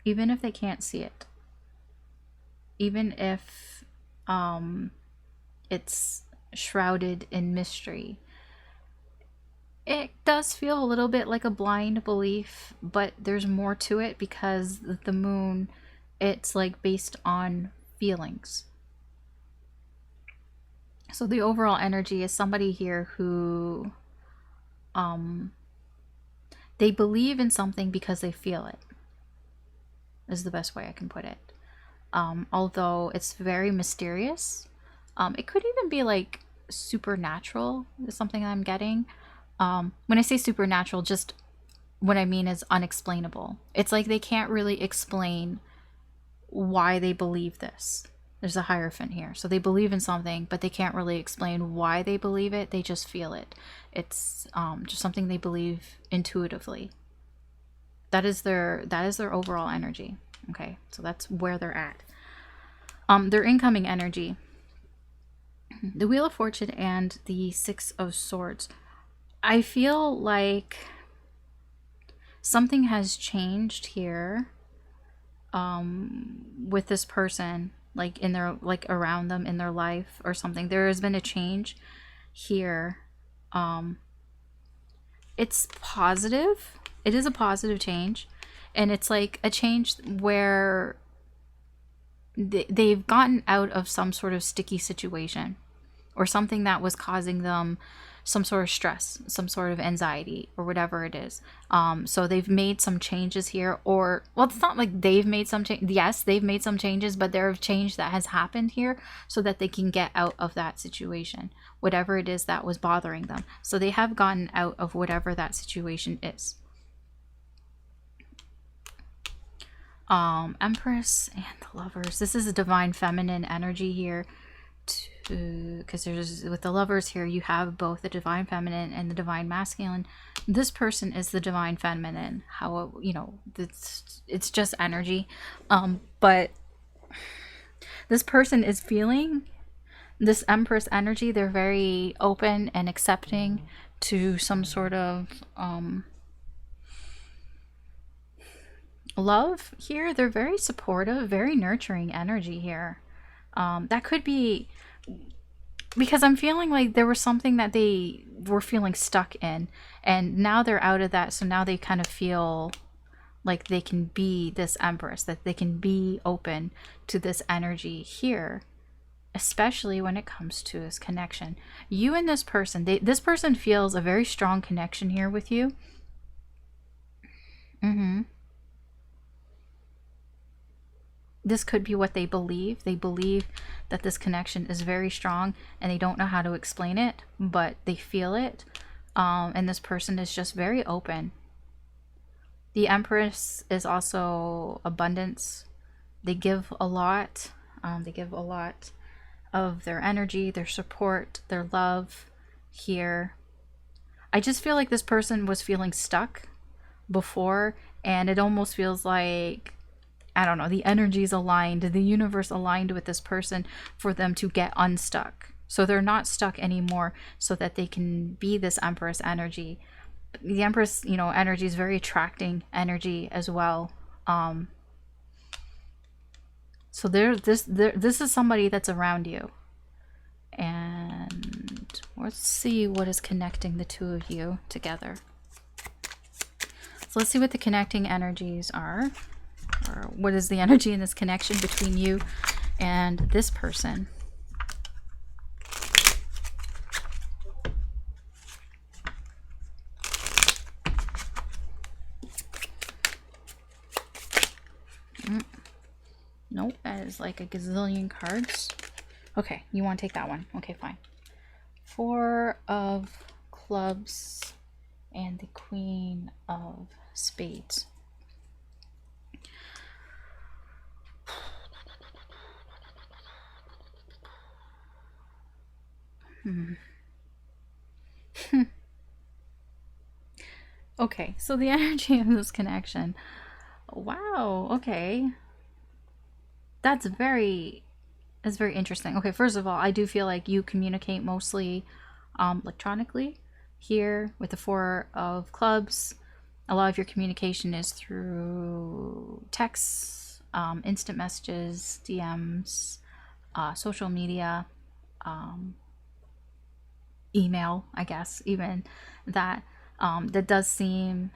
even if they can't see it. even if it's shrouded in mystery. It does feel a little bit like a blind belief, but there's more to it because the moon, it's like based on feelings. So the overall energy is somebody here who they believe in something because they feel it, is the best way I can put it. Although it's very mysterious. It could even be like supernatural is something I'm getting. When I say supernatural, just what I mean is unexplainable. It's like they can't really explain why they believe this. There's a hierophant here. So they believe in something, but they can't really explain why they believe it. They just feel it. It's just something they believe intuitively. That is their overall energy. Okay, so that's where they're at. Their incoming energy. The Wheel of Fortune and the Six of Swords. I feel like something has changed here with this person, like in their, like around them in their life or something. There has been a change here. It's positive. It is a positive change, and it's like a change where they've gotten out of some sort of sticky situation or something that was causing them some sort of stress, some sort of anxiety, or whatever it is. So they've made some changes here, or, well, it's not like they've made some change. Yes, they've made some changes, but there are change that has happened here so that they can get out of that situation, whatever it is that was bothering them. So they have gotten out of whatever that situation is. Empress and the Lovers. This is a divine feminine energy here, because there's, with the Lovers here, you have both the divine feminine and the divine masculine. This person is the divine feminine. How, you know, it's just energy. But this person is feeling this Empress energy. They're very open and accepting to some sort of love here. They're very supportive, very nurturing energy here. That could be because I'm feeling like there was something that they were feeling stuck in, and now they're out of that. So now they kind of feel like they can be this Empress, that they can be open to this energy here, especially when it comes to this connection. You and this person, this person feels a very strong connection here with you. This could be what they believe. They believe that this connection is very strong and they don't know how to explain it, but they feel it. And this person is just very open. The Empress is also abundance. They give a lot. They give a lot of their energy, their support, their love here. I just feel like this person was feeling stuck before, and it almost feels like, I don't know, the energies aligned, the universe aligned with this person for them to get unstuck. So they're not stuck anymore, so that they can be this Empress energy. The Empress, you know, energy is very attracting energy as well. So this is somebody that's around you. And let's see what is connecting the two of you together. So let's see what the connecting energies are. Or what is the energy in this connection between you and this person? Nope, that is like a gazillion cards. Okay, you want to take that one. Okay, fine. Four of Clubs and the Queen of Spades. Okay, so the energy of this connection. Wow, okay. That's very interesting. Okay, first of all, I do feel like you communicate mostly electronically here with the Four of Clubs. A lot of your communication is through text, instant messages, DMs, social media, email, I guess, even that. That does seem,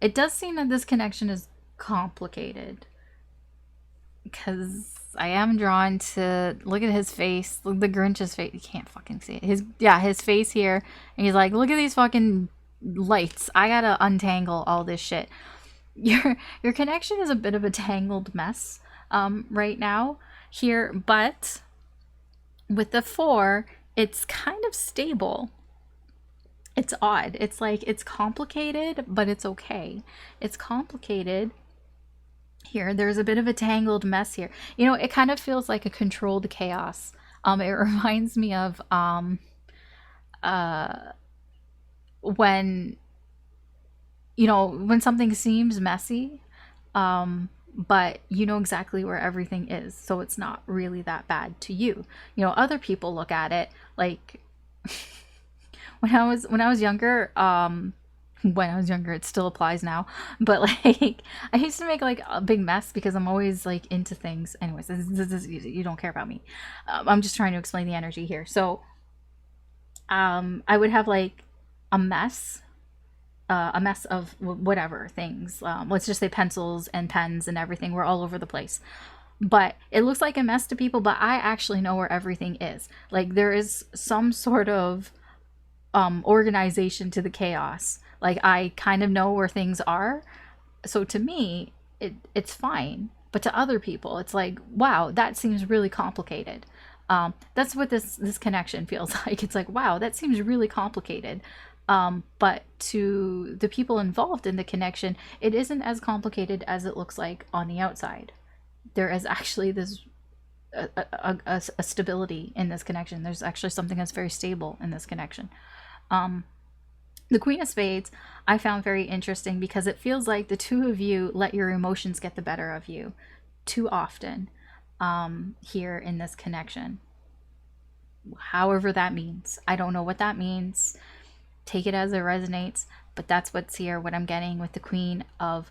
it does seem that this connection is complicated, because I am drawn to look at his face, look the Grinch's face. You can't fucking see it. His face here, and he's like, look at these fucking lights. I gotta untangle all this shit. Your connection is a bit of a tangled mess right now here, but with the 4, it's kind of stable. It's odd. It's like, it's complicated, but it's okay. It's complicated here. There's a bit of a tangled mess here. You know, it kind of feels like a controlled chaos. It reminds me of when, you know, when something seems messy, but you know exactly where everything is, so it's not really that bad to you. You know, other people look at it like when I was younger, it still applies now, but like I used to make like a big mess because I'm always like into things. Anyways, you don't care about me. I'm just trying to explain the energy here. So I would have like a mess of whatever things. Let's just say pencils and pens and everything were all over the place. But it looks like a mess to people, but I actually know where everything is. Like there is some sort of organization to the chaos. Like I kind of know where things are. So to me, it's fine. But to other people, it's like, wow, that seems really complicated. That's what this connection feels like. It's like, wow, that seems really complicated. But to the people involved in the connection, it isn't as complicated as it looks like on the outside. There is actually this a stability in this connection. There's actually something that's very stable in this connection. The Queen of Spades I found very interesting because it feels like the two of you let your emotions get the better of you too often here in this connection. However that means. I don't know what that means. Take it as it resonates, but that's what's here, what I'm getting with the Queen of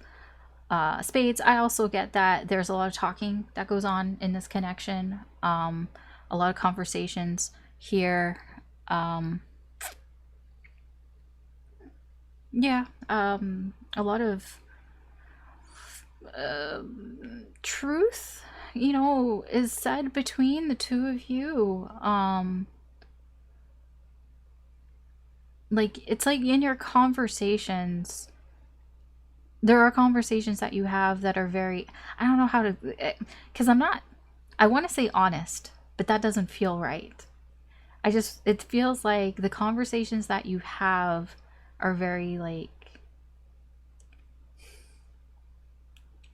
Spades. I also get that there's a lot of talking that goes on in this connection, a lot of conversations here. A lot of truth, you know, is said between the two of you. Like it's like in your conversations, there are conversations that you have that are very, I don't know how to, because I want to say honest, but that doesn't feel right. It feels like the conversations that you have are very like,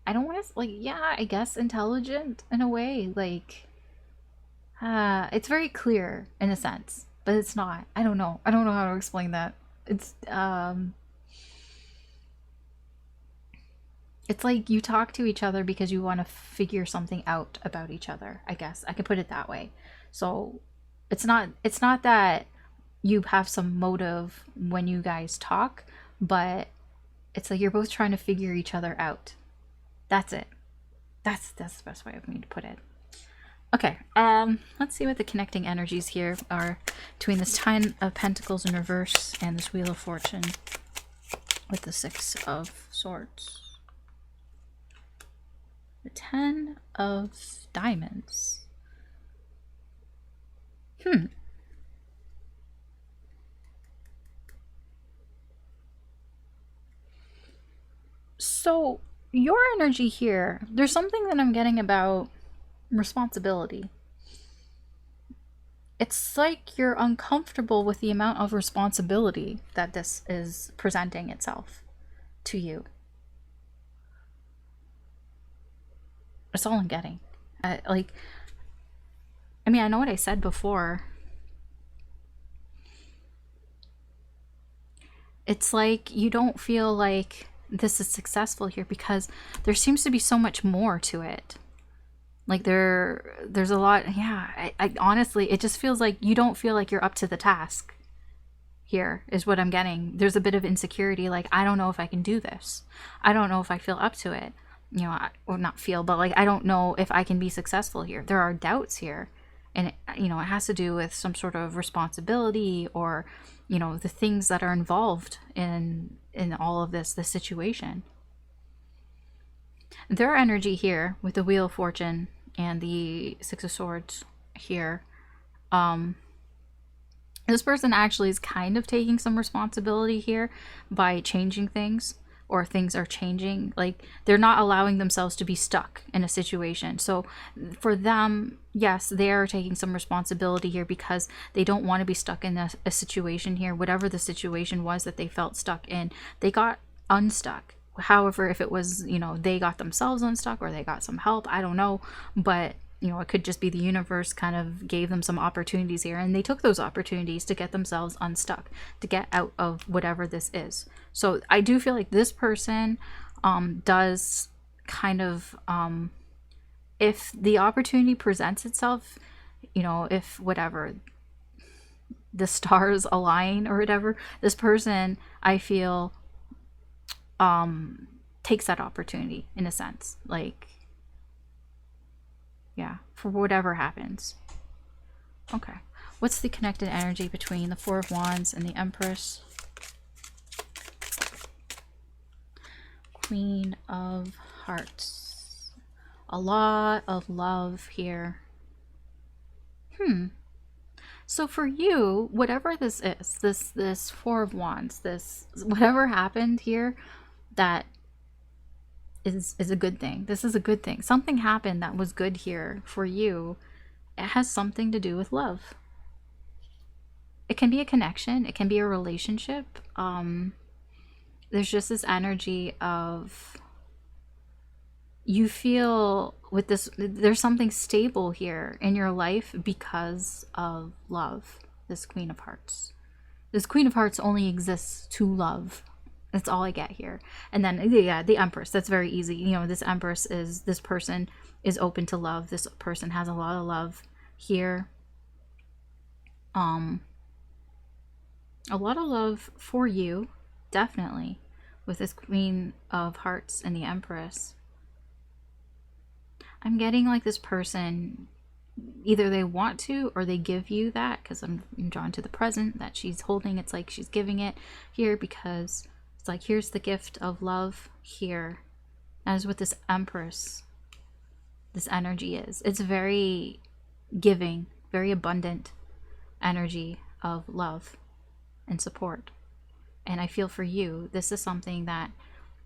I don't want to, like, yeah, I guess intelligent in a way. Like, it's very clear in a sense, but it's not. I don't know how to explain that. It's like you talk to each other because you want to figure something out about each other. I guess I could put it that way. So it's not that you have some motive when you guys talk, but it's like you're both trying to figure each other out. That's it. That's the best way of me to put it. Okay, let's see what the connecting energies here are between this 10 of Pentacles in reverse and this Wheel of Fortune with the 6 of Swords. The 10 of Diamonds. So your energy here, there's something that I'm getting about responsibility. It's like you're uncomfortable with the amount of responsibility that this is presenting itself to you. That's all I'm getting. I know what I said before. It's like you don't feel like this is successful here because there seems to be so much more to it. Like there's a lot. Yeah, I honestly, it just feels like you don't feel like you're up to the task here is what I'm getting. There's a bit of insecurity. Like, I don't know if I can do this. I don't know if I feel up to it. you know, or not feel, but like, I don't know if I can be successful here. There are doubts here. And, you know, it has to do with some sort of responsibility or, you know, the things that are involved in all of this situation. Their energy here with the Wheel of Fortune and the Six of Swords here, this person actually is kind of taking some responsibility here by changing things, or things are changing. Like, they're not allowing themselves to be stuck in a situation. So for them, yes, they are taking some responsibility here because they don't want to be stuck in a situation here. Whatever the situation was that they felt stuck in, they got unstuck. However, if it was, you know, they got themselves unstuck or they got some help, I don't know. But, you know, it could just be the universe kind of gave them some opportunities here, and they took those opportunities to get themselves unstuck, to get out of whatever this is. So I do feel like this person does kind of, if the opportunity presents itself, you know, if whatever, the stars align or whatever, this person, I feel, takes that opportunity in a sense. Like, yeah, for whatever happens. Okay. What's the connected energy between the Four of Wands and the Empress? Queen of Hearts. A lot of love here. So for you, whatever this is, this Four of Wands, this whatever happened here, that is a good thing. This is a good thing. Something happened that was good here for you. It has something to do with love. It can be a connection. It can be a relationship. There's just this energy of, you feel with this, there's something stable here in your life because of love. This Queen of Hearts. This Queen of Hearts only exists to love. That's all I get here. And then, yeah, the Empress. That's very easy. You know, this Empress is, this person is open to love. This person has a lot of love here. A lot of love for you, definitely, with this Queen of Hearts and the Empress. I'm getting like this person, either they want to or they give you that, because I'm drawn to the present that she's holding. It's like she's giving it here because it's like, here's the gift of love here. As with this Empress, this energy is, it's very giving, very abundant energy of love and support. And I feel for you, this is something that,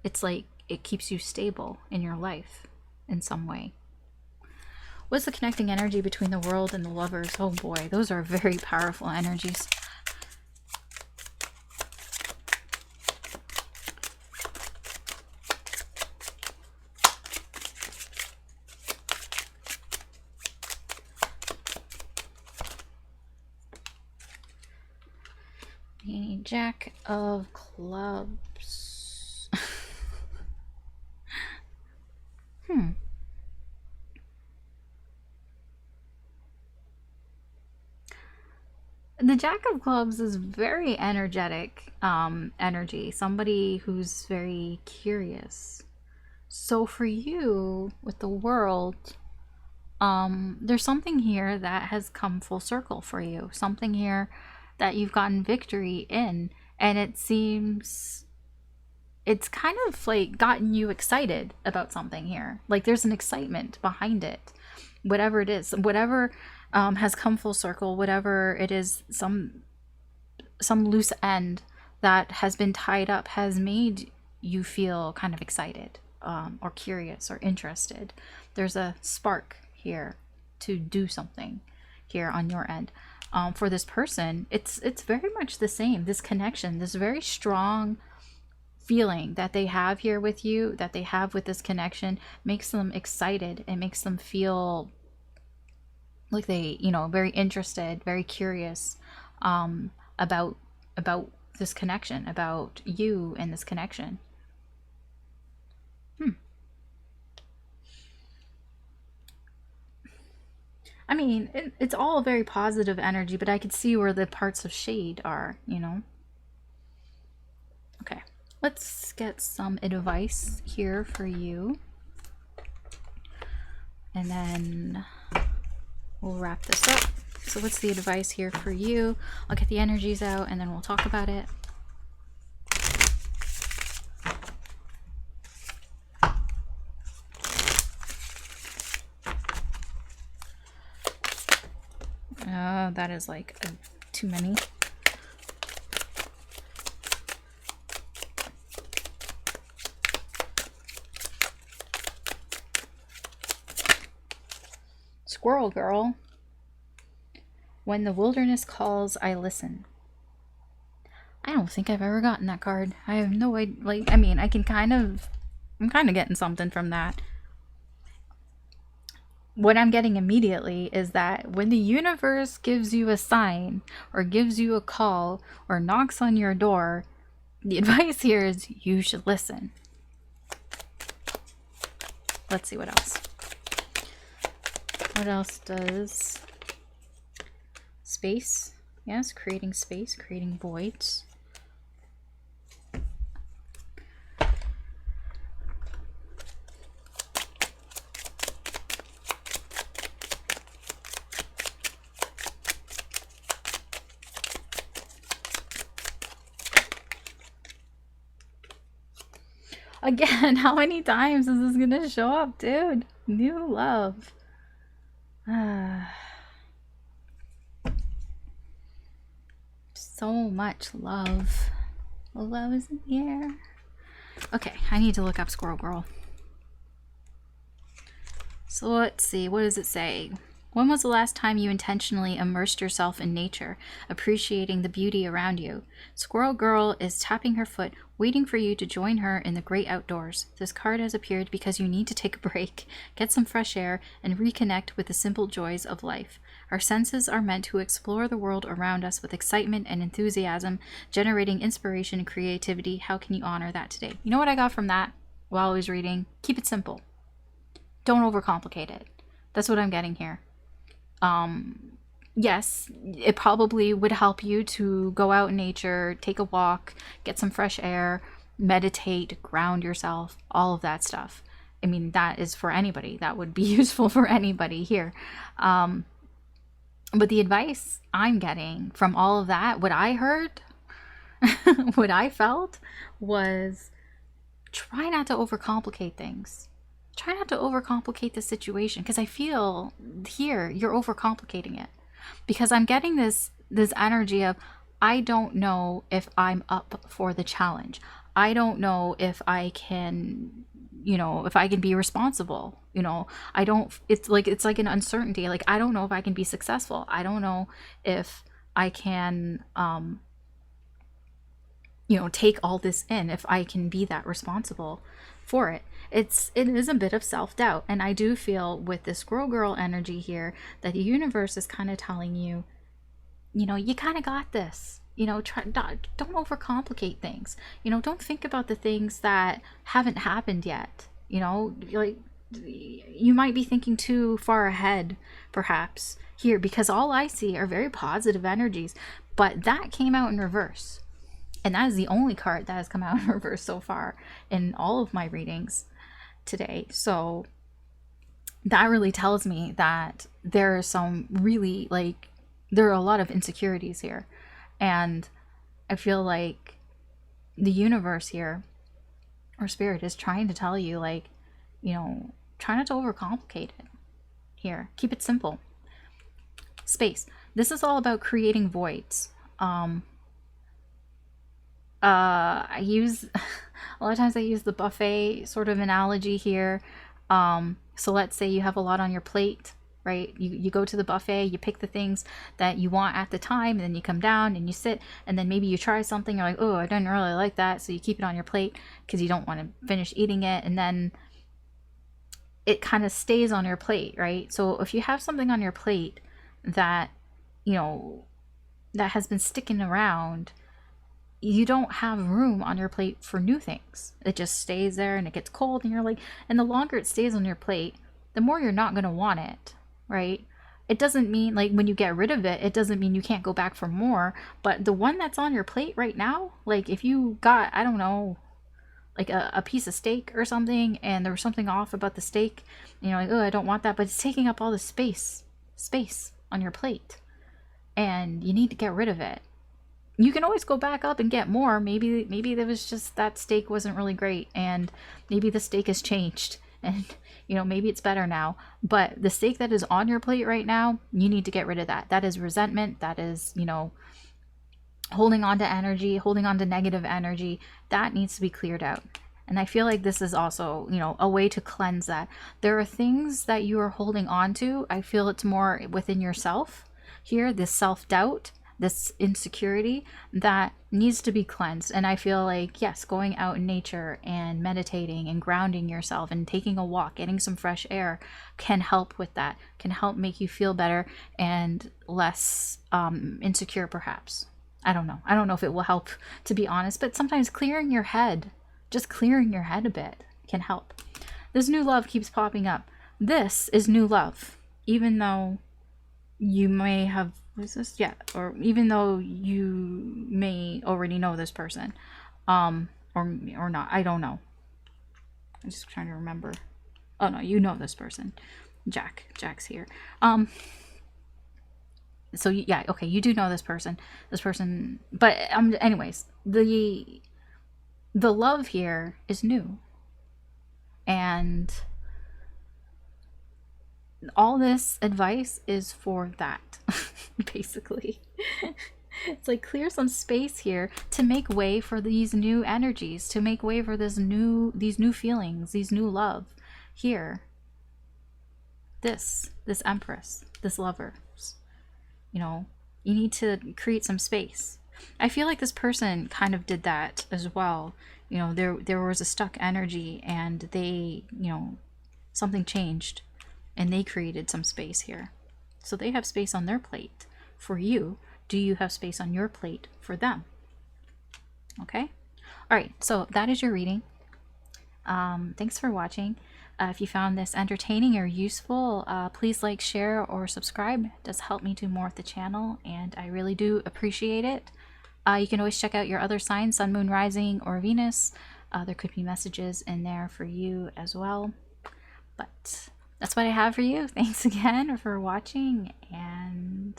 it's like it keeps you stable in your life in some way. What's the connecting energy between the World and the Lovers? Oh boy, those are very powerful energies. The Jack of Clubs. The Jack of Clubs is very energetic energy. Somebody who's very curious. So for you, with the World, there's something here that has come full circle for you. Something here that you've gotten victory in. And it seems it's kind of like gotten you excited about something here. Like there's an excitement behind it. Whatever it is. Whatever has come full circle, whatever it is, some loose end that has been tied up has made you feel kind of excited, or curious or interested. There's a spark here to do something here on your end. For this person, it's very much the same. This connection, this very strong feeling that they have here with you, that they have with this connection, makes them excited. It makes them feel like they, you know, very interested, very curious about this connection, about you and this connection. I mean, it's all very positive energy, but I could see where the parts of shade are, you know. Okay, let's get some advice here for you And then we'll wrap this up. So what's the advice here for you? I'll get the energies out and then we'll talk about it. That is like too many. Squirrel girl. When the wilderness calls, I listen. I don't think I've ever gotten that card. I have no idea. Like, I mean, I'm kind of getting something from that. What I'm getting immediately is that when the universe gives you a sign or gives you a call or knocks on your door, the advice here is you should listen. Let's see what else. What else does space? Yes, creating space, creating voids. Again, how many times is this gonna show up, dude? New love. So much love. Love is in the air. Okay, I need to look up Squirrel Girl. So let's see, what does it say? When was the last time you intentionally immersed yourself in nature, appreciating the beauty around you? Squirrel Girl is tapping her foot, waiting for you to join her in the great outdoors. This card has appeared because you need to take a break, get some fresh air, and reconnect with the simple joys of life. Our senses are meant to explore the world around us with excitement and enthusiasm, generating inspiration and creativity. How can you honor that today? You know what I got from that while I was reading? Keep it simple. Don't overcomplicate it. That's what I'm getting here. Yes, it probably would help you to go out in nature, take a walk, get some fresh air, meditate, ground yourself, all of that stuff. I mean, that is for anybody. That would be useful for anybody here. But the advice I'm getting from all of that, what I heard, what I felt was try not to overcomplicate things. Try not to overcomplicate the situation, because I feel here you're overcomplicating it. Because I'm getting this energy of, I don't know if I'm up for the challenge. I don't know if I can, if I can be responsible. I don't, it's like an uncertainty. Like, I don't know if I can be successful. I don't know if I can, take all this in, if I can be that responsible for it. It is a bit of self-doubt. And I do feel with this Squirrel Girl energy here that the universe is kind of telling you, you kind of got this. Don't overcomplicate things. Don't think about the things that haven't happened yet. Like, you might be thinking too far ahead, perhaps, here, because all I see are very positive energies. But that came out in reverse. And that is the only card that has come out in reverse so far in all of my readings today. So that really tells me that there are some really, there are a lot of insecurities here. And I feel like the universe here, or spirit, is trying to tell you, try not to overcomplicate it here. Keep it simple. Space. This is all about creating voids. I use a lot of times I use the buffet sort of analogy here. So let's say you have a lot on your plate, right? You go to the buffet, you pick the things that you want at the time, and then you come down and you sit, and then maybe you try something, you're like, oh, I didn't really like that, so you keep it on your plate because you don't want to finish eating it, and then it kind of stays on your plate, right? So if you have something on your plate that that has been sticking around, you don't have room on your plate for new things. It just stays there and it gets cold, and you're like, and the longer it stays on your plate, the more you're not going to want it, right? It doesn't mean, when you get rid of it, it doesn't mean you can't go back for more, but the one that's on your plate right now, if you got, I don't know, like a piece of steak or something, and there was something off about the steak, you know, like, oh, I don't want that, but it's taking up all the space on your plate, and you need to get rid of it. You can always go back up and get more. Maybe there was just that steak wasn't really great, and maybe the steak has changed, and you know, maybe it's better now. But the steak that is on your plate right now, you need to get rid of that. That is resentment. That is, you know, holding on to energy, holding on to negative energy. That needs to be cleared out. And I feel like this is also, you know, a way to cleanse that. There are things that you are holding on to. I feel it's more within yourself here, this self-doubt, this insecurity that needs to be cleansed. And I feel like, yes, going out in nature and meditating and grounding yourself and taking a walk, getting some fresh air can help with that, can help make you feel better and less insecure, perhaps. I don't know. I don't know if it will help, to be honest, but sometimes clearing your head, just clearing your head a bit can help. This new love keeps popping up. This is new love, even though you may have, what is this? Yeah, or even though you may already know this person, or not. I don't know. I'm just trying to remember. Oh no, you know this person. Jack's here. So yeah, okay, you do know this person, but anyways, the love here is new, and all this advice is for that. Basically, it's like clear some space here to make way for these new energies, to make way for these new feelings, these new love here. This Empress, this Lover. You know, you need to create some space. I feel like this person kind of did that as well. You know, there was a stuck energy, and they, you know, something changed and they created some space here. So they have space on their plate for you. Do you have space on your plate for them? Okay. All right. So that is your reading. Thanks for watching. If you found this entertaining or useful, please like, share, or subscribe. It does help me do more with the channel, and I really do appreciate it. You can always check out your other signs, Sun, Moon, Rising, or Venus. There could be messages in there for you as well. But that's what I have for you. Thanks again for watching, and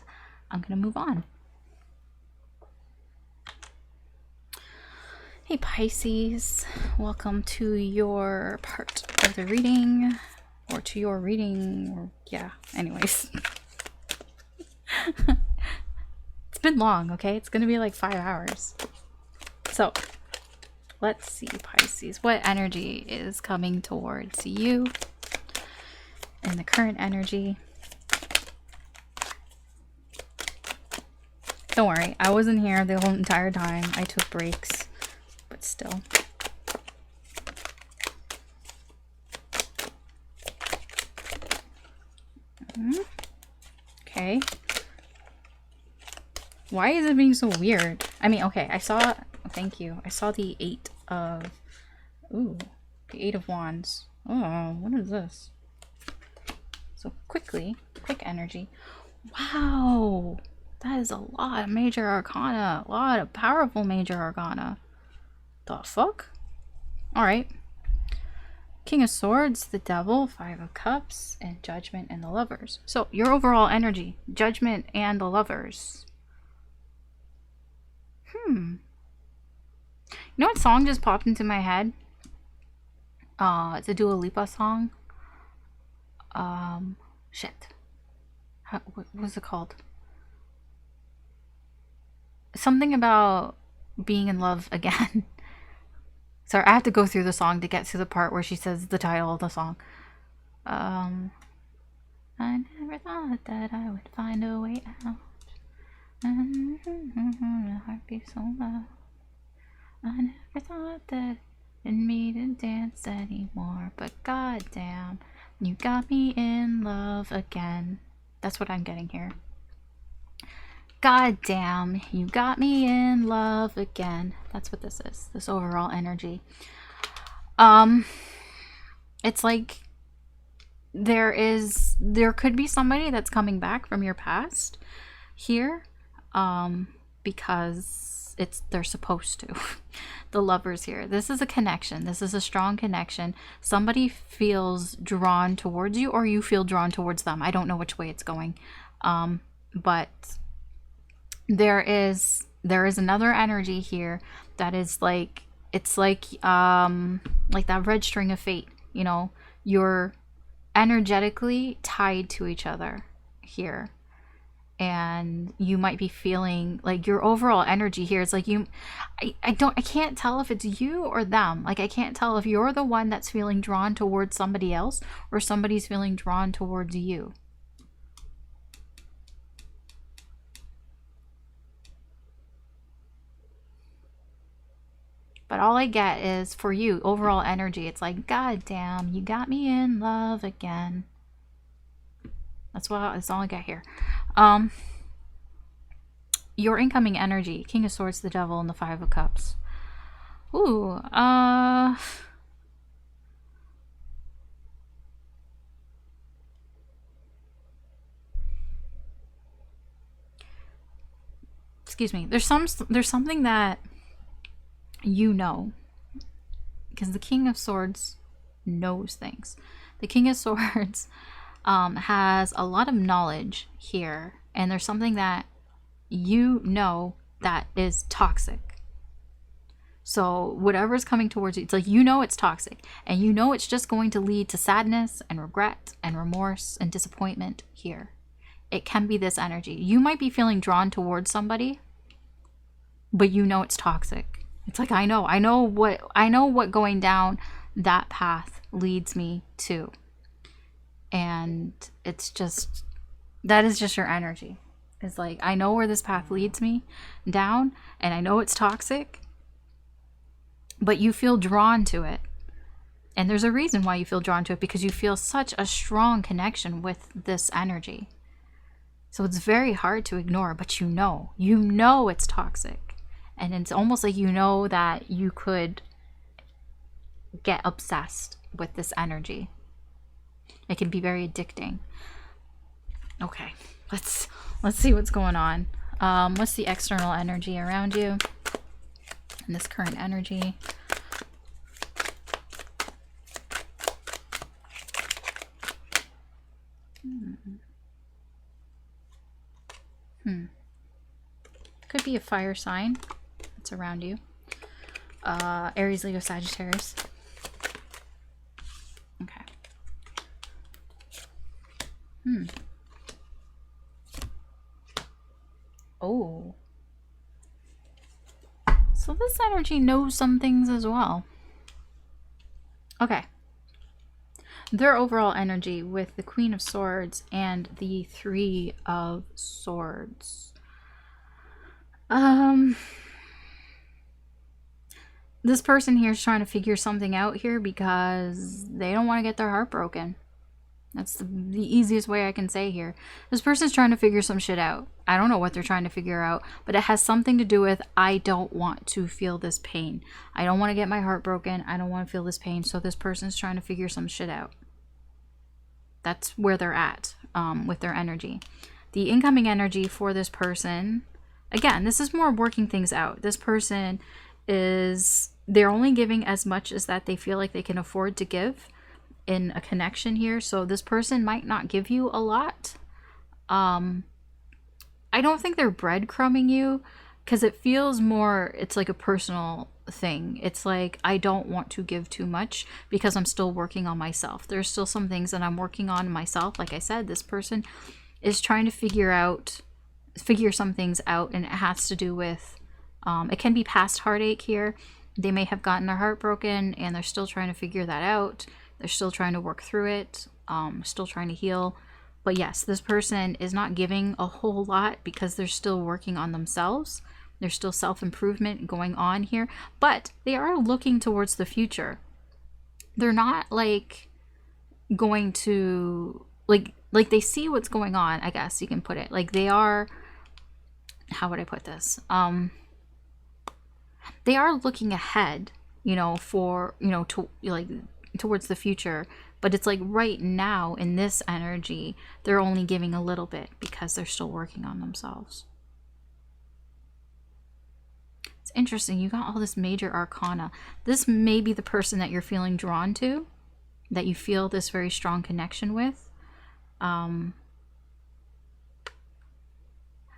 I'm going to move on. Hey Pisces, welcome to your part of the reading, or to your reading, or yeah, anyways. It's been long, okay? It's gonna be like 5 hours. So, let's see, Pisces, what energy is coming towards you in the current energy? Don't worry, I wasn't here the whole entire time. I took breaks. But still. Okay. Why is it being so weird? I mean, okay, I saw, thank you. I saw the 8 of, ooh, the 8 of Wands. Oh, what is this? So quick energy. Wow. That is a lot of major arcana. A lot of powerful major arcana. The fuck? Alright. King of Swords, the Devil, 5 of Cups, and Judgment and the Lovers. So, your overall energy, Judgment and the Lovers. You know what song just popped into my head? It's a Dua Lipa song. Shit. What was it called? Something about being in love again. Sorry, I have to go through the song to get to the part where she says the title of the song. I never thought that I would find a way out. My heart beats so loud. I never thought that in me to dance anymore. But goddamn, you got me in love again. That's what I'm getting here. God damn, you got me in love again. That's what this is. This overall energy. It's like there could be somebody that's coming back from your past here, because they're supposed to. the Lovers here. This is a connection. This is a strong connection. Somebody feels drawn towards you, or you feel drawn towards them. I don't know which way it's going. But there is another energy here that is like, it's like that red string of fate. You know, you're energetically tied to each other here. And you might be feeling like your overall energy here is like I can't tell if it's you or them. Like, I can't tell if you're the one that's feeling drawn towards somebody else or somebody's feeling drawn towards you. But all I get is, for you, overall energy, it's like, God damn, you got me in love again. That's all I got here. Your incoming energy, King of Swords, the Devil, and the Five of Cups. Ooh, excuse me. There's something that you know, because the King of Swords knows things. The King of Swords has a lot of knowledge here, and there's something that you know that is toxic. So whatever's coming towards you, it's like, you know, it's toxic, and you know it's just going to lead to sadness and regret and remorse and disappointment here. It can be this energy. You might be feeling drawn towards somebody, but you know it's toxic. It's like, I know what going down that path leads me to. And it's just, that is just your energy. It's like, I know where this path leads me down, and I know it's toxic, but you feel drawn to it. And there's a reason why you feel drawn to it, because you feel such a strong connection with this energy. So it's very hard to ignore, but you know it's toxic. And it's almost like you know that you could get obsessed with this energy. It can be very addicting. Okay, let's see what's going on. What's the external energy around you and this current energy? Could be a fire sign that's around you. Aries, Leo, Sagittarius. Okay. Oh. So this energy knows some things as well. Okay. Their overall energy with the Queen of Swords and the Three of Swords. This person here is trying to figure something out here because they don't want to get their heart broken. That's the easiest way I can say here. This person's trying to figure some shit out. I don't know what they're trying to figure out, but it has something to do with, I don't want to feel this pain. I don't want to get my heart broken. I don't want to feel this pain. So this person's trying to figure some shit out. That's where they're at with their energy. The incoming energy for this person, again, this is more working things out. This person they're only giving as much as that they feel like they can afford to give in a connection here. So this person might not give you a lot. I don't think they're breadcrumbing you, because it feels more, it's like a personal thing. It's like, I don't want to give too much because I'm still working on myself. There's still some things that I'm working on myself. Like I said, this person is trying to figure some things out, and it has to do with it can be past heartache here. They may have gotten their heart broken and they're still trying to figure that out. They're still trying to work through it, still trying to heal. But yes, this person is not giving a whole lot because they're still working on themselves. There's still self-improvement going on here, but they are looking towards the future. They're not like going to like they see what's going on, I guess you can put it. Like they are, how would I put this? They are looking ahead, for, towards the future, but it's like right now in this energy, they're only giving a little bit because they're still working on themselves. It's interesting. You got all this major arcana. This may be the person that you're feeling drawn to, that you feel this very strong connection with.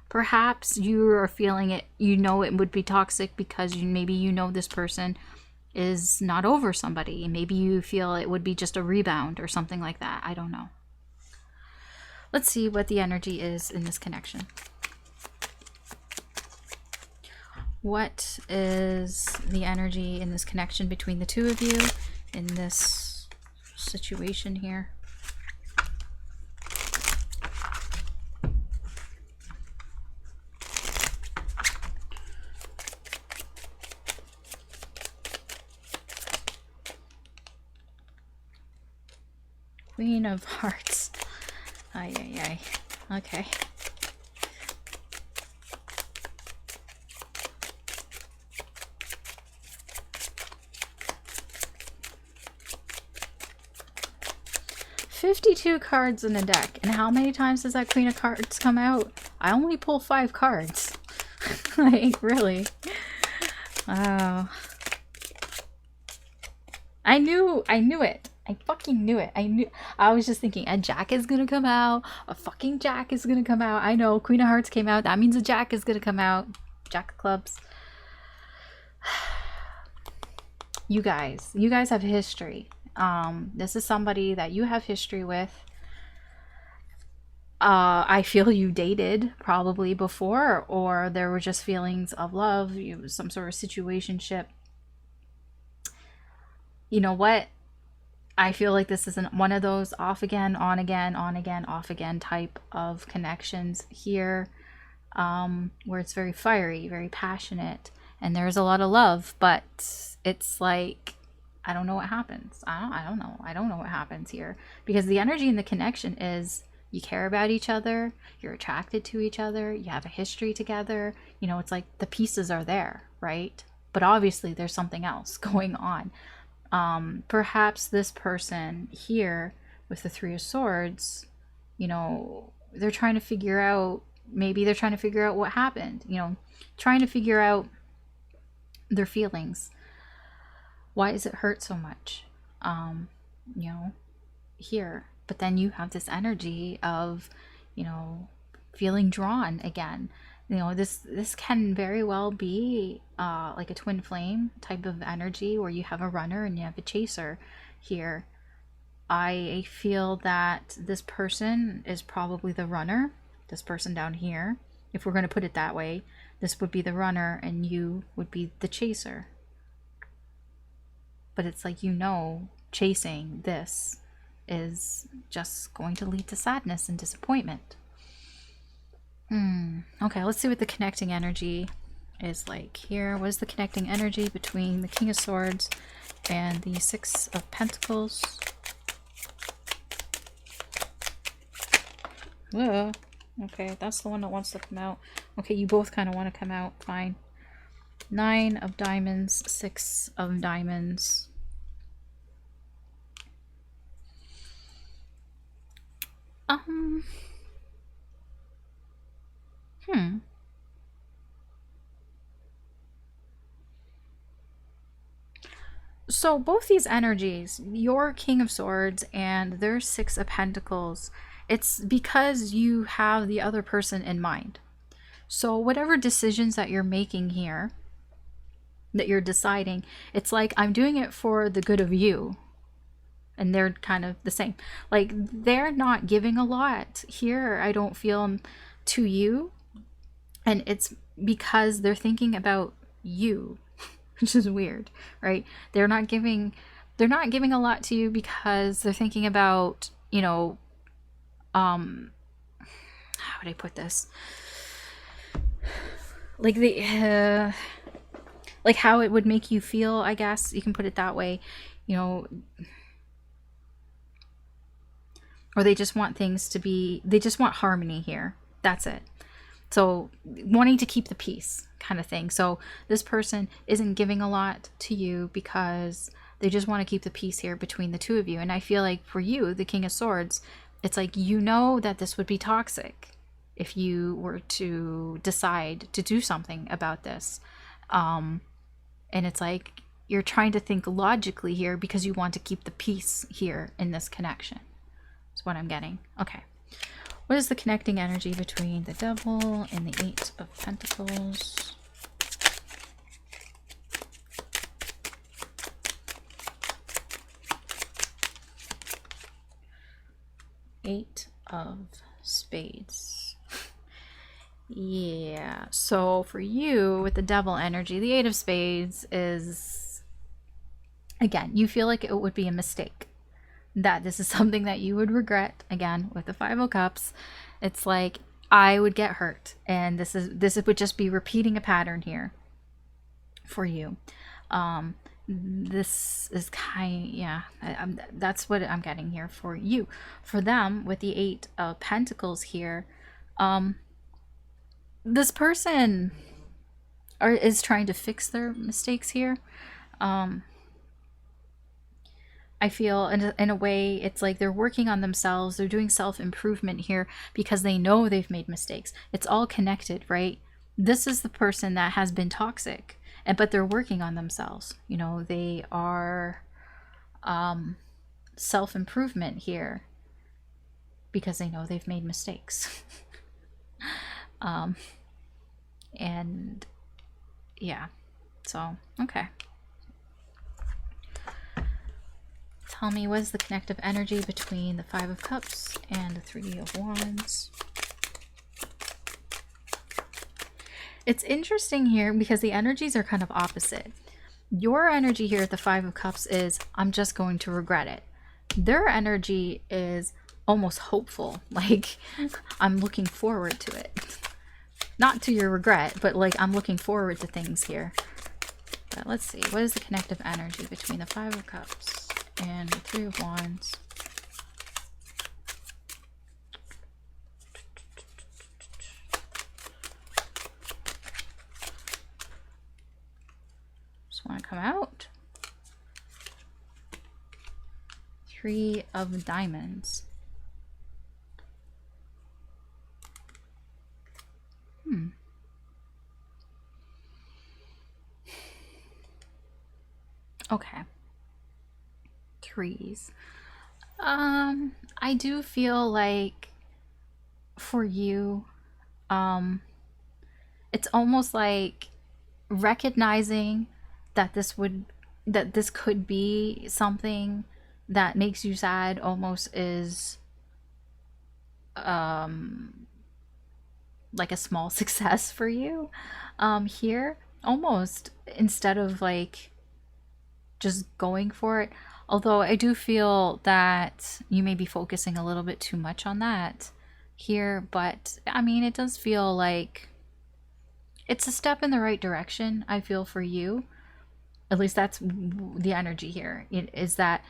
Perhaps you are feeling it, you know it would be toxic because maybe you know this person is not over somebody. Maybe you feel it would be just a rebound or something like that. I don't know. Let's see what the energy is in this connection. What is the energy in this connection between the two of you in this situation here? Queen of Hearts. Ay, ay, ay. Okay. "52 cards in a deck. And how many times does that Queen of Cards come out? I only pull 5 cards. Like, really? Wow. I knew it. I fucking knew it. I was just thinking a Jack is gonna come out. A fucking Jack is gonna come out. I know, Queen of Hearts came out. That means a Jack is gonna come out. Jack of Clubs. You guys have history. This is somebody that you have history with. I feel you dated probably before, or there were just feelings of love. It was some sort of situationship. You know what? I feel like this isn't one of those off again, on again, on again, off again type of connections here, where it's very fiery, very passionate, and there's a lot of love, but it's like, I don't know what happens. I don't know. I don't know what happens here, because the energy in the connection is you care about each other, you're attracted to each other, you have a history together. You know, it's like the pieces are there, right? But obviously there's something else going on. Perhaps this person here with the Three of Swords, you know, they're trying to figure out, maybe they're trying to figure out what happened, you know, trying to figure out their feelings. Why does it hurt so much? You know, here. But then you have this energy of, you know, feeling drawn again. You know, this can very well be like a twin flame type of energy, where you have a runner and you have a chaser here. I feel that this person is probably the runner. This person down here, if we're going to put it that way, this would be the runner and you would be the chaser. But it's like, you know, chasing this is just going to lead to sadness and disappointment. Okay, let's see what the connecting energy is like here. What is the connecting energy between the King of Swords and the Six of Pentacles? Whoa. Okay, that's the one that wants to come out. Okay, you both kind of want to come out. Fine. 9 of Diamonds, 6 of Diamonds. So both these energies, your King of Swords and their Six of Pentacles, it's because you have the other person in mind. So whatever decisions that you're making here, that you're deciding, it's like, I'm doing it for the good of you. And they're kind of the same. Like, they're not giving a lot here, I don't feel, to you. And it's because they're thinking about you, which is weird, right? They're not giving a lot to you because they're thinking about, you know, how would I put this? Like like how it would make you feel, I guess you can put it that way, you know. Or they just want things to be, they just want harmony here. That's it. So wanting to keep the peace kind of thing. So this person isn't giving a lot to you because they just want to keep the peace here between the two of you. And I feel like for you, the King of Swords, it's like, you know that this would be toxic if you were to decide to do something about this. And it's like you're trying to think logically here because you want to keep the peace here in this connection. That's what I'm getting. Okay. What is the connecting energy between the Devil and the Eight of Pentacles? Eight of Spades. Yeah, so for you with the Devil energy, the Eight of Spades is, again, you feel like it would be a mistake, that this is something that you would regret. Again, with the Five of Cups, it's like, I would get hurt, and this would just be repeating a pattern here for you. This is that's what I'm getting here for you. For them, with the Eight of Pentacles here, this person is trying to fix their mistakes here. I feel in a way it's like they're working on themselves. They're doing self-improvement here because they know they've made mistakes. It's all connected, right? This is the person that has been toxic, but they're working on themselves. You know, they are self-improvement here because they know they've made mistakes. And yeah, so okay. Tell me, what is the connective energy between the Five of Cups and the Three of Wands? It's interesting here because the energies are kind of opposite. Your energy here at the Five of Cups is, I'm just going to regret it. Their energy is almost hopeful, like, I'm looking forward to it. Not to your regret, but like, I'm looking forward to things here. But let's see, what is the connective energy between the Five of Cups and the Three of Wands? Just want to come out. Three of Diamonds. Okay. Threes. I do feel like for you, it's almost like recognizing that this could be something that makes you sad almost is like a small success for you here, almost, instead of like just going for it. Although I do feel that you may be focusing a little bit too much on that here, but I mean, it does feel like it's a step in the right direction, I feel, for you. At least that's the energy here. It is that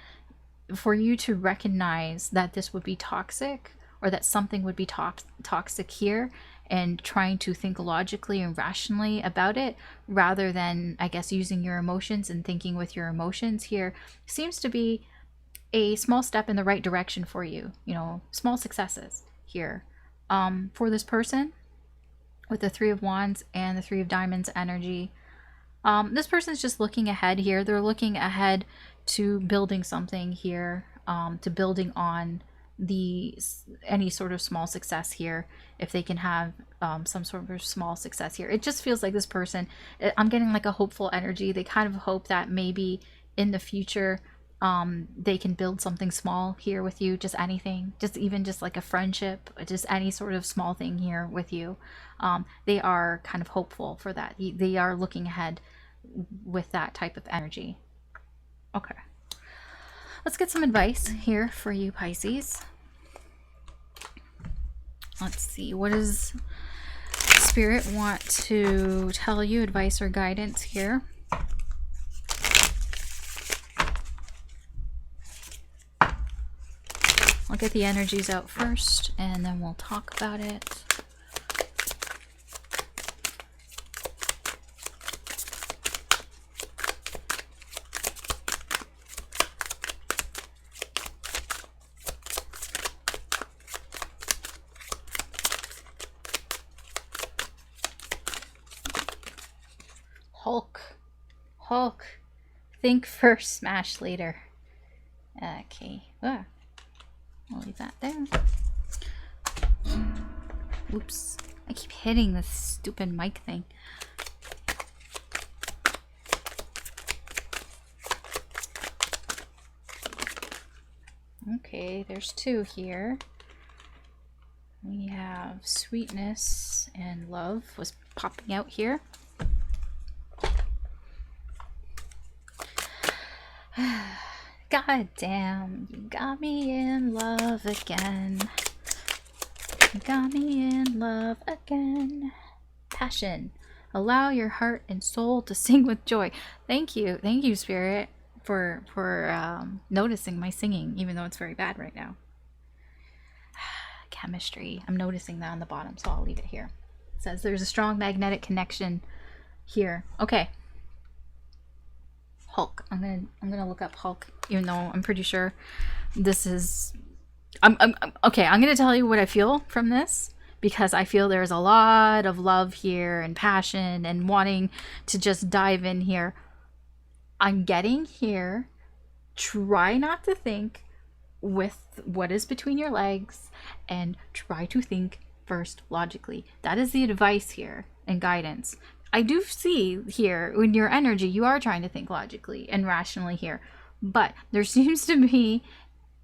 for you to recognize that this would be toxic, or that something would be toxic here, and trying to think logically and rationally about it rather than, I guess, using your emotions and thinking with your emotions here, seems to be a small step in the right direction for you. You know, small successes here for this person with the Three of Wands and the Three of Diamonds energy. This person's just looking ahead here. They're looking ahead to building something here, to building on any sort of small success here. If they can have some sort of small success here, it just feels like this person, I'm getting like a hopeful energy. They kind of hope that maybe in the future they can build something small here with you, just anything, even just like a friendship, just any sort of small thing here with you. They are kind of hopeful for that. They are looking ahead with that type of energy. Okay, let's get some advice here for you, Pisces. Let's see, what does Spirit want to tell you, advice or guidance here? I'll get the energies out first, and then we'll talk about it. Hulk. Think first, smash later. Okay. I'll leave that there. Oops. I keep hitting this stupid mic thing. Okay, there's 2 here. We have sweetness and love was popping out here. God damn, you got me in love again. You got me in love again. Passion. Allow your heart and soul to sing with joy. Thank you, Spirit, for noticing my singing, even though it's very bad right now. Chemistry. I'm noticing that on the bottom, so I'll leave it here. It says there's a strong magnetic connection here. Okay. Hulk. I'm gonna look up Hulk, even though I'm pretty sure this is. Okay. I'm gonna tell you what I feel from this, because I feel there's a lot of love here and passion and wanting to just dive in here. I'm getting here. Try not to think with what is between your legs, and try to think first logically. That is the advice here and guidance. I do see here in your energy, you are trying to think logically and rationally here, but there seems to be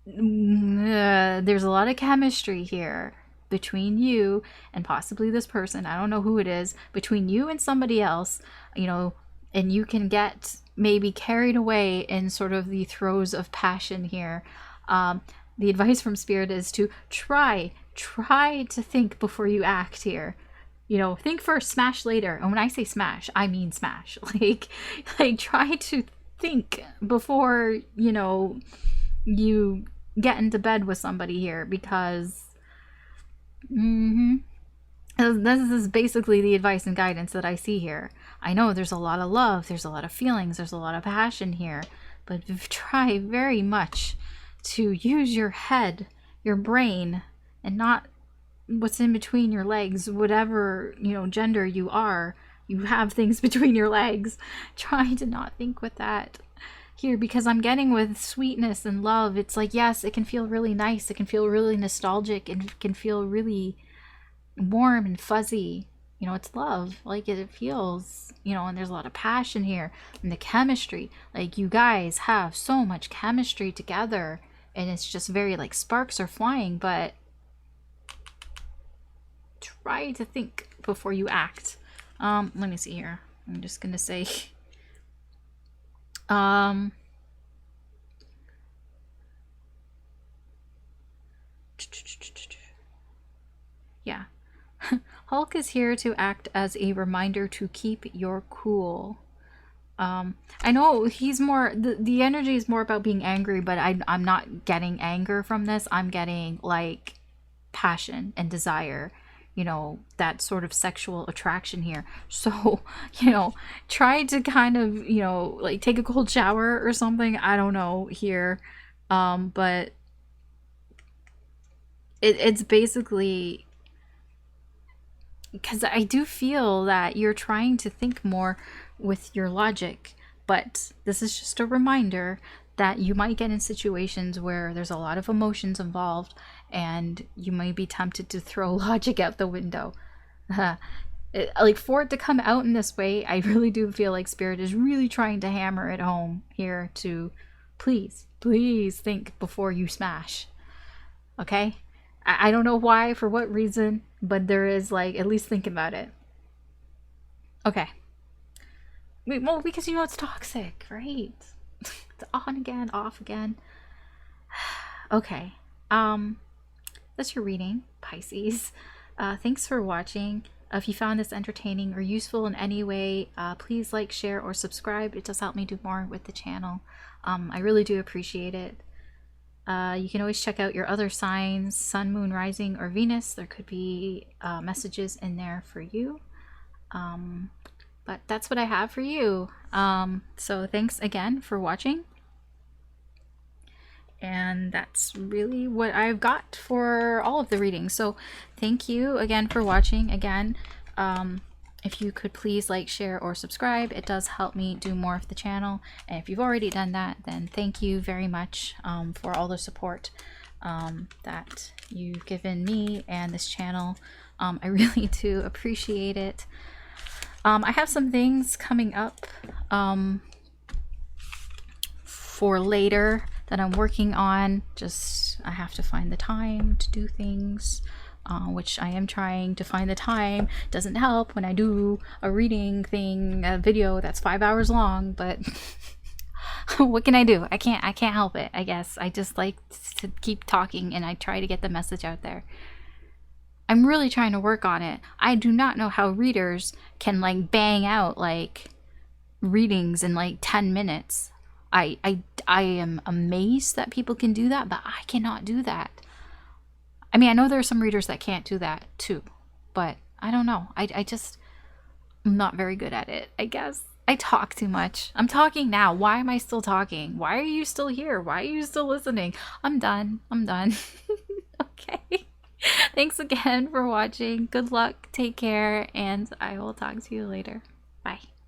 there's a lot of chemistry here between you and possibly this person. I don't know who it is, between you and somebody else, you know, and you can get maybe carried away in sort of the throes of passion here. The advice from Spirit is to try to think before you act here. You know, think first, smash later. And when I say smash, I mean smash. Like try to think before, you know, you get into bed with somebody here, because this is basically the advice and guidance that I see here. I know there's a lot of love, there's a lot of feelings, there's a lot of passion here, but try very much to use your head, your brain, and not what's in between your legs. Whatever, you know, gender you are, you have things between your legs. Try to not think with that here, because I'm getting with sweetness and love. It's like, yes, it can feel really nice, it can feel really nostalgic, and it can feel really warm and fuzzy. You know, it's love. Like, it feels, you know, and there's a lot of passion here, and the chemistry, like, you guys have so much chemistry together, and it's just very, like, sparks are flying. But try to think before you act. Let me see here. I'm just gonna say yeah. Hulk is here to act as a reminder to keep your cool. I know he's more, the energy is more about being angry, but I'm not getting anger from this. I'm getting like passion and desire, you know, that sort of sexual attraction here. So, you know, try to kind of, you know, like take a cold shower or something. I don't know here. But it's basically, because I do feel that you're trying to think more with your logic, but this is just a reminder that you might get in situations where there's a lot of emotions involved, and you might be tempted to throw logic out the window. Like, for it to come out in this way, I really do feel like Spirit is really trying to hammer it home here to please think before you smash. Okay? I don't know why, for what reason, but there is, like, at least think about it. Okay. Well, because you know it's toxic, right? It's on again, off again. Okay. That's your reading, Pisces. Thanks for watching. If you found this entertaining or useful in any way, please like, share, or subscribe. It does help me do more with the channel. I really do appreciate it. You can always check out your other signs, Sun, Moon, Rising, or Venus. There could be messages in there for you. But that's what I have for you. So thanks again for watching. And that's really what I've got for all of the readings. So thank you again for watching. Again, If you could please like, share, or subscribe, it does help me do more of the channel. And if you've already done that, then thank you very much for all the support that you've given me and this channel. I really do appreciate it. I have some things coming up for later that I'm working on. Just I have to find the time to do things, which I am trying to find the time. Doesn't help when I do a reading thing, a video that's 5 hours long, but what can I do? I can't help it. I guess I just like to keep talking, and I try to get the message out there. I'm really trying to work on it. I do not know how readers can like bang out like readings in like 10 minutes. I am amazed that people can do that, but I cannot do that. I mean, I know there are some readers that can't do that too, but I don't know. I'm not very good at it, I guess. I talk too much. I'm talking now. Why am I still talking? Why are you still here? Why are you still listening? I'm done. Okay. Thanks again for watching. Good luck. Take care. And I will talk to you later. Bye.